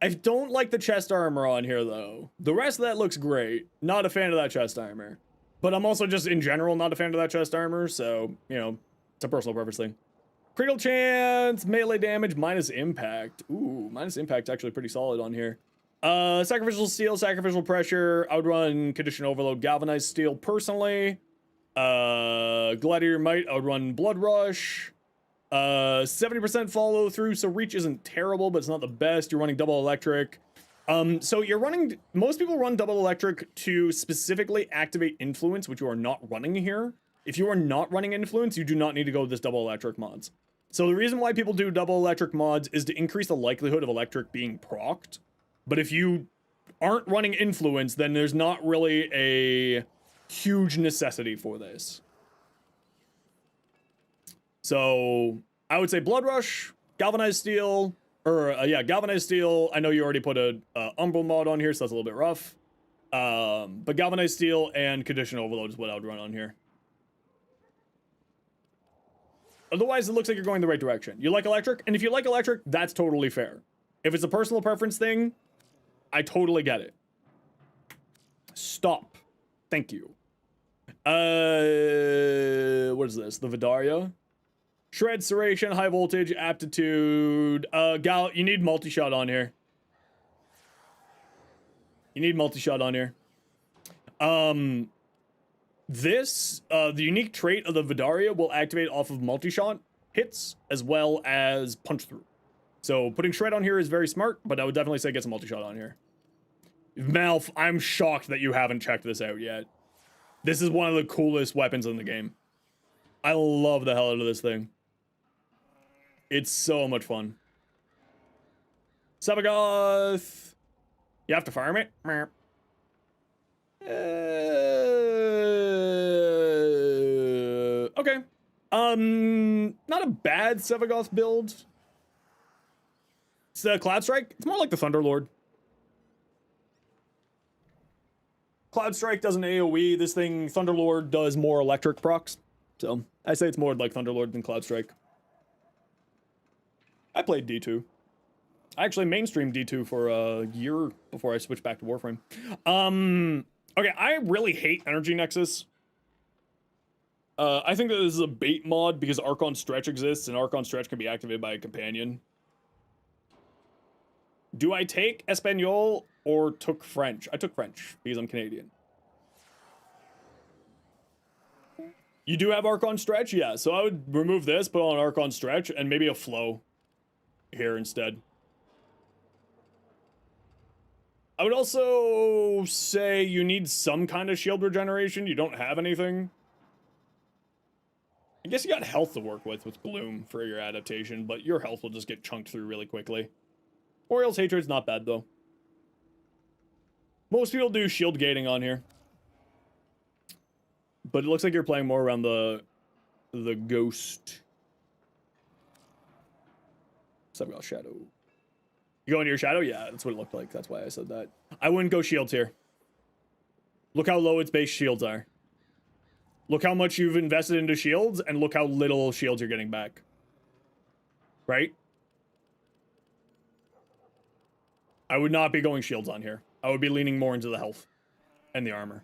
I don't like the chest armor on here, though. The rest of that looks great. Not a fan of that chest armor. But I'm also just, in general, not a fan of that chest armor, so, you know, it's a personal preference thing. Critical chance, melee damage, minus impact. Ooh, minus impact actually pretty solid on here. Sacrificial steel, sacrificial pressure. I would run condition overload, galvanized steel personally. Gladiator might, I would run blood rush. 70% follow through, so reach isn't terrible, but it's not the best. You're running double electric. So you're running, most people run double electric to specifically activate influence, which you are not running here. If you are not running influence, you do not need to go with this double electric mods. So the reason why people do double electric mods is to increase the likelihood of electric being procced. But if you aren't running influence, then there's not really a huge necessity for this. So I would say blood rush, galvanized steel, or yeah, galvanized steel. I know you already put a umbral mod on here, so that's a little bit rough. But galvanized steel and condition overload is what I would run on here. Otherwise, it looks like you're going the right direction. You like electric, and if you like electric, that's totally fair. If it's a personal preference thing, I totally get it. Stop. Thank you. What is this? The Vidaria? Shred, Serration, high voltage, aptitude. You need multi-shot on here. You need multi-shot on here. The unique trait of the Vidaria will activate off of multi-shot hits as well as punch through. So putting shred on here is very smart, but I would definitely say get some multi-shot on here. Malf, I'm shocked that you haven't checked this out yet. This is one of the coolest weapons in the game. I love the hell out of this thing. It's so much fun. Sabagoth. You have to farm it? Okay. Not a bad Sevagoth build. It's the Cloud Strike. It's more like the Thunderlord. Cloud Strike does an AoE. This thing, Thunderlord, does more electric procs. So, I say it's more like Thunderlord than Cloud Strike. I played D2. I actually mainstreamed D2 for a year before I switched back to Warframe. Okay, I really hate Energy Nexus. I think that this is a bait mod because Archon Stretch exists, and Archon Stretch can be activated by a companion. Do I take Espanol or took French? I took French because I'm Canadian. You do have Archon Stretch? Yeah, so I would remove this, put on Archon Stretch, and maybe a Flow here instead. I would also say you need some kind of shield regeneration. You don't have anything. I guess you got health to work with Gloom for your adaptation, but your health will just get chunked through really quickly. Oriel's Hatred's not bad, though. Most people do shield gating on here. But it looks like you're playing more around the ghost. Sevagoth Shadow. You go into your shadow? Yeah, that's what it looked like. That's why I said that. I wouldn't go shields here. Look how low its base shields are. Look how much you've invested into shields, and look how little shields you're getting back. Right? I would not be going shields on here. I would be leaning more into the health and the armor.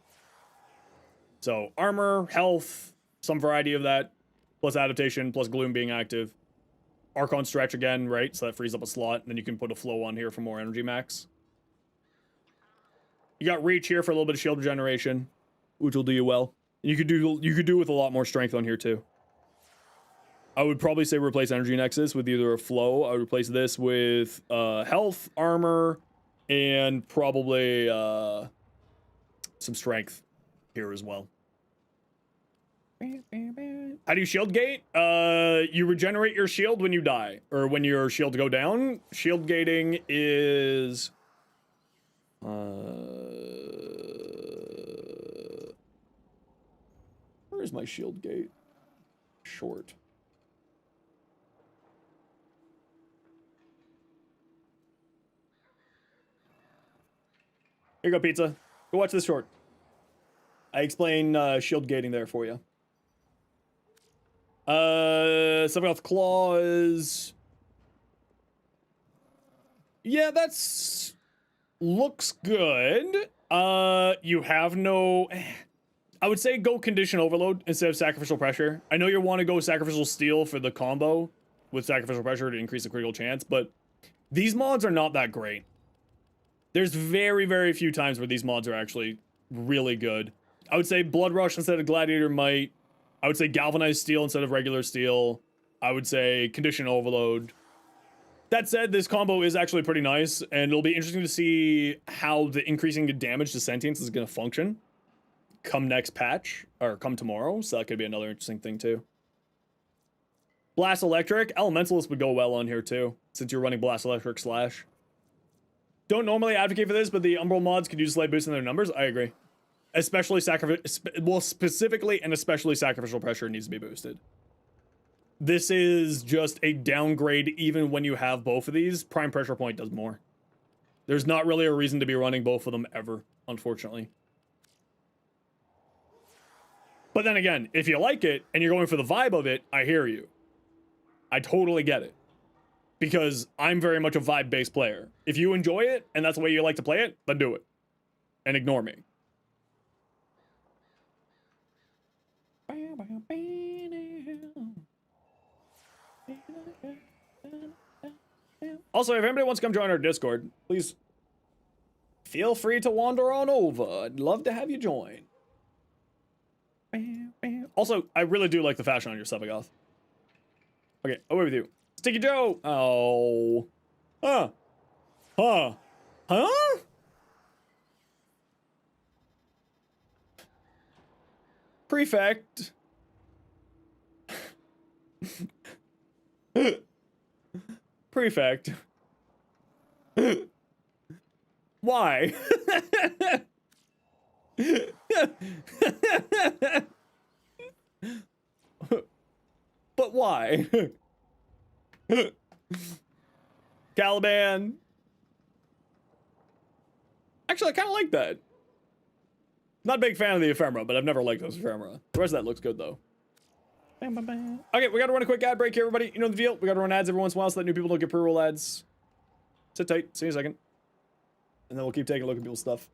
So, armor, health, some variety of that, plus adaptation, plus Gloom being active. Archon Stretch again, right? So that frees up a slot, and then you can put a Flow on here for more energy max. You got Reach here for a little bit of shield regeneration, which will do you well. You could do with a lot more strength on here too. I would probably say replace Energy Nexus with either a Flow. I would replace this with health, armor, and probably some strength here as well. How do you shield gate? You regenerate your shield when you die, or when your shield go down. Shield gating is where is my shield gate? Short. Here you go, pizza. Go watch this short. I explain shield gating there for you. Sevagoth Claws. Yeah, that's looks good. You have no. I would say go condition overload instead of sacrificial pressure. I know you want to go sacrificial steel for the combo, with sacrificial pressure to increase the critical chance, but these mods are not that great. There's very, very few times where these mods are actually really good. I would say Blood Rush instead of Gladiator Might. I would say Galvanized Steel instead of regular steel. I would say Condition Overload. That said, this combo is actually pretty nice, and it'll be interesting to see how the increasing damage to sentience is going to function come next patch, or come tomorrow, so that could be another interesting thing too. Blast Electric, Elementalist would go well on here too, since you're running Blast Electric Slash. Don't normally advocate for this, but the Umbral mods could use slight boost in their numbers. I agree. Especially specifically and especially Sacrificial Pressure needs to be boosted. This is just a downgrade even when you have both of these. Prime Pressure Point does more. There's not really a reason to be running both of them ever, unfortunately. But then again, if you like it and you're going for the vibe of it, I hear you. I totally get it. Because I'm very much a vibe-based player. If you enjoy it and that's the way you like to play it, then do it. And ignore me. Also, if anybody wants to come join our Discord, please feel free to wander on over. I'd love to have you join. Also, I really do like the fashion on your Subagoth. Okay, away with you. Sticky Joe! Oh. Huh. Huh. Huh? Prefect. Prefect. Why? But why? Caliban. Actually, I kind of like that. Not a big fan of the ephemera, but I've never liked those ephemera. The rest of that looks good, though. Okay, we gotta run a quick ad break here, everybody. You know the deal. We gotta run ads every once in a while so that new people don't get pre-roll ads. Sit tight. See you in a second. And then we'll keep taking a look at people's stuff.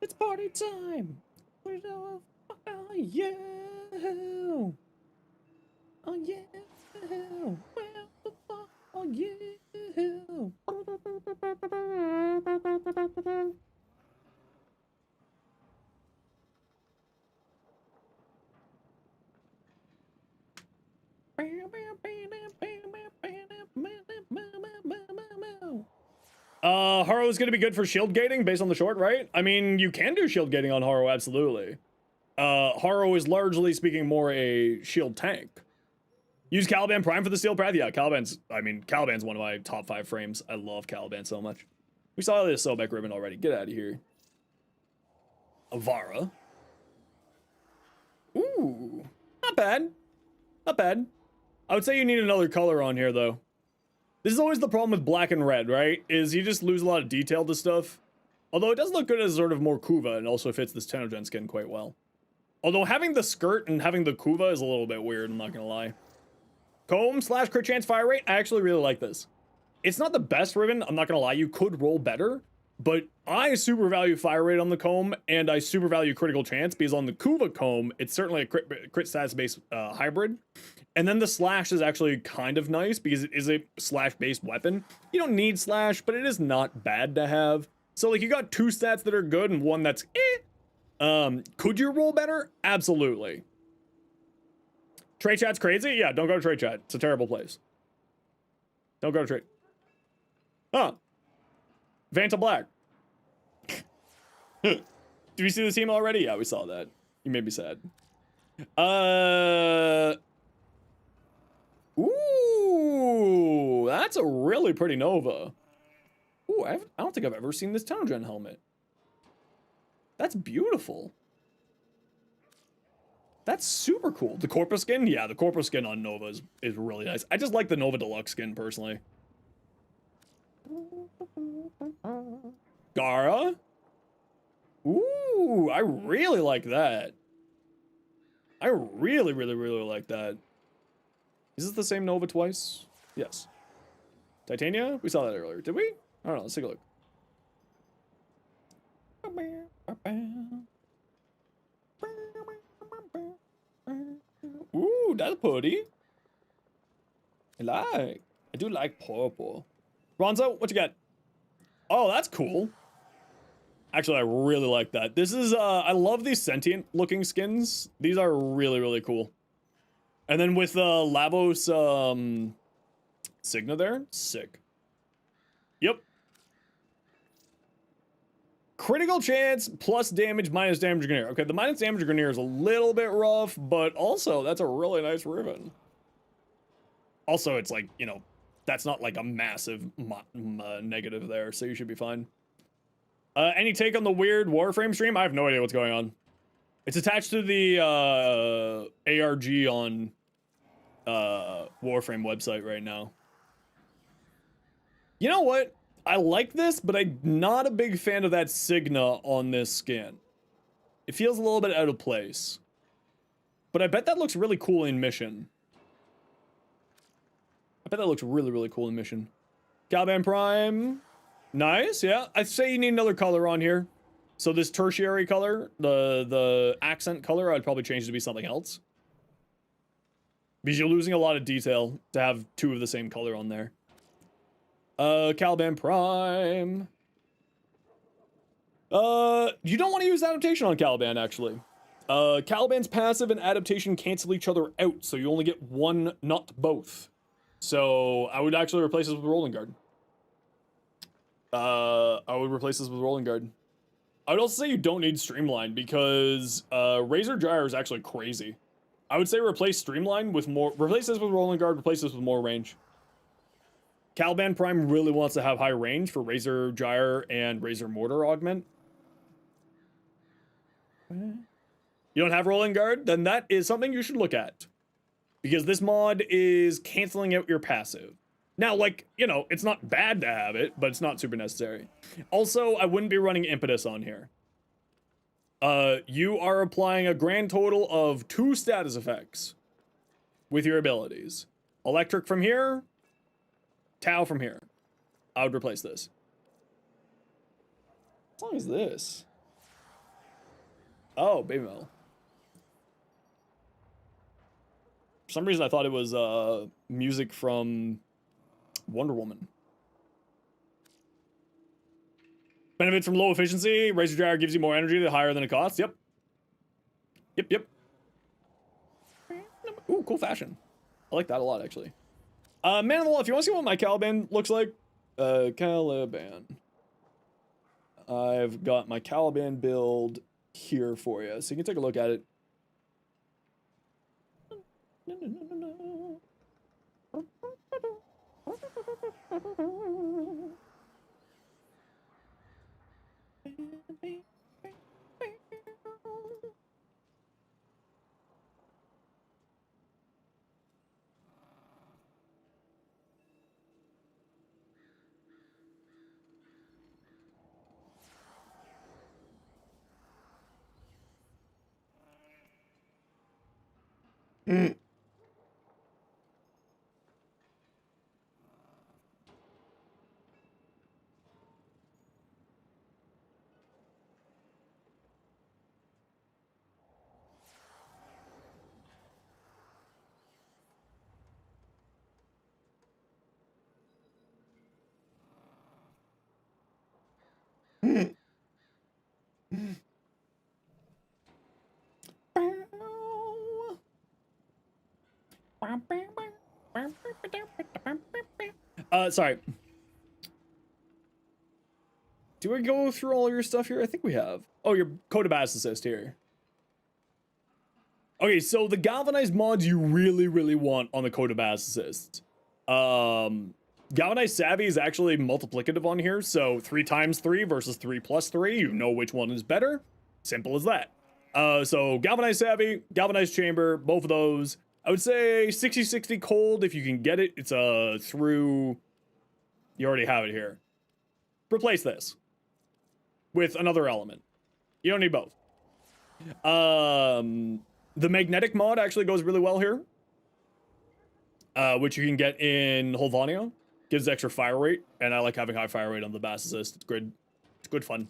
It's party time! Oh yeah! Oh yeah! Well, oh yeah! Haro is going to be good for shield gating based on the short, right? I mean, you can do shield gating on Haro, absolutely. Haro is largely speaking more a shield tank. Use Caliban Prime for the Steel Path? Yeah, Caliban's one of my top 5 frames. I love Caliban so much. We saw this Sobek ribbon already. Get out of here. Avara. Ooh. Not bad. Not bad. I would say you need another color on here, though. This is always the problem with black and red, right? Is you just lose a lot of detail to stuff. Although it does look good as sort of more Kuva and also fits this Tenogen skin quite well. Although having the skirt and having the Kuva is a little bit weird, I'm not gonna lie. Comb / crit chance fire rate, I actually really like this. It's not the best ribbon, I'm not gonna lie, you could roll better. But I super value fire rate on the comb, and I super value critical chance, because on the Kuva comb, it's certainly a crit status based hybrid. And then the slash is actually kind of nice, because it is a slash based weapon. You don't need slash, but it is not bad to have. So like you got 2 stats that are good and 1 that's eh. Could you roll better? Absolutely. Trade chat's crazy? Yeah, don't go to trade chat. It's a terrible place. Don't go to trade. Huh. Vanta Black. Did we see this email already? Yeah, we saw that. You made me sad. Ooh, that's a really pretty Nova. Ooh, I don't think I've ever seen this Towngen helmet. That's beautiful. That's super cool. The Corpus skin? Yeah, the Corpus skin on Nova is really nice. I just like the Nova Deluxe skin, personally. Gara? Ooh, I really like that. I really, really, really like that. Is this the same Nova twice? Yes. Titania? We saw that earlier. Did we? I don't know. Let's take a look. Ooh, that's pretty. I do like purple. Ronzo, what you got? Oh, that's cool. Actually, I really like that. This is, I love these sentient looking skins. These are really, really cool. And then with Lavos, Signa there, sick. Yep. Critical chance plus damage minus damage Grenier. Okay, the minus damage Grenier is a little bit rough, but also that's a really nice ribbon. Also, it's like, you know, that's not like a massive negative there, so you should be fine. Any take on the weird Warframe stream? I have no idea what's going on. It's attached to the ARG on Warframe website right now. You know what? I like this, but I'm not a big fan of that Signa on this skin. It feels a little bit out of place. But I bet that looks really cool in Mission. I bet that looks really, really cool in Mission. Caliban Prime. Nice, yeah. I'd say you need another color on here. So this tertiary color, the accent color, I'd probably change it to be something else. Because you're losing a lot of detail to have two of the same color on there. Caliban Prime. You don't want to use adaptation on Caliban, actually. Caliban's passive and adaptation cancel each other out, so you only get one, not both. So I would actually replace this with Rolling Guard. I would replace this with Rolling Guard. I would also say you don't need Streamline because Razor Gyre is actually crazy. I would say replace Streamline with more, replace this with Rolling Guard, replace this with more range. Caliban Prime really wants to have high range for Razor Gyre and Razor Mortar Augment. You don't have Rolling Guard? Then that is something you should look at. Because this mod is canceling out your passive. Now, like, you know, it's not bad to have it, but it's not super necessary. Also, I wouldn't be running Impetus on here. You are applying a grand total of 2 status effects with your abilities. Electric from here, Tau from here. I would replace this. As long as this. Oh, Baby Metal. For some reason, I thought it was music from Wonder Woman. Benefits from low efficiency. Razor Gyre gives you more energy the higher than it costs. Yep. Yep. Ooh, cool fashion. I like that a lot, actually. Man on the wall, if you want to see what my Caliban looks like, Caliban. I've got my Caliban build here for you, so you can take a look at it. Sorry. Do we go through all your stuff here? I think we have. Oh, your Code of Bass assist here. Okay, so the galvanized mods you really, really want on the Code of Bass assist. Galvanized Savvy is actually multiplicative on here, so 3 times 3 versus 3 plus 3, you know which one is better. Simple as that. So Galvanized Savvy, Galvanized Chamber, both of those. I would say 60-60 cold if you can get it. It's through... You already have it here. Replace this with another element. You don't need both. The magnetic mod actually goes really well here, which you can get in Holvania. Gives extra fire rate, and I like having high fire rate on the Bass Assist. It's good. It's good fun.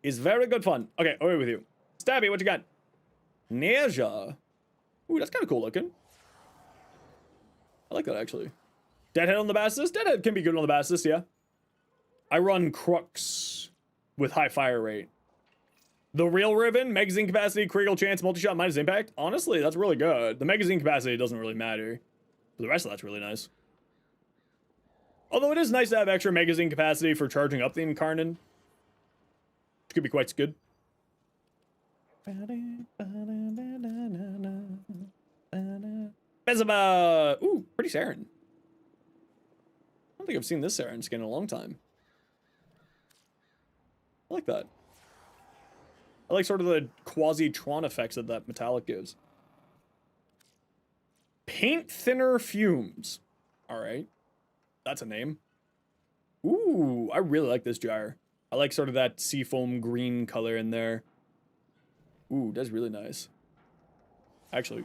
It's very good fun. Okay, away with you. Stabby, what you got? Neja. Ooh, that's kind of cool looking. I like that, actually. Deadhead on the Bass Assist? Deadhead can be good on the Bass Assist, yeah. I run Crux with high fire rate. The real Riven, magazine capacity, critical chance, multi-shot, minus impact. Honestly, that's really good. The magazine capacity doesn't really matter. But the rest of that's really nice. Although it is nice to have extra magazine capacity for charging up the Incarnate. Which could be quite good. Bezaba! Ooh, pretty Saren. I don't think I've seen this Saren skin in a long time. I like that. I like sort of the quasi-Tron effects that that metallic gives. Paint Thinner Fumes. Alright. That's a name. Ooh, I really like this jar. I like sort of that seafoam green color in there. Ooh, that's really nice. Actually,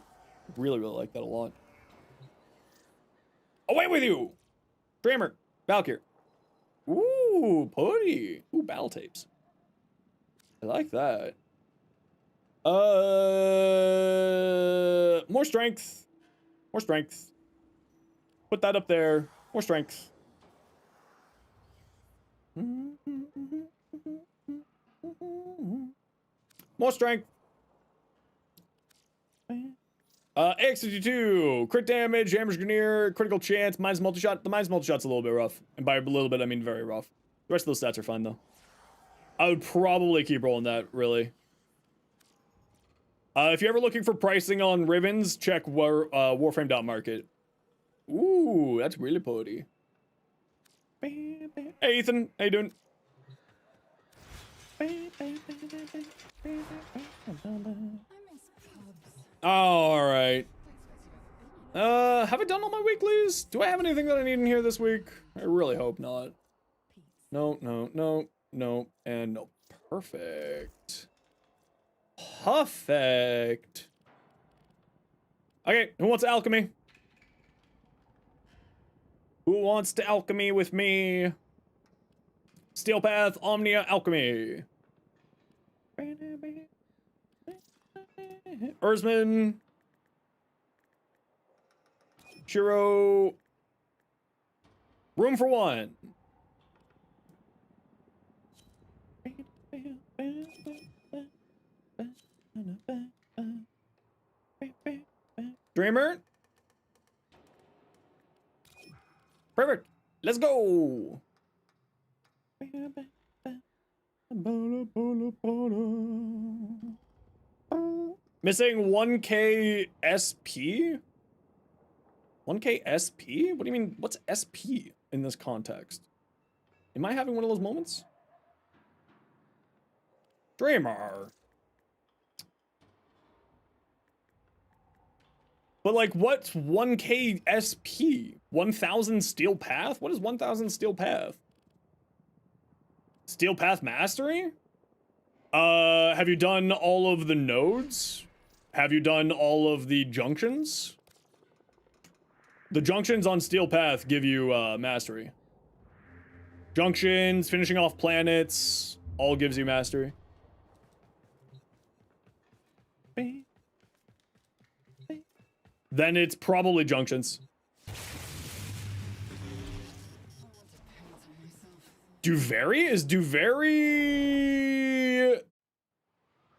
really like that a lot. Away with you! Dreamer, Valkyr. Ooh, putty. Ooh, battle tapes. I like that. More strength. More strength. Put that up there. More strength. More strength. AX52, crit damage, Hammer's Grenier, critical chance, minus multi-shot. The minus multi-shot's a little bit rough. And by a little bit, I mean very rough. The rest of those stats are fine, though. I would probably keep rolling that, really. If you're ever looking for pricing on Rivens, check Warframe.market. Ooh, that's really pretty. Hey, Ethan. How you doing? Alright. Have I done all my weeklies? Do I have anything that I need in here this week? I really hope not. No, and no. Perfect. Perfect. Okay, who wants alchemy? Who wants to alchemy with me? Steel Path, Omnia, alchemy. Erzman. Shiro. Room for one. Dreamer. Perfect. Let's go. Missing 1K SP? 1K SP? What do you mean? What's SP in this context? Am I having one of those moments? Dreamer. But like, what's 1K SP? 1000 Steel Path? What is 1000 Steel Path? Steel Path Mastery? Have you done all of the nodes? Have you done all of the junctions? The junctions on Steel Path give you mastery. Junctions, finishing off planets, all gives you mastery. Then it's probably junctions. Duvary? Is Duvary...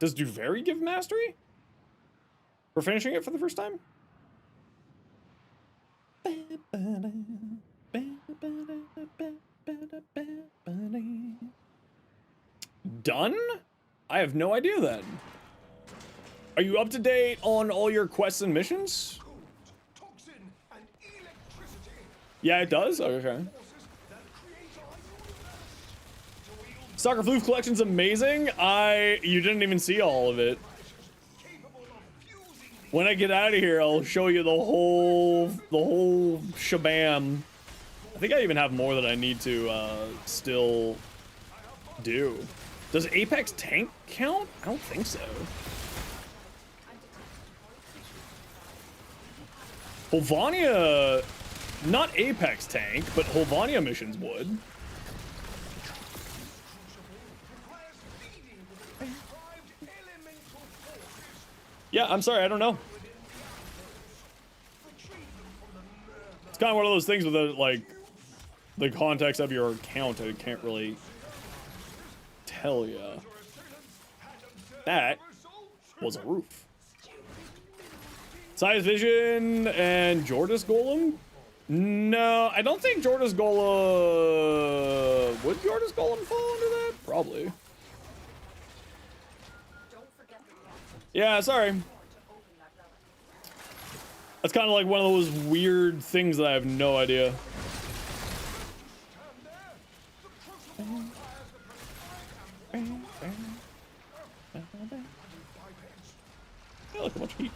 Does Duvary give mastery? For finishing it for the first time? Done? I have no idea then. Are you up to date on all your quests and missions? Toxin and electricity. Yeah, it does? Okay. Soccer Floof collection's amazing. You didn't even see all of it. When I get out of here, I'll show you the whole shabam. I think I even have more that I need to still do. Does Apex Tank count? I don't think so. Holvania, not Apex Tank, but Holvania missions would. Yeah, I'm sorry, I don't know. It's kind of one of those things with the, like, the context of your account, I can't really tell ya. That was a roof. Size Vision and Jordas Golem? No, I don't think Jordas Golem... Would Jordas Golem fall under that? Probably. Yeah, sorry. That's kind of like one of those weird things that I have no idea. Yeah, look how much heat.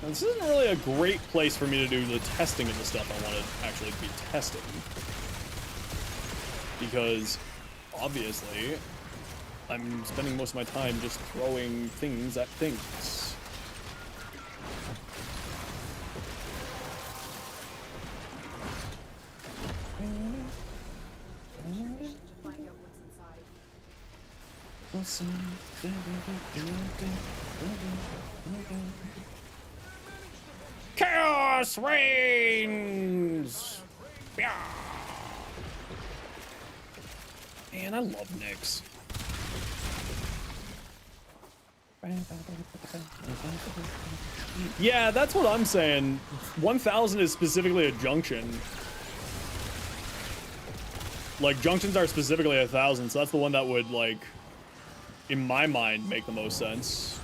Now, this isn't really a great place for me to do the testing of the stuff I want to actually be testing. Because, obviously, I'm spending most of my time just throwing things at things. Chaos reigns! Yeah. Man, I love Nyx. Yeah, that's what I'm saying. 1000 is specifically a junction. Like, junctions are specifically 1000, so that's the one that would, like, in my mind, make the most sense.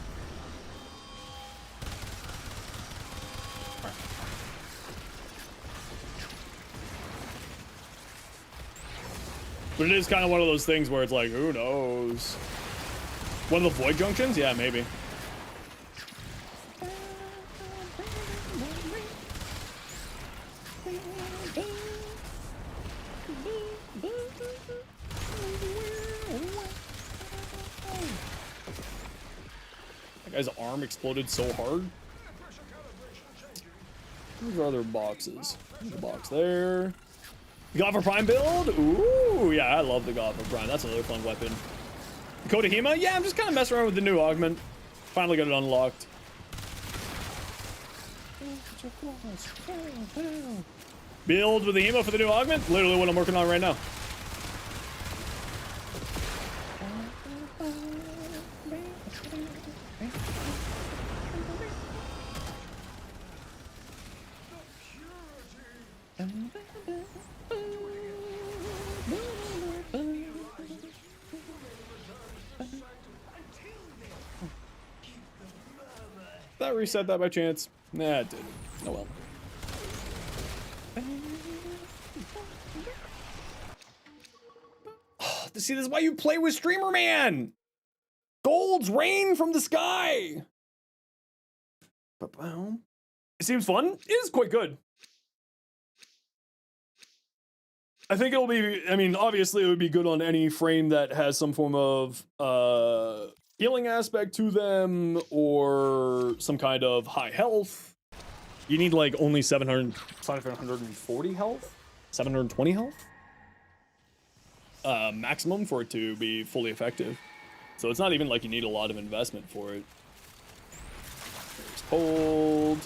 But it is kind of one of those things where it's like, who knows? One of the void junctions? Yeah, maybe. That guy's arm exploded so hard. Where's our other boxes? There's a box there. Gopher Prime build? Ooh, yeah, I love the Gopher Prime. That's another fun weapon. Kodahima? Yeah, I'm just kind of messing around with the new augment. Finally got it unlocked. Build with the Hema for the new augment? Literally what I'm working on right now. Did that reset that by chance? Nah, it didn't. Oh well. Oh, see, this is why you play with Streamer Man! Golds rain from the sky! It seems fun. It is quite good. I think it'll be, I mean, obviously it would be good on any frame that has some form of healing aspect to them or some kind of high health. You need like only 740 health? 720 health? Maximum for it to be fully effective. So it's not even like you need a lot of investment for it. There's cold.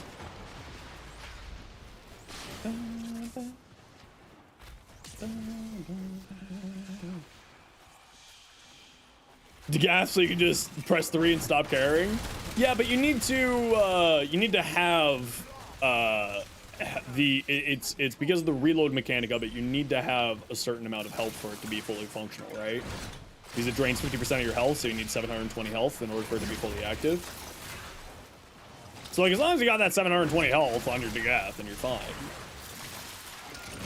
The gas, so you can just press 3 and stop carrying. Yeah, but you need to have it's because of the reload mechanic of it. You need to have a certain amount of health for it to be fully functional, right? because it drains 50% of your health, so you need 720 health in order for it to be fully active. So like, as long as you got that 720 health on your Degath, then you're fine.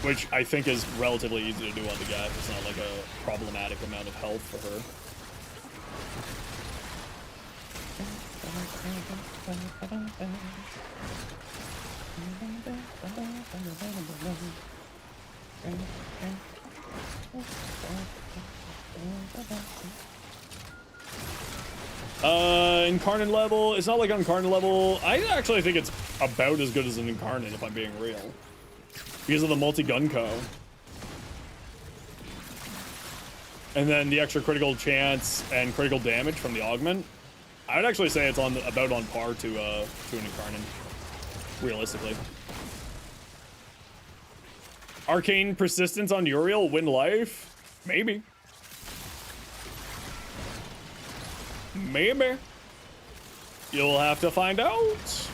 Which I think is relatively easy to do on Degath. It's not like a problematic amount of health for her. Incarnate level, it's not like Incarnate level. I actually think it's about as good as an Incarnate, if I'm being real. Because of the multi-gun co. And then the extra critical chance and critical damage from the augment. I would actually say it's about on par to an Incarnate, realistically. Arcane persistence on Uriel, win life? Maybe. Maybe. You'll have to find out.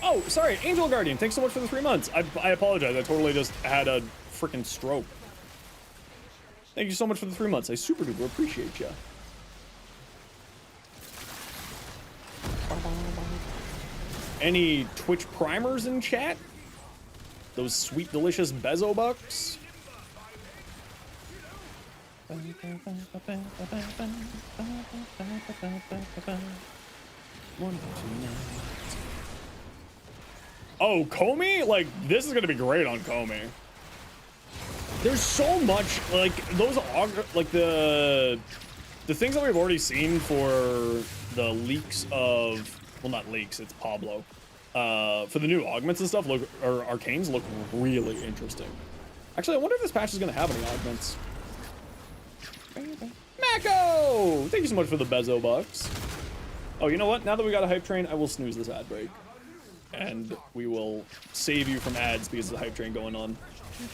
Oh, sorry, Angel Guardian, thanks so much for the 3 months. I apologize, I totally just had a freaking stroke. Thank you so much for the 3 months. I super duper appreciate you. Any Twitch primers in chat? Those sweet, delicious Bezo bucks? Oh, Comey? Like, this is gonna be great on Comey. There's so much, like, those like the things that we've already seen for the leaks of, well, not leaks, it's Pablo. For the new augments and stuff, or arcanes, look really interesting. Actually, I wonder if this patch is gonna have any augments. Mako! Thank you so much for the Bezo bucks. Oh, you know what? Now that we got a hype train, I will snooze this ad break. And we will save you from ads because of the hype train going on.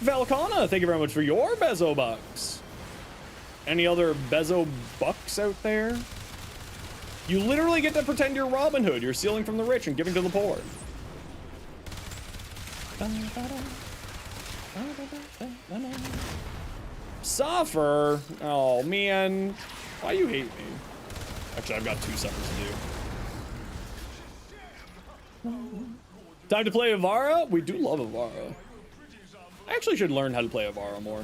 Valcana, thank you very much for your Bezo bucks. Any other Bezo bucks out there? You literally get to pretend you're Robin Hood. You're stealing from the rich and giving to the poor. Suffer? Oh, man. Why you hate me? Actually, I've got 2 suffers to do. Time to play Avara? We do love Avara. I actually should learn how to play Avara more.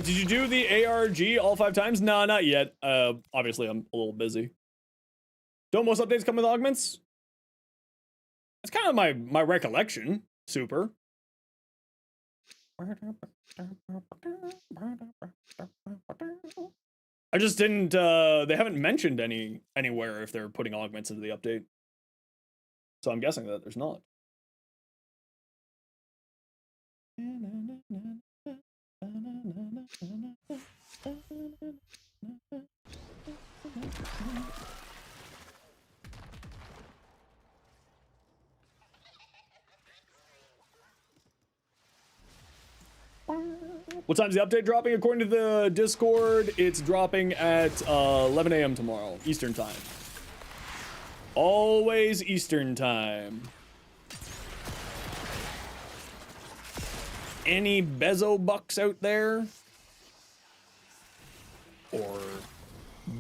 Did you do the ARG all 5 times? Nah, not yet. Obviously I'm a little busy. Don't most updates come with augments? That's kind of my recollection. Super. I just didn't, they haven't mentioned anywhere if they're putting augments into the update. So I'm guessing that there's not. What time's the update dropping? According to the Discord, it's dropping at 11 a.m. tomorrow, Eastern time. Always Eastern time. Any Bezo bucks out there? Or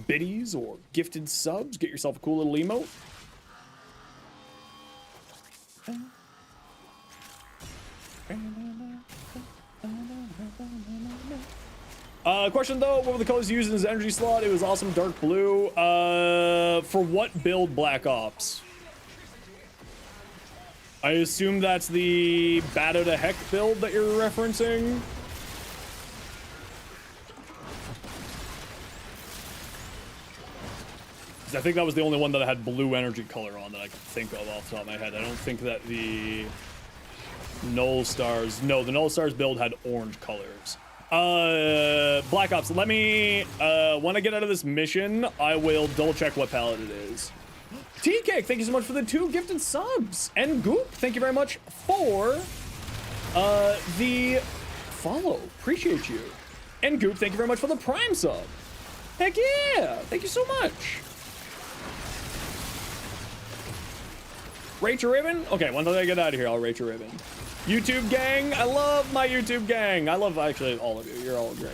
biddies or gifted subs? Get yourself a cool little emote. Question though, what were the colors used in his energy slot? It was awesome dark blue. For what build Black Ops? I assume that's the Battle to Heck build that you're referencing. I think that was the only one that had blue energy color on that I could think of off the top of my head. I don't think that the Null Stars, no, the Null Stars build had orange colors. Black Ops, let me, when I get out of this mission, I will double check what palette it is. T-Cake, thank you so much for the 2 gifted subs. And Goop, thank you very much for, the follow. Appreciate you. And Goop, thank you very much for the Prime sub. Heck yeah! Thank you so much. Rate your ribbon? Okay, once I get out of here, I'll rate your ribbon. YouTube gang, I love my YouTube gang. I love actually all of you. You're all great.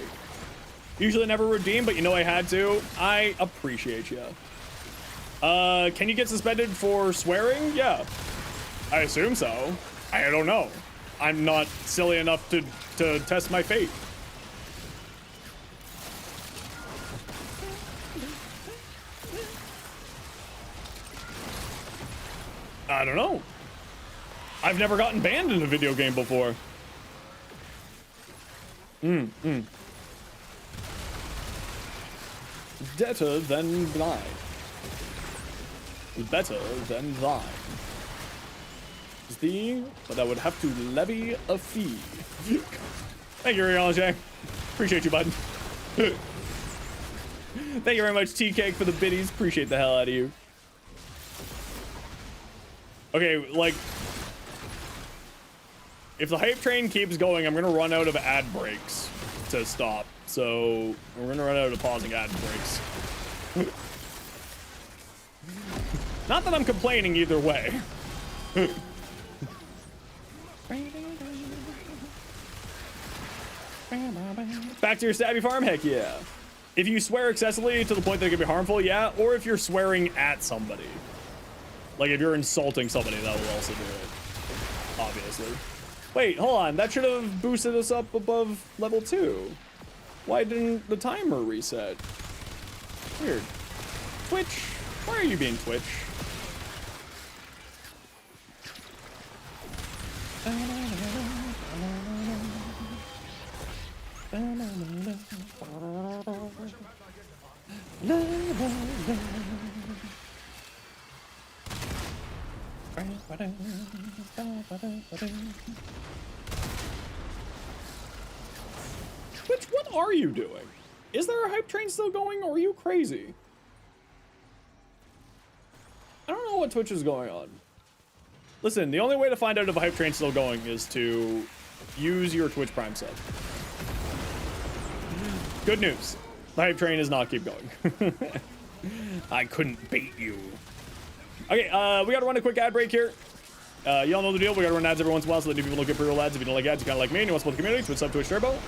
Usually never redeem, but you know I had to. I appreciate you. Can you get suspended for swearing? Yeah, I assume so. I don't know. I'm not silly enough to test my fate. I don't know. I've never gotten banned in a video game before. Better than thine. Better than thine. But I would have to levy a fee. Thank you, J. Appreciate you, bud. Thank you very much, T-Cake, for the biddies. Appreciate the hell out of you. Okay, like, if the hype train keeps going, I'm gonna run out of ad breaks to stop. So we're gonna run out of pausing ad breaks. Not that I'm complaining either way. Back to your stabby farm? Heck yeah. If you swear excessively to the point that it can be harmful, yeah. Or if you're swearing at somebody. Like if you're insulting somebody, that will also do it. Obviously. Wait, hold on. That should have boosted us up above level 2. Why didn't the timer reset? Weird. Twitch, why are you being Twitch? Twitch, what are you doing? Is there a hype train still going, or are you crazy? I don't know what Twitch is going on. Listen, the only way to find out if a hype train's still going is to use your Twitch Prime sub. Good news. The hype train does not keep going. I couldn't bait you. Okay, we gotta run a quick ad break here. Y'all know the deal. We gotta run ads every once in a while so that new people don't get pre-roll ads. If you don't like ads, you kinda like me and you want to support the community, Twitch sub, Twitch Turbo.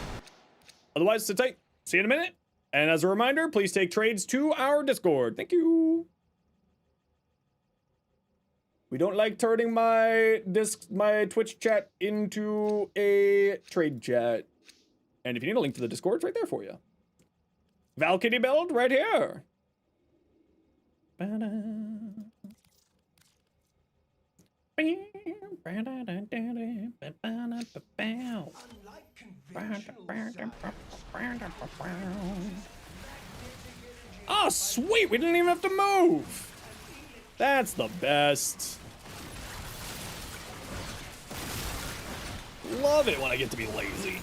Otherwise, sit tight. See you in a minute. And as a reminder, please take trades to our Discord. Thank you. We don't like turning my Twitch chat into a trade chat. And if you need a link to the Discord, it's right there for you. Val Kitty build right here. Oh, sweet! We didn't even have to move! That's the best. Love it when I get to be lazy.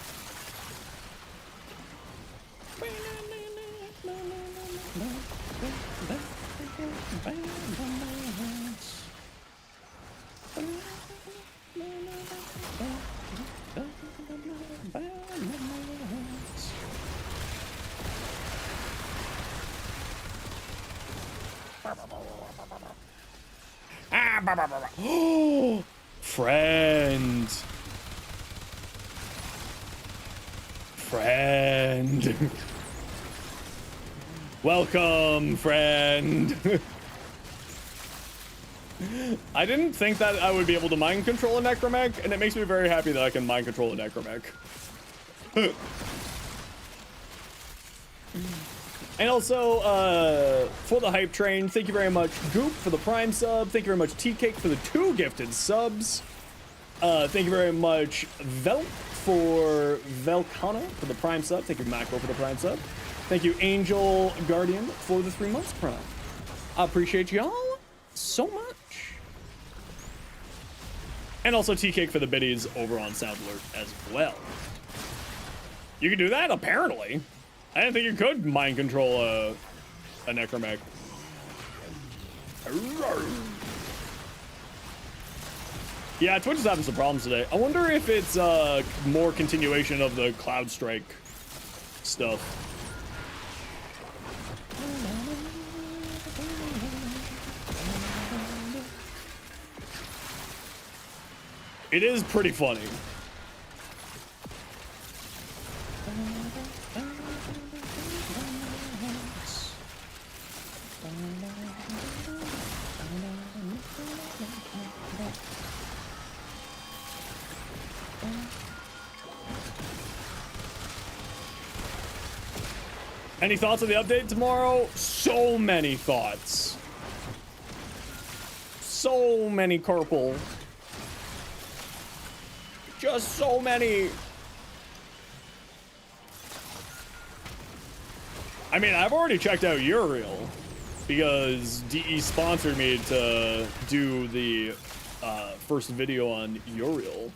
Oh, friend. Friend. Welcome, friend. I didn't think that I would be able to mind control a necromech, and it makes me very happy that I can mind control a necromech. And also, for the hype train, thank you very much, Goop, for the Prime sub. Thank you very much, T-Cake, for the 2 gifted subs. Thank you very much, Velk, for Velcano, for the Prime sub. Thank you, Macro, for the Prime sub. Thank you, Angel Guardian, for the 3 months Prime. I appreciate y'all so much. And also T-Cake for the biddies over on Sound Alert as well. You can do that, apparently. I didn't think you could mind control a necromech. Yeah, Twitch is having some problems today. I wonder if it's more continuation of the Cloud Strike stuff. It is pretty funny. Any thoughts on the update tomorrow? So many thoughts. So many Carpal. Just so many. I mean, I've already checked out URIEL because DE sponsored me to do the first video on URIEL.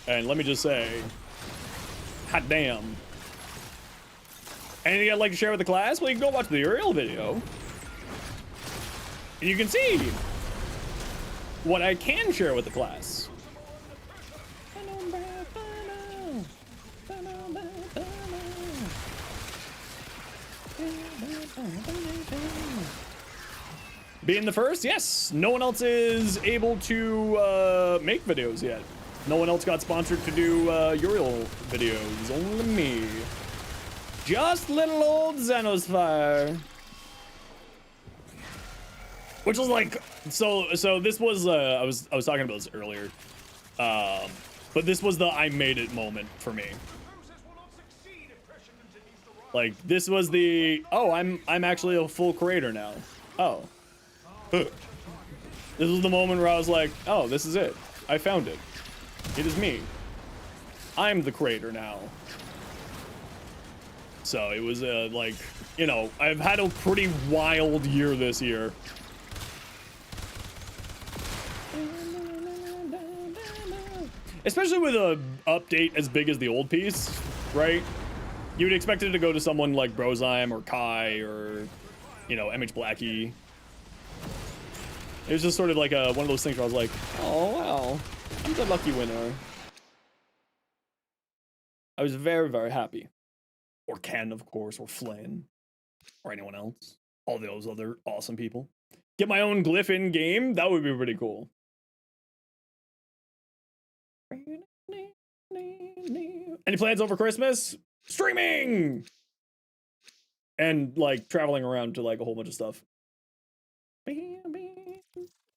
And let me just say, hot damn. Anything I'd like to share with the class? Well, you can go watch the URIEL video. And you can see what I can share with the class. Being the first, yes. No one else is able to make videos yet. No one else got sponsored to do URIEL videos. Only me. Just little old Zenosfire. Which was like, so this was I was talking about this earlier. But this was the I made it moment for me. Like this was the I'm actually a full creator now. Oh. This was the moment where I was like, oh, this is it. I found it. It is me. I'm the creator now. So it was like, you know, I've had a pretty wild year this year. Especially with a update as big as the old piece, right? You would expect it to go to someone like Brozime or Kai or, you know, MH Blackie. It was just sort of like one of those things where I was like, oh, wow, I'm the lucky winner. I was very, very happy. Or Ken, of course, or Flynn, or anyone else. All those other awesome people. Get my own glyph in game? That would be pretty cool. Any plans over Christmas? Streaming! And, like, traveling around to, like, a whole bunch of stuff.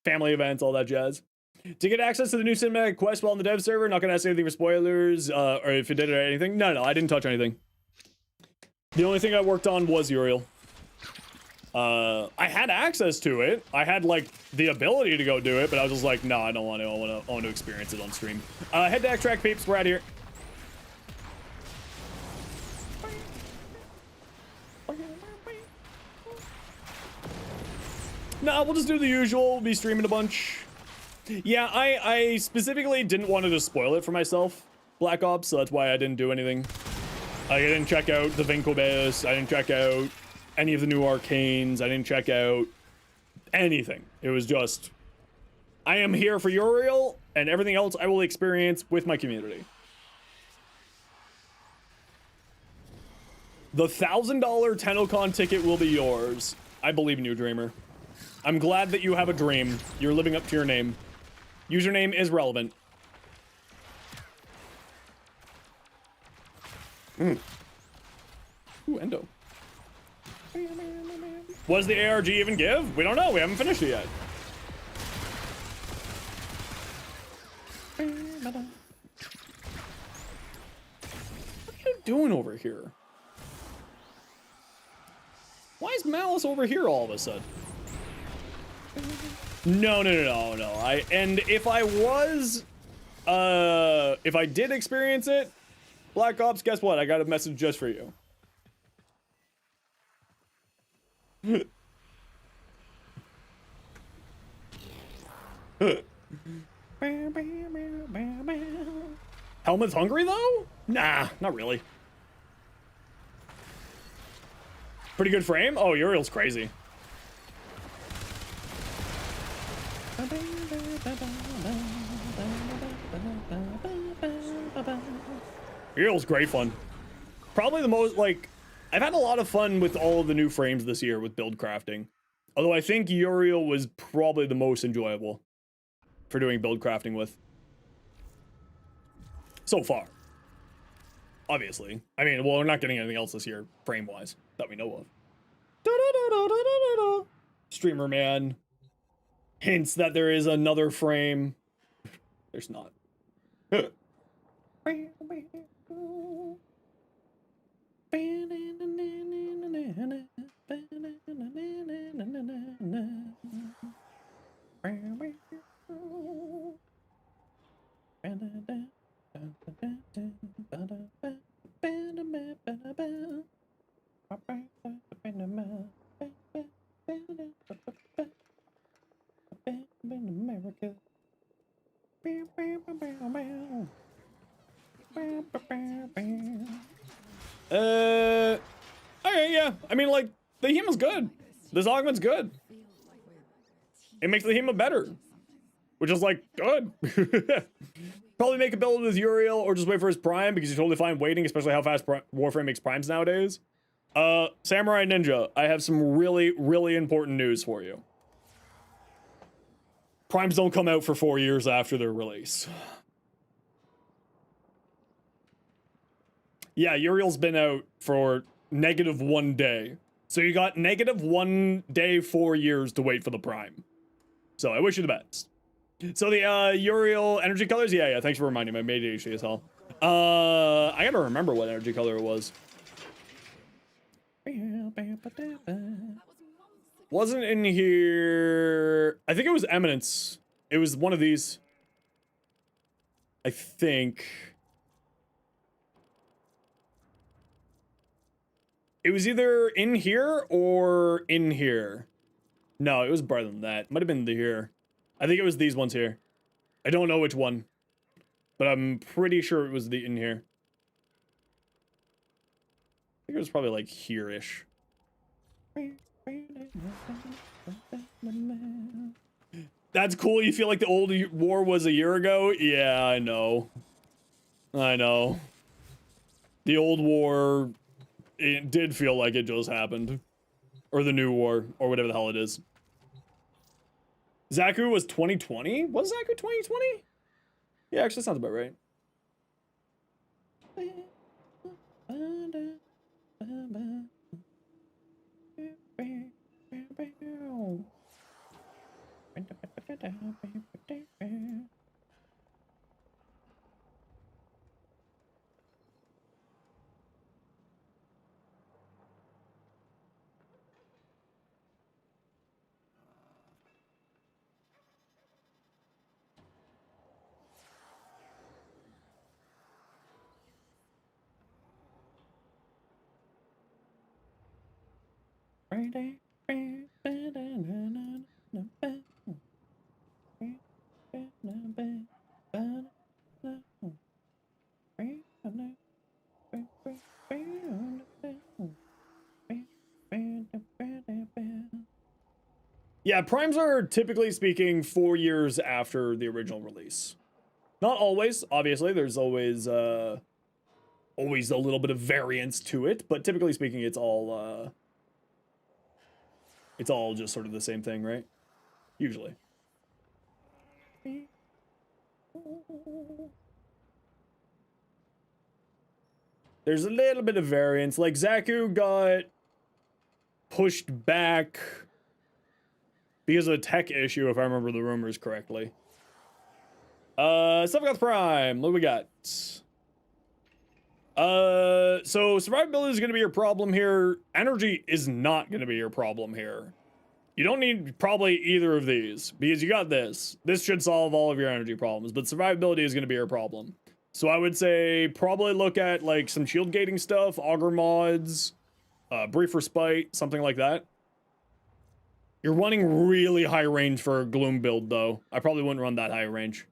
Family events, all that jazz. To get access to the new cinematic quest while on the dev server, not gonna ask anything for spoilers, or if it did or anything. No, I didn't touch anything. The only thing I worked on was URIEL. I had access to it. I had, like, the ability to go do it, but I was just like, no, I don't want to. I want to experience it on stream. Head to Extract peeps. We're out here. No, we'll just do the usual. We'll be streaming a bunch. Yeah, I specifically didn't want to just spoil it for myself, Black Ops, so that's why I didn't do anything. I didn't check out the Vincobus. I didn't check out any of the new arcanes. I didn't check out anything. It was just, I am here for URIEL, and everything else I will experience with my community. The $1,000 TennoCon ticket will be yours. I believe in you, Dreamer. I'm glad that you have a dream. You're living up to your name. Username is relevant. Ooh, Endo. What does the ARG even give? We don't know. We haven't finished it yet. What are you doing over here? Why is Malice over here all of a sudden? No. And if I was, if I did experience it, Black Ops, guess what? I got a message just for you. Helmet's hungry though? Nah, not really. Pretty good frame? Oh, URIEL's crazy. Uriel's great fun. Probably the most, like, I've had a lot of fun with all of the new frames this year with build crafting. Although I think Uriel was probably the most enjoyable for doing build crafting with. So far. Obviously. I mean, well, we're not getting anything else this year, frame-wise, that we know of. Streamer man hints that there is another frame. There's not. Okay, yeah. I mean, like, the Hema's good. This augment's good. It makes the Hema better. Which is, like, good. Probably make a build with Uriel or just wait for his prime because you're totally fine waiting, especially how fast Warframe makes primes nowadays. Samurai Ninja, I have some really, really important news for you. Primes don't come out for 4 years after their release. Yeah, Uriel's been out for -1 day. So you got -1 day, 4 years to wait for the prime. So I wish you the best. So the Uriel energy colors, yeah, thanks for reminding me. I made it ADHD as hell. I gotta remember what energy color it was. Wasn't in here. I think it was Eminence. It was one of these. I think. It was either in here or in here. No, it was brighter than that. Might have been here. I think it was these ones here. I don't know which one, but I'm pretty sure it was the in here. I think it was probably like here-ish. That's cool. You feel like the old war was a year ago? Yeah, I know. I know. The old war, it did feel like it just happened. Or the new war, or whatever the hell it is. Zaku was 2020? Was Zaku 2020? Yeah, actually sounds about right. Yeah, primes are typically speaking 4 years after the original release. Not always, obviously. There's always always a little bit of variance to it, but typically speaking, it's all just sort of the same thing, right? Usually. There's a little bit of variance. Like Zaku got pushed back because of a tech issue, if I remember the rumors correctly. Stuff Prime. What do we got? So survivability is going to be your problem here. Energy is not going to be your problem here. You don't need probably either of these because you got this. This should solve all of your energy problems, but survivability is going to be your problem. So I would say probably look at like some shield gating stuff, auger mods, brief respite, something like that. You're running really high range for a gloom build though. I probably wouldn't run that high range.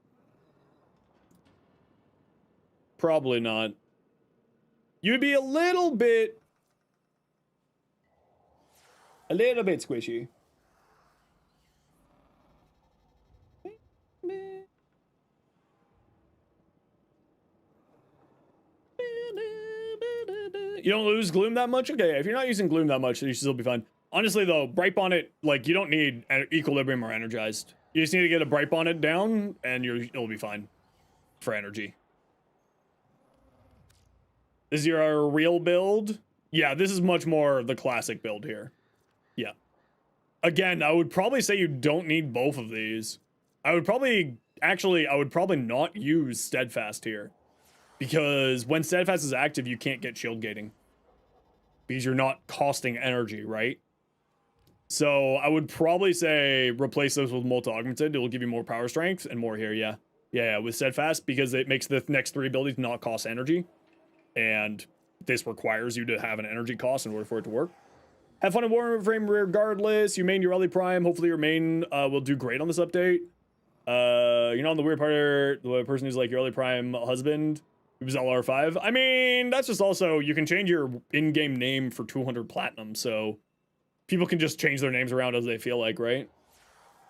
Probably not. You'd be a little bit squishy. You don't lose gloom that much? Okay, if you're not using gloom that much, then you should still be fine. Honestly, though, bright bonnet, like, you don't need equilibrium or energized. You just need to get a bright bonnet down, and it'll be fine for energy. This is your real build? Yeah, this is much more the classic build here. Yeah. Again, I would probably say you don't need both of these. I would probably not use Steadfast here. Because when Steadfast is active, you can't get shield gating. Because you're not costing energy, right? So I would probably say replace those with multi-augmented. It'll give you more power strength and more here, yeah. Yeah, with Steadfast, because it makes the next 3 abilities not cost energy. And this requires you to have an energy cost in order for it to work. Have fun in Warframe regardless. You main your Ellie Prime. Hopefully your main will do great on this update. You know, the weird part, the person who's like your Ellie Prime husband, who's LR5. I mean, that's just also, you can change your in-game name for 200 platinum, so people can just change their names around as they feel like, right?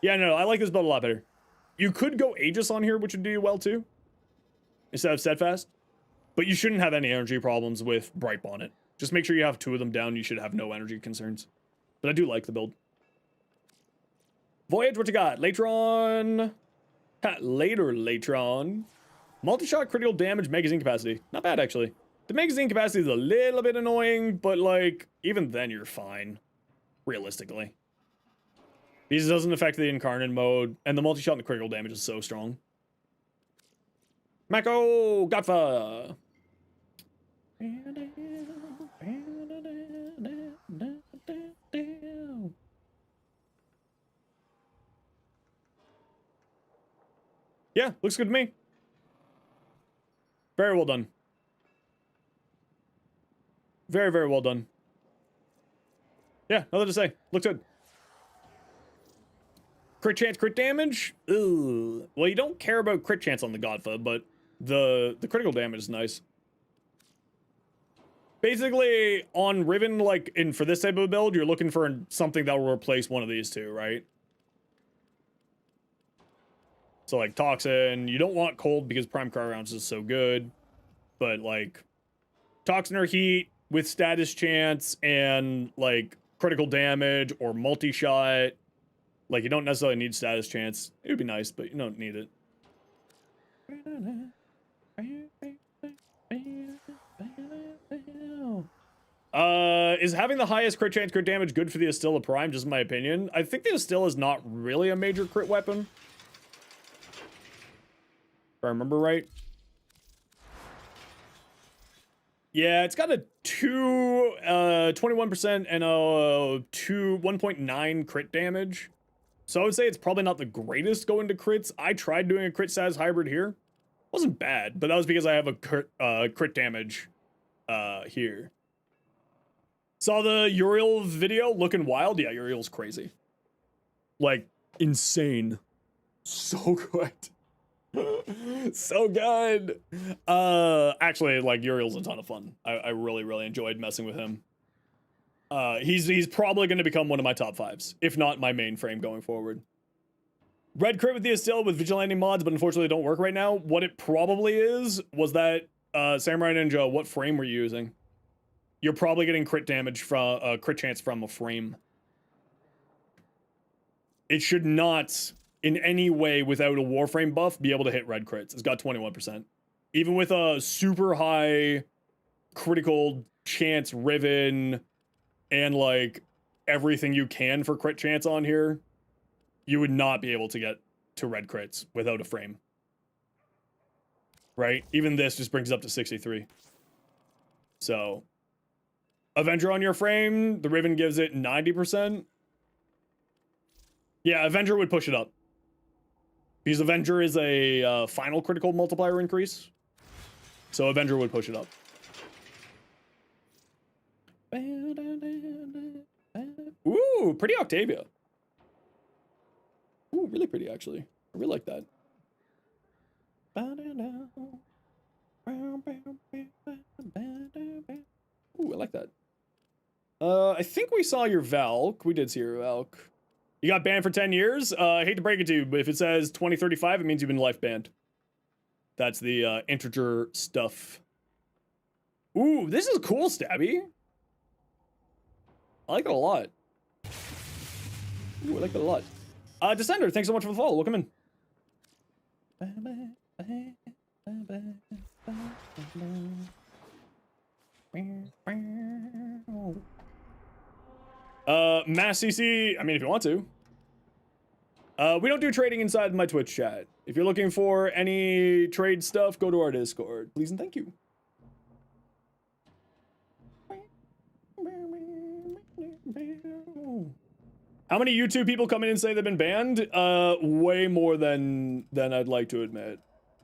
Yeah, no, I like this build a lot better. You could go Aegis on here, which would do well too, instead of Steadfast. But you shouldn't have any energy problems with Bright Bonnet. Just make sure you have 2 of them down. You should have no energy concerns. But I do like the build. Voyage, what you got? Latron. Latron. Multi-shot critical damage magazine capacity. Not bad, actually. The magazine capacity is a little bit annoying, but, like, even then you're fine. Realistically. Because it doesn't affect the incarnate mode, and the multi-shot and the critical damage is so strong. Mako Gatva. Yeah, looks good to me. Very well done. Very, very well done. Yeah, nothing to say. Looks good. Crit chance, crit damage? Ugh. Well, you don't care about crit chance on the Godfa, but the critical damage is nice. Basically, on Riven, like, for this type of build, you're looking for something that will replace one of these two, right? So, like, Toxin, you don't want Cold because Prime Car Rounds is so good. But, like, Toxin or Heat with status chance and, like, critical damage or multi-shot. Like, you don't necessarily need status chance. It would be nice, but you don't need it. Is having the highest crit chance, crit damage good for the Astilla Prime, just in my opinion? I think the Astilla is not really a major crit weapon. If I remember right. Yeah, it's got a 21% and a 1.9 crit damage. So I would say it's probably not the greatest going to crits. I tried doing a crit status hybrid here. Wasn't bad, but that was because I have a crit damage here. Saw the Uriel video, looking wild. Yeah, Uriel's crazy. Like, insane. So good. So good. Actually, like, Uriel's a ton of fun. I really, really enjoyed messing with him. He's probably going to become one of my top 5s, if not my main frame going forward. Red crit with the Astilla with Vigilante mods, but unfortunately don't work right now. What it probably is was that Samurai Ninja, what frame were you using? You're probably getting crit damage from crit chance from a frame. It should not, in any way, without a Warframe buff, be able to hit red crits. It's got 21%. Even with a super high critical chance Riven and like everything you can for crit chance on here, you would not be able to get to red crits without a frame. Right? Even this just brings it up to 63. So, Avenger on your frame, the Riven gives it 90%. Yeah, Avenger would push it up. Because Avenger is a final critical multiplier increase. So Avenger would push it up. Ooh, pretty Octavia. Ooh, really pretty, actually. I really like that. Ooh, I like that. I think we saw your Valk. We did see your Valk. You got banned for 10 years? I hate to break it to you, but if it says 2035, it means you've been life banned. That's the integer stuff. Ooh, this is cool, Stabby. I like it a lot. Ooh, I like it a lot. Descender, thanks so much for the follow. Welcome in. Mass CC, I mean, if you want to. We don't do trading inside my Twitch chat. If you're looking for any trade stuff, go to our Discord. Please and thank you. How many YouTube people come in and say they've been banned? Way more than I'd like to admit.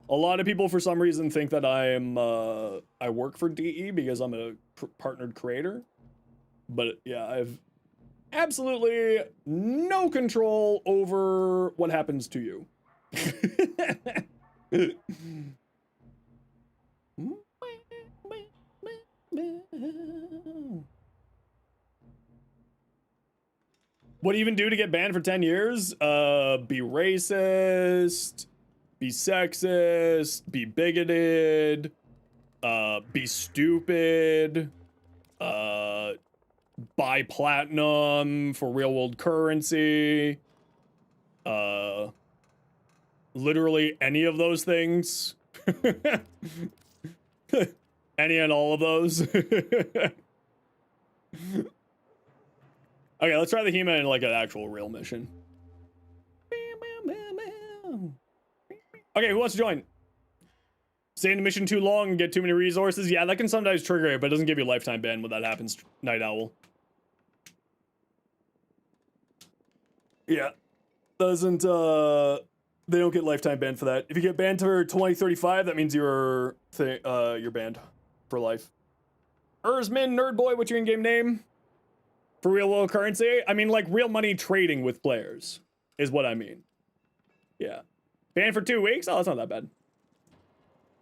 A lot of people, for some reason, think that I work for DE because I'm a partnered creator. But yeah, I've absolutely no control over what happens to you. What do you even do to get banned for 10 years? Be racist, be sexist, be bigoted, be stupid, buy platinum for real world currency, literally any of those things. Any and all of those. Okay, let's try the He-Man in like an actual real mission. Okay, who wants to join? Stay in the mission too long and get too many resources. Yeah, that can sometimes trigger it, but it doesn't give you lifetime ban when that happens, Night Owl. Yeah. Doesn't, they don't get lifetime ban for that. If you get banned for 2035, that means you're banned for life. Erzman, Nerdboy, what's your in-game name? For real world currency? I mean, like, real money trading with players is what I mean. Yeah. Banned for 2 weeks? Oh, that's not that bad.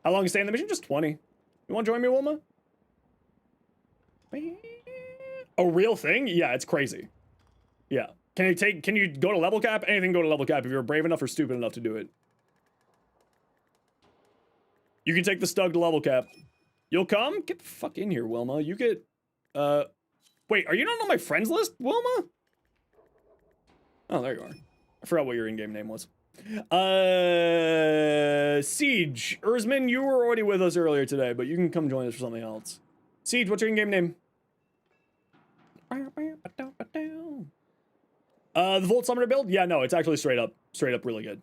How long you stay in the mission? Just 20. You want to join me, Wilma? A real thing? Yeah, it's crazy. Yeah. Can you go to level cap? Anything go to level cap if you're brave enough or stupid enough to do it. You can take the Stug to level cap. You'll come? Get the fuck in here, Wilma. You get, wait, are you not on my friends list, Wilma? Oh, there you are. I forgot what your in-game name was. Siege. Erzman, you were already with us earlier today, but you can come join us for something else. Siege, what's your in-game name? The Volt Summoner build? Yeah, no, it's actually straight up really good.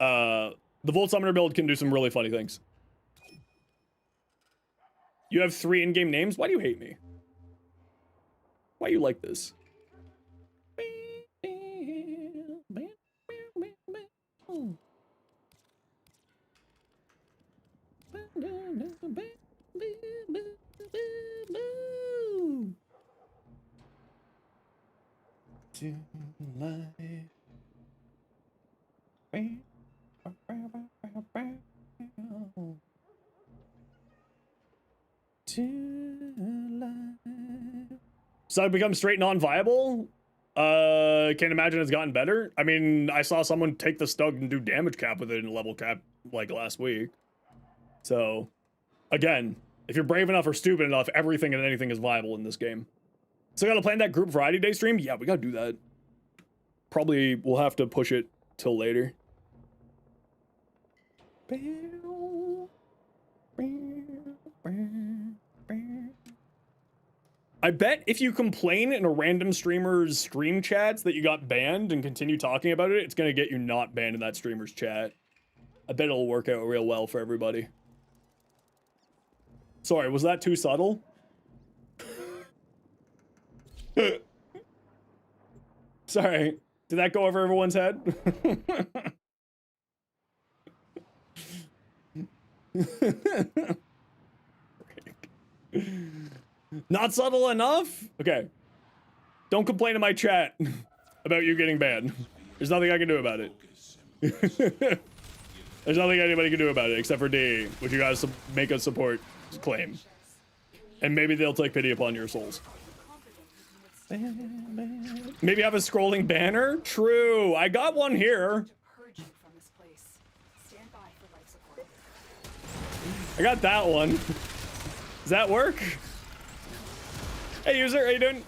The Volt Summoner build can do some really funny things. You have 3 in-game names? Why do you hate me? Why you like this? So it becomes straight non-viable? Can't imagine it's gotten better. I mean, I saw someone take the Stug and do damage cap with it in level cap like last week. So, again, if you're brave enough or stupid enough, everything and anything is viable in this game. So gotta plan that group variety day stream? Yeah, we gotta do that. Probably we'll have to push it till later. I bet if you complain in a random streamer's stream chats that you got banned and continue talking about it, it's gonna get you not banned in that streamer's chat. I bet it'll work out real well for everybody. Sorry, was that too subtle? Sorry, did that go over everyone's head? Not subtle enough? Okay. Don't complain in my chat about you getting banned. There's nothing I can do about it. There's nothing anybody can do about it except for D, which you guys make a support claim. And maybe they'll take pity upon your souls. Maybe have a scrolling banner? True. I got one here. Purge you from this place. Stand by for life support. I got that one. Does that work? Hey user, how you doing?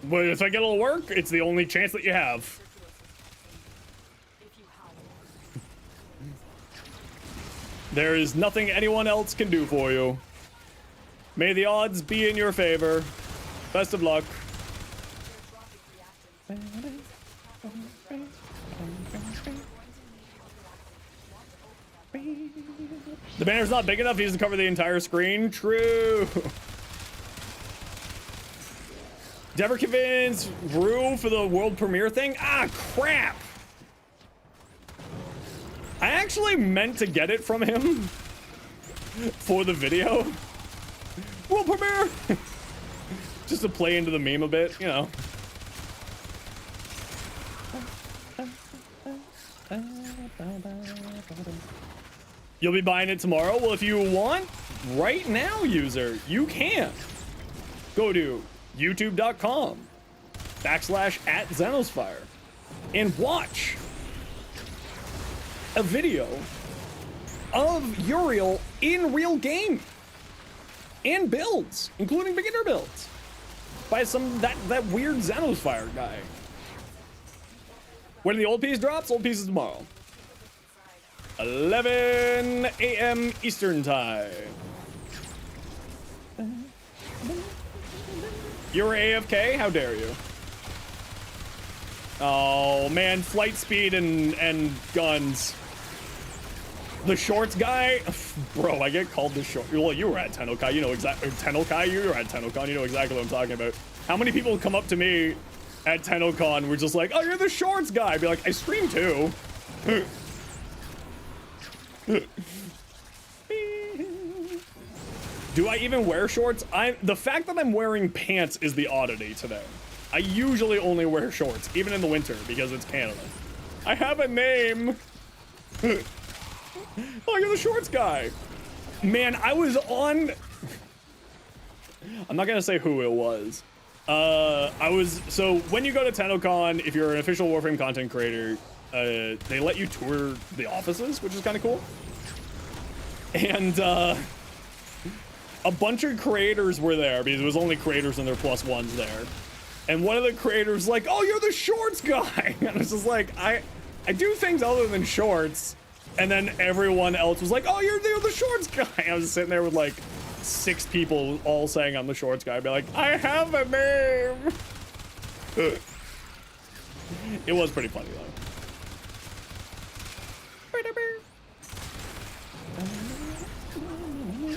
Well, if I get it'll work, it's the only chance that you have. There is nothing anyone else can do for you. May the odds be in your favor. Best of luck. The banner's not big enough, he doesn't cover the entire screen. True. Did ever convince Rue for the world premiere thing? Ah, crap. I actually meant to get it from him for the video. World premiere. Just to play into the meme a bit, you know. You'll be buying it tomorrow? Well, if you want, right now, user, you can. Go to youtube.com/@Zenosfire and watch a video of Uriel in real game and builds, including beginner builds, by that weird Zenosfire guy. When the old piece drops, old piece is tomorrow. 11 a.m. Eastern time. You're AFK? How dare you? Oh man, flight speed and guns. The shorts guy, bro. I get called the short. Well, you were at Tennokai, you know exactly. Tennokai, you were at TennoCon, you know exactly what I'm talking about. How many people come up to me at TennoCon? We're just like, oh, you're the shorts guy. I'd be like, I stream too. Do I even wear shorts? The fact that I'm wearing pants is the oddity today. I usually only wear shorts, even in the winter, because it's Canada. I have a name. Oh, you're the shorts guy. Man, I was on... I'm not gonna say who it was. So when you go to TennoCon, if you're an official Warframe content creator, they let you tour the offices, which is kind of cool. And a bunch of creators were there because it was only creators and their +1s there. And one of the creators like, oh, you're the shorts guy. And it's just like, I do things other than shorts. And then everyone else was like, oh, you're the shorts guy. I was sitting there with like 6 people all saying I'm the shorts guy. I'd be like, I have a name. It was pretty funny though.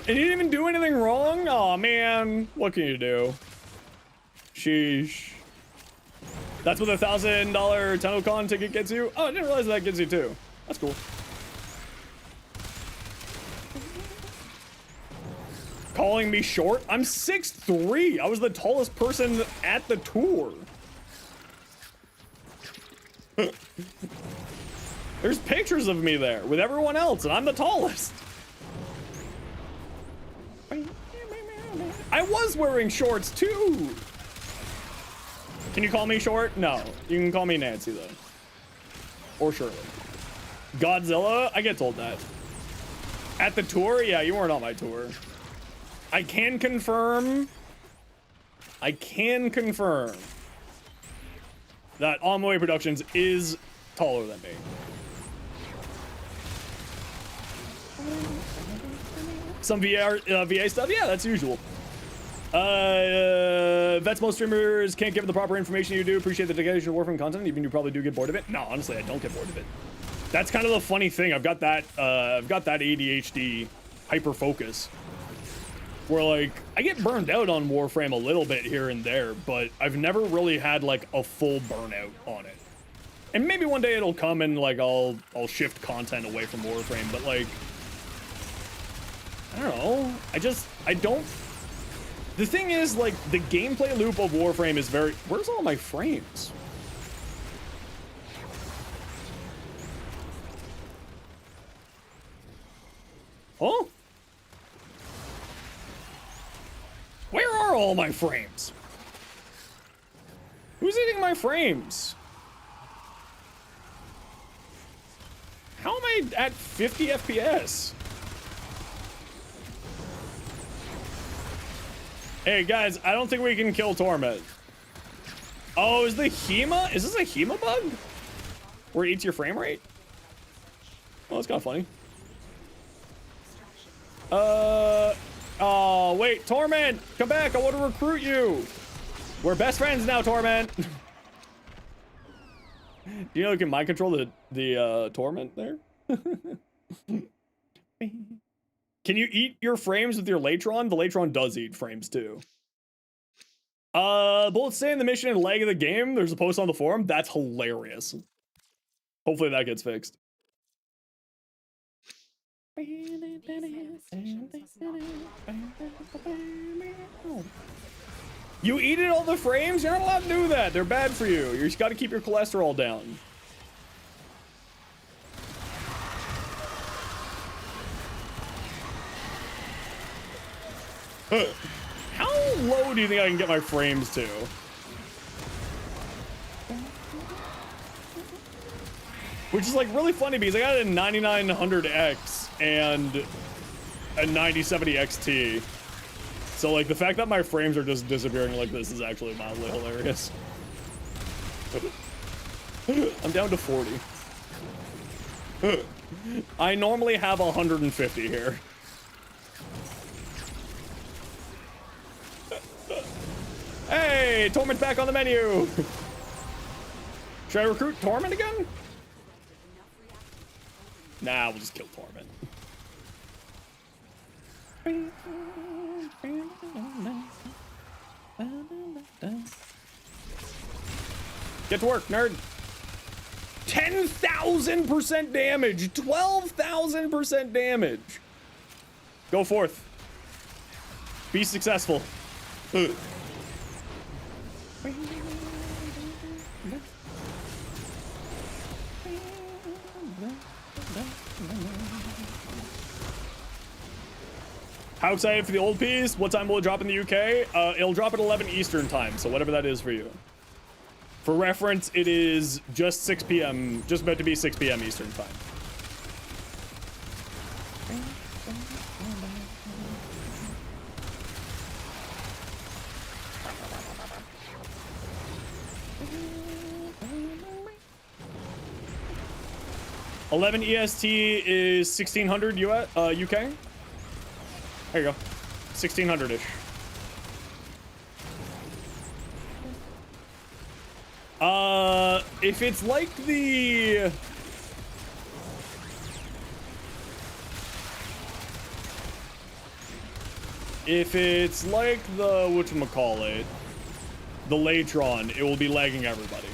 And you didn't even do anything wrong? Aw, man. What can you do? Sheesh. That's what the $1,000 TennoCon ticket gets you? Oh, I didn't realize that gets you too. That's cool. Calling me short? I'm 6'3". I was the tallest person at the tour. There's pictures of me there with everyone else, and I'm the tallest. I was wearing shorts too. Can you call me short? No. You can call me Nancy though. Or Shirley. Godzilla? I get told that. At the tour? Yeah, you weren't on my tour. I can confirm that On My Way Productions is taller than me. Some VA stuff? Yeah, that's usual. Vets, most streamers can't give the proper information you do. Appreciate the dedication to Warframe content, even you probably do get bored of it. No, honestly, I don't get bored of it. That's kind of the funny thing. I've got that ADHD hyper focus where like I get burned out on Warframe a little bit here and there, but I've never really had like a full burnout on it. And maybe one day it'll come and like I'll shift content away from Warframe, but like I don't know. I don't. The thing is, like, the gameplay loop of Warframe is very... Where's all my frames? Huh? Where are all my frames? Who's eating my frames? How I at 50 FPS? Hey guys, I don't think we can kill Torment. Oh, is the HEMA? Is this a HEMA bug? Where it eats your frame rate? Oh, that's kind of funny. Oh, wait, Torment, come back. I want to recruit you. We're best friends now, Torment. Do you know you can mind control the Torment there? Can you eat your frames with your Latron? The Latron does eat frames too. Bullets saying the mission and lag of the game. There's a post on the forum. That's hilarious. Hopefully that gets fixed. You eated all the frames? You're not allowed to do that. They're bad for you. You just got to keep your cholesterol down. How low do you think I can get my frames to? Which is like really funny because I got a 9900X and a 9070 XT. So like the fact that my frames are just disappearing like this is actually mildly hilarious. I'm down to 40. I normally have 150 here. Hey, Torment's back on the menu. Should I recruit Torment again? Nah, we'll just kill Torment. Get to work, nerd. 10,000% damage. 12,000% damage. Go forth. Be successful. How excited for the old piece? What time will it drop in the UK? It'll drop at 11 Eastern time, so whatever that is for you. For reference, it is just 6 p.m., just about to be 6 p.m. Eastern time. $11 EST is 1600 UK. There you go, 1600-ish. If it's like the whatchamacallit, the Latron, it will be lagging everybody.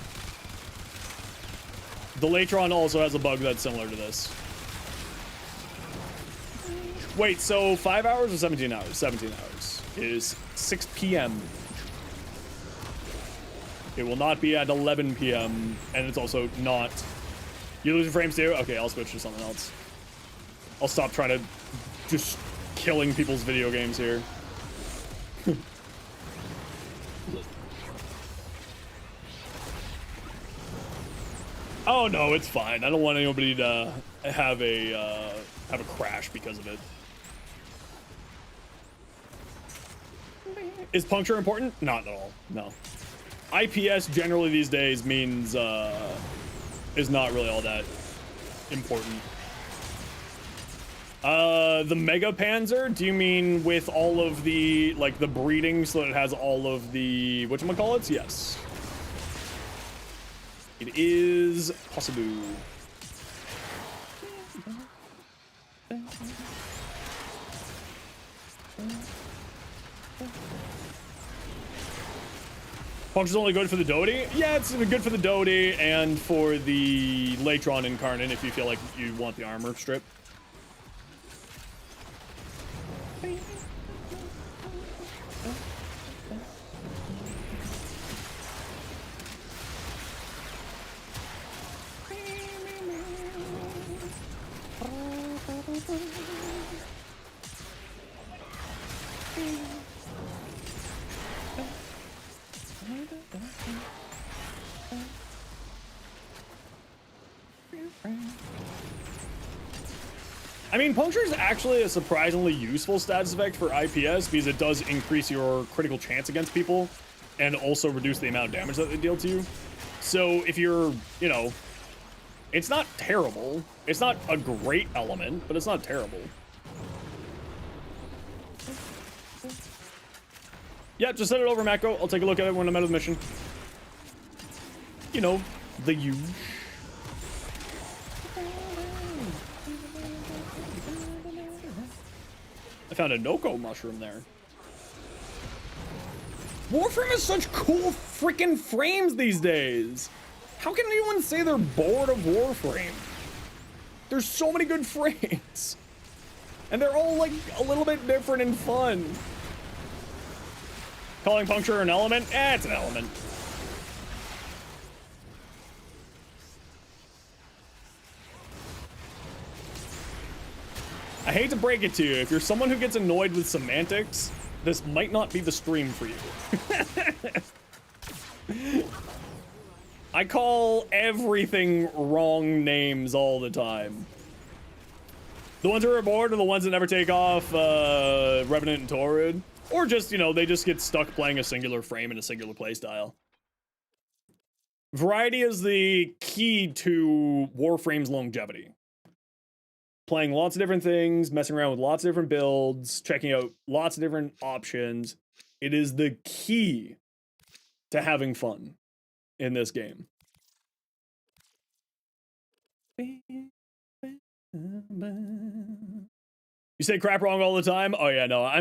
The Latron also has a bug that's similar to this. Wait, so 5 hours or 17 hours? 17 hours is 6 p.m. It will not be at 11 p.m. and it's also not. You losing frames too? Okay, I'll switch to something else. I'll stop trying to just killing people's video games here. Oh no, it's fine. I don't want anybody to have a crash because of it. Is puncture important? Not at all. No. IPS generally these days means is not really all that important. The Mega Panzer, do you mean with all of the like the breeding so that it has all of the whatchamacallits? Yes. It is possible. Puncture's only good for the Doty? Yeah, it's good for the Doty and for the Latron Incarnate if you feel like you want the armor strip. I mean, puncture is actually a surprisingly useful status effect for IPS because it does increase your critical chance against people and also reduce the amount of damage that they deal to you. So if you're, you know, it's not terrible. It's not a great element, but it's not terrible. Yeah, just send it over, Mako. I'll take a look at it when I'm out of the mission. You know, the huge. I found a Noko mushroom there. Warframe has such cool freaking frames these days. How can anyone say they're bored of Warframe? There's so many good frames. And they're all like a little bit different and fun. Calling puncture an element? Eh, it's an element. I hate to break it to you, if you're someone who gets annoyed with semantics, this might not be the stream for you. I call everything wrong names all the time. The ones who are bored are the ones that never take off Revenant and Torrid. Or just, you know, they just get stuck playing a singular frame in a singular playstyle. Variety is the key to Warframe's longevity. Playing lots of different things, messing around with lots of different builds, checking out lots of different options. It is the key to having fun in this game. You say crap wrong all the time? Oh yeah, no. I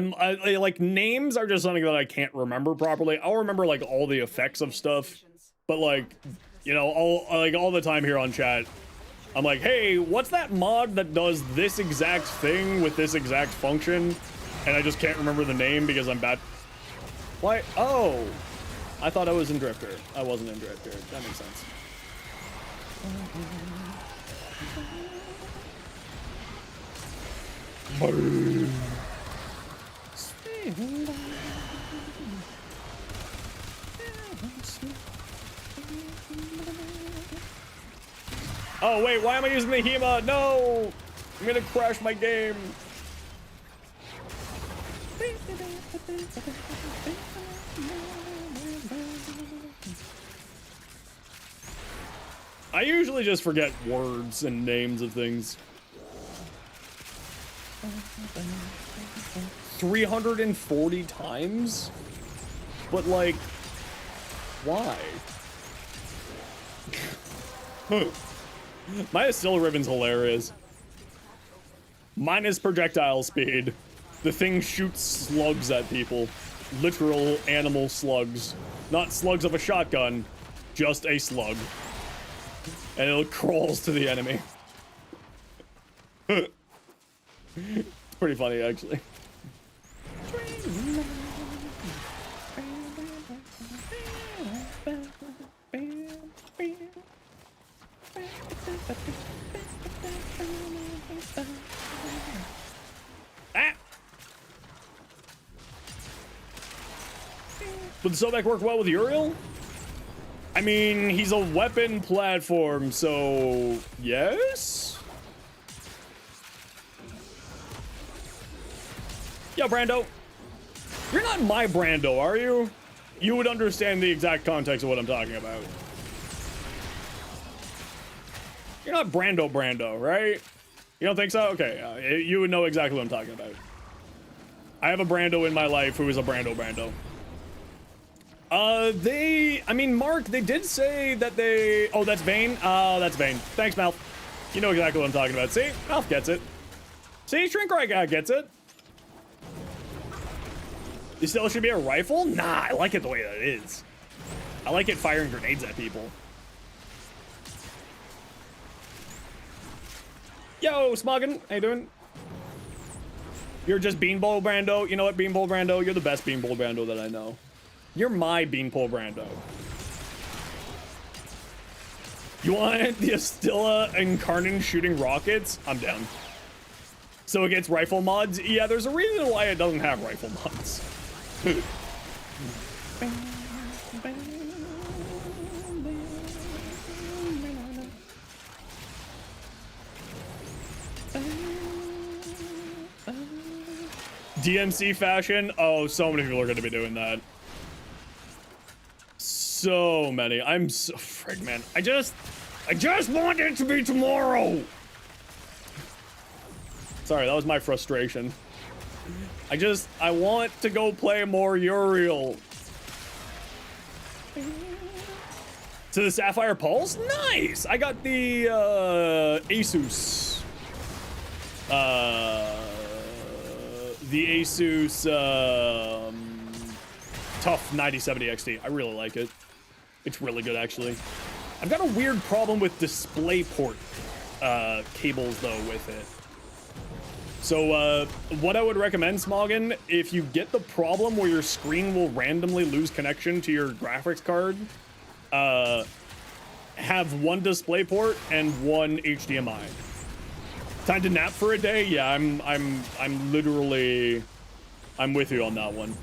like names are just something that I can't remember properly. I'll remember like all the effects of stuff, but like, you know, all the time here on chat, I'm like, hey, what's that mod that does this exact thing with this exact function? And I just can't remember the name because I'm bad. Why? Oh, I thought I was in Drifter. I wasn't in Drifter. That makes sense. Oh wait, why am I using the HEMA? No! I'm gonna crash my game. I usually just forget words and names of things. 340 times? But like, why? My Astilla Ribbon's hilarious. Minus projectile speed. The thing shoots slugs at people. Literal animal slugs. Not slugs of a shotgun, just a slug. And it crawls to the enemy. It's pretty funny, actually. Ah! Would the Sobek work well with Uriel? I mean, he's a weapon platform, so yes? Yo, Brando. You're not my Brando, are you? You would understand the exact context of what I'm talking about. You're not Brando, right? You don't think so? Okay, you would know exactly what I'm talking about. I have a Brando in my life who is a Brando. I mean, Mark, they did say that they... Oh, that's Vayne? Oh, that's Vayne. Thanks, Malf. You know exactly what I'm talking about. See? Malf gets it. See? Shrink-Ray guy gets it. It still should be a rifle? Nah, I like it the way that it is. I like it firing grenades at people. Yo, Smoggin, how you doing? You're just Beanpole Brando. You know what, Beanpole Brando? You're the best Beanpole Brando that I know. You're my Beanpole Brando. You want the Astilla and Karnan shooting rockets? I'm down. So it gets rifle mods? Yeah, there's a reason why it doesn't have rifle mods. DMC fashion. Oh, so many people are going to be doing that. So many. I'm so frig, man. I just want it to be tomorrow. Sorry, that was my frustration. I want to go play more Uriel. To the Sapphire Pulse? Nice! I got the Asus. The Asus Tough 9070 XT. I really like it. It's really good, actually. I've got a weird problem with DisplayPort cables, though, with it. So, what I would recommend, Smoggin, if you get the problem where your screen will randomly lose connection to your graphics card, have one DisplayPort and one HDMI. Time to nap for a day? Yeah, I'm literally, I'm with you on that one.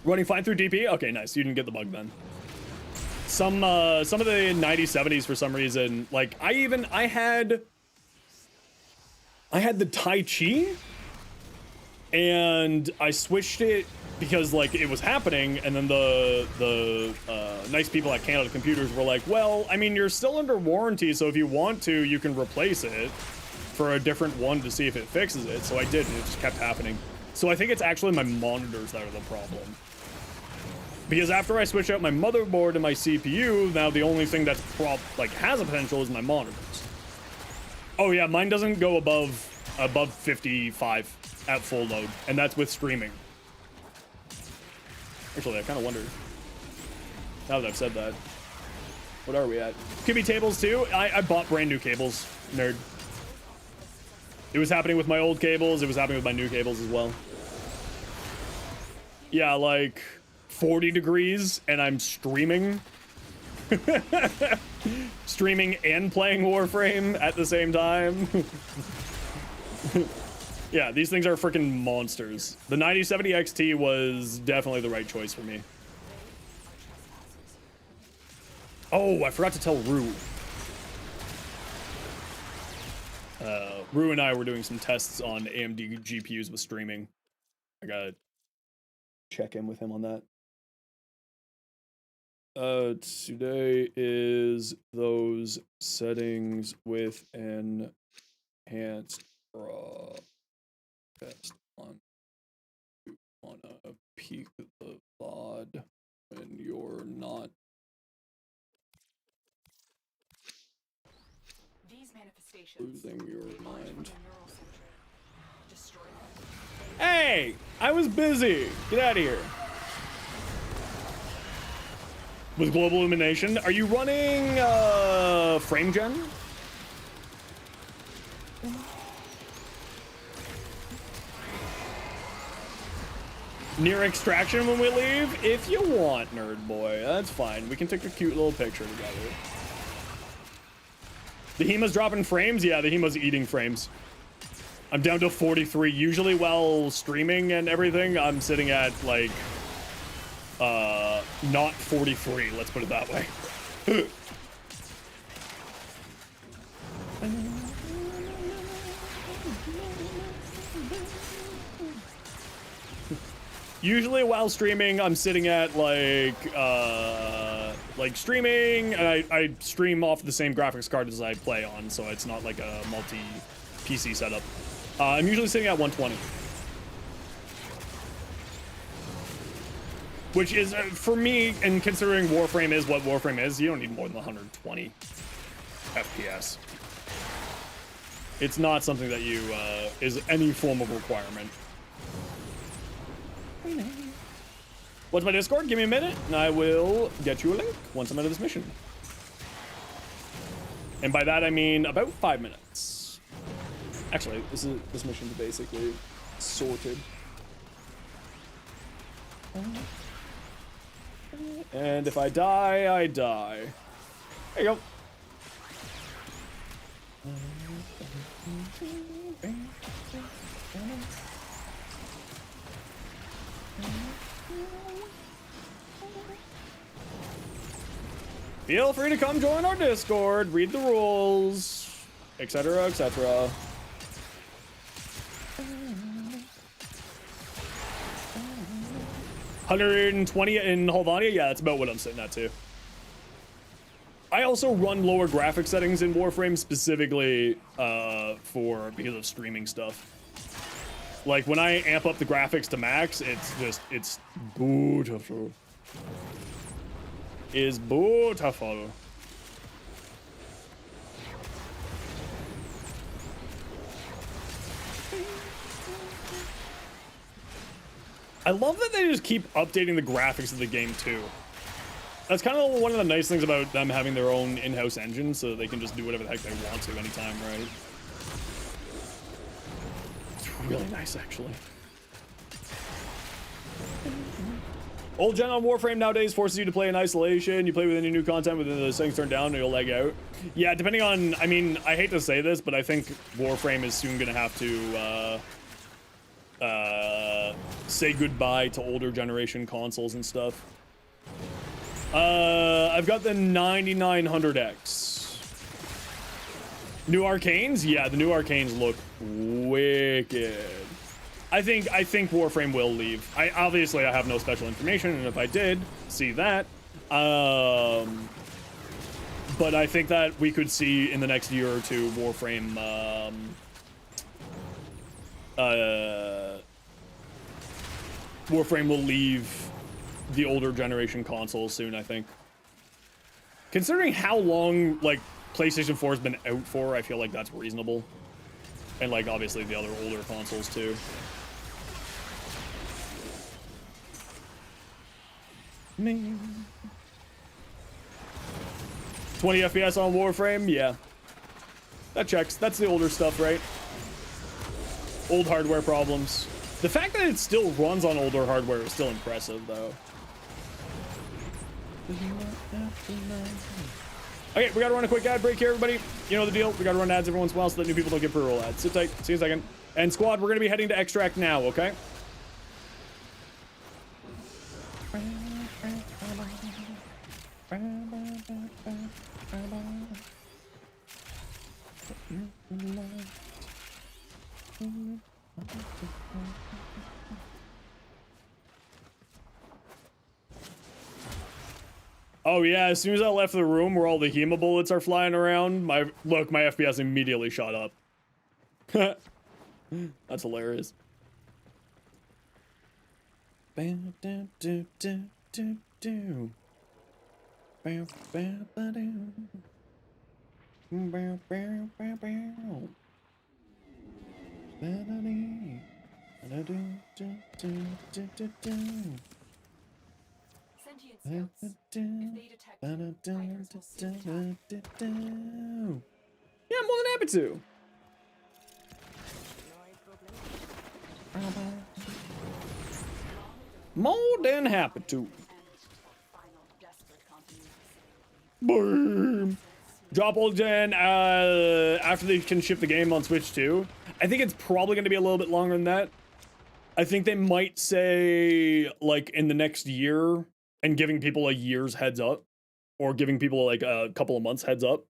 Running fine through DP? Okay, nice. You didn't get the bug then. Some of the 9070s for some reason, like I had the Tai Chi, and I switched it because like it was happening, and then the nice people at Canada Computers were like, well, I mean, you're still under warranty, so if you want to, you can replace it for a different one to see if it fixes it. So I did, and it just kept happening. So I think it's actually my monitors that are the problem. Because after I switch out my motherboard and my CPU, now the only thing that's has a potential is my monitors. Oh yeah, mine doesn't go above 55 at full load, and that's with streaming. Actually, I kind of wonder, now that I've said that, what are we at? Could be tables too. I bought brand new cables, nerd. It was happening with my old cables. It was happening with my new cables as well. Yeah, like 40 degrees, and I'm streaming. Streaming and playing Warframe at the same time. Yeah, these things are freaking monsters. The 9070 XT was definitely the right choice for me. Oh, I forgot to tell Rue. Rue and I were doing some tests on AMD GPUs with streaming. I gotta check in with him on that. Today is those settings with an enhanced broadcast on. You wanna peek the VOD when you're not. These manifestations Losing your mind. Destroy. Hey, I was busy. Get out of here. With global illumination, are you running frame gen? Near extraction when we leave? If you want, nerd boy, that's fine. We can take a cute little picture together. The Hema's dropping frames? Yeah, the Hema's eating frames. I'm down to 43. Usually while streaming and everything, I'm sitting at like not 43, let's put it that way. Usually while streaming, I'm sitting at like streaming, and I stream off the same graphics card as I play on, so it's not like a multi-PC setup. I'm usually sitting at 120. Which is, for me, and considering Warframe is what Warframe is, you don't need more than 120 FPS. It's not something that you, is any form of requirement. What's my Discord? Give me a minute, and I will get you a link once I'm out of this mission. And by that, I mean about 5 minutes. Actually, this mission's basically sorted. And if I die, I die. There you go. Feel free to come join our Discord, read the rules, etc., etc. 120 in Halvania? Yeah, that's about what I'm sitting at too. I also run lower graphic settings in Warframe specifically because of streaming stuff. Like when I amp up the graphics to max, it's beautiful. It's beautiful. I love that they just keep updating the graphics of the game too. That's kind of one of the nice things about them having their own in-house engine, so they can just do whatever the heck they want to anytime, right? It's really nice, actually. Old gen on Warframe nowadays forces you to play in isolation. You play with any new content within the settings turned down and you'll lag out. Yeah, depending on, I mean, I hate to say this, but I think Warframe is soon gonna have to say goodbye to older generation consoles and stuff. I've got the 9900X. New Arcanes? Yeah, the new Arcanes look wicked. I think Warframe will leave. I have no special information, and if I did see that, but I think that we could see in the next year or two Warframe Warframe will leave the older generation consoles soon, I think. Considering how long, like, PlayStation 4 has been out for, I feel like that's reasonable. And, like, obviously the other older consoles, too. Me. 20 FPS on Warframe? Yeah. That checks. That's the older stuff, right? Old hardware problems. The fact that it still runs on older hardware is still impressive, though. Okay, we gotta run a quick ad break here, everybody. You know the deal. We gotta run ads every once in a while so that new people don't get pre-roll ads. Sit tight. See you in a second. And squad, we're gonna be heading to Extract now, okay? Oh yeah, as soon as I left the room where all the Hema bullets are flying around, my FPS immediately shot up. That's hilarious. Sentient scouts. If they detect you, fighters will seek attack. Yeah, I'm more than happy to. More than happy to. Boom. Drop old gen after they can ship the game on Switch too. I think it's probably going to be a little bit longer than that. I think they might say like in the next year and giving people a year's heads up, or giving people like a couple of months heads up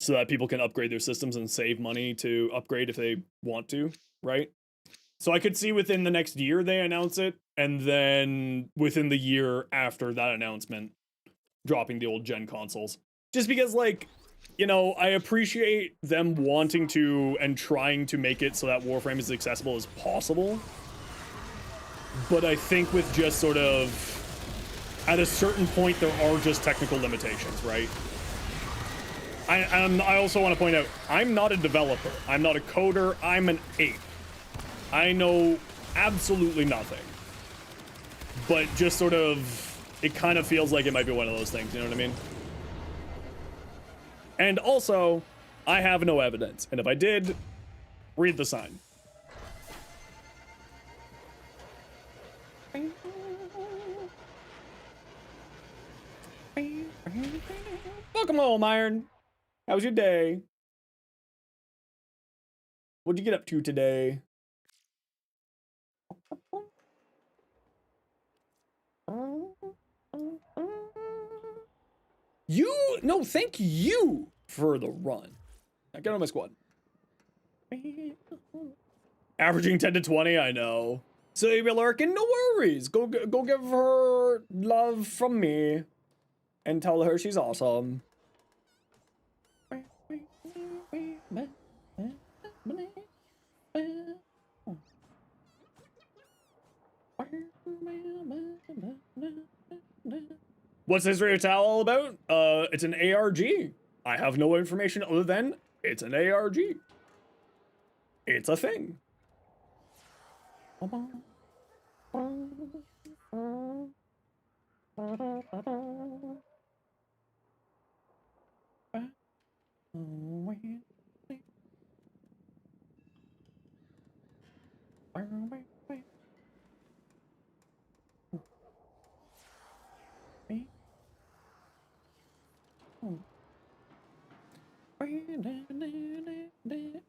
so that people can upgrade their systems and save money to upgrade if they want to, right? So I could see within the next year they announce it, and then within the year after that announcement, dropping the old gen consoles. Just because, like, you know, I appreciate them wanting to and trying to make it so that Warframe is as accessible as possible. But I think with just sort of, at a certain point, there are just technical limitations, right? I also want to point out, I'm not a developer. I'm not a coder. I'm an ape. I know absolutely nothing. But just sort of, it kind of feels like it might be one of those things, you know what I mean? And also, I have no evidence. And if I did, read the sign. Welcome home, Iron. How was your day? What'd you get up to today? No, thank you for the run. Now get on my squad. Averaging 10 to 20, I know. So you be lurking? No worries. Go give her love from me, and tell her she's awesome. What's this radio towel all about? It's an ARG. I have no information other than it's an ARG. It's a thing.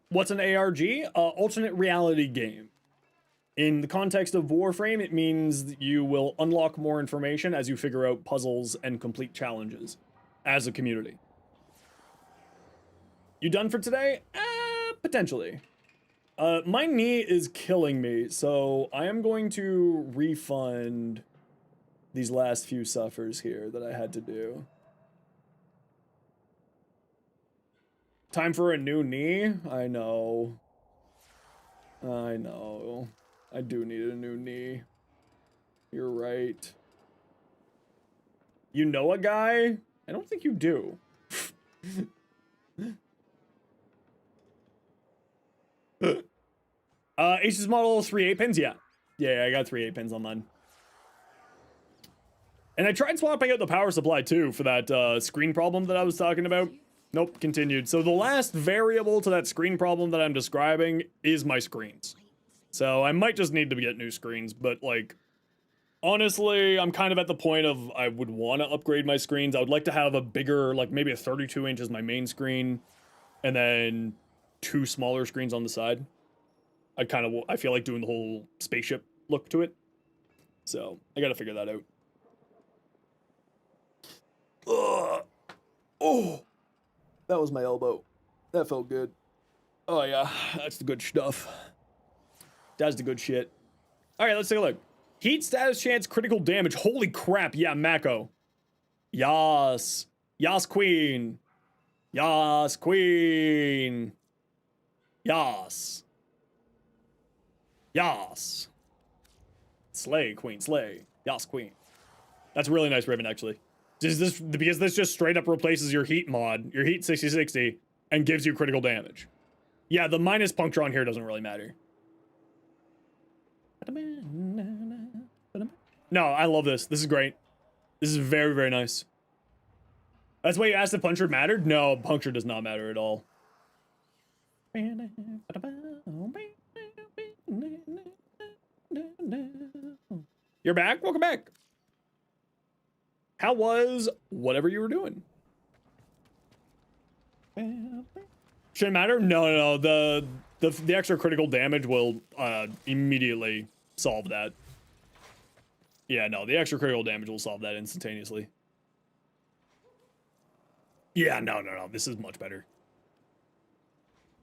What's an ARG? Alternate reality game. In the context of Warframe, it means that you will unlock more information as you figure out puzzles and complete challenges as a community. You done for today? Potentially. My knee is killing me, so I am going to refund these last few suffers here that I had to do. Time for a new knee? I know. I know. I do need a new knee. You're right. You know a guy? I don't think you do. Aces model 3 8-pins? Yeah. Yeah, I got 3 8-pins on mine. And I tried swapping out the power supply too for that screen problem that I was talking about. Nope, continued. So the last variable to that screen problem that I'm describing is my screens. So I might just need to get new screens, but like, honestly, I'm kind of at the point of I would want to upgrade my screens. I would like to have a bigger, like maybe a 32 inch as my main screen, and then 2 smaller screens on the side. I feel like doing the whole spaceship look to it. So I gotta figure that out. Ugh. Oh, that was my elbow. That felt good. Oh yeah, that's the good stuff. That's the good shit. All right, let's take a look. Heat status chance, critical damage. Holy crap, yeah, Mako. Yas. Yas queen. Yas queen. Yas. Yas. Slay, queen, slay. Yas queen. That's a really nice ribbon, actually. Because this just straight up replaces your heat mod, your heat 6060, and gives you critical damage. Yeah, the minus puncture on here doesn't really matter. No, I love this. This is great. This is very, very nice. That's why you asked if puncture mattered? No, puncture does not matter at all. You're back? Welcome back. How was whatever you were doing? Shouldn't matter? No. The extra critical damage will immediately solve that. Yeah, no, the extra critical damage will solve that instantaneously. Yeah, no. This is much better.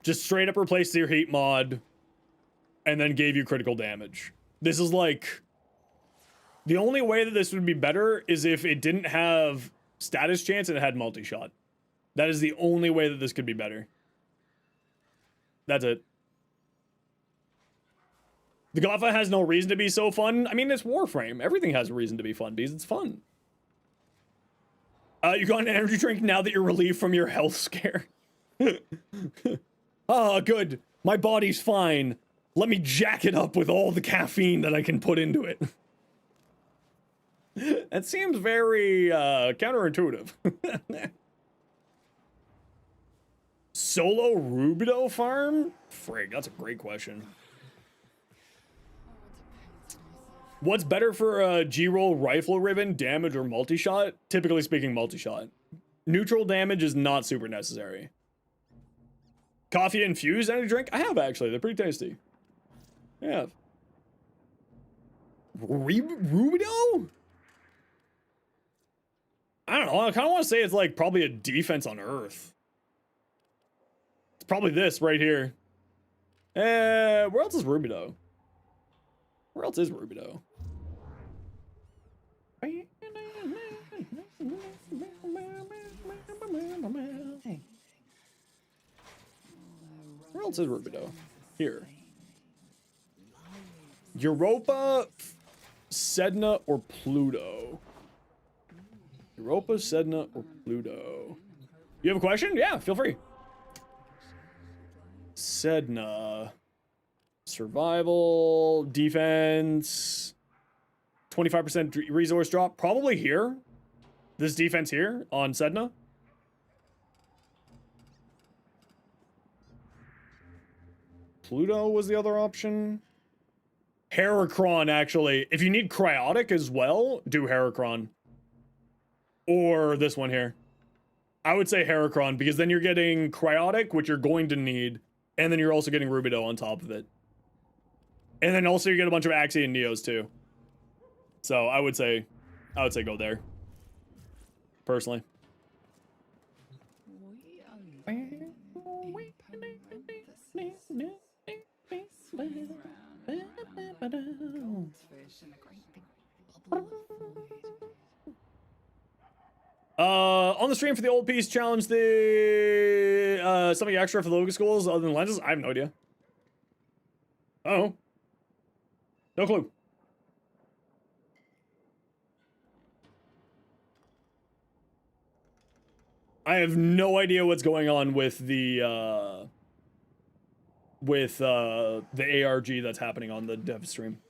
Just straight up replaced your heat mod and then gave you critical damage. This is like... The only way that this would be better is if it didn't have status chance and it had multi-shot. That is the only way that this could be better. That's it. The Gotha has no reason to be so fun. I mean, it's Warframe. Everything has a reason to be fun because it's fun. You got an energy drink now that you're relieved from your health scare. Ah, good. My body's fine. Let me jack it up with all the caffeine that I can put into it. That seems very counterintuitive. Solo Rubido farm? Frig, that's a great question. What's better for a G-roll rifle ribbon, damage or multi-shot? Typically speaking, multi-shot. Neutral damage is not super necessary. Coffee infused energy drink? I have actually, they're pretty tasty. Yeah. Rubido? I don't know, I kind of want to say it's like probably a defense on Earth. It's probably this right here. Where else is Rubido? Where else is Rubido? Where else is Rubido? Here. Europa, Sedna, or Pluto? Europa, Sedna, or Pluto? You have a question? Yeah, feel free. Sedna. Survival, defense, 25% resource drop. Probably here. This defense here on Sedna. Pluto was the other option. Heracron, actually. If you need cryotic as well, do Heracron. Or this one here. I would say Heracron, because then you're getting cryotic, which you're going to need, and then you're also getting Rubido on top of it. And then also you get a bunch of Axie and Neos too. So I would say go there. Personally. On the stream for the old piece, challenge the something extra for the logo schools other than lenses. I have no idea. Oh. No clue. I have no idea what's going on with the ARG that's happening on the dev stream.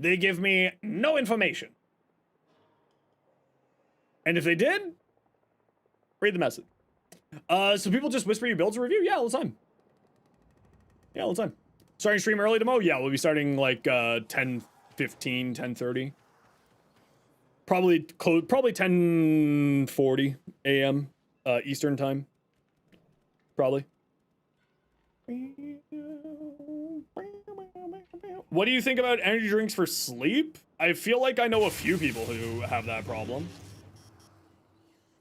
They give me no information. And if they did, read the message. So people just whisper you builds a review? Yeah, all the time. Yeah, all the time. Starting stream early tomorrow? Yeah, we'll be starting like 10:15, 10:30. Probably 10:40 a.m. Eastern time. Probably. What do you think about energy drinks for sleep? I feel like I know a few people who have that problem.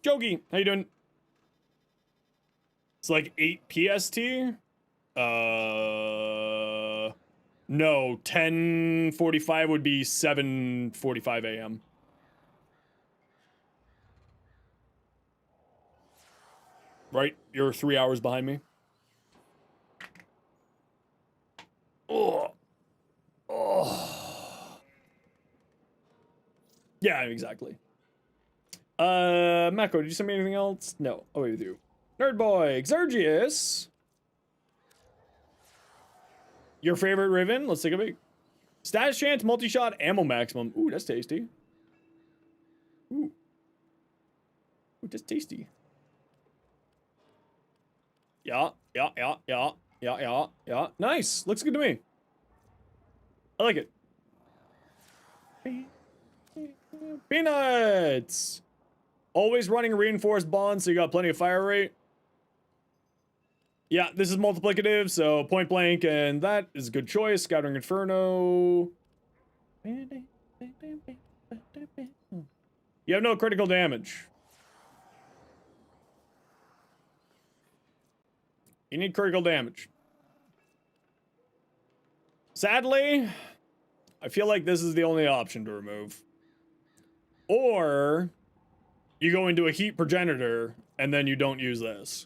Jogi, how you doing? It's like 8 PST. No, 10:45 would be 7:45 a.m. Right? You're 3 hours behind me. Oh. Oh. Yeah, exactly. Mako, did you send me anything else? No. Oh, wait with you. Nerd boy, Xergius. Your favorite Riven? Let's take a peek. Status chance, multi-shot, ammo maximum. Ooh, that's tasty. Ooh. Ooh, that's tasty. Yeah. Nice. Looks good to me. I like it. Peanuts. Always running reinforced bonds, so you got plenty of fire rate. Yeah, this is multiplicative, so point blank, and that is a good choice. Scattering Inferno. You have no critical damage. You need critical damage. Sadly, I feel like this is the only option to remove. Or you go into a heat progenitor and then you don't use this.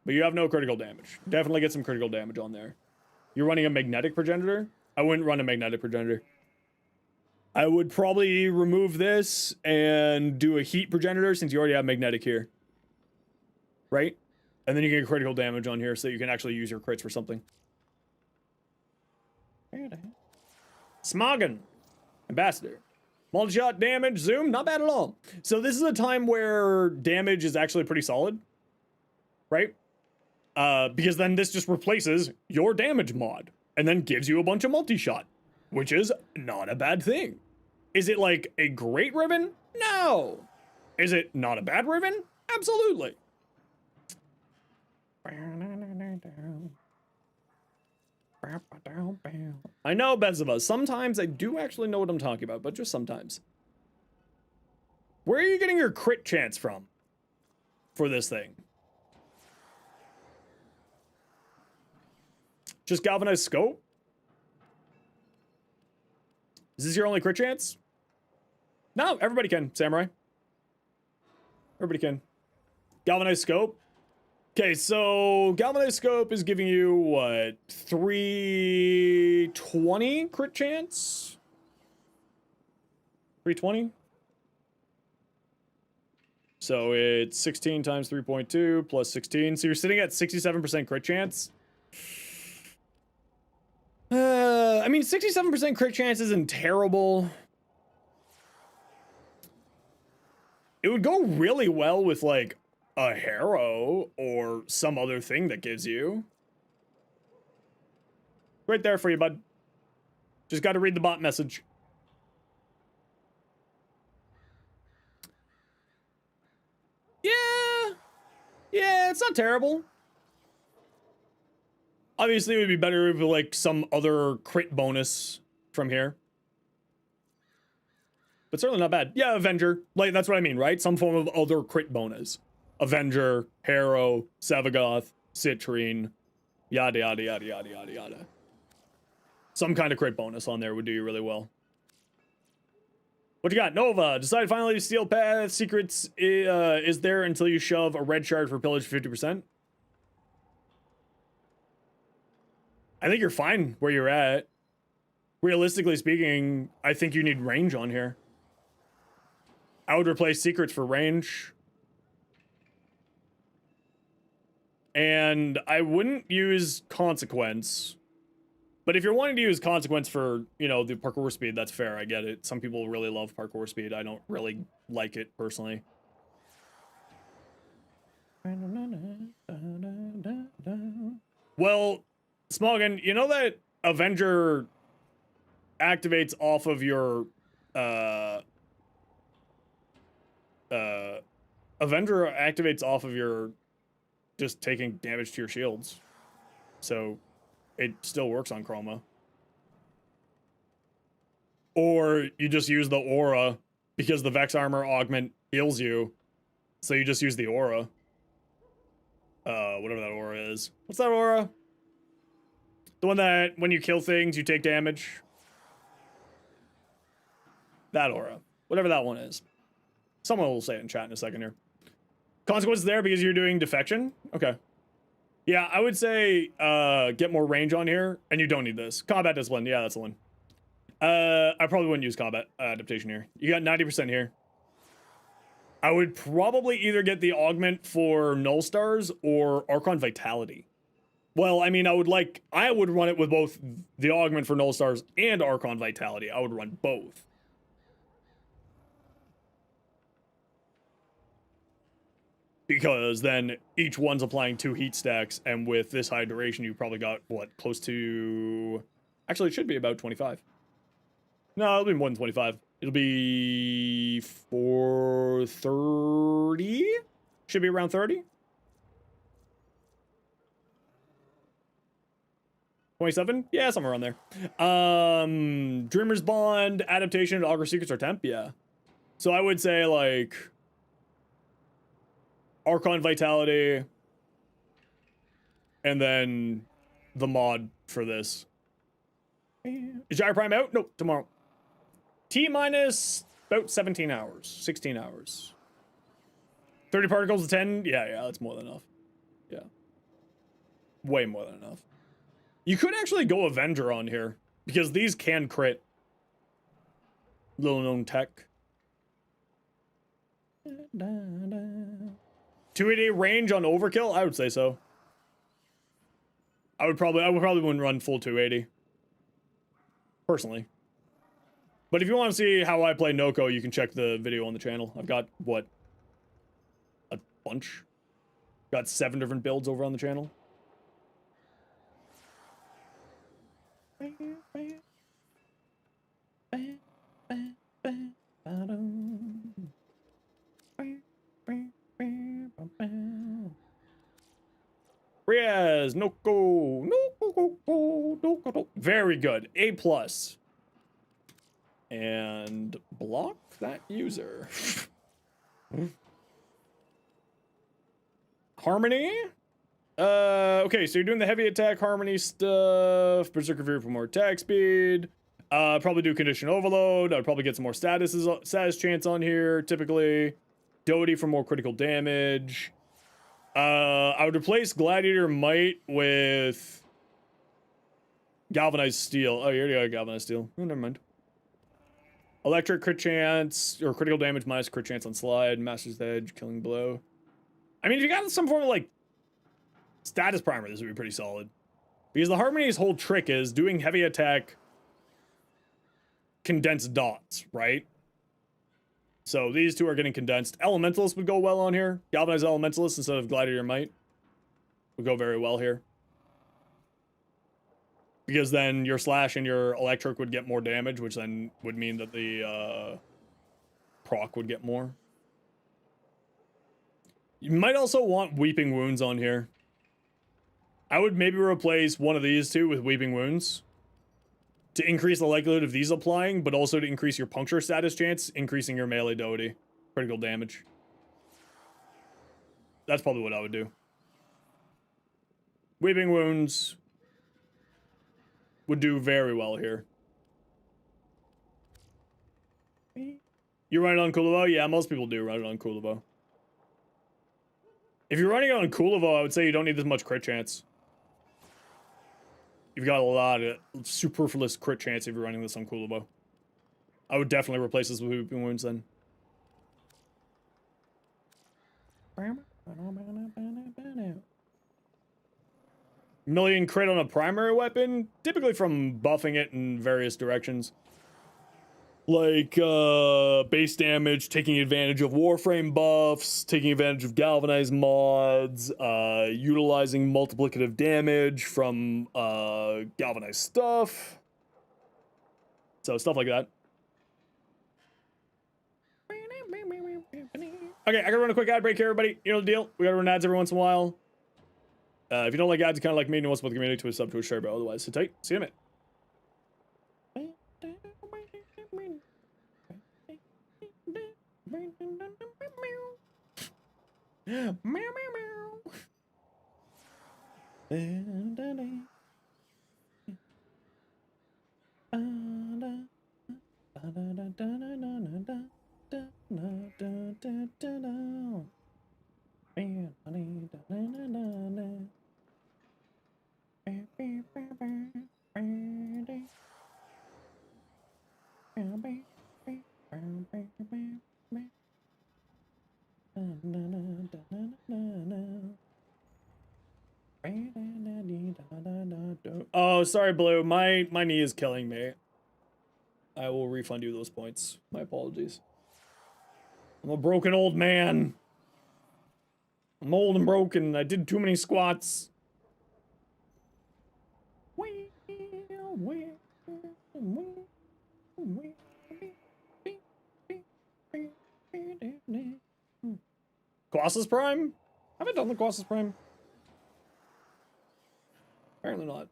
But you have no critical damage. Definitely get some critical damage on there. You're running a magnetic progenitor? I wouldn't run a magnetic progenitor. I would probably remove this and do a heat progenitor since you already have magnetic here. Right? And then you get critical damage on here so you can actually use your crits for something. Smoggin. Ambassador. Multi-shot damage, zoom, not bad at all. So this is a time where damage is actually pretty solid. Right? Because then this just replaces your damage mod. And then gives you a bunch of multi-shot. Which is not a bad thing. Is it like a great Riven? No. Is it not a bad Riven? Absolutely. I know, Bezova. Sometimes I do actually know what I'm talking about, but just sometimes. Where are you getting your crit chance from? For this thing? Just galvanized scope? Is this your only crit chance? No, everybody can, Samurai. Everybody can. Galvanized Scope. Okay, so Galvanized Scope is giving you, what, 320 crit chance? 320? So it's 16 times 3.2 plus 16. So you're sitting at 67% crit chance. I mean, 67% crit chance isn't terrible. It would go really well with, like, a Harrow or some other thing that gives you. Right there for you, bud. Just got to read the bot message. Yeah, it's not terrible. Obviously, it would be better if, like, some other crit bonus from here. But certainly not bad. Yeah, Avenger. Like, that's what I mean, right? Some form of other crit bonus. Avenger, Harrow, Savagoth, Citrine, yada, yada, yada, yada, yada, yada. Some kind of crit bonus on there would do you really well. What you got? Nova. Decide finally Steel Path Secrets is there until you shove a red shard for pillage 50%. I think you're fine where you're at. Realistically speaking, I think you need range on here. I would replace secrets for range. And I wouldn't use consequence. But if you're wanting to use consequence for, you know, the parkour speed, that's fair. I get it. Some people really love parkour speed. I don't really like it personally. Well, Smoggin, you know that Avenger activates off of your Avenger activates off of your just taking damage to your shields. So it still works on Chroma. Or you just use the aura because the Vex armor augment heals you. So you just use the aura. Whatever that aura is. What's that aura? The one that when you kill things, you take damage. That aura. Whatever that one is. Someone will say it in chat in a second here. Consequence there because you're doing defection? Okay. Yeah, I would say get more range on here, and you don't need this. Combat discipline, yeah, that's the one. I probably wouldn't use combat adaptation here. You got 90% here. I would probably either get the augment for Null Stars or Archon Vitality. Well, I mean, I would run it with both the augment for Null Stars and Archon Vitality. I would run both. Because then each one's applying 2 heat stacks, and with this high duration, you probably got, what, close to... Actually, it should be about 25. No, it'll be more than 25. It'll be 430? Should be around 30? 27? Yeah, somewhere around there. Dreamer's Bond, adaptation to Augur Secrets or Temp? Yeah. So I would say, like... Archon Vitality, and then the mod for this. Is Gyro Prime out? Nope, tomorrow. T-minus about 17 hours, 16 hours. 30 particles to 10? Yeah, that's more than enough. Yeah. Way more than enough. You could actually go Avenger on here, because these can crit. Little known tech. 280 range on overkill? I would say so. I would probably wouldn't run full 280. Personally. But if you want to see how I play Noko, you can check the video on the channel. I've got, what? A bunch? Got 7 different builds over on the channel. Riaz, Noko. Very good. A+. And block that user. Harmony? Okay, so you're doing the heavy attack Harmony stuff. Berserker Fury for more attack speed. Probably do condition overload. I'd probably get some more status chance on here, typically. Doty for more critical damage. I would replace Gladiator Might with Galvanized Steel. Oh, you already got Galvanized Steel. Oh, never mind. Electric crit chance, or critical damage minus crit chance on slide. Master's Edge, killing blow. I mean, if you got some form of, like, status primer, this would be pretty solid. Because the Harmony's whole trick is doing heavy attack condensed dots, right? So these two are getting condensed. Elementalist would go well on here. Galvanized Elementalist instead of Gladiator Might would go very well here. Because then your slash and your electric would get more damage, which then would mean that the proc would get more. You might also want Weeping Wounds on here. I would maybe replace one of these two with Weeping Wounds to increase the likelihood of these applying, but also to increase your puncture status chance, increasing your melee doty, critical damage. That's probably what I would do. Weeping Wounds would do very well here. You run it on Kulavo? Yeah, most people do run it on Kulavo. If you're running it on Kulavo, I would say you don't need this much crit chance. You've got a lot of superfluous crit chance if you're running this on Kulavo. I would definitely replace this with Weeping Wounds then. Million crit on a primary weapon, typically from buffing it in various directions. Like, base damage, taking advantage of Warframe buffs, taking advantage of Galvanized mods, utilizing multiplicative damage from, Galvanized stuff. So, stuff like that. Okay, I gotta run a quick ad break here, everybody. You know the deal. We gotta run ads every once in a while. If you don't like ads, you kind of like me and you want to support the community, to a sub, to a share, but otherwise, sit tight. See you in a minute. Meow, meow, meow. Oh, sorry, Blue. My knee is killing me. I will refund you those points. My apologies. I'm a broken old man. I'm old and broken. I did too many squats. Colossus Prime? Have I done the Colossus Prime? Apparently not.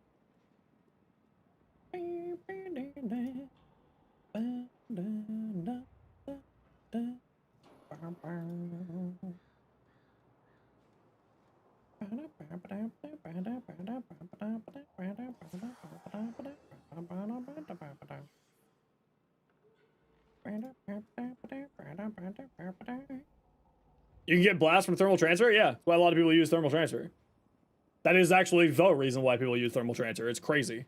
You can get blast from thermal transfer? Yeah, that's why a lot of people use thermal transfer. That is actually the reason why people use thermal transfer. It's crazy.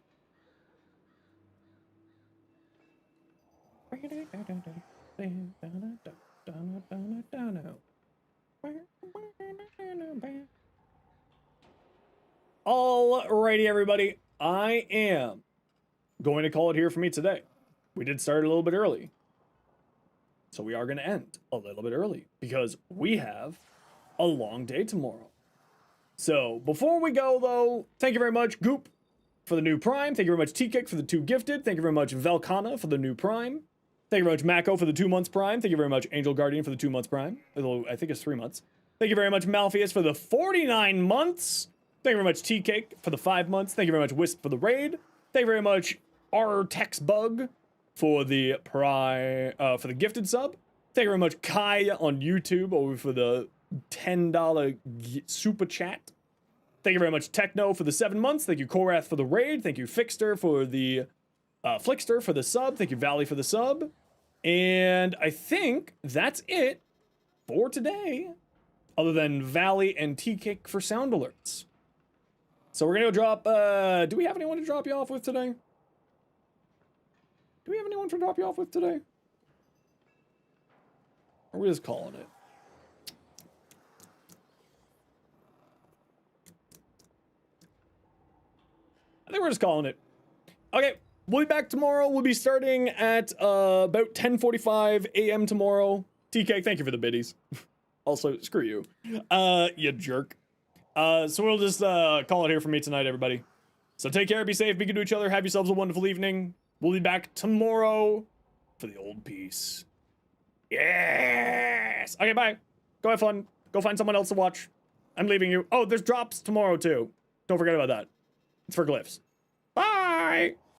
Alrighty, everybody. I am going to call it here for me today. We did start a little bit early. So we are going to end a little bit early because we have a long day tomorrow. So before we go, though, thank you very much, Goop, for the new Prime. Thank you very much, T-Kick, for the 2 gifted. Thank you very much, Velkana, for the new Prime. Thank you very much, Mako, for the 2 months Prime. Thank you very much, Angel Guardian, for the 2 months Prime. Although I think it's 3 months. Thank you very much, Malpheus, for the 49 months. Thank you very much, T-Cake, for the 5 months. Thank you very much, Wisp, for the raid. Thank you very much, R-Tex-Bug, for the for the gifted sub. Thank you very much, Kai on YouTube, over for the $10 super chat. Thank you very much, Techno, for the 7 months. Thank you, Korath, for the raid. Thank you, Fixter, for the Flickster for the sub. Thank you, Valley, for the sub. And I think that's it for today, other than Valley and T-Kick for sound alerts. So we're gonna go drop, do we have anyone to drop you off with today? Do we have anyone to drop you off with today? Or are we just calling it? I think we're just calling it. Okay, we'll be back tomorrow. We'll be starting at about 10:45 a.m. tomorrow. TK, thank you for the biddies. Also, screw you. You jerk. So we'll just call it here for me tonight, everybody. So take care, be safe, be good to each other, have yourselves a wonderful evening. We'll be back tomorrow for the old piece. Yes! Okay, bye. Go have fun. Go find someone else to watch. I'm leaving you. Oh, there's drops tomorrow, too. Don't forget about that. It's for glyphs. Bye!